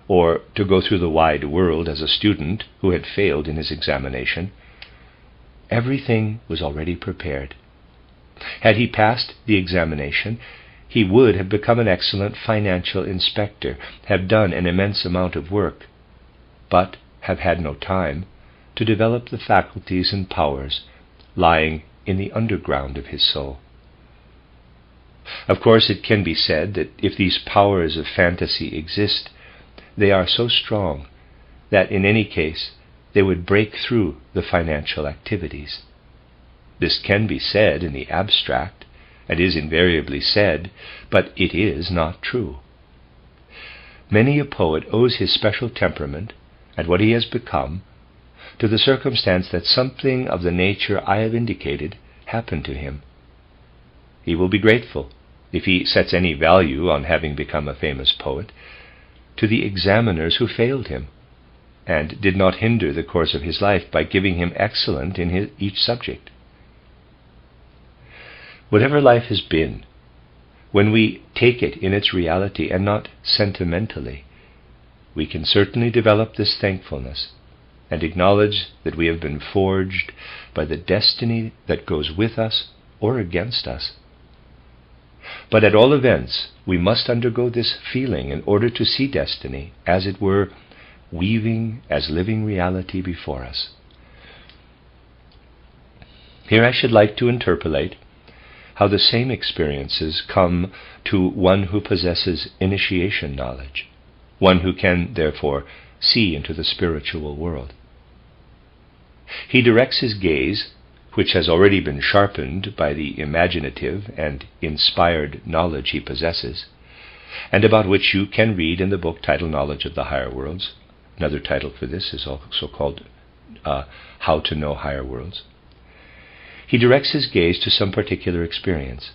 or to go through the wide world as a student who had failed in his examination. Everything was already prepared. Had he passed the examination, he would have become an excellent financial inspector, have done an immense amount of work, but have had no time to develop the faculties and powers lying in the underground of his soul. Of course, it can be said that if these powers of fantasy exist, they are so strong that in any case they would break through the financial activities. This can be said in the abstract, and is invariably said, but it is not true. Many a poet owes his special temperament and what he has become to the circumstance that something of the nature I have indicated happened to him. He will be grateful, if he sets any value on having become a famous poet, to the examiners who failed him, and did not hinder the course of his life by giving him excellent in each subject. Whatever life has been, when we take it in its reality and not sentimentally, we can certainly develop this thankfulness and acknowledge that we have been forged by the destiny that goes with us or against us. But at all events, we must undergo this feeling in order to see destiny, as it were, weaving as living reality before us. Here I should like to interpolate how the same experiences come to one who possesses initiation knowledge, one who can, therefore, see into the spiritual world. He directs his gaze, which has already been sharpened by the imaginative and inspired knowledge he possesses, and about which you can read in the book titled Knowledge of the Higher Worlds. Another title for this is also called How to Know Higher Worlds. He directs his gaze to some particular experience.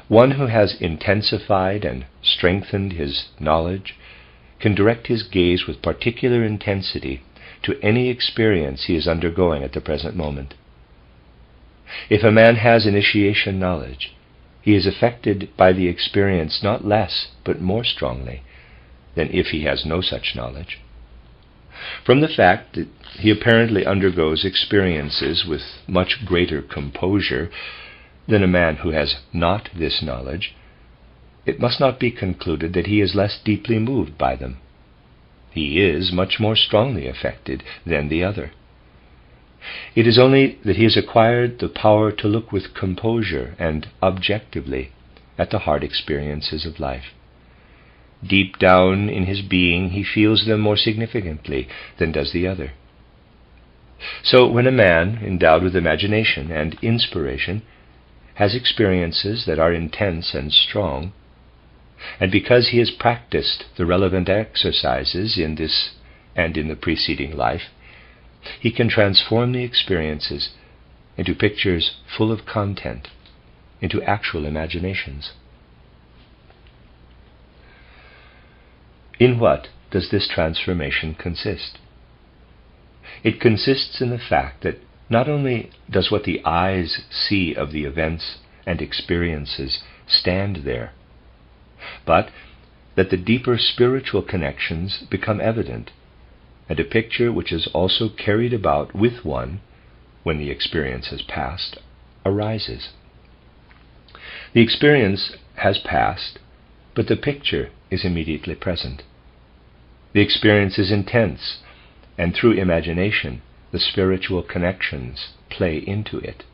One who has intensified and strengthened his knowledge can direct his gaze with particular intensity to any experience he is undergoing at the present moment. If a man has initiation knowledge, he is affected by the experience not less but more strongly than if he has no such knowledge. From the fact that he apparently undergoes experiences with much greater composure than a man who has not this knowledge, it must not be concluded that he is less deeply moved by them. He is much more strongly affected than the other. It is only that he has acquired the power to look with composure and objectively at the hard experiences of life. Deep down in his being, he feels them more significantly than does the other. So when a man endowed with imagination and inspiration has experiences that are intense and strong, and because he has practiced the relevant exercises in this and in the preceding life, he can transform the experiences into pictures full of content, into actual imaginations. In what does this transformation consist? It consists in the fact that not only does what the eyes see of the events and experiences stand there, but that the deeper spiritual connections become evident, and a picture which is also carried about with one when the experience has passed arises. The experience has passed, but the picture is immediately present. The experience is intense, and through imagination, the spiritual connections play into it.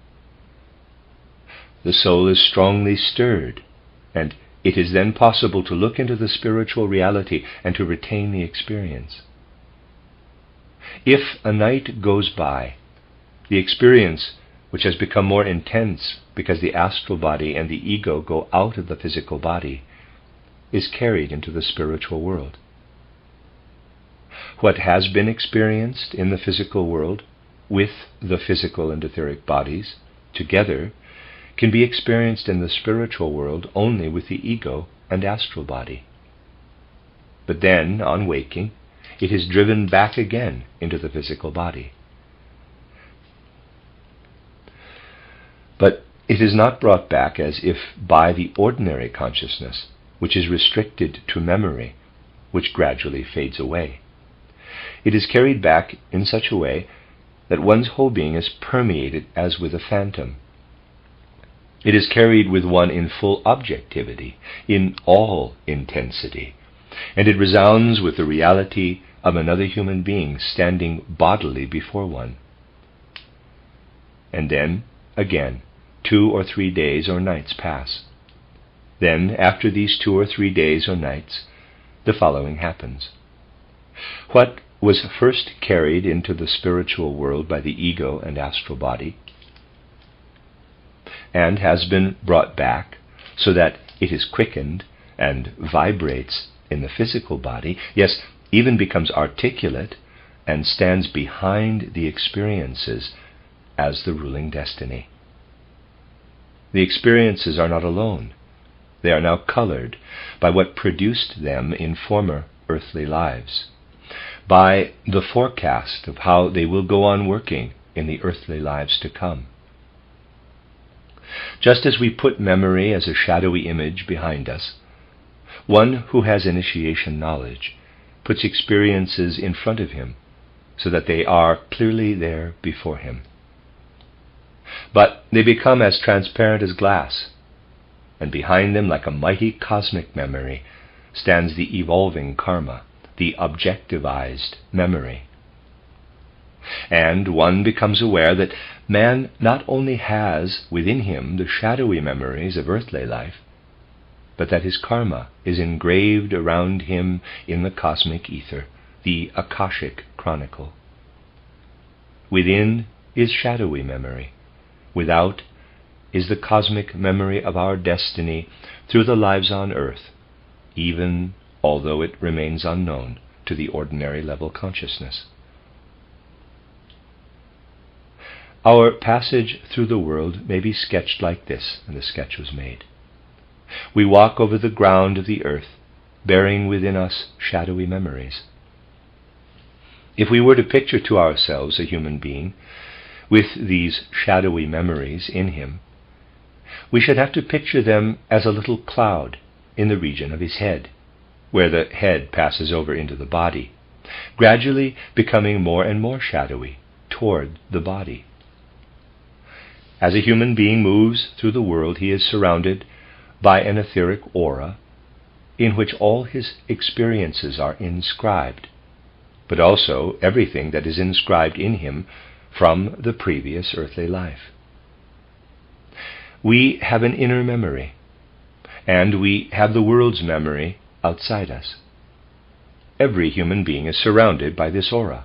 The soul is strongly stirred, and it is then possible to look into the spiritual reality and to retain the experience. If a night goes by, the experience, which has become more intense because the astral body and the ego go out of the physical body, is carried into the spiritual world. What has been experienced in the physical world with the physical and etheric bodies together can be experienced in the spiritual world only with the ego and astral body. But then, on waking, it is driven back again into the physical body. But it is not brought back as if by the ordinary consciousness, which is restricted to memory, which gradually fades away. It is carried back in such a way that one's whole being is permeated as with a phantom. It is carried with one in full objectivity, in all intensity, and it resounds with the reality of another human being standing bodily before one. And then, again, 2 or 3 days or nights pass. Then, after these 2 or 3 days or nights, the following happens. What was first carried into the spiritual world by the ego and astral body, and has been brought back so that it is quickened and vibrates in the physical body, yes, even becomes articulate and stands behind the experiences as the ruling destiny. The experiences are not alone. They are now colored by what produced them in former earthly lives, by the forecast of how they will go on working in the earthly lives to come. Just as we put memory as a shadowy image behind us, one who has initiation knowledge puts experiences in front of him so that they are clearly there before him. But they become as transparent as glass, and behind them, like a mighty cosmic memory, stands the evolving karma, the objectivized memory. And one becomes aware that man not only has within him the shadowy memories of earthly life, but that his karma is engraved around him in the cosmic ether, the Akashic Chronicle. Within is shadowy memory. Without is the cosmic memory of our destiny through the lives on earth, even although it remains unknown to the ordinary level consciousness. Our passage through the world may be sketched like this, and the sketch was made. We walk over the ground of the earth, bearing within us shadowy memories. If we were to picture to ourselves a human being with these shadowy memories in him, we should have to picture them as a little cloud in the region of his head, where the head passes over into the body, gradually becoming more and more shadowy toward the body. As a human being moves through the world, he is surrounded by an etheric aura in which all his experiences are inscribed, but also everything that is inscribed in him from the previous earthly life. We have an inner memory, and we have the world's memory outside us. Every human being is surrounded by this aura.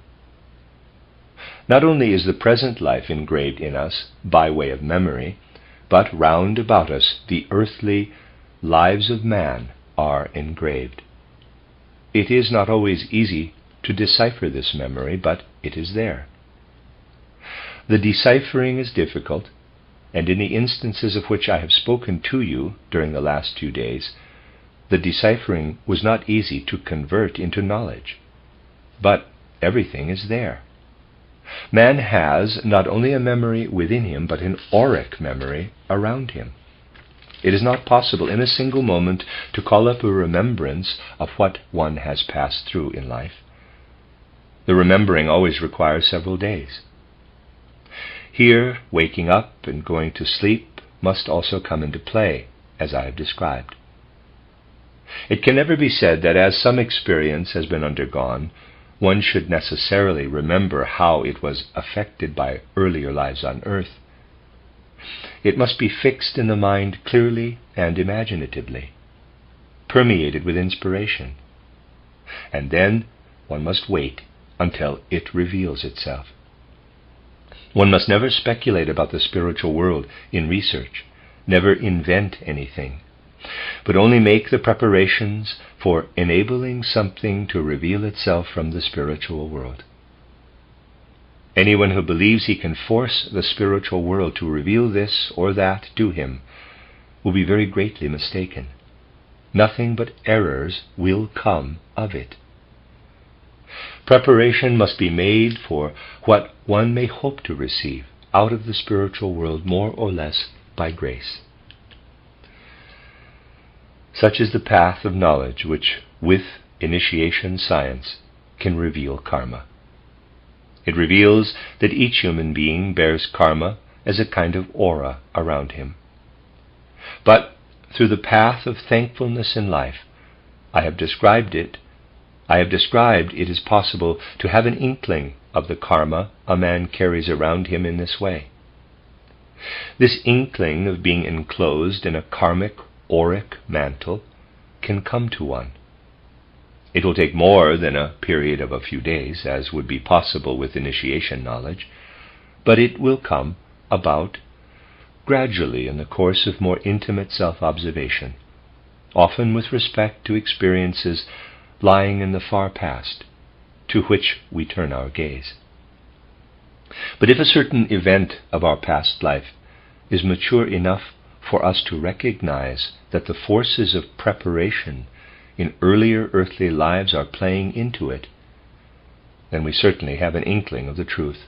Not only is the present life engraved in us by way of memory, but round about us the earthly lives of man are engraved. It is not always easy to decipher this memory, but it is there. The deciphering is difficult, and in the instances of which I have spoken to you during the last 2 days, the deciphering was not easy to convert into knowledge. But everything is there. Man has not only a memory within him, but an auric memory around him. It is not possible in a single moment to call up a remembrance of what one has passed through in life. The remembering always requires several days. Here, waking up and going to sleep must also come into play, as I have described. It can never be said that as some experience has been undergone, one should necessarily remember how it was affected by earlier lives on earth. It must be fixed in the mind clearly and imaginatively, permeated with inspiration, and then one must wait until it reveals itself. One must never speculate about the spiritual world in research, never invent anything, but only make the preparations for enabling something to reveal itself from the spiritual world. Anyone who believes he can force the spiritual world to reveal this or that to him will be very greatly mistaken. Nothing but errors will come of it. Preparation must be made for what one may hope to receive out of the spiritual world more or less by grace. Such is the path of knowledge which, with initiation science, can reveal karma. It reveals that each human being bears karma as a kind of aura around him. But through the path of thankfulness in life, I have described it is possible to have an inkling of the karma a man carries around him in this way. This inkling of being enclosed in a karmic auric mantle can come to one. It will take more than a period of a few days, as would be possible with initiation knowledge, but it will come about gradually in the course of more intimate self-observation, often with respect to experiences lying in the far past, to which we turn our gaze. But if a certain event of our past life is mature enough for us to recognize that the forces of preparation in earlier earthly lives are playing into it, then we certainly have an inkling of the truth.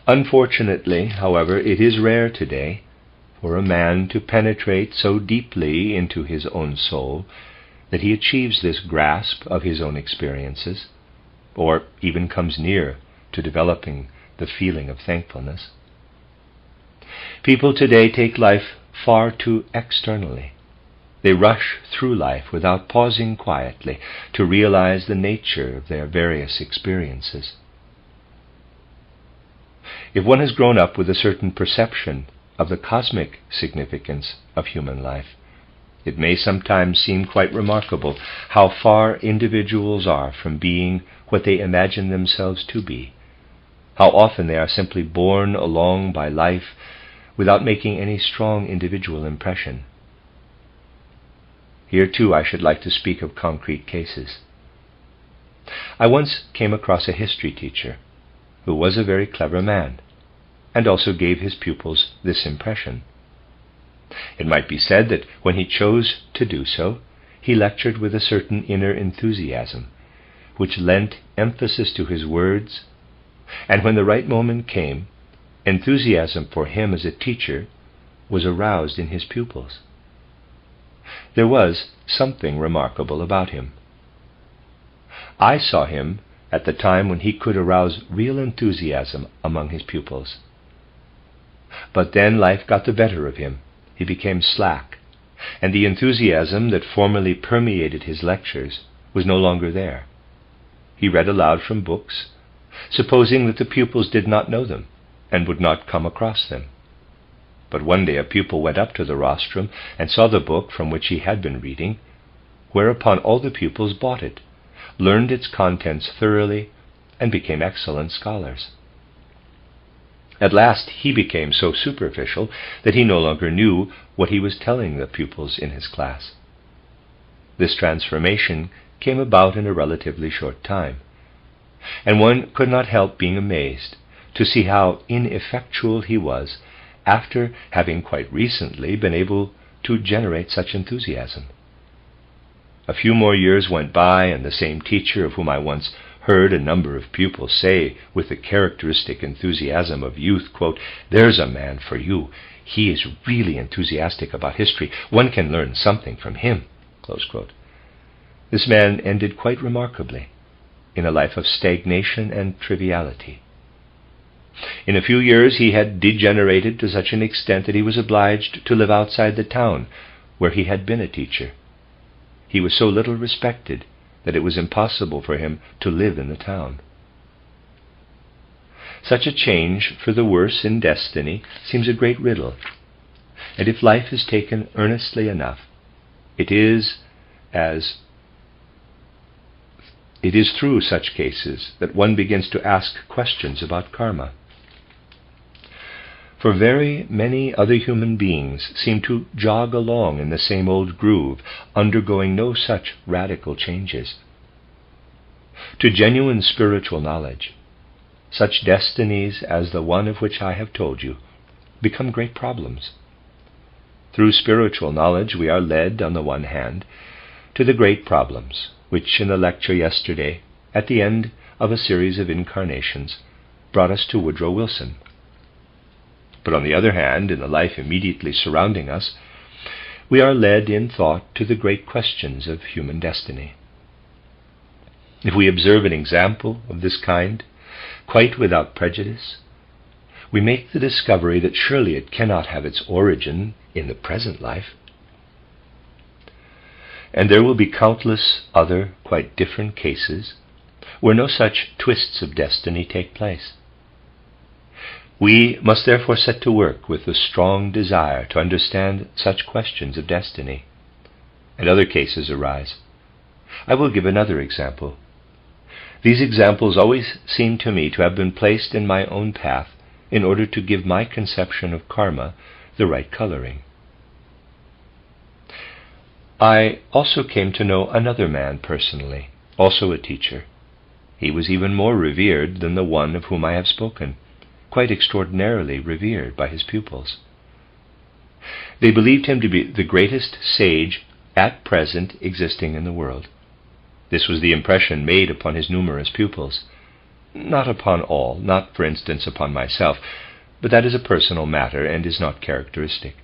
Unfortunately, however, it is rare today for a man to penetrate so deeply into his own soul that he achieves this grasp of his own experiences, or even comes near to developing the feeling of thankfulness. People today take life far too externally. They rush through life without pausing quietly to realize the nature of their various experiences. If one has grown up with a certain perception of the cosmic significance of human life, it may sometimes seem quite remarkable how far individuals are from being what they imagine themselves to be, how often they are simply borne along by life without making any strong individual impression. Here too I should like to speak of concrete cases. I once came across a history teacher who was a very clever man, and also gave his pupils this impression. It might be said that when he chose to do so, he lectured with a certain inner enthusiasm, which lent emphasis to his words, and when the right moment came, enthusiasm for him as a teacher was aroused in his pupils. There was something remarkable about him. I saw him at the time when he could arouse real enthusiasm among his pupils. But then life got the better of him. He became slack, and the enthusiasm that formerly permeated his lectures was no longer there. He read aloud from books, supposing that the pupils did not know them and would not come across them. But one day a pupil went up to the rostrum and saw the book from which he had been reading, whereupon all the pupils bought it, learned its contents thoroughly, and became excellent scholars. At last he became so superficial that he no longer knew what he was telling the pupils in his class. This transformation came about in a relatively short time, and one could not help being amazed to see how ineffectual he was after having quite recently been able to generate such enthusiasm. A few more years went by, and the same teacher of whom I once heard a number of pupils say with the characteristic enthusiasm of youth, quote, "There's a man for you. He is really enthusiastic about history. One can learn something from him," close quote. This man ended quite remarkably in a life of stagnation and triviality. In a few years he had degenerated to such an extent that he was obliged to live outside the town where he had been a teacher. He was so little respected that it was impossible for him to live in the town. Such a change for the worse in destiny seems a great riddle, and if life is taken earnestly enough, it is through such cases that one begins to ask questions about karma. For very many other human beings seem to jog along in the same old groove, undergoing no such radical changes. To genuine spiritual knowledge, such destinies as the one of which I have told you become great problems. Through spiritual knowledge we are led, on the one hand, to the great problems, which in the lecture yesterday, at the end of a series of incarnations, brought us to Woodrow Wilson. But on the other hand, in the life immediately surrounding us, we are led in thought to the great questions of human destiny. If we observe an example of this kind, quite without prejudice, we make the discovery that surely it cannot have its origin in the present life. And there will be countless other quite different cases where no such twists of destiny take place. We must therefore set to work with a strong desire to understand such questions of destiny. And other cases arise. I will give another example. These examples always seem to me to have been placed in my own path in order to give my conception of karma the right coloring. I also came to know another man personally, also a teacher. He was even more revered than the one of whom I have spoken, quite extraordinarily revered by his pupils. They believed him to be the greatest sage at present existing in the world. This was the impression made upon his numerous pupils. Not upon all, not, for instance, upon myself, but that is a personal matter and is not characteristic.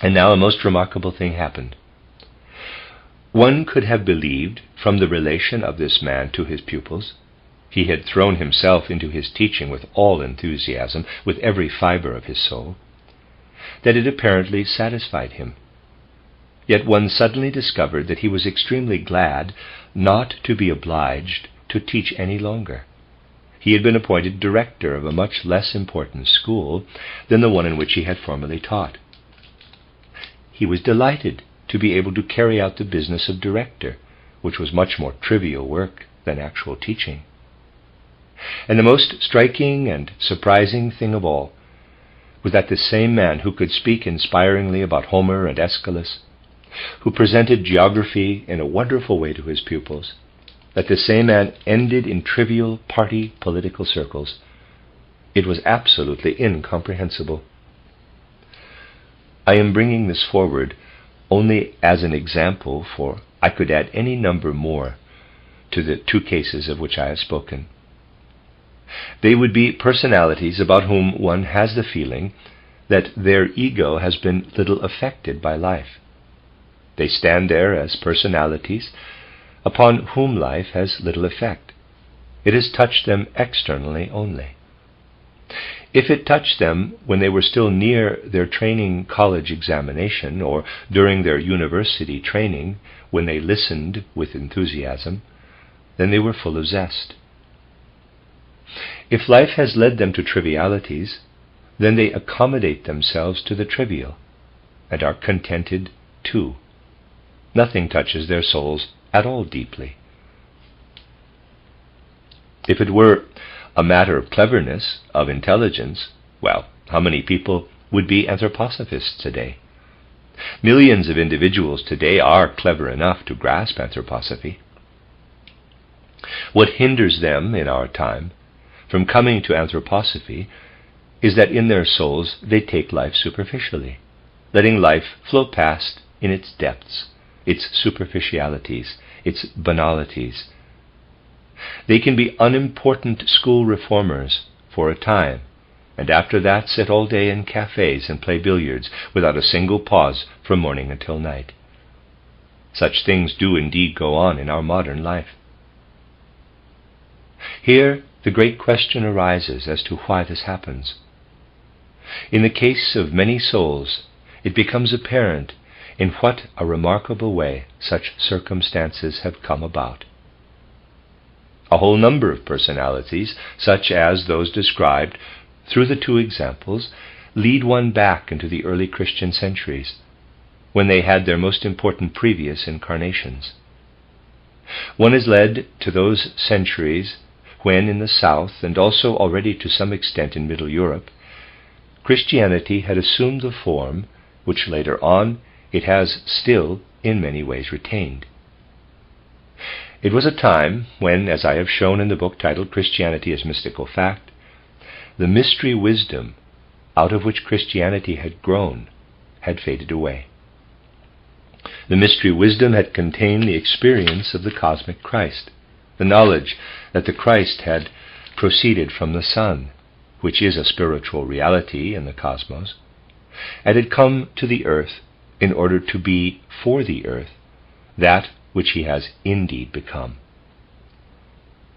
And now a most remarkable thing happened. One could have believed, from the relation of this man to his pupils, he had thrown himself into his teaching with all enthusiasm, with every fiber of his soul, that it apparently satisfied him. Yet one suddenly discovered that he was extremely glad not to be obliged to teach any longer. He had been appointed director of a much less important school than the one in which he had formerly taught. He was delighted to be able to carry out the business of director, which was much more trivial work than actual teaching. And the most striking and surprising thing of all was that the same man who could speak inspiringly about Homer and Aeschylus, who presented geography in a wonderful way to his pupils, that the same man ended in trivial party political circles. It was absolutely incomprehensible. I am bringing this forward only as an example, for I could add any number more to the two cases of which I have spoken. They would be personalities about whom one has the feeling that their ego has been little affected by life. They stand there as personalities upon whom life has little effect. It has touched them externally only. If it touched them when they were still near their training college examination, or during their university training when they listened with enthusiasm, then they were full of zest. If life has led them to trivialities, then they accommodate themselves to the trivial and are contented too. Nothing touches their souls at all deeply. If it were a matter of cleverness, of intelligence, well, how many people would be anthroposophists today? Millions of individuals today are clever enough to grasp anthroposophy. What hinders them in our time from coming to anthroposophy is that in their souls they take life superficially, letting life flow past in its depths, its superficialities, its banalities. They can be unimportant school reformers for a time, and after that sit all day in cafes and play billiards without a single pause from morning until night. Such things do indeed go on in our modern life. Here the great question arises as to why this happens. In the case of many souls, it becomes apparent in what a remarkable way such circumstances have come about. A whole number of personalities, such as those described through the two examples, lead one back into the early Christian centuries, when they had their most important previous incarnations. One is led to those centuries when in the South, and also already to some extent in Middle Europe, Christianity had assumed the form which later on it has still in many ways retained. It was a time when, as I have shown in the book titled Christianity as Mystical Fact, the mystery wisdom out of which Christianity had grown had faded away. The mystery wisdom had contained the experience of the cosmic Christ, the knowledge that the Christ had proceeded from the Son, which is a spiritual reality in the cosmos, and had come to the earth in order to be for the earth that which he has indeed become.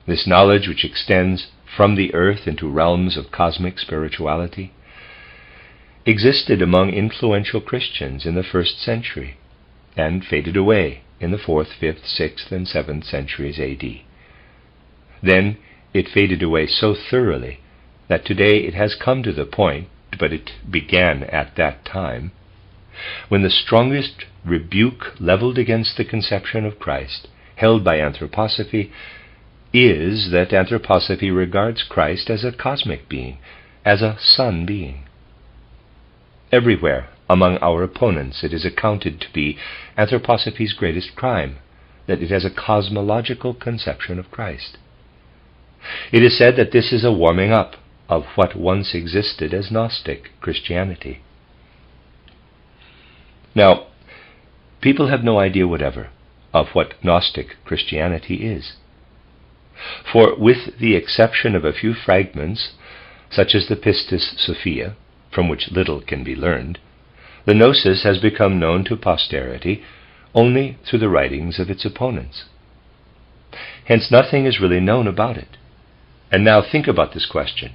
This knowledge, which extends from the earth into realms of cosmic spirituality, existed among influential Christians in the 1st century and faded away in the 4th, 5th, 6th, and 7th centuries A.D. Then it faded away so thoroughly that today it has come to the point, but it began at that time, when the strongest rebuke leveled against the conception of Christ held by anthroposophy is that anthroposophy regards Christ as a cosmic being, as a sun being. Everywhere among our opponents it is accounted to be anthroposophy's greatest crime, that it has a cosmological conception of Christ. It is said that this is a warming up of what once existed as Gnostic Christianity. Now, people have no idea whatever of what Gnostic Christianity is. For with the exception of a few fragments, such as the Pistis Sophia, from which little can be learned, the Gnosis has become known to posterity only through the writings of its opponents. Hence nothing is really known about it. And now think about this question.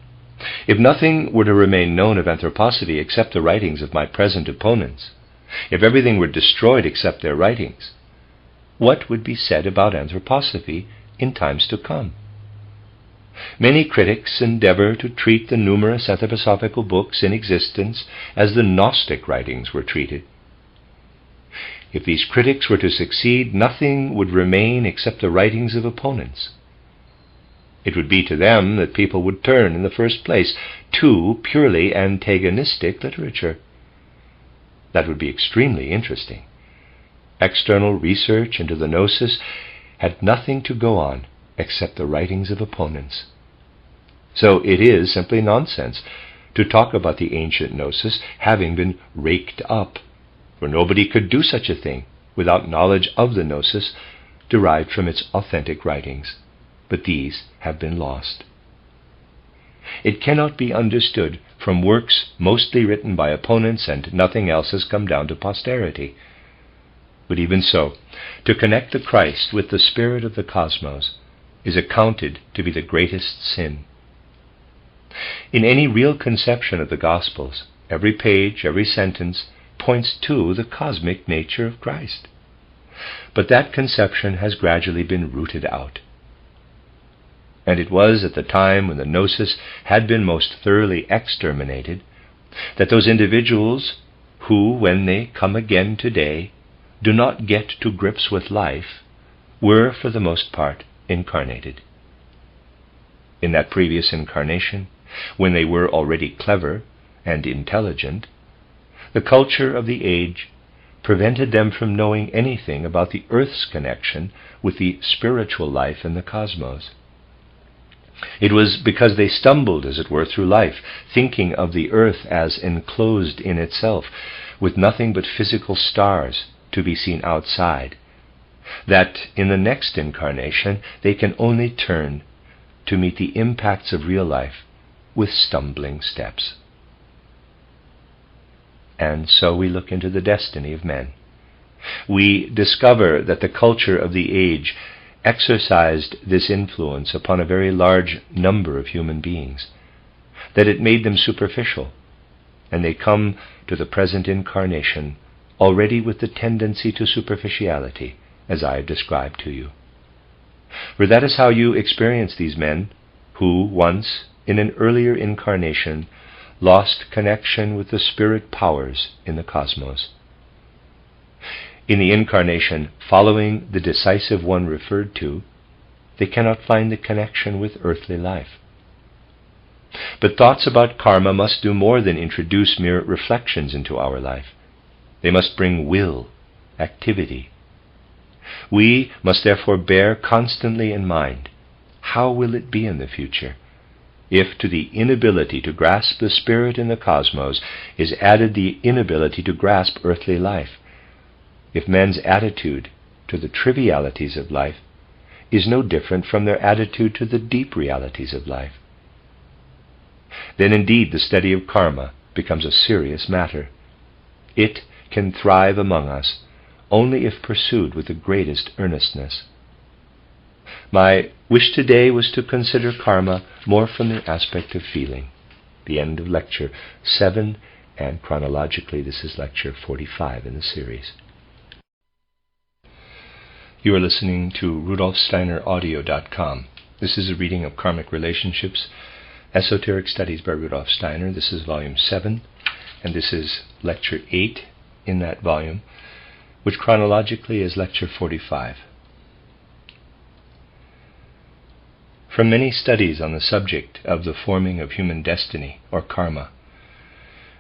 If nothing were to remain known of anthroposophy except the writings of my present opponents, if everything were destroyed except their writings, what would be said about anthroposophy in times to come? Many critics endeavor to treat the numerous anthroposophical books in existence as the Gnostic writings were treated. If these critics were to succeed, nothing would remain except the writings of opponents. It would be to them that people would turn in the first place to purely antagonistic literature. That would be extremely interesting. External research into the gnosis had nothing to go on except the writings of opponents. So it is simply nonsense to talk about the ancient gnosis having been raked up, for nobody could do such a thing without knowledge of the gnosis derived from its authentic writings. But these have been lost. It cannot be understood from works mostly written by opponents, and nothing else has come down to posterity. But even so, to connect the Christ with the spirit of the cosmos is accounted to be the greatest sin. In any real conception of the Gospels, every page, every sentence points to the cosmic nature of Christ. But that conception has gradually been rooted out. And it was at the time when the gnosis had been most thoroughly exterminated that those individuals who, when they come again today, do not get to grips with life, were for the most part incarnated. In that previous incarnation, when they were already clever and intelligent, the culture of the age prevented them from knowing anything about the earth's connection with the spiritual life in the cosmos. It was because they stumbled, as it were, through life, thinking of the earth as enclosed in itself, with nothing but physical stars to be seen outside, that in the next incarnation they can only turn to meet the impacts of real life with stumbling steps. And so we look into the destiny of men. We discover that the culture of the age exercised this influence upon a very large number of human beings, that it made them superficial, and they come to the present incarnation already with the tendency to superficiality, as I have described to you. For that is how you experience these men who once, in an earlier incarnation, lost connection with the spirit powers in the cosmos. In the incarnation following the decisive one referred to, they cannot find the connection with earthly life. But thoughts about karma must do more than introduce mere reflections into our life. They must bring will, activity. We must therefore bear constantly in mind, how will it be in the future, if to the inability to grasp the spirit in the cosmos is added the inability to grasp earthly life, if men's attitude to the trivialities of life is no different from their attitude to the deep realities of life. Then indeed the study of karma becomes a serious matter. It can thrive among us only if pursued with the greatest earnestness. My wish today was to consider karma more from the aspect of feeling. The end of Lecture 7, and chronologically this is Lecture 45 in the series. You are listening to RudolfSteinerAudio.com. This is a reading of Karmic Relationships, Esoteric Studies by Rudolf Steiner. This is Volume 7, and this is Lecture 8 in that volume, which chronologically is Lecture 45. From many studies on the subject of the forming of human destiny, or karma,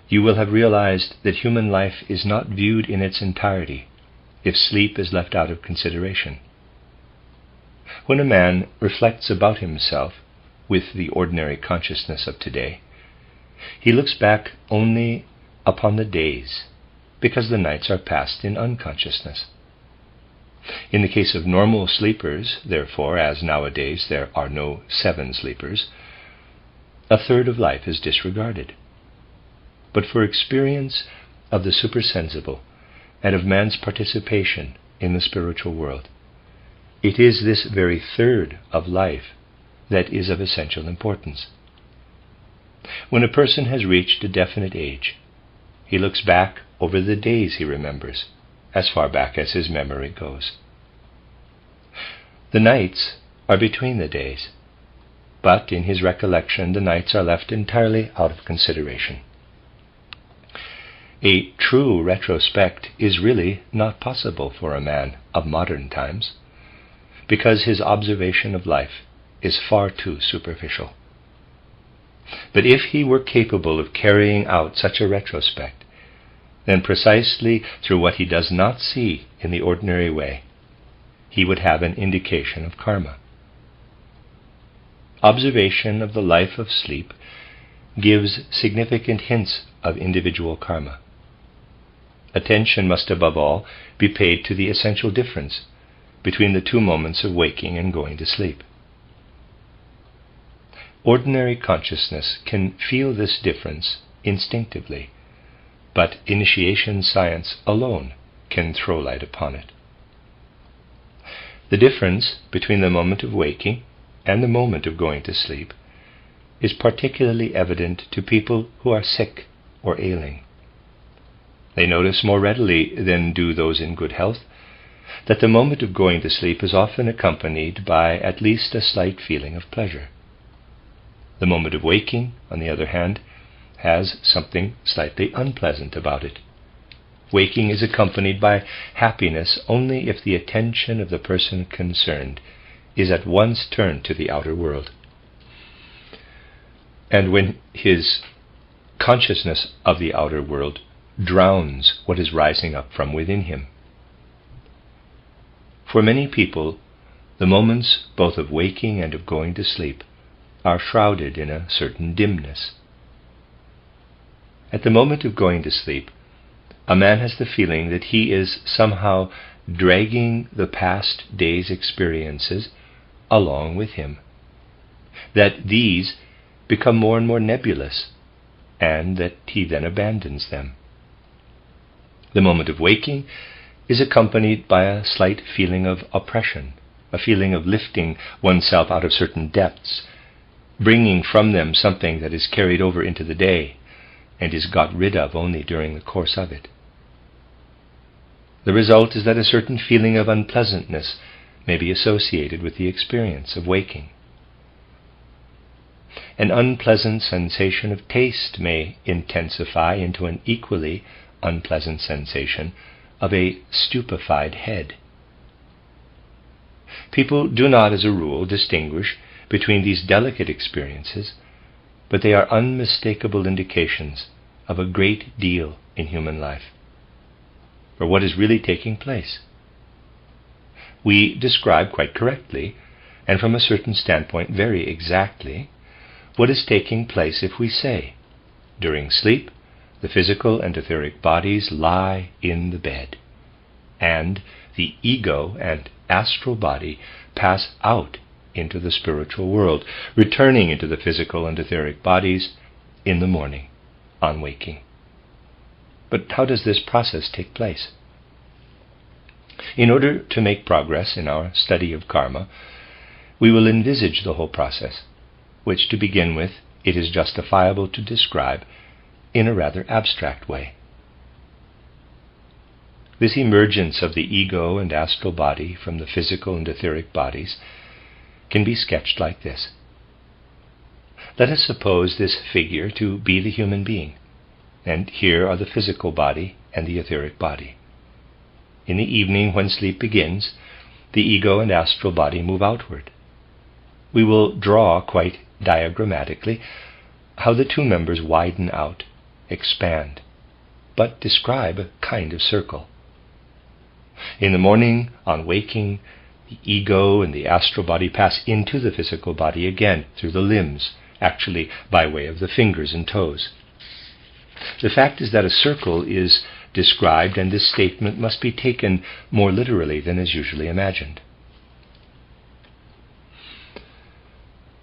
you will have realized that human life is not viewed in its entirety if sleep is left out of consideration. When a man reflects about himself with the ordinary consciousness of today, he looks back only upon the days, because the nights are passed in unconsciousness. In the case of normal sleepers, therefore, as nowadays there are no 7 sleepers, a third of life is disregarded. But for experience of the supersensible and of man's participation in the spiritual world, it is this very third of life that is of essential importance. When a person has reached a definite age, he looks back over the days he remembers, as far back as his memory goes. The nights are between the days, but in his recollection the nights are left entirely out of consideration. A true retrospect is really not possible for a man of modern times, because his observation of life is far too superficial. But if he were capable of carrying out such a retrospect, then precisely through what he does not see in the ordinary way, he would have an indication of karma. Observation of the life of sleep gives significant hints of individual karma. Attention must above all be paid to the essential difference between the two moments of waking and going to sleep. Ordinary consciousness can feel this difference instinctively, but initiation science alone can throw light upon it. The difference between the moment of waking and the moment of going to sleep is particularly evident to people who are sick or ailing. They notice more readily than do those in good health that the moment of going to sleep is often accompanied by at least a slight feeling of pleasure. The moment of waking, on the other hand, has something slightly unpleasant about it. Waking is accompanied by happiness only if the attention of the person concerned is at once turned to the outer world, and when his consciousness of the outer world drowns what is rising up from within him. For many people, the moments both of waking and of going to sleep are shrouded in a certain dimness. At the moment of going to sleep, a man has the feeling that he is somehow dragging the past day's experiences along with him, that these become more and more nebulous, and that he then abandons them. The moment of waking is accompanied by a slight feeling of oppression, a feeling of lifting oneself out of certain depths, bringing from them something that is carried over into the day and is got rid of only during the course of it. The result is that a certain feeling of unpleasantness may be associated with the experience of waking. An unpleasant sensation of taste may intensify into an equally unpleasant sensation of a stupefied head. People do not, as a rule, distinguish between these delicate experiences, but they are unmistakable indications of a great deal in human life, for what is really taking place. We describe quite correctly, and from a certain standpoint very exactly, what is taking place if we say, during sleep, the physical and etheric bodies lie in the bed, and the ego and astral body pass out into the spiritual world, returning into the physical and etheric bodies in the morning, on waking. But how does this process take place? In order to make progress in our study of karma, we will envisage the whole process, which to begin with it is justifiable to describe in a rather abstract way. This emergence of the ego and astral body from the physical and etheric bodies can be sketched like this. Let us suppose this figure to be the human being, and here are the physical body and the etheric body. In the evening, when sleep begins, the ego and astral body move outward. We will draw quite diagrammatically how the two members widen out, expand, but describe a kind of circle. In the morning, on waking, the ego and the astral body pass into the physical body again through the limbs, actually by way of the fingers and toes. The fact is that a circle is described, and this statement must be taken more literally than is usually imagined.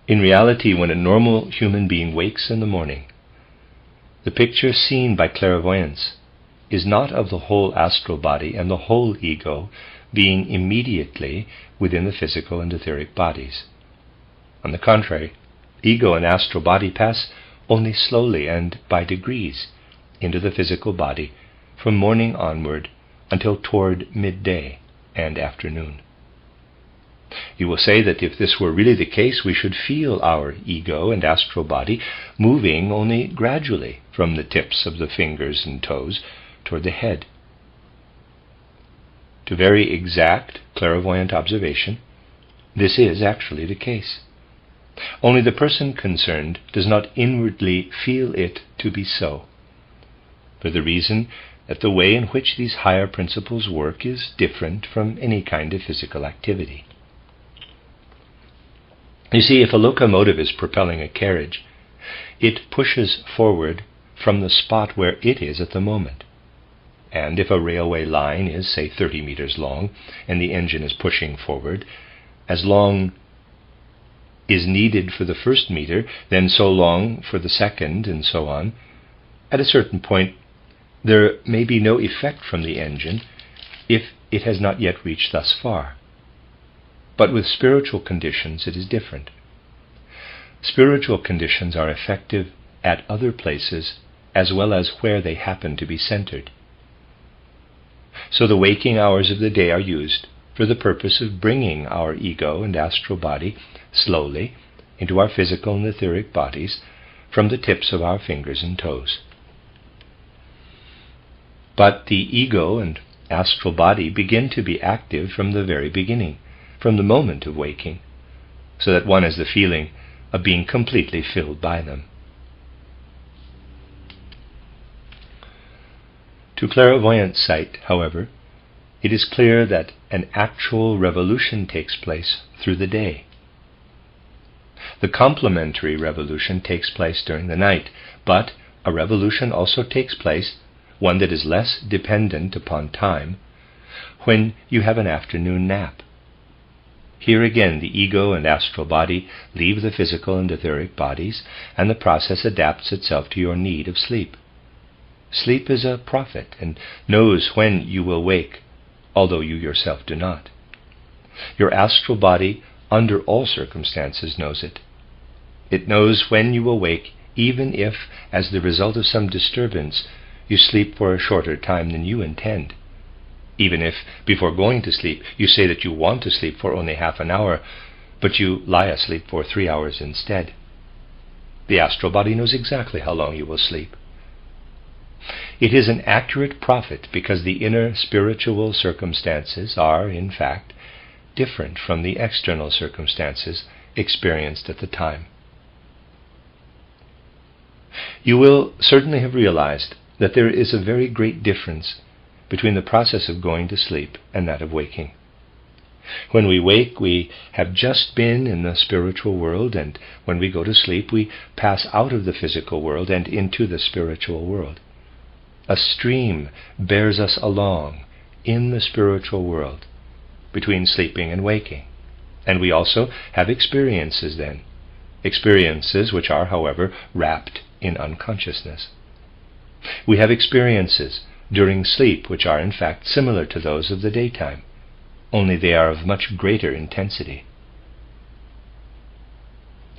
In reality, when a normal human being wakes in the morning, the picture seen by clairvoyance is not of the whole astral body and the whole ego being immediately within the physical and etheric bodies. On the contrary, ego and astral body pass only slowly and by degrees into the physical body from morning onward until toward midday and afternoon. You will say that if this were really the case, we should feel our ego and astral body moving only gradually from the tips of the fingers and toes toward the head. To very exact clairvoyant observation, this is actually the case. Only the person concerned does not inwardly feel it to be so, for the reason that the way in which these higher principles work is different from any kind of physical activity. You see, if a locomotive is propelling a carriage, it pushes forward from the spot where it is at the moment. And if a railway line is, say, 30 meters long, and the engine is pushing forward, as long is needed for the first meter, then so long for the second, and so on, at a certain point there may be no effect from the engine if it has not yet reached thus far. But with spiritual conditions it is different. Spiritual conditions are effective at other places as well as where they happen to be centered. So the waking hours of the day are used for the purpose of bringing our ego and astral body slowly into our physical and etheric bodies from the tips of our fingers and toes. But the ego and astral body begin to be active from the very beginning, from the moment of waking, so that one has the feeling of being completely filled by them. To clairvoyant sight, however, it is clear that an actual revolution takes place through the day. The complementary revolution takes place during the night, but a revolution also takes place, one that is less dependent upon time, when you have an afternoon nap. Here again the ego and astral body leave the physical and etheric bodies, and the process adapts itself to your need of sleep. Sleep is a prophet and knows when you will wake, although you yourself do not. Your astral body, under all circumstances, knows it. It knows when you will wake, even if, as the result of some disturbance, you sleep for a shorter time than you intend. Even if, before going to sleep, you say that you want to sleep for only half an hour, but you lie asleep for 3 hours instead. The astral body knows exactly how long you will sleep. It is an accurate prophet because the inner spiritual circumstances are, in fact, different from the external circumstances experienced at the time. You will certainly have realized that there is a very great difference between the process of going to sleep and that of waking. When we wake, we have just been in the spiritual world, and when we go to sleep, we pass out of the physical world and into the spiritual world. A stream bears us along in the spiritual world between sleeping and waking, and we also have experiences then, experiences which are, however, wrapped in unconsciousness. We have experiences during sleep which are in fact similar to those of the daytime, only they are of much greater intensity.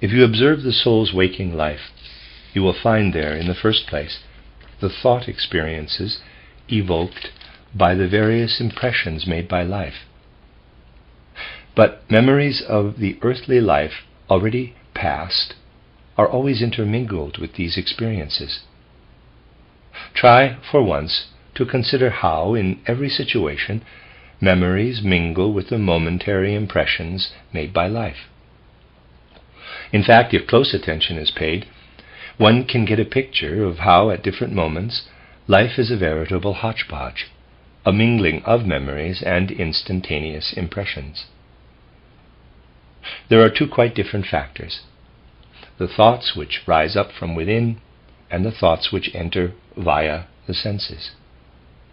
If you observe the soul's waking life, you will find there, in the first place, the thought experiences evoked by the various impressions made by life. But memories of the earthly life already past are always intermingled with these experiences. Try, for once, to consider how, in every situation, memories mingle with the momentary impressions made by life. In fact, if close attention is paid, one can get a picture of how, at different moments, life is a veritable hodgepodge, a mingling of memories and instantaneous impressions. There are two quite different factors: the thoughts which rise up from within, and the thoughts which enter via the senses.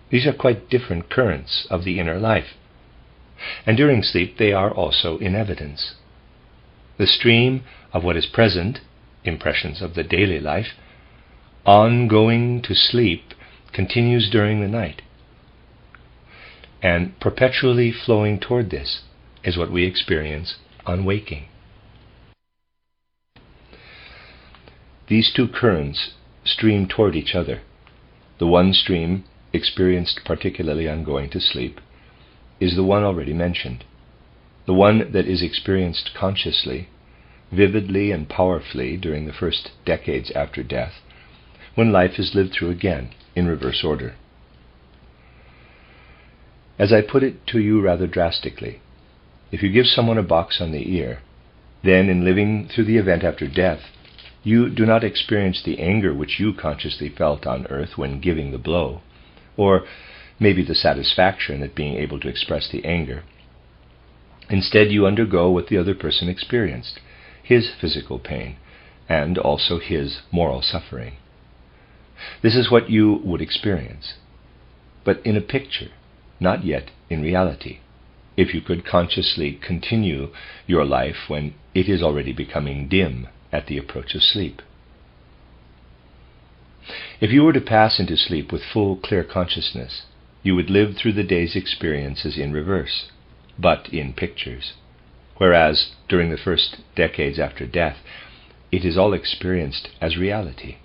These are quite different currents of the inner life, and during sleep they are also in evidence. The stream of what is present, impressions of the daily life, on going to sleep, continues during the night, and perpetually flowing toward this is what we experience on waking. these two currents stream toward each other. The one stream, experienced particularly on going to sleep, is the one already mentioned. The one that is experienced consciously, vividly and powerfully during the first decades after death, when life is lived through again in reverse order. As I put it to you rather drastically, if you give someone a box on the ear, then in living through the event after death, you do not experience the anger which you consciously felt on earth when giving the blow, or maybe the satisfaction at being able to express the anger. Instead, you undergo what the other person experienced, his physical pain, and also his moral suffering. This is what you would experience, but in a picture, not yet in reality, if you could consciously continue your life when it is already becoming dim at the approach of sleep. If you were to pass into sleep with full, clear consciousness, you would live through the day's experiences in reverse, but in pictures, whereas during the first decades after death, it is all experienced as reality.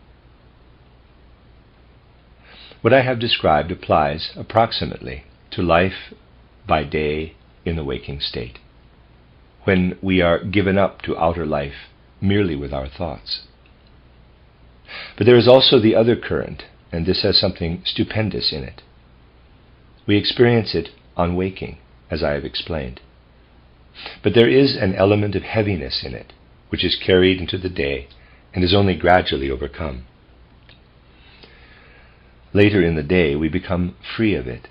What I have described applies approximately to life by day in the waking state, when we are given up to outer life merely with our thoughts. But there is also the other current, and this has something stupendous in it. We experience it on waking, as I have explained. But there is an element of heaviness in it, which is carried into the day and is only gradually overcome. Later in the day, we become free of it.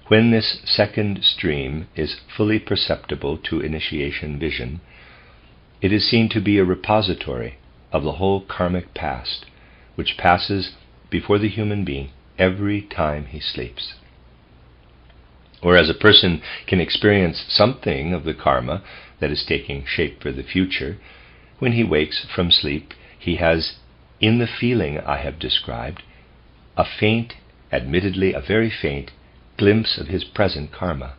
When this second stream is fully perceptible to initiation vision, it is seen to be a repository of the whole karmic past, which passes before the human being every time he sleeps. Whereas a person can experience something of the karma that is taking shape for the future, when he wakes from sleep, he has, in the feeling I have described, a faint, admittedly a very faint, glimpse of his present karma.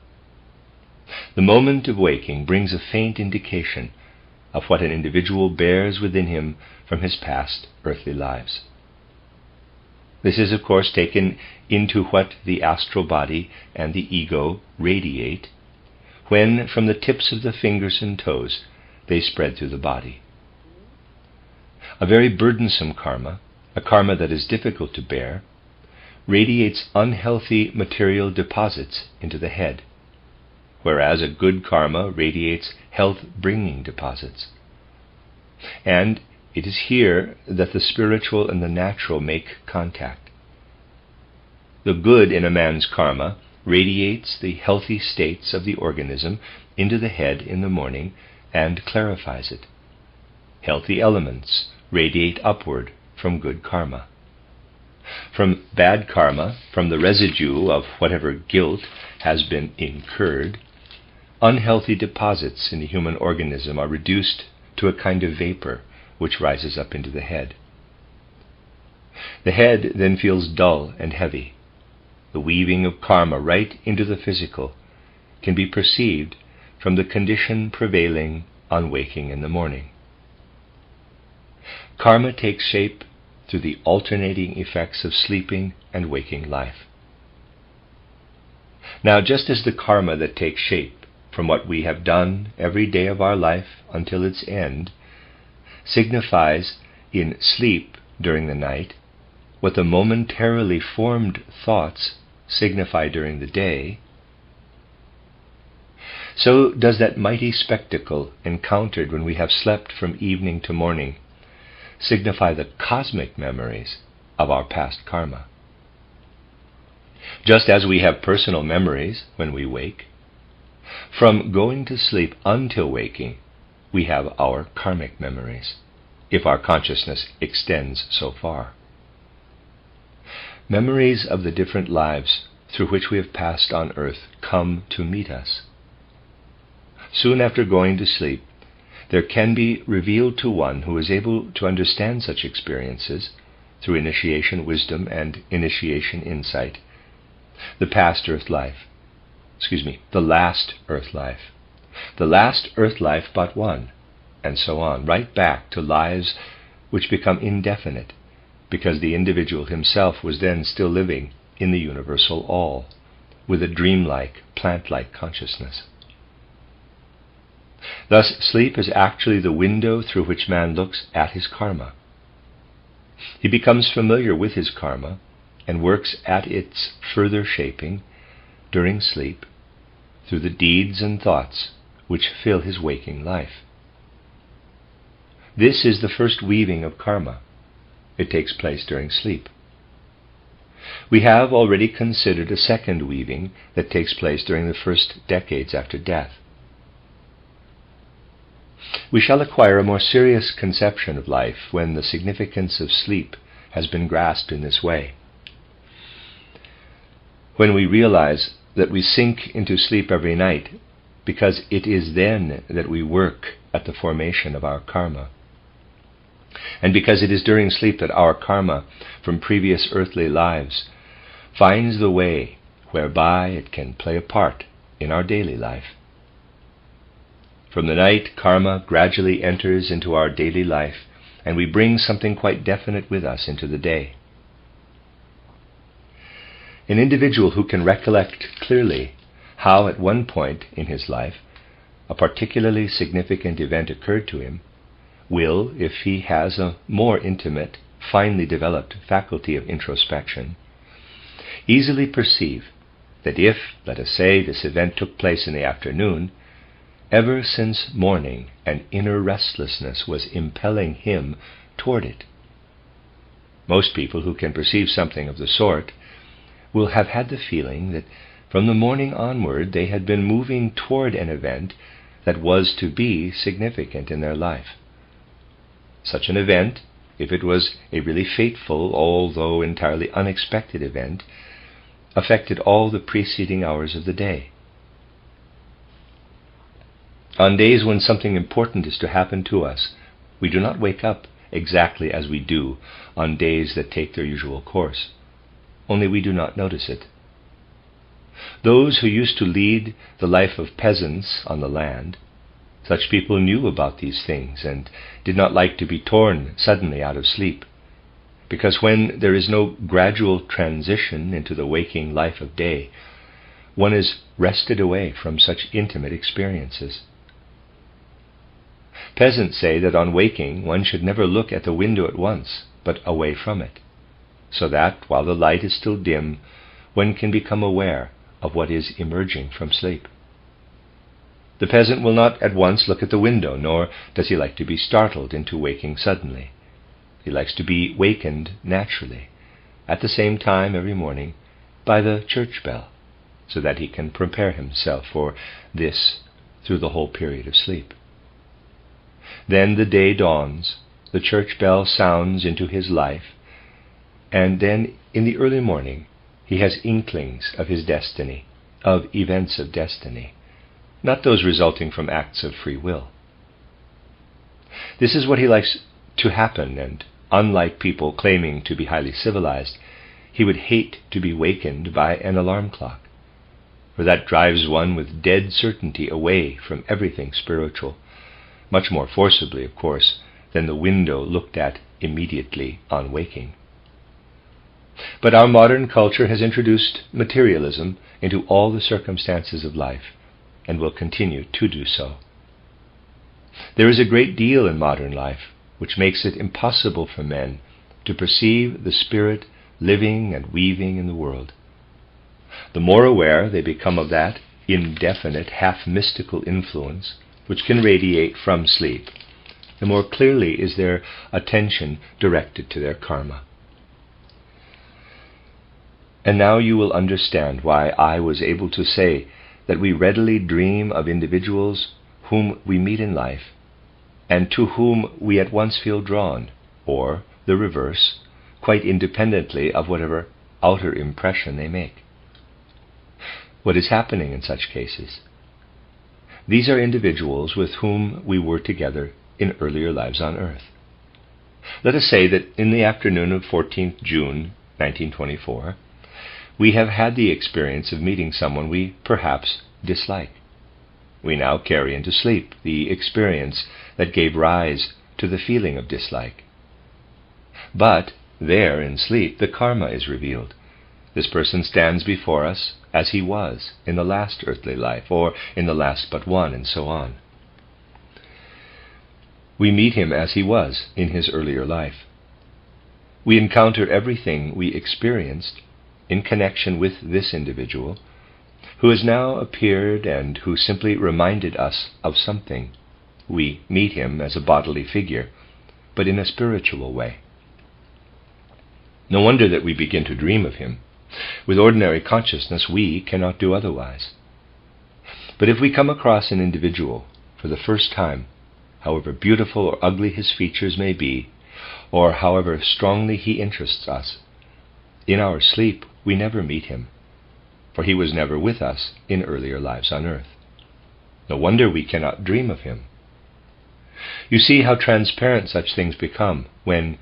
The moment of waking brings a faint indication of what an individual bears within him from his past earthly lives. This is, of course, taken into what the astral body and the ego radiate when, from the tips of the fingers and toes, they spread through the body. A very burdensome karma, a karma that is difficult to bear, radiates unhealthy material deposits into the head, whereas a good karma radiates health-bringing deposits. And it is here that the spiritual and the natural make contact. The good in a man's karma radiates the healthy states of the organism into the head in the morning and clarifies it. Healthy elements radiate upward from good karma. From bad karma, from the residue of whatever guilt has been incurred, unhealthy deposits in the human organism are reduced to a kind of vapor which rises up into the head. The head then feels dull and heavy. The weaving of karma right into the physical can be perceived from the condition prevailing on waking in the morning. Karma takes shape through the alternating effects of sleeping and waking life. Now, just as the karma that takes shape from what we have done every day of our life until its end signifies in sleep during the night what the momentarily formed thoughts signify during the day, so does that mighty spectacle encountered when we have slept from evening to morning signify the cosmic memories of our past karma. Just as we have personal memories when we wake, from going to sleep until waking, we have our karmic memories, if our consciousness extends so far. Memories of the different lives through which we have passed on earth come to meet us. Soon after going to sleep, there can be revealed to one who is able to understand such experiences through initiation wisdom and initiation insight, the last earth life, the last earth life but one, and so on, right back to lives which become indefinite, because the individual himself was then still living in the universal all, with a dreamlike, plant-like consciousness. Thus, sleep is actually the window through which man looks at his karma. He becomes familiar with his karma and works at its further shaping during sleep through the deeds and thoughts which fill his waking life. This is the first weaving of karma. It takes place during sleep. We have already considered a second weaving that takes place during the first decades after death. We shall acquire a more serious conception of life when the significance of sleep has been grasped in this way. When we realize that we sink into sleep every night because it is then that we work at the formation of our karma, and because it is during sleep that our karma from previous earthly lives finds the way whereby it can play a part in our daily life. From the night, karma gradually enters into our daily life, and we bring something quite definite with us into the day. An individual who can recollect clearly how at one point in his life a particularly significant event occurred to him will, if he has a more intimate, finely developed faculty of introspection, easily perceive that if, let us say, this event took place in the afternoon, ever since morning an inner restlessness was impelling him toward it. Most people who can perceive something of the sort will have had the feeling that from the morning onward they had been moving toward an event that was to be significant in their life. Such an event, if it was a really fateful, although entirely unexpected event, affected all the preceding hours of the day. On days when something important is to happen to us, we do not wake up exactly as we do on days that take their usual course, only we do not notice it. Those who used to lead the life of peasants on the land, such people knew about these things and did not like to be torn suddenly out of sleep, because when there is no gradual transition into the waking life of day, one is wrested away from such intimate experiences. Peasants say that on waking one should never look at the window at once, but away from it, so that, while the light is still dim, one can become aware of what is emerging from sleep. The peasant will not at once look at the window, nor does he like to be startled into waking suddenly. He likes to be wakened naturally, at the same time every morning, by the church bell, so that he can prepare himself for this through the whole period of sleep. Then the day dawns, the church bell sounds into his life, and then in the early morning he has inklings of his destiny, of events of destiny, not those resulting from acts of free will. This is what he likes to happen, and unlike people claiming to be highly civilized, he would hate to be wakened by an alarm clock, for that drives one with dead certainty away from everything spiritual, much more forcibly, of course, than the window looked at immediately on waking. But our modern culture has introduced materialism into all the circumstances of life, and will continue to do so. There is a great deal in modern life which makes it impossible for men to perceive the spirit living and weaving in the world. The more aware they become of that indefinite, half-mystical influence which can radiate from sleep, the more clearly is their attention directed to their karma. And now you will understand why I was able to say that we readily dream of individuals whom we meet in life, and to whom we at once feel drawn, or the reverse, quite independently of whatever outer impression they make. What is happening in such cases? These are individuals with whom we were together in earlier lives on earth. Let us say that in the afternoon of 14th June 1924, we have had the experience of meeting someone we perhaps dislike. We now carry into sleep the experience that gave rise to the feeling of dislike, But there, in sleep, the karma is revealed. This person stands before us as he was in the last earthly life, or in the last but one, and so on. We meet him as he was in his earlier life. We encounter everything we experienced in connection with this individual, who has now appeared and who simply reminded us of something. We meet him as a bodily figure, but in a spiritual way. No wonder that we begin to dream of him. With ordinary consciousness, we cannot do otherwise. But if we come across an individual for the first time, however beautiful or ugly his features may be, or however strongly he interests us, in our sleep we never meet him, for he was never with us in earlier lives on earth. No wonder we cannot dream of him. You see how transparent such things become when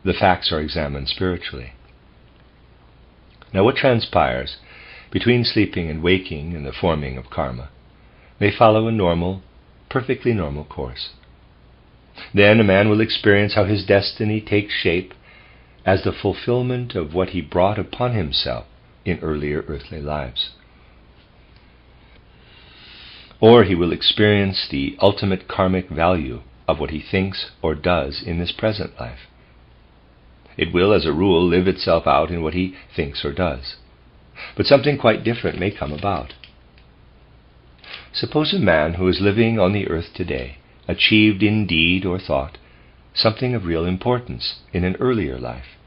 the facts are examined spiritually. Now, what transpires between sleeping and waking in the forming of karma may follow a normal, perfectly normal course. Then a man will experience how his destiny takes shape as the fulfillment of what he brought upon himself in earlier earthly lives. Or he will experience the ultimate karmic value of what he thinks or does in this present life. It will, as a rule, live itself out in what he thinks or does. But something quite different may come about. Suppose a man who is living on the earth today achieved in deed or thought something of real importance in an earlier life.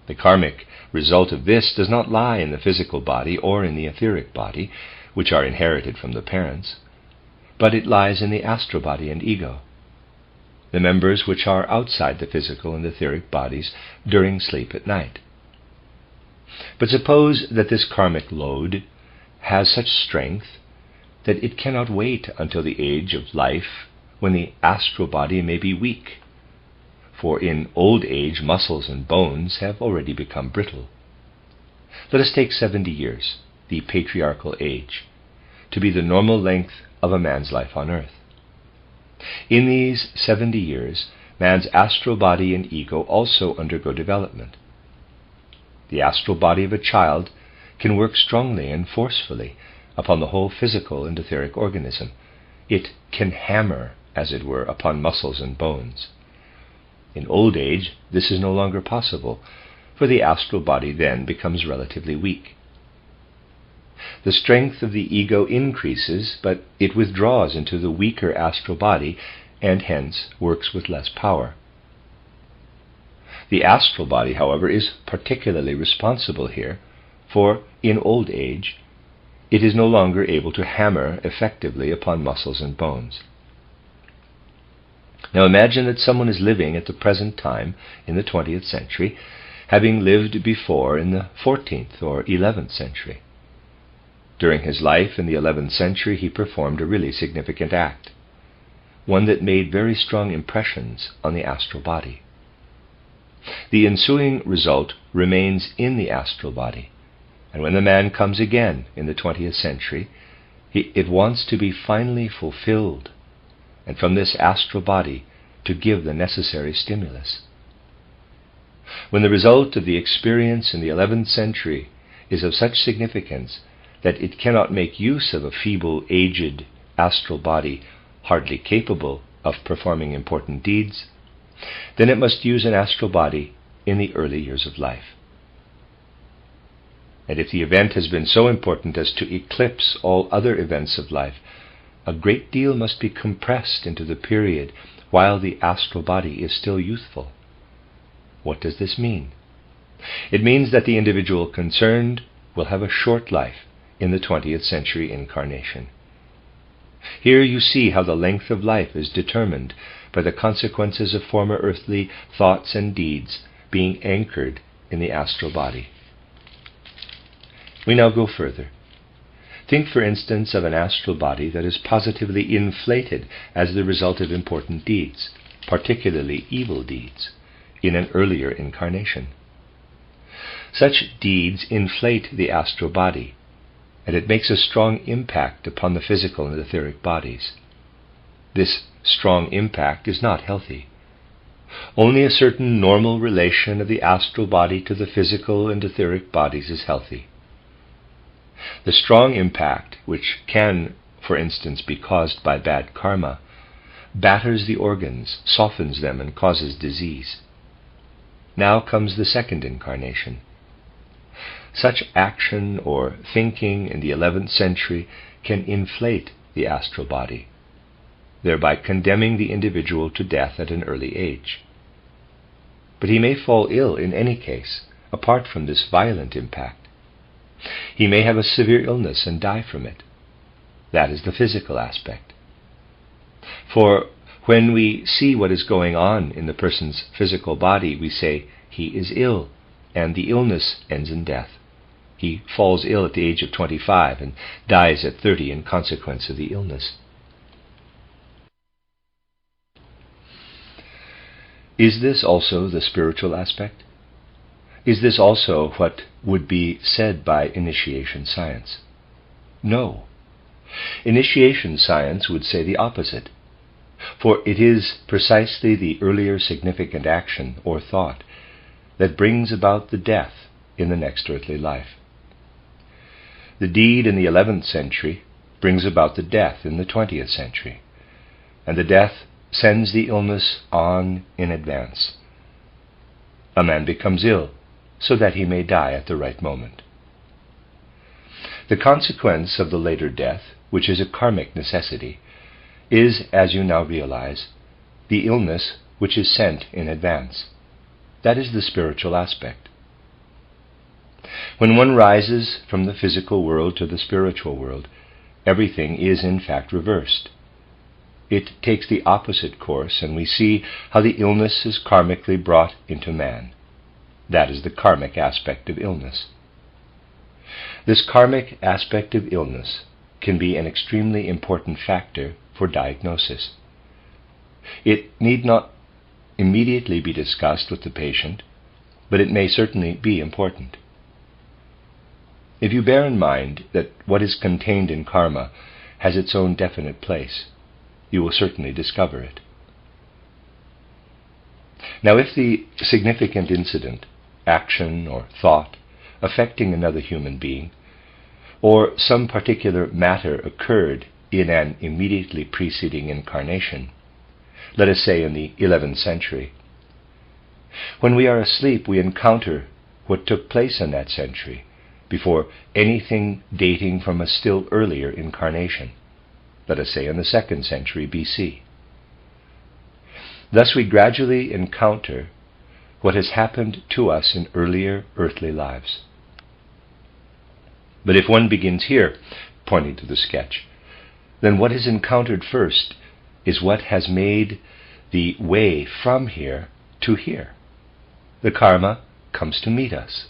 The karmic result of this does not lie in the physical body or in the etheric body, which are inherited from the parents, but it lies in the astral body and ego, the members which are outside the physical and etheric bodies during sleep at night. But suppose that this karmic load has such strength that it cannot wait until the age of life when the astral body may be weak, for in old age muscles and bones have already become brittle. Let us take 70 years, the patriarchal age, to be the normal length of a man's life on earth. In these 70 years, man's astral body and ego also undergo development. The astral body of a child can work strongly and forcefully upon the whole physical and etheric organism. It can hammer, as it were, upon muscles and bones. In old age, this is no longer possible, for the astral body then becomes relatively weak. The strength of the ego increases, but it withdraws into the weaker astral body and hence works with less power. The astral body, however, is particularly responsible here, for in old age it is no longer able to hammer effectively upon muscles and bones. Now imagine that someone is living at the present time in the 20th century, having lived before in the 14th or 11th century. During his life in the 11th century he performed a really significant act, one that made very strong impressions on the astral body. The ensuing result remains in the astral body, and when the man comes again in the 20th century, it wants to be finally fulfilled, and from this astral body to give the necessary stimulus. When the result of the experience in the 11th century is of such significance that it cannot make use of a feeble, aged astral body hardly capable of performing important deeds, then it must use an astral body in the early years of life. And if the event has been so important as to eclipse all other events of life, a great deal must be compressed into the period while the astral body is still youthful. What does this mean? It means that the individual concerned will have a short life in the 20th century incarnation. Here you see how the length of life is determined by the consequences of former earthly thoughts and deeds being anchored in the astral body. We now go further. Think, for instance, of an astral body that is positively inflated as the result of important deeds, particularly evil deeds, in an earlier incarnation. Such deeds inflate the astral body, and it makes a strong impact upon the physical and etheric bodies. This strong impact is not healthy. Only a certain normal relation of the astral body to the physical and etheric bodies is healthy. The strong impact, which can, for instance, be caused by bad karma, batters the organs, softens them, and causes disease. Now comes the second incarnation. Such action or thinking in the 11th century can inflate the astral body, thereby condemning the individual to death at an early age. But he may fall ill in any case, apart from this violent impact. He may have a severe illness and die from it. That is the physical aspect. For when we see what is going on in the person's physical body, we say, he is ill, and the illness ends in death. He falls ill at the age of 25 and dies at 30 in consequence of the illness. Is this also the spiritual aspect? Is this also what would be said by initiation science? No. Initiation science would say the opposite, for it is precisely the earlier significant action or thought that brings about the death in the next earthly life. The deed in the 11th century brings about the death in the 20th century, and the death sends the illness on in advance. A man becomes ill so that he may die at the right moment. The consequence of the later death, which is a karmic necessity, is, as you now realize, the illness which is sent in advance. That is the spiritual aspect. When one rises from the physical world to the spiritual world, everything is in fact reversed. It takes the opposite course, and we see how the illness is karmically brought into man. That is the karmic aspect of illness. This karmic aspect of illness can be an extremely important factor for diagnosis. It need not immediately be discussed with the patient, but it may certainly be important. If you bear in mind that what is contained in karma has its own definite place, you will certainly discover it. Now, if the significant incident, action or thought affecting another human being, or some particular matter occurred in an immediately preceding incarnation, let us say in the 11th century, when we are asleep we encounter what took place in that century before anything dating from a still earlier incarnation, let us say in the 2nd century BC. Thus we gradually encounter what has happened to us in earlier earthly lives. But if one begins here, pointing to the sketch, then what is encountered first is what has made the way from here to here. The karma comes to meet us.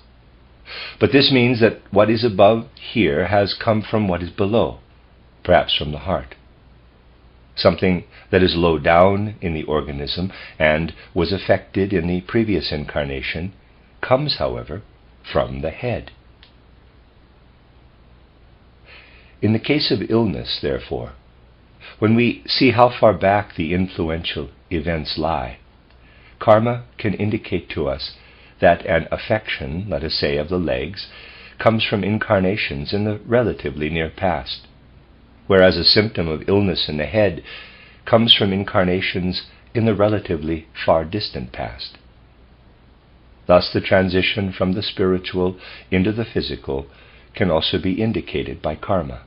But this means that what is above here has come from what is below, perhaps from the heart. Something that is low down in the organism and was affected in the previous incarnation comes, however, from the head. In the case of illness, therefore, when we see how far back the influential events lie, karma can indicate to us that an affection, let us say, of the legs, comes from incarnations in the relatively near past, whereas a symptom of illness in the head comes from incarnations in the relatively far distant past. Thus the transition from the spiritual into the physical can also be indicated by karma.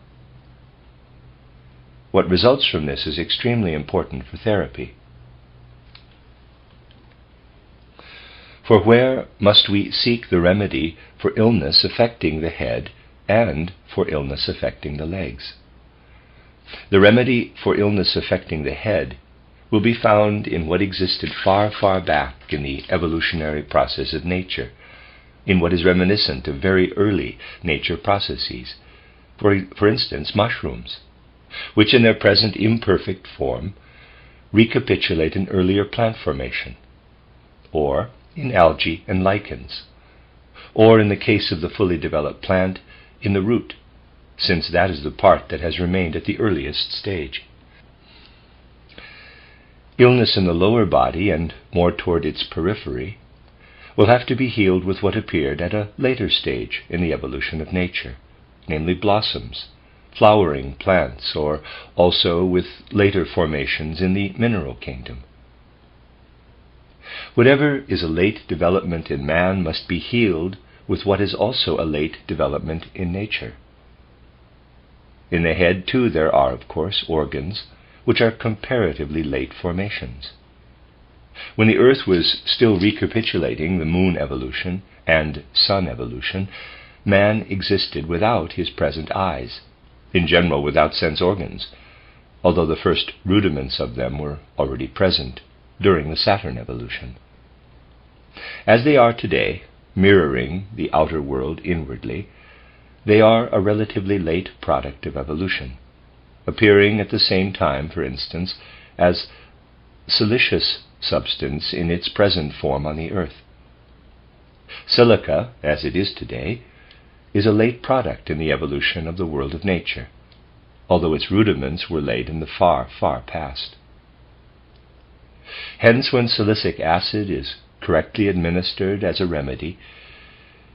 What results from this is extremely important for therapy. For where must we seek the remedy for illness affecting the head and for illness affecting the legs? The remedy for illness affecting the head will be found in what existed far, far back in the evolutionary process of nature, in what is reminiscent of very early nature processes, for instance, mushrooms, which in their present imperfect form recapitulate an earlier plant formation, or in algae and lichens, or in the case of the fully developed plant, in the root, since that is the part that has remained at the earliest stage. Illness in the lower body, and more toward its periphery, will have to be healed with what appeared at a later stage in the evolution of nature, namely blossoms, flowering plants, or also with later formations in the mineral kingdom. Whatever is a late development in man must be healed with what is also a late development in nature. In the head, too, there are, of course, organs which are comparatively late formations. When the earth was still recapitulating the moon evolution and sun evolution, man existed without his present eyes, in general without sense organs, although the first rudiments of them were already present during the Saturn evolution. As they are today, mirroring the outer world inwardly, they are a relatively late product of evolution, appearing at the same time, for instance, as siliceous substance in its present form on the earth. Silica, as it is today, is a late product in the evolution of the world of nature, although its rudiments were laid in the far, far past. Hence, when silicic acid is correctly administered as a remedy,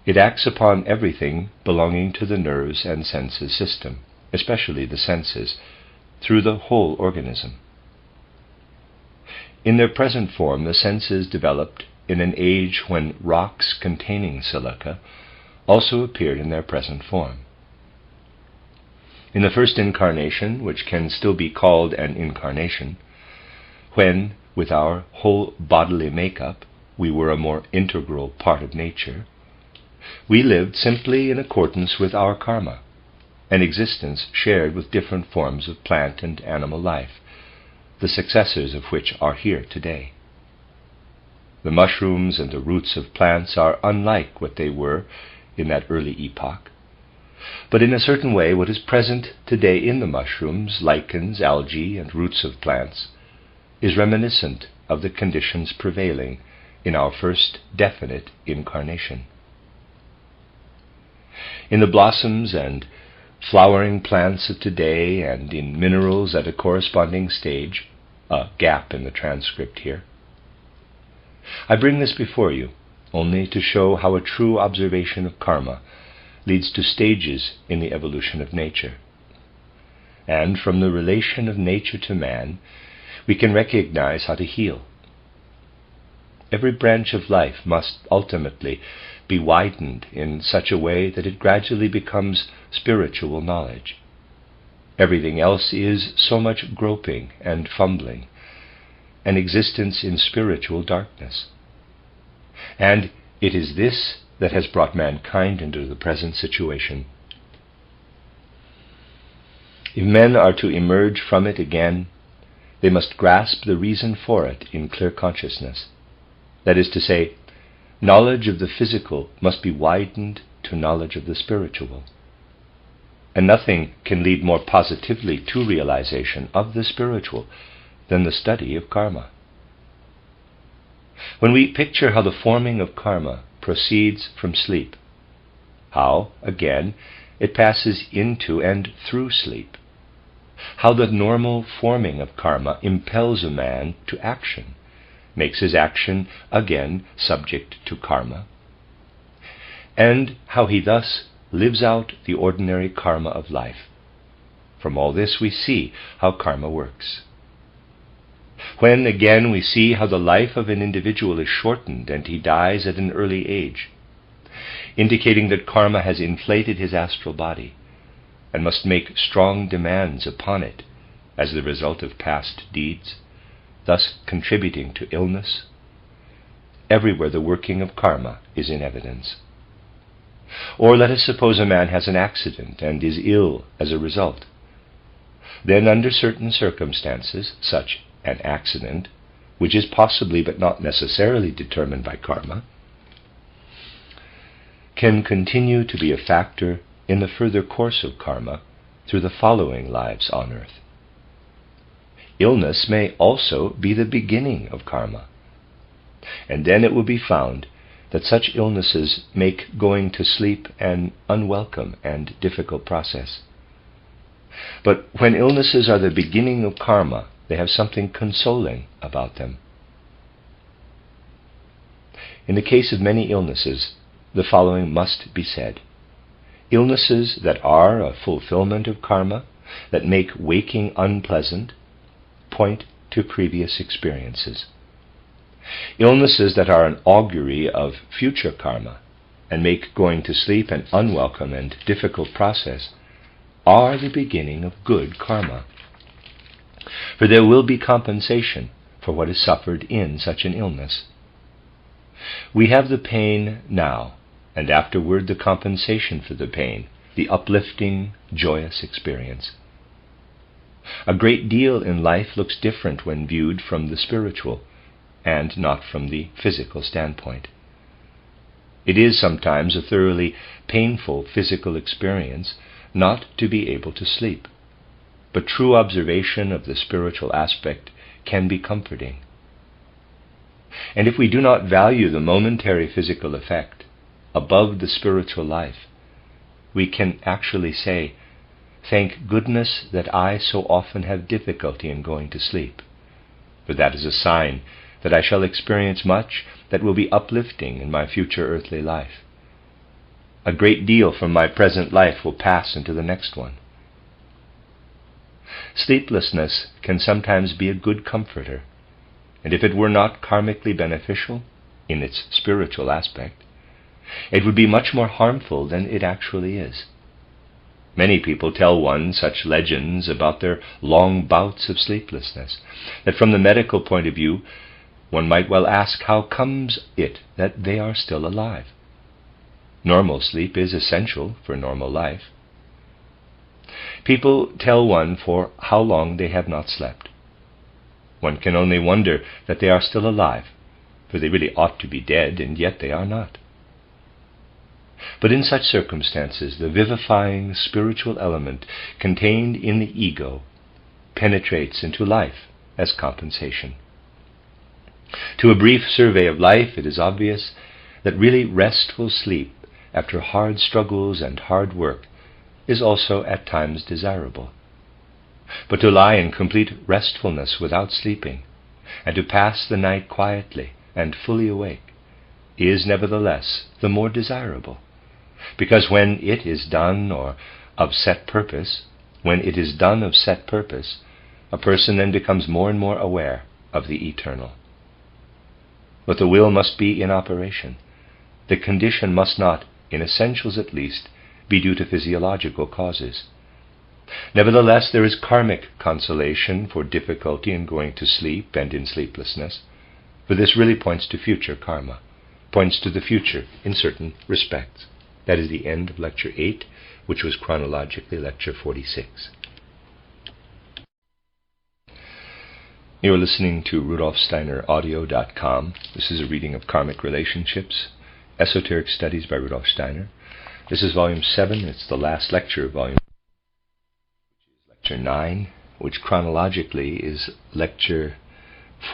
it acts upon everything belonging to the nerves and senses system, especially the senses, through the whole organism. In their present form, the senses developed in an age when rocks containing silica also appeared in their present form. In the first incarnation, which can still be called an incarnation, when, with our whole bodily makeup, we were a more integral part of nature, we lived simply in accordance with our karma, an existence shared with different forms of plant and animal life, the successors of which are here today. The mushrooms and the roots of plants are unlike what they were in that early epoch, but in a certain way what is present today in the mushrooms, lichens, algae, and roots of plants is reminiscent of the conditions prevailing in our first definite incarnation. In the blossoms and flowering plants of today, and in minerals at a corresponding stage, a gap in the transcript here, I bring this before you only to show how a true observation of karma leads to stages in the evolution of nature. And from the relation of nature to man, we can recognize how to heal. Every branch of life must ultimately be widened in such a way that it gradually becomes spiritual knowledge. Everything else is so much groping and fumbling, an existence in spiritual darkness. And it is this that has brought mankind into the present situation. If men are to emerge from it again, they must grasp the reason for it in clear consciousness. That is to say, knowledge of the physical must be widened to knowledge of the spiritual. And nothing can lead more positively to realization of the spiritual than the study of karma. When we picture how the forming of karma proceeds from sleep, how, again, it passes into and through sleep, how the normal forming of karma impels a man to action, makes his action again subject to karma, and how he thus lives out the ordinary karma of life. From all this we see how karma works. When, again, we see how the life of an individual is shortened and he dies at an early age, indicating that karma has inflated his astral body and must make strong demands upon it as the result of past deeds, thus contributing to illness, everywhere the working of karma is in evidence. Or let us suppose a man has an accident and is ill as a result. Then, under certain circumstances, such an accident, which is possibly but not necessarily determined by karma, can continue to be a factor in the further course of karma through the following lives on earth. Illness may also be the beginning of karma, and then it will be found that such illnesses make going to sleep an unwelcome and difficult process. But when illnesses are the beginning of karma They have something consoling about them. In the case of many illnesses, the following must be said. Illnesses that are a fulfillment of karma, that make waking unpleasant, point to previous experiences. Illnesses that are an augury of future karma, and make going to sleep an unwelcome and difficult process, are the beginning of good karma. For there will be compensation for what is suffered in such an illness. We have the pain now, and afterward the compensation for the pain, the uplifting, joyous experience. A great deal in life looks different when viewed from the spiritual, and not from the physical standpoint. It is sometimes a thoroughly painful physical experience not to be able to sleep, but true observation of the spiritual aspect can be comforting. And if we do not value the momentary physical effect above the spiritual life, we can actually say, "Thank goodness that I so often have difficulty in going to sleep, for that is a sign that I shall experience much that will be uplifting in my future earthly life. A great deal from my present life will pass into the next one." Sleeplessness can sometimes be a good comforter, and if it were not karmically beneficial in its spiritual aspect, it would be much more harmful than it actually is. Many people tell one such legends about their long bouts of sleeplessness, that from the medical point of view, one might well ask how comes it that they are still alive. Normal sleep is essential for normal life. People tell one for how long they have not slept. One can only wonder that they are still alive, for they really ought to be dead, and yet they are not. But in such circumstances, the vivifying spiritual element contained in the ego penetrates into life as compensation. To a brief survey of life, it is obvious that really restful sleep after hard struggles and hard work is also at times desirable. But to lie in complete restfulness without sleeping, and to pass the night quietly and fully awake, is nevertheless the more desirable, because when it is done of set purpose, a person then becomes more and more aware of the eternal. But the will must be in operation. The condition must not, in essentials at least, be due to physiological causes. Nevertheless, there is karmic consolation for difficulty in going to sleep and in sleeplessness, for this really points to future karma, points to the future in certain respects. That is the end of Lecture 8, which was chronologically Lecture 46. You are listening to RudolfSteinerAudio.com. This is a reading of Karmic Relationships, Esoteric Studies by Rudolf Steiner. This is Volume 7. It's the last lecture of Volume 8, which is Lecture 9, which chronologically is Lecture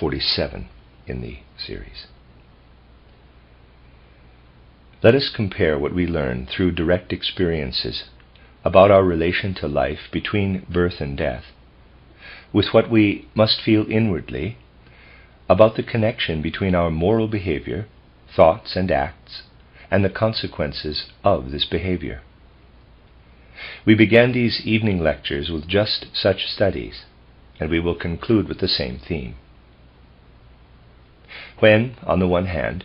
47 in the series. Let us compare what we learn through direct experiences about our relation to life between birth and death with what we must feel inwardly about the connection between our moral behavior, thoughts and acts, and the consequences of this behavior. We began these evening lectures with just such studies, and we will conclude with the same theme. When, on the one hand,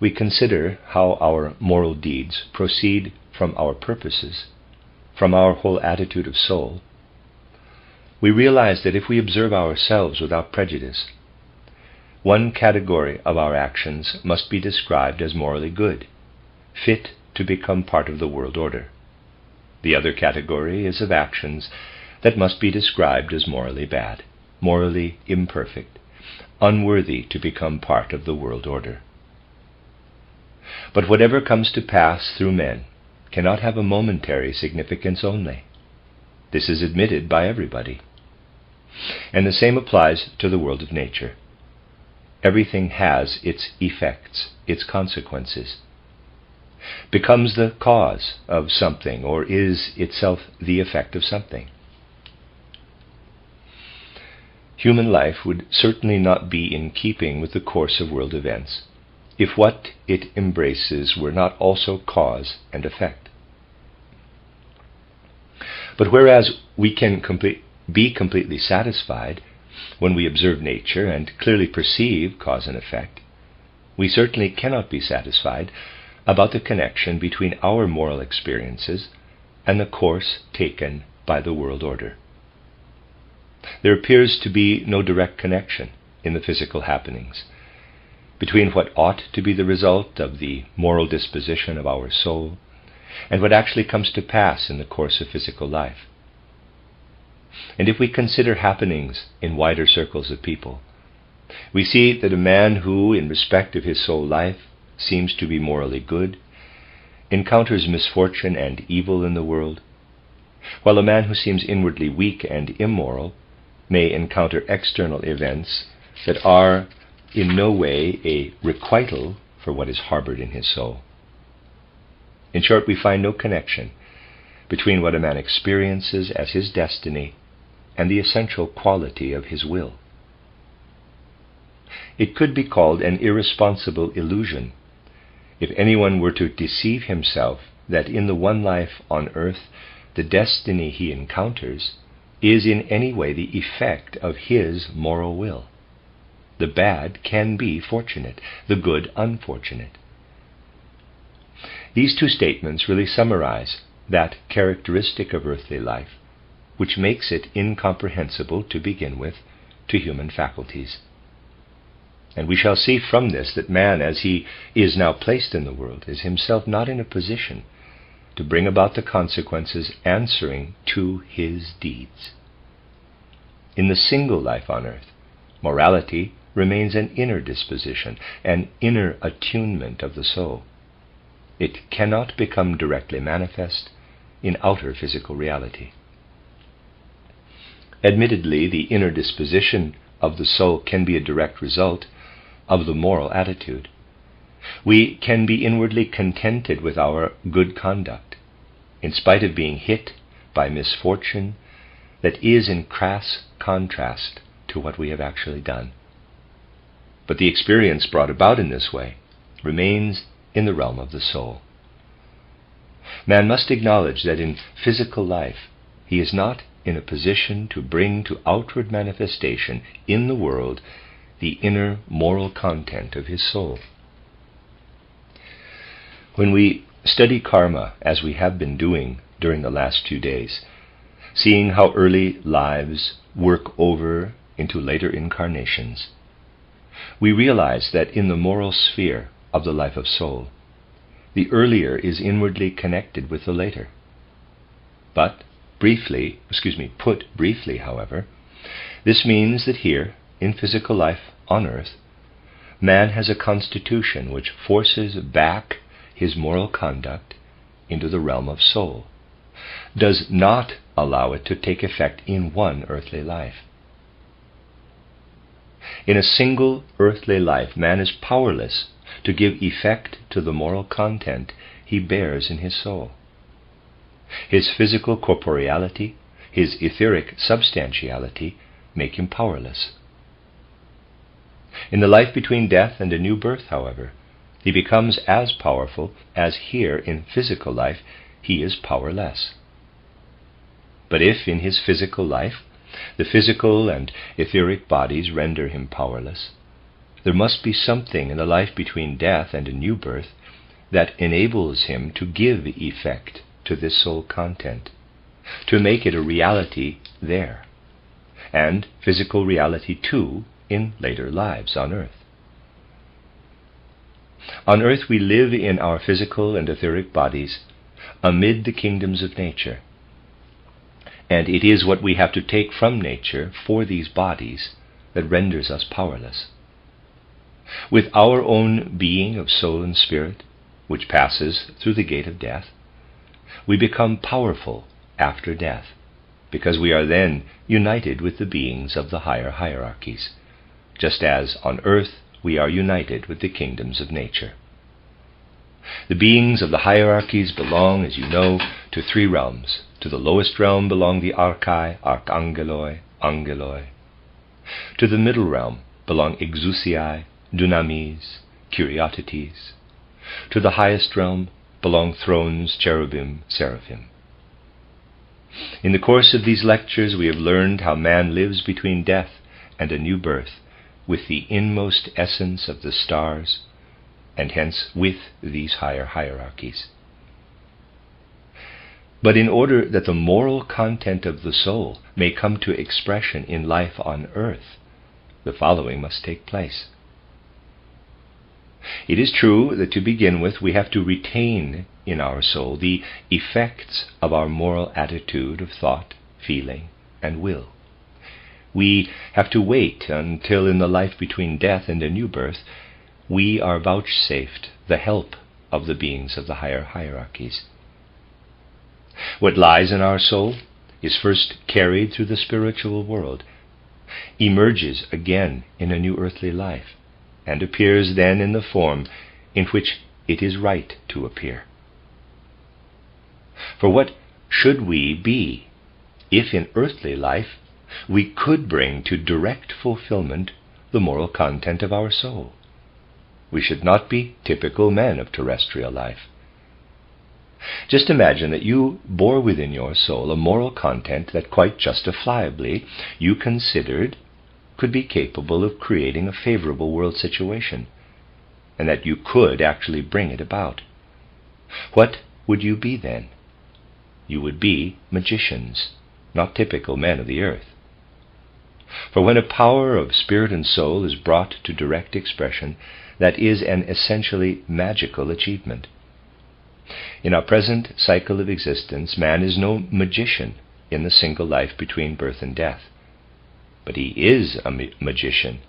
we consider how our moral deeds proceed from our purposes, from our whole attitude of soul, we realize that if we observe ourselves without prejudice, one category of our actions must be described as morally good, fit to become part of the world order. The other category is of actions that must be described as morally bad, morally imperfect, unworthy to become part of the world order. But whatever comes to pass through men cannot have a momentary significance only. This is admitted by everybody. And the same applies to the world of nature. Everything has its effects, its consequences, becomes the cause of something, or is itself the effect of something. human life would certainly not be in keeping with the course of world events if what it embraces were not also cause and effect. But whereas we can be completely satisfied when we observe nature and clearly perceive cause and effect, we certainly cannot be satisfied about the connection between our moral experiences and the course taken by the world order. There appears to be no direct connection in the physical happenings between what ought to be the result of the moral disposition of our soul and what actually comes to pass in the course of physical life. And if we consider happenings in wider circles of people, we see that a man who, in respect of his soul life, seems to be morally good, encounters misfortune and evil in the world, while a man who seems inwardly weak and immoral may encounter external events that are in no way a requital for what is harbored in his soul. In short, we find no connection between what a man experiences as his destiny and the essential quality of his will. It could be called an irresponsible illusion if anyone were to deceive himself that in the one life on earth the destiny he encounters is in any way the effect of his moral will. The bad can be fortunate, the good unfortunate. These two statements really summarize that characteristic of earthly life which makes it incomprehensible to begin with to human faculties. And we shall see from this that man, as he is now placed in the world, is himself not in a position to bring about the consequences answering to his deeds. In the single life on earth, morality remains an inner disposition, an inner attunement of the soul. It cannot become directly manifest in outer physical reality. Admittedly, the inner disposition of the soul can be a direct result of the moral attitude. We can be inwardly contented with our good conduct, in spite of being hit by misfortune that is in crass contrast to what we have actually done. But the experience brought about in this way remains in the realm of the soul. Man must acknowledge that in physical life he is not in a position to bring to outward manifestation in the world the inner moral content of his soul. When we study karma, as we have been doing during the last few days, seeing how early lives work over into later incarnations, we realize that in the moral sphere of the life of soul, the earlier is inwardly connected with the later. But put briefly, however, this means that here, in physical life on earth, man has a constitution which forces back his moral conduct into the realm of soul, does not allow it to take effect in one earthly life. In a single earthly life, man is powerless to give effect to the moral content he bears in his soul. His physical corporeality, his etheric substantiality make him powerless. In the life between death and a new birth, however, he becomes as powerful as here in physical life he is powerless. But if in his physical life the physical and etheric bodies render him powerless, there must be something in the life between death and a new birth that enables him to give effect to this soul content, to make it a reality there, and physical reality too in later lives on earth. On earth we live in our physical and etheric bodies amid the kingdoms of nature, and it is what we have to take from nature for these bodies that renders us powerless. With our own being of soul and spirit, which passes through the gate of death, we become powerful after death, because we are then united with the beings of the higher hierarchies, just as on earth we are united with the kingdoms of nature. The beings of the hierarchies belong, as you know, to three realms. To the lowest realm belong the archai, archangeloi, angeloi. To the middle realm belong exousiae, dunamis, curiotities. To the highest realm belong thrones, cherubim, seraphim. In the course of these lectures we have learned how man lives between death and a new birth with the inmost essence of the stars, and hence with these higher hierarchies. But in order that the moral content of the soul may come to expression in life on earth, the following must take place. It is true that to begin with we have to retain in our soul the effects of our moral attitude of thought, feeling, and will. We have to wait until in the life between death and a new birth we are vouchsafed the help of the beings of the higher hierarchies. What lies in our soul is first carried through the spiritual world, emerges again in a new earthly life, and appears then in the form in which it is right to appear. For what should we be if in earthly life we could bring to direct fulfillment the moral content of our soul? We should not be typical men of terrestrial life. Just imagine that you bore within your soul a moral content that quite justifiably you considered could be capable of creating a favorable world situation, and that you could actually bring it about. What would you be then? You would be magicians, not typical men of the earth. For when a power of spirit and soul is brought to direct expression, that is an essentially magical achievement. In our present cycle of existence, man is no magician in the single life between birth and death. But he is a magician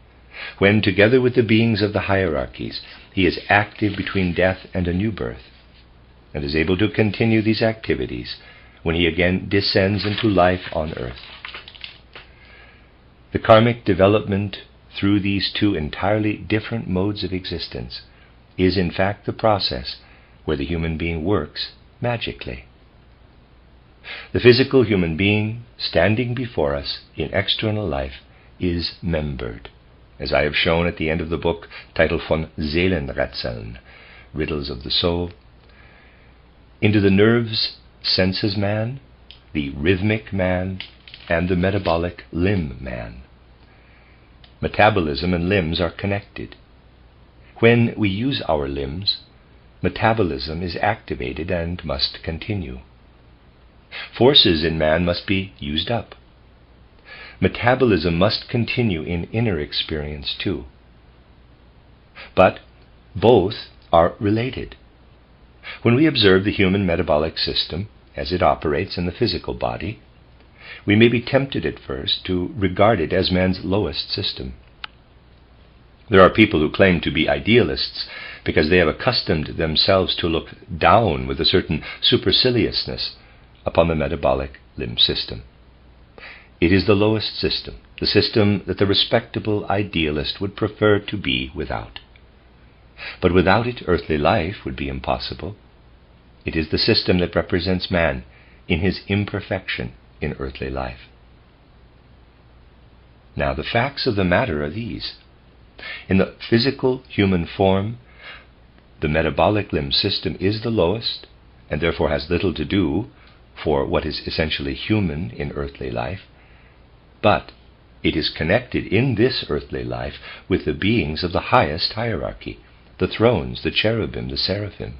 when, together with the beings of the hierarchies, he is active between death and a new birth, and is able to continue these activities when he again descends into life on earth. The karmic development through these two entirely different modes of existence is in fact the process where the human being works magically. The physical human being standing before us in external life is membered, as I have shown at the end of the book titled Von Seelenrätseln, Riddles of the Soul, into the nerves, senses man, the rhythmic man, and the metabolic limb man. Metabolism and limbs are connected. When we use our limbs, metabolism is activated and must continue. Forces in man must be used up. Metabolism must continue in inner experience too. But both are related. When we observe the human metabolic system as it operates in the physical body, we may be tempted at first to regard it as man's lowest system. There are people who claim to be idealists because they have accustomed themselves to look down with a certain superciliousness upon the metabolic limb system. It is the lowest system, the system that the respectable idealist would prefer to be without. But without it, earthly life would be impossible. It is the system that represents man in his imperfection in earthly life. Now, the facts of the matter are these. In the physical human form, the metabolic limb system is the lowest, and therefore has little to do for what is essentially human in earthly life, but it is connected in this earthly life with the beings of the highest hierarchy, the thrones, the cherubim, the seraphim.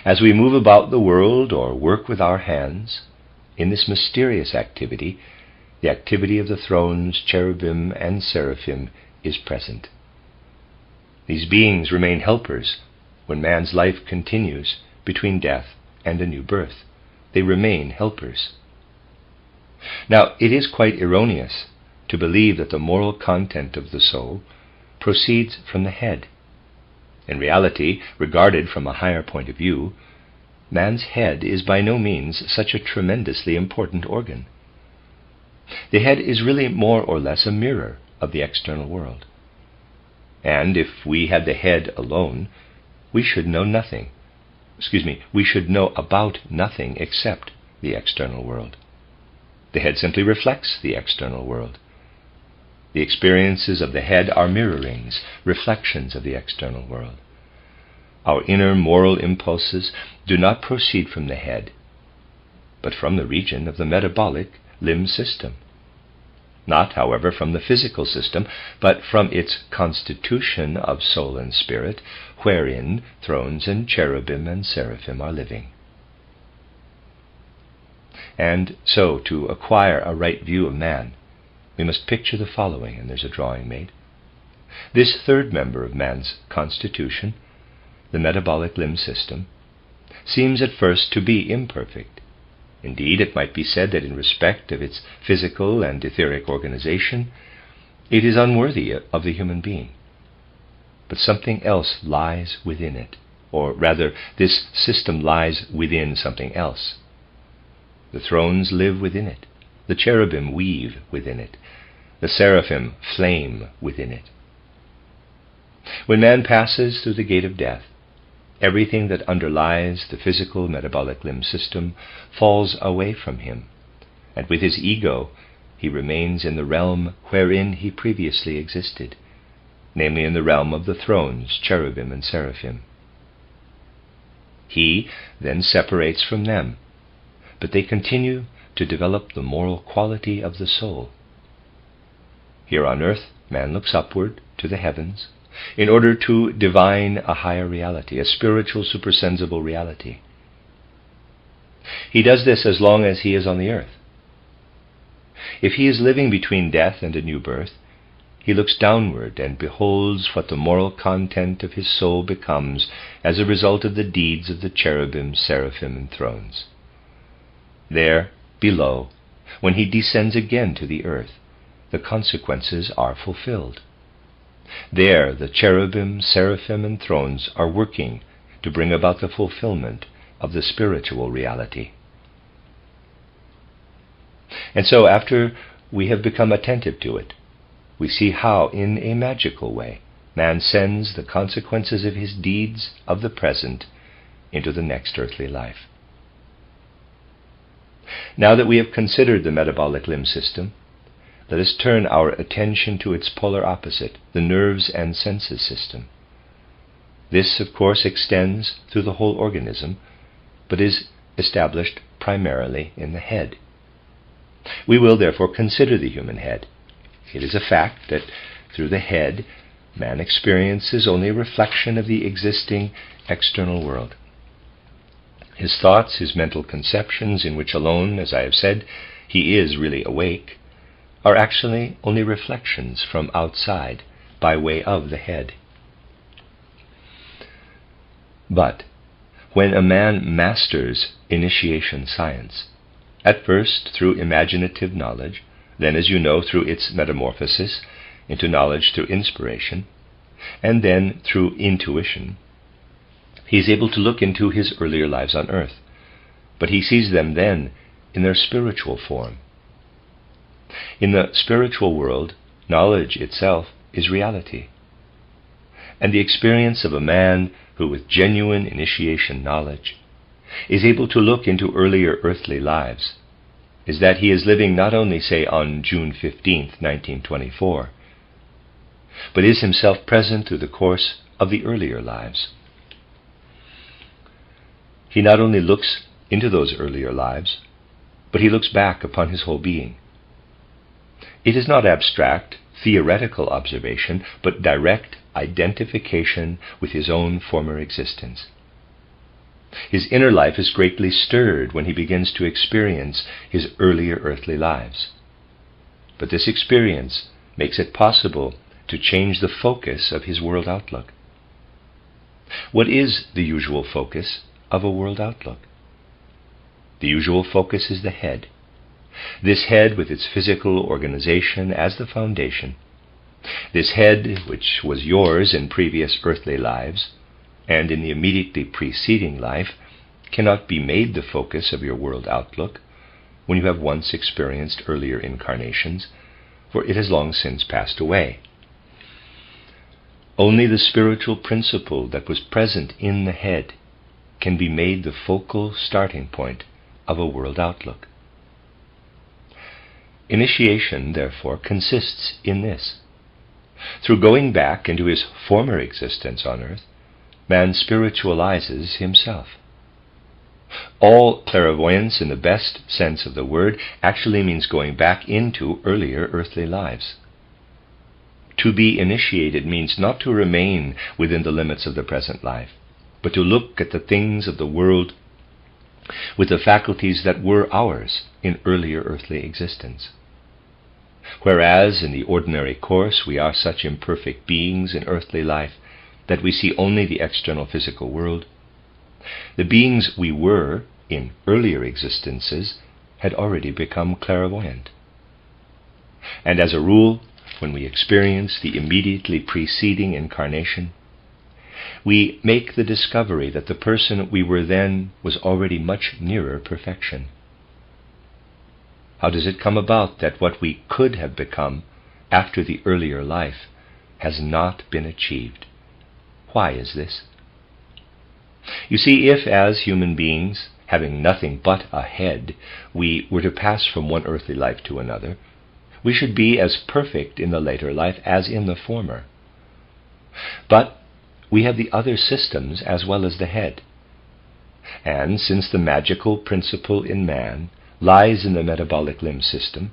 As we move about the world or work with our hands, in this mysterious activity, the activity of the thrones, cherubim, and seraphim is present. These beings remain helpers when man's life continues between death and a new birth. They remain helpers. Now, it is quite erroneous to believe that the moral content of the soul proceeds from the head. In reality, regarded from a higher point of view, man's head is by no means such a tremendously important organ. The head is really more or less a mirror of the external world. And if we had the head alone, we should know nothing. We should know about nothing except the external world. The head simply reflects the external world. The experiences of the head are mirrorings, reflections of the external world. Our inner moral impulses do not proceed from the head, but from the region of the metabolic limb system. Not, however, from the physical system, but from its constitution of soul and spirit, wherein thrones and cherubim and seraphim are living. And so, to acquire a right view of man, we must picture the following, and there's a drawing made. This third member of man's constitution, the metabolic limb system, seems at first to be imperfect. Indeed, it might be said that in respect of its physical and etheric organization, it is unworthy of the human being. But something else lies within it, or rather, this system lies within something else. The thrones live within it, the cherubim weave within it, the seraphim flame within it. When man passes through the gate of death, everything that underlies the physical metabolic limb system falls away from him, and with his ego he remains in the realm wherein he previously existed, namely in the realm of the thrones, cherubim and seraphim. He then separates from them, but they continue to develop the moral quality of the soul. Here on earth, man looks upward to the heavens in order to divine a higher reality, a spiritual supersensible reality. He does this as long as he is on the earth. If he is living between death and a new birth, he looks downward and beholds what the moral content of his soul becomes as a result of the deeds of the cherubim, seraphim, and thrones. There, below, when he descends again to the earth, the consequences are fulfilled. There, the cherubim, seraphim, and thrones are working to bring about the fulfillment of the spiritual reality. And so, after we have become attentive to it, we see how, in a magical way, man sends the consequences of his deeds of the present into the next earthly life. Now that we have considered the metabolic limb system, let us turn our attention to its polar opposite, the nerves and senses system. This, of course, extends through the whole organism, but is established primarily in the head. We will therefore consider the human head. It is a fact that through the head, man experiences only a reflection of the existing external world. His thoughts, his mental conceptions, in which alone, as I have said, he is really awake, are actually only reflections from outside by way of the head. But when a man masters initiation science, at first through imaginative knowledge, then, as you know, through its metamorphosis into knowledge through inspiration, and then through intuition, he is able to look into his earlier lives on earth, but he sees them then in their spiritual form. In the spiritual world, knowledge itself is reality. And the experience of a man who, with genuine initiation knowledge, is able to look into earlier earthly lives, is that he is living not only, say, on June 15th, 1924, but is himself present through the course of the earlier lives. He not only looks into those earlier lives, but he looks back upon his whole being. It is not abstract, theoretical observation, but direct identification with his own former existence. His inner life is greatly stirred when he begins to experience his earlier earthly lives. But this experience makes it possible to change the focus of his world outlook. What is the usual focus of a world outlook? The usual focus is the head. This head with its physical organization as the foundation. This head, which was yours in previous earthly lives, and in the immediately preceding life, cannot be made the focus of your world outlook when you have once experienced earlier incarnations, for it has long since passed away. Only the spiritual principle that was present in the head can be made the focal starting point of a world outlook. Initiation, therefore, consists in this. Through going back into his former existence on earth, man spiritualizes himself. All clairvoyance, in the best sense of the word, actually means going back into earlier earthly lives. To be initiated means not to remain within the limits of the present life, but to look at the things of the world with the faculties that were ours in earlier earthly existence. Whereas in the ordinary course we are such imperfect beings in earthly life that we see only the external physical world, the beings we were in earlier existences had already become clairvoyant. And as a rule, when we experience the immediately preceding incarnation, we make the discovery that the person we were then was already much nearer perfection. How does it come about that what we could have become after the earlier life has not been achieved? Why is this? You see, if as human beings, having nothing but a head, we were to pass from one earthly life to another, we should be as perfect in the later life as in the former. But we have the other systems as well as the head. And since the magical principle in man lies in the metabolic limb system,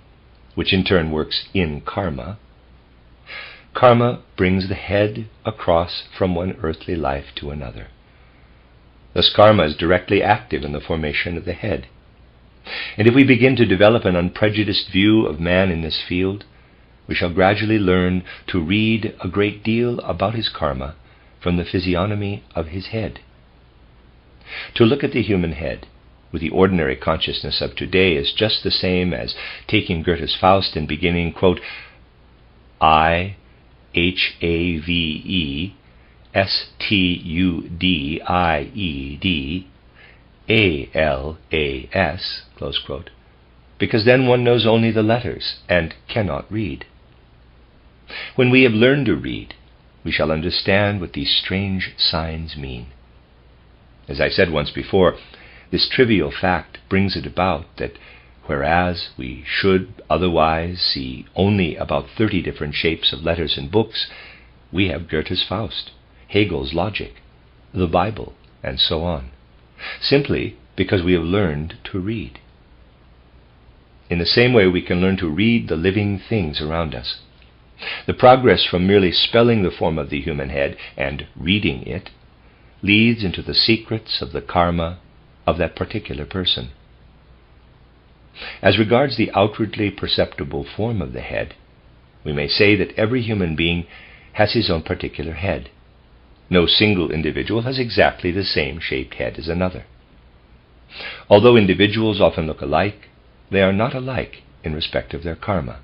which in turn works in karma, karma brings the head across from one earthly life to another. Thus karma is directly active in the formation of the head. And if we begin to develop an unprejudiced view of man in this field, we shall gradually learn to read a great deal about his karma from the physiognomy of his head. To look at the human head with the ordinary consciousness of today is just the same as taking Goethe's Faust and beginning, quote, I, H-A-V-E, S-T-U-D-I-E-D, A-L-A-S, close quote, because then one knows only the letters and cannot read. When we have learned to read, we shall understand what these strange signs mean. As I said once before, this trivial fact brings it about that whereas we should otherwise see only about 30 different shapes of letters in books, we have Goethe's Faust, Hegel's logic, the Bible, and so on, simply because we have learned to read. In the same way, we can learn to read the living things around us. The progress from merely spelling the form of the human head and reading it leads into the secrets of the karma of that particular person. As regards the outwardly perceptible form of the head, we may say that every human being has his own particular head. No single individual has exactly the same shaped head as another. Although individuals often look alike, they are not alike in respect of their karma.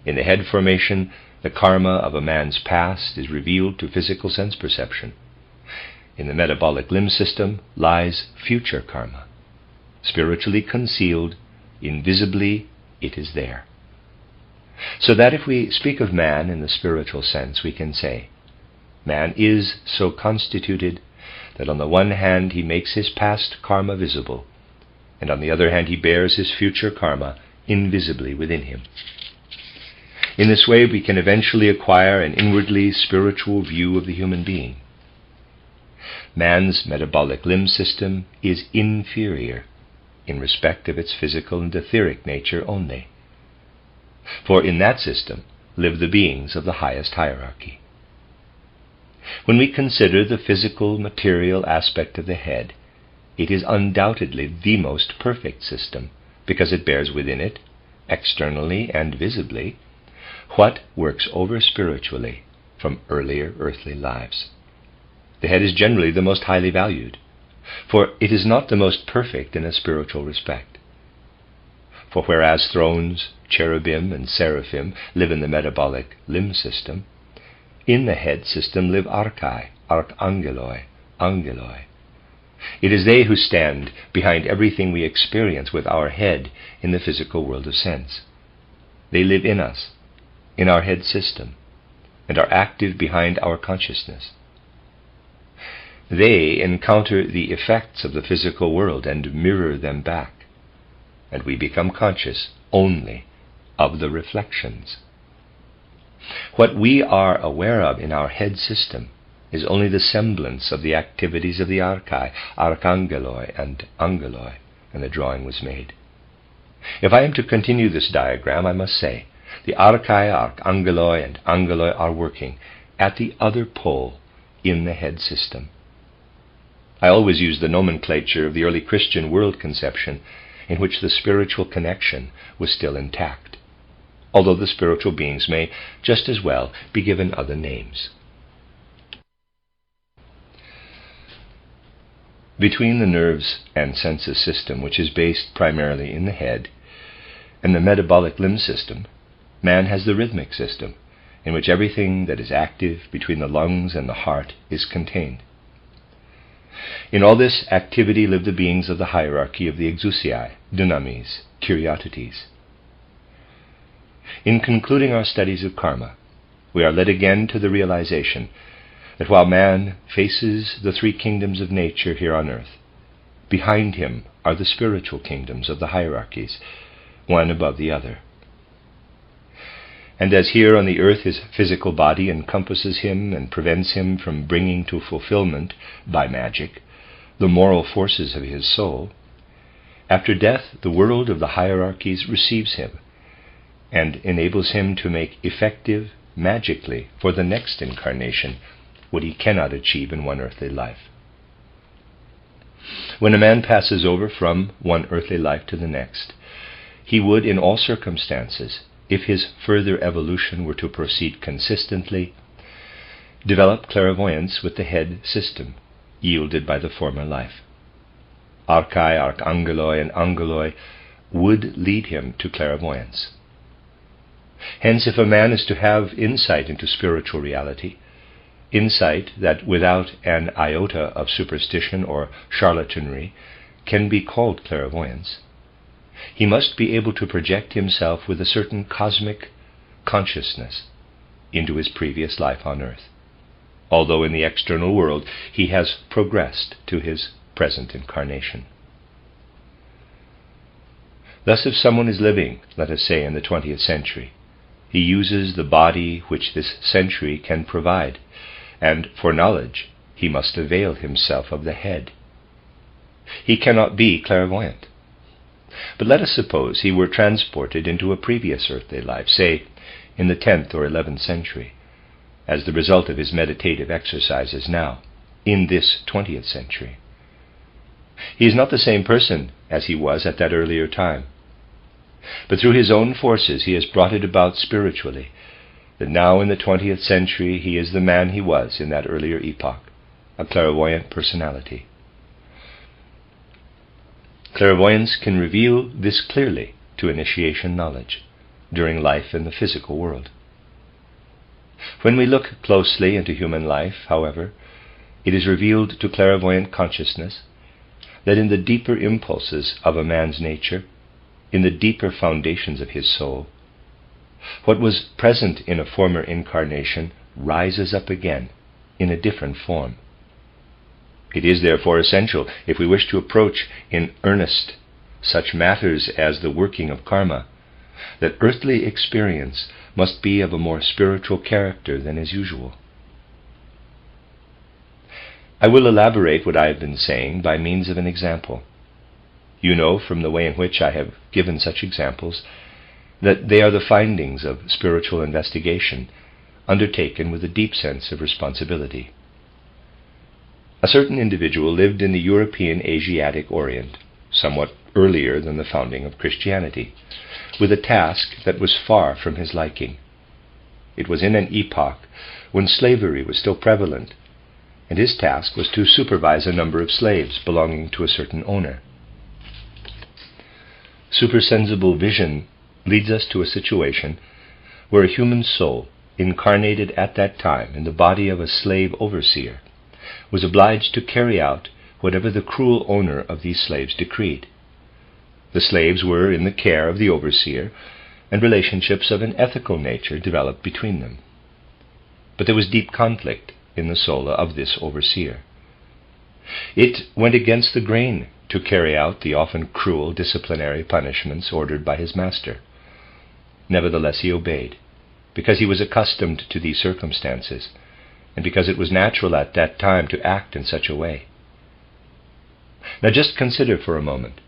In the head formation, the karma of a man's past is revealed to physical sense perception. In the metabolic limb system lies future karma. Spiritually concealed, invisibly, it is there. So that if we speak of man in the spiritual sense, we can say, man is so constituted that on the one hand he makes his past karma visible, and on the other hand he bears his future karma invisibly within him. In this way we can eventually acquire an inwardly spiritual view of the human being. Man's metabolic limb system is inferior in respect of its physical and etheric nature only. For in that system live the beings of the highest hierarchy. When we consider the physical, material aspect of the head, it is undoubtedly the most perfect system, because it bears within it, externally and visibly, what works over spiritually from earlier earthly lives. The head is generally the most highly valued, for it is not the most perfect in a spiritual respect. For whereas thrones, cherubim, and seraphim live in the metabolic limb system, in the head system live archai, archangeloi, angeloi. It is they who stand behind everything we experience with our head in the physical world of sense. They live in us, in our head system, and are active behind our consciousness. They encounter the effects of the physical world and mirror them back, and we become conscious only of the reflections. What we are aware of in our head system is only the semblance of the activities of the archai, archangeloi and angeloi, and the drawing was made. If I am to continue this diagram, I must say, the archai, archangeloi, and angeloi are working at the other pole in the head system. I always use the nomenclature of the early Christian world conception, in which the spiritual connection was still intact, although the spiritual beings may just as well be given other names. Between the nerves and senses system, which is based primarily in the head, and the metabolic limb system, man has the rhythmic system, in which everything that is active between the lungs and the heart is contained. In all this activity live the beings of the hierarchy of the exousiae, dynamis, kuriotetes. In concluding our studies of karma, we are led again to the realization that while man faces the three kingdoms of nature here on earth, behind him are the spiritual kingdoms of the hierarchies, one above the other. And as here on the earth his physical body encompasses him and prevents him from bringing to fulfillment, by magic, the moral forces of his soul, after death the world of the hierarchies receives him and enables him to make effective, magically, for the next incarnation, what he cannot achieve in one earthly life. When a man passes over from one earthly life to the next, he would, in all circumstances, if his further evolution were to proceed consistently, develop clairvoyance with the head system, yielded by the former life. Archai, archangeloi, and angeloi would lead him to clairvoyance. Hence, if a man is to have insight into spiritual reality, insight that without an iota of superstition or charlatanry can be called clairvoyance, he must be able to project himself with a certain cosmic consciousness into his previous life on earth, although in the external world he has progressed to his present incarnation. Thus, if someone is living, let us say, in the 20th century, he uses the body which this century can provide, and for knowledge he must avail himself of the head. He cannot be clairvoyant. But let us suppose he were transported into a previous earthly life, say in the 10th or 11th century, as the result of his meditative exercises now, in this 20th century. He is not the same person as he was at that earlier time, but through his own forces he has brought it about spiritually, that now in the 20th century he is the man he was in that earlier epoch, a clairvoyant personality. Clairvoyance can reveal this clearly to initiation knowledge during life in the physical world. When we look closely into human life, however, it is revealed to clairvoyant consciousness that in the deeper impulses of a man's nature, in the deeper foundations of his soul, what was present in a former incarnation rises up again in a different form. It is therefore essential, if we wish to approach in earnest such matters as the working of karma, that earthly experience must be of a more spiritual character than is usual. I will elaborate what I have been saying by means of an example. You know from the way in which I have given such examples that they are the findings of spiritual investigation undertaken with a deep sense of responsibility. A certain individual lived in the European Asiatic Orient, somewhat earlier than the founding of Christianity, with a task that was far from his liking. It was in an epoch when slavery was still prevalent, and his task was to supervise a number of slaves belonging to a certain owner. Supersensible vision leads us to a situation where a human soul, incarnated at that time in the body of a slave overseer, was obliged to carry out whatever the cruel owner of these slaves decreed. The slaves were in the care of the overseer, and relationships of an ethical nature developed between them. But there was deep conflict in the soul of this overseer. It went against the grain to carry out the often cruel disciplinary punishments ordered by his master. Nevertheless he obeyed, because he was accustomed to these circumstances, and because it was natural at that time to act in such a way. Now just consider for a moment,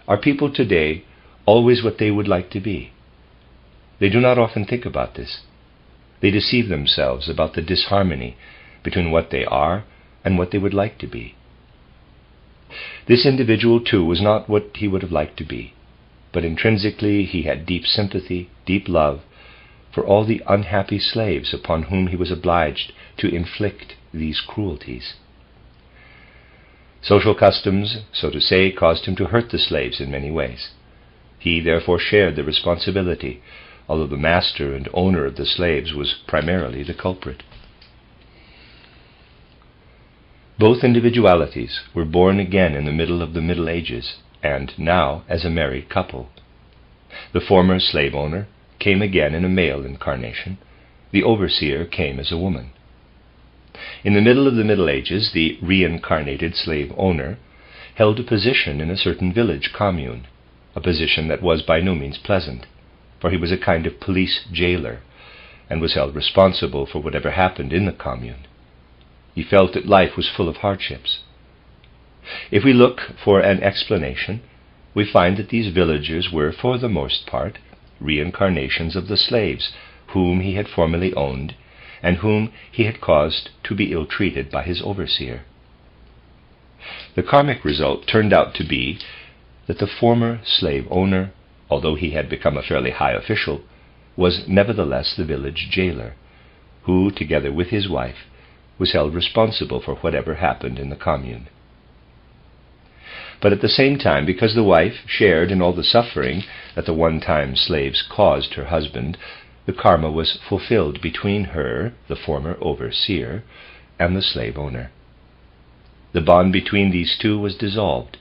are people today always what they would like to be? They do not often think about this. They deceive themselves about the disharmony between what they are and what they would like to be. This individual, too, was not what he would have liked to be, but intrinsically he had deep sympathy, deep love for all the unhappy slaves upon whom he was obliged to inflict these cruelties. Social customs, so to say, caused him to hurt the slaves in many ways. He therefore shared the responsibility, although the master and owner of the slaves was primarily the culprit. Both individualities were born again in the middle of the Middle Ages, and now as a married couple. The former slave owner came again in a male incarnation. The overseer came as a woman. In the middle of the Middle Ages, the reincarnated slave owner held a position in a certain village commune, a position that was by no means pleasant, for he was a kind of police jailer, and was held responsible for whatever happened in the commune. He felt that life was full of hardships. If we look for an explanation, we find that these villagers were, for the most part, reincarnations of the slaves whom he had formerly owned, and whom he had caused to be ill-treated by his overseer. The karmic result turned out to be that the former slave owner, although he had become a fairly high official, was nevertheless the village jailer, who, together with his wife, was held responsible for whatever happened in the commune. But at the same time, because the wife shared in all the suffering that the one-time slaves caused her husband, the karma was fulfilled between her, the former overseer, and the slave owner. The bond between these two was dissolved,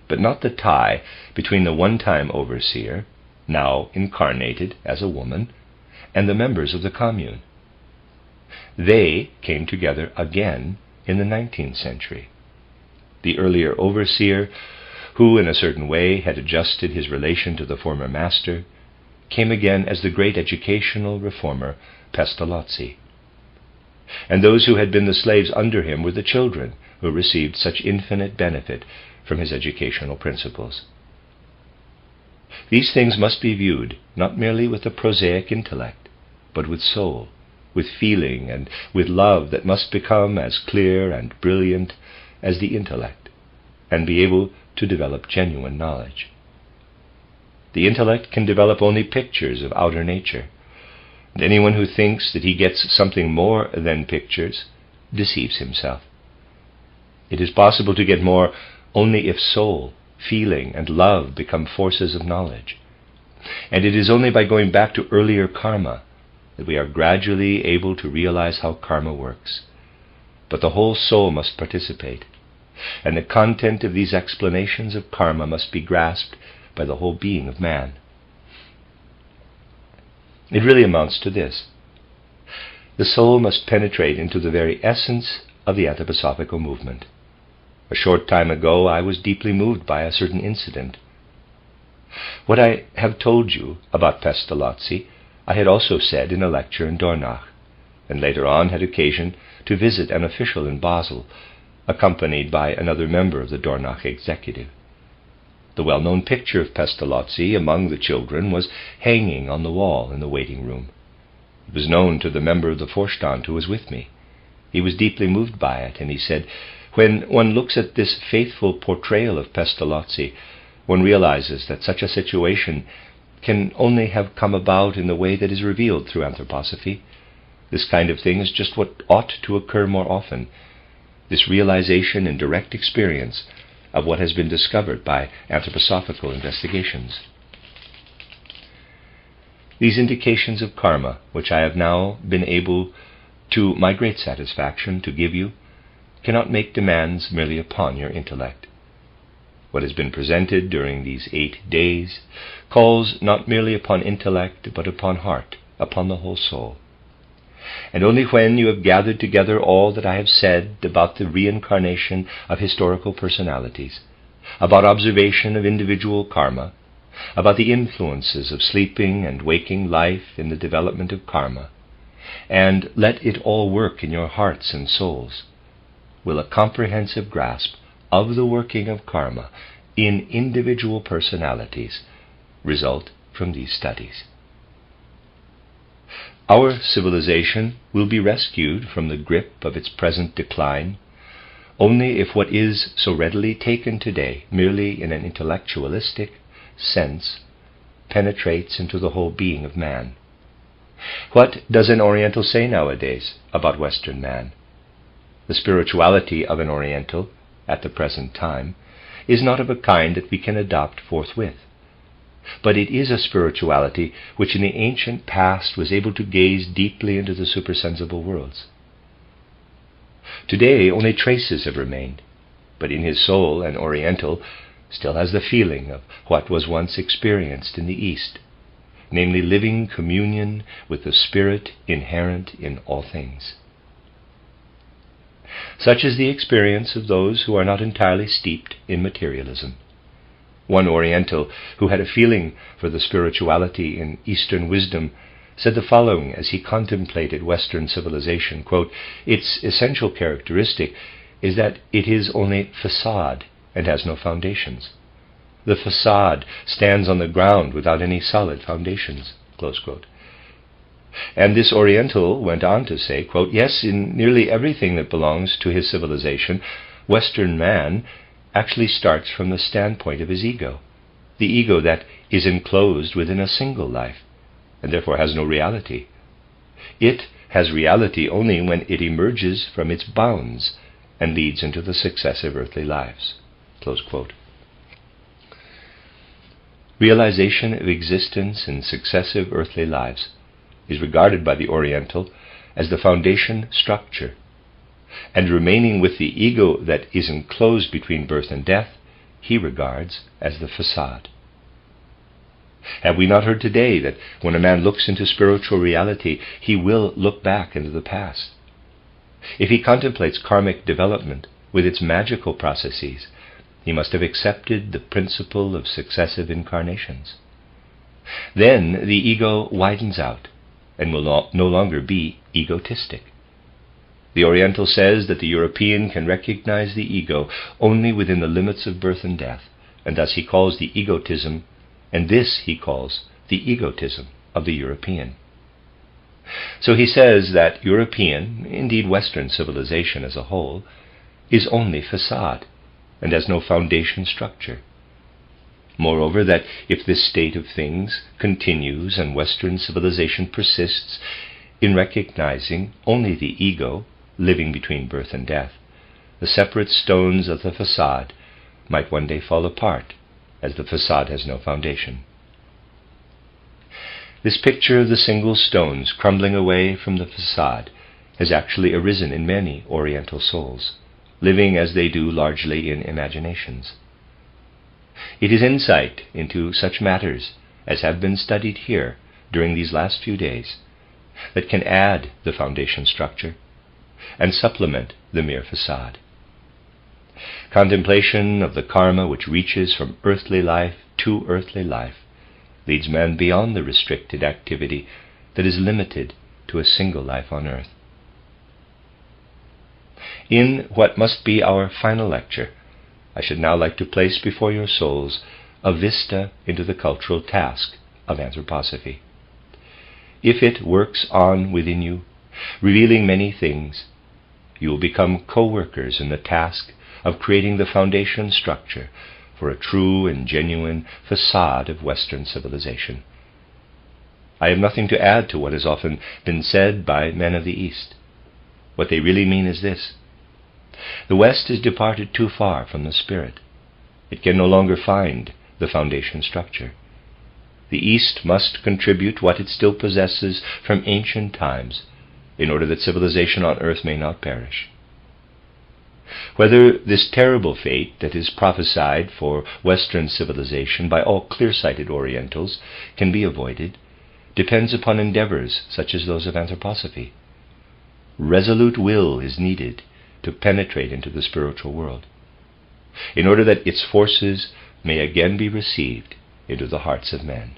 but not the tie between the one-time overseer, now incarnated as a woman, and the members of the commune. They came together again in the 19th century. The earlier overseer, who in a certain way had adjusted his relation to the former master, came again as the great educational reformer Pestalozzi. And those who had been the slaves under him were the children who received such infinite benefit from his educational principles. These things must be viewed not merely with a prosaic intellect, but with soul, with feeling, and with love that must become as clear and brilliant as the intellect, and be able to develop genuine knowledge. The intellect can develop only pictures of outer nature, and anyone who thinks that he gets something more than pictures deceives himself. It is possible to get more only if soul, feeling, and love become forces of knowledge. And it is only by going back to earlier karma that we are gradually able to realize how karma works. But the whole soul must participate, and the content of these explanations of karma must be grasped by the whole being of man. It really amounts to this. The soul must penetrate into the very essence of the anthroposophical movement. A short time ago I was deeply moved by a certain incident. What I have told you about Pestalozzi I had also said in a lecture in Dornach, and later on had occasion to visit an official in Basel, accompanied by another member of the Dornach executive. The well-known picture of Pestalozzi among the children was hanging on the wall in the waiting room. It was known to the member of the Vorstand who was with me. He was deeply moved by it, and he said, "When one looks at this faithful portrayal of Pestalozzi, one realizes that such a situation can only have come about in the way that is revealed through anthroposophy. This kind of thing is just what ought to occur more often, this realization in direct experience of what has been discovered by anthroposophical investigations." These indications of karma, which I have now been able, to my great satisfaction, to give you, cannot make demands merely upon your intellect. What has been presented during these 8 days calls not merely upon intellect, but upon heart, upon the whole soul. And only when you have gathered together all that I have said about the reincarnation of historical personalities, about observation of individual karma, about the influences of sleeping and waking life in the development of karma, and let it all work in your hearts and souls, will a comprehensive grasp of the working of karma in individual personalities result from these studies. Our civilization will be rescued from the grip of its present decline only if what is so readily taken today merely in an intellectualistic sense penetrates into the whole being of man. What does an Oriental say nowadays about Western man? The spirituality of an Oriental at the present time is not of a kind that we can adopt forthwith, but it is a spirituality which in the ancient past was able to gaze deeply into the supersensible worlds. Today only traces have remained, but in his soul an Oriental still has the feeling of what was once experienced in the East, namely living communion with the spirit inherent in all things. Such is the experience of those who are not entirely steeped in materialism. One Oriental who had a feeling for the spirituality in Eastern wisdom said the following as he contemplated Western civilization, quote, "Its essential characteristic is that it is only facade and has no foundations. The facade stands on the ground without any solid foundations," close quote. And this Oriental went on to say, quote, "Yes, in nearly everything that belongs to his civilization, Western man actually starts from the standpoint of his ego, the ego that is enclosed within a single life, and therefore has no reality. It has reality only when it emerges from its bounds and leads into the successive earthly lives." Close quote. Realization of existence in successive earthly lives is regarded by the Oriental as the foundation structure, and remaining with the ego that is enclosed between birth and death, he regards as the facade. Have we not heard today that when a man looks into spiritual reality, he will look back into the past? If he contemplates karmic development with its magical processes, he must have accepted the principle of successive incarnations. Then the ego widens out and will no longer be egotistic. The Oriental says that the European can recognize the ego only within the limits of birth and death, and thus he calls the egotism, and this he calls the egotism of the European. So he says that European, indeed Western civilization as a whole, is only facade and has no foundation structure. Moreover, that if this state of things continues and Western civilization persists in recognizing only the ego living between birth and death, the separate stones of the facade might one day fall apart, as the facade has no foundation. This picture of the single stones crumbling away from the facade has actually arisen in many Oriental souls, living as they do largely in imaginations. It is insight into such matters as have been studied here during these last few days that can add the foundation structure and supplement the mere facade. Contemplation of the karma which reaches from earthly life to earthly life leads man beyond the restricted activity that is limited to a single life on earth. In what must be our final lecture, I should now like to place before your souls a vista into the cultural task of anthroposophy. If it works on within you, revealing many things, you will become co-workers in the task of creating the foundation structure for a true and genuine facade of Western civilization. I have nothing to add to what has often been said by men of the East. What they really mean is this: the West has departed too far from the Spirit. It can no longer find the foundation structure. The East must contribute what it still possesses from ancient times in order that civilization on earth may not perish. Whether this terrible fate that is prophesied for Western civilization by all clear-sighted Orientals can be avoided depends upon endeavors such as those of anthroposophy. Resolute will is needed to penetrate into the spiritual world. In order that its forces may again be received, into the hearts of men.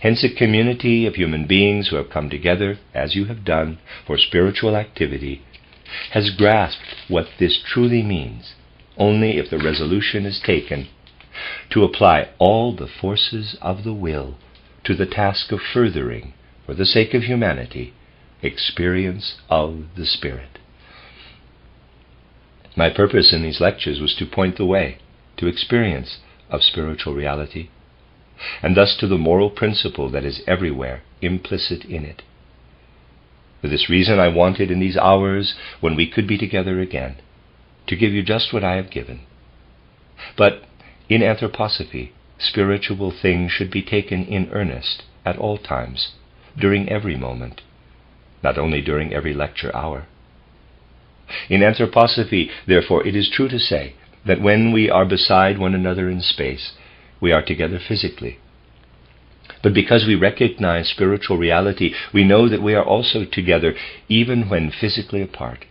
Hence, a community of human beings who have come together, as you have done, for spiritual activity, has grasped what this truly means, only if the resolution is taken to apply all the forces of the will to the task of furthering, for the sake of humanity, experience of the Spirit. My purpose in these lectures was to point the way to experience of spiritual reality, and thus to the moral principle that is everywhere implicit in it. For this reason I wanted, in these hours when we could be together again, to give you just what I have given. But in anthroposophy, spiritual things should be taken in earnest at all times, during every moment, not only during every lecture hour. In anthroposophy, therefore, it is true to say that when we are beside one another in space, we are together physically. But because we recognize spiritual reality, we know that we are also together even when physically apart.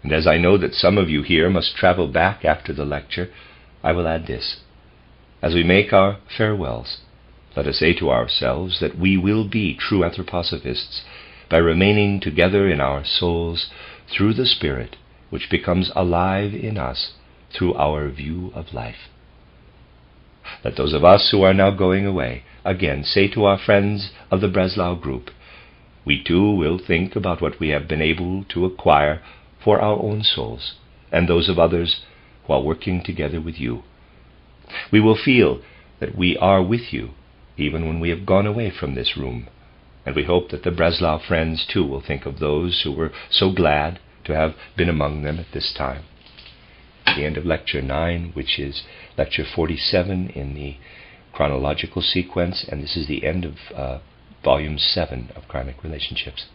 And as I know that some of you here must travel back after the lecture, I will add this. As we make our farewells, let us say to ourselves that we will be true anthroposophists by remaining together in our souls through the Spirit, which becomes alive in us through our view of life. Let those of us who are now going away again say to our friends of the Breslau group, we too will think about what we have been able to acquire for our own souls and those of others while working together with you. We will feel that we are with you even when we have gone away from this room, and we hope that the Breslau friends too will think of those who were so glad to have been among them at this time. The end of Lecture 9, which is Lecture 47 in the chronological sequence, and this is the end of Volume 7 of Karmic Relationships.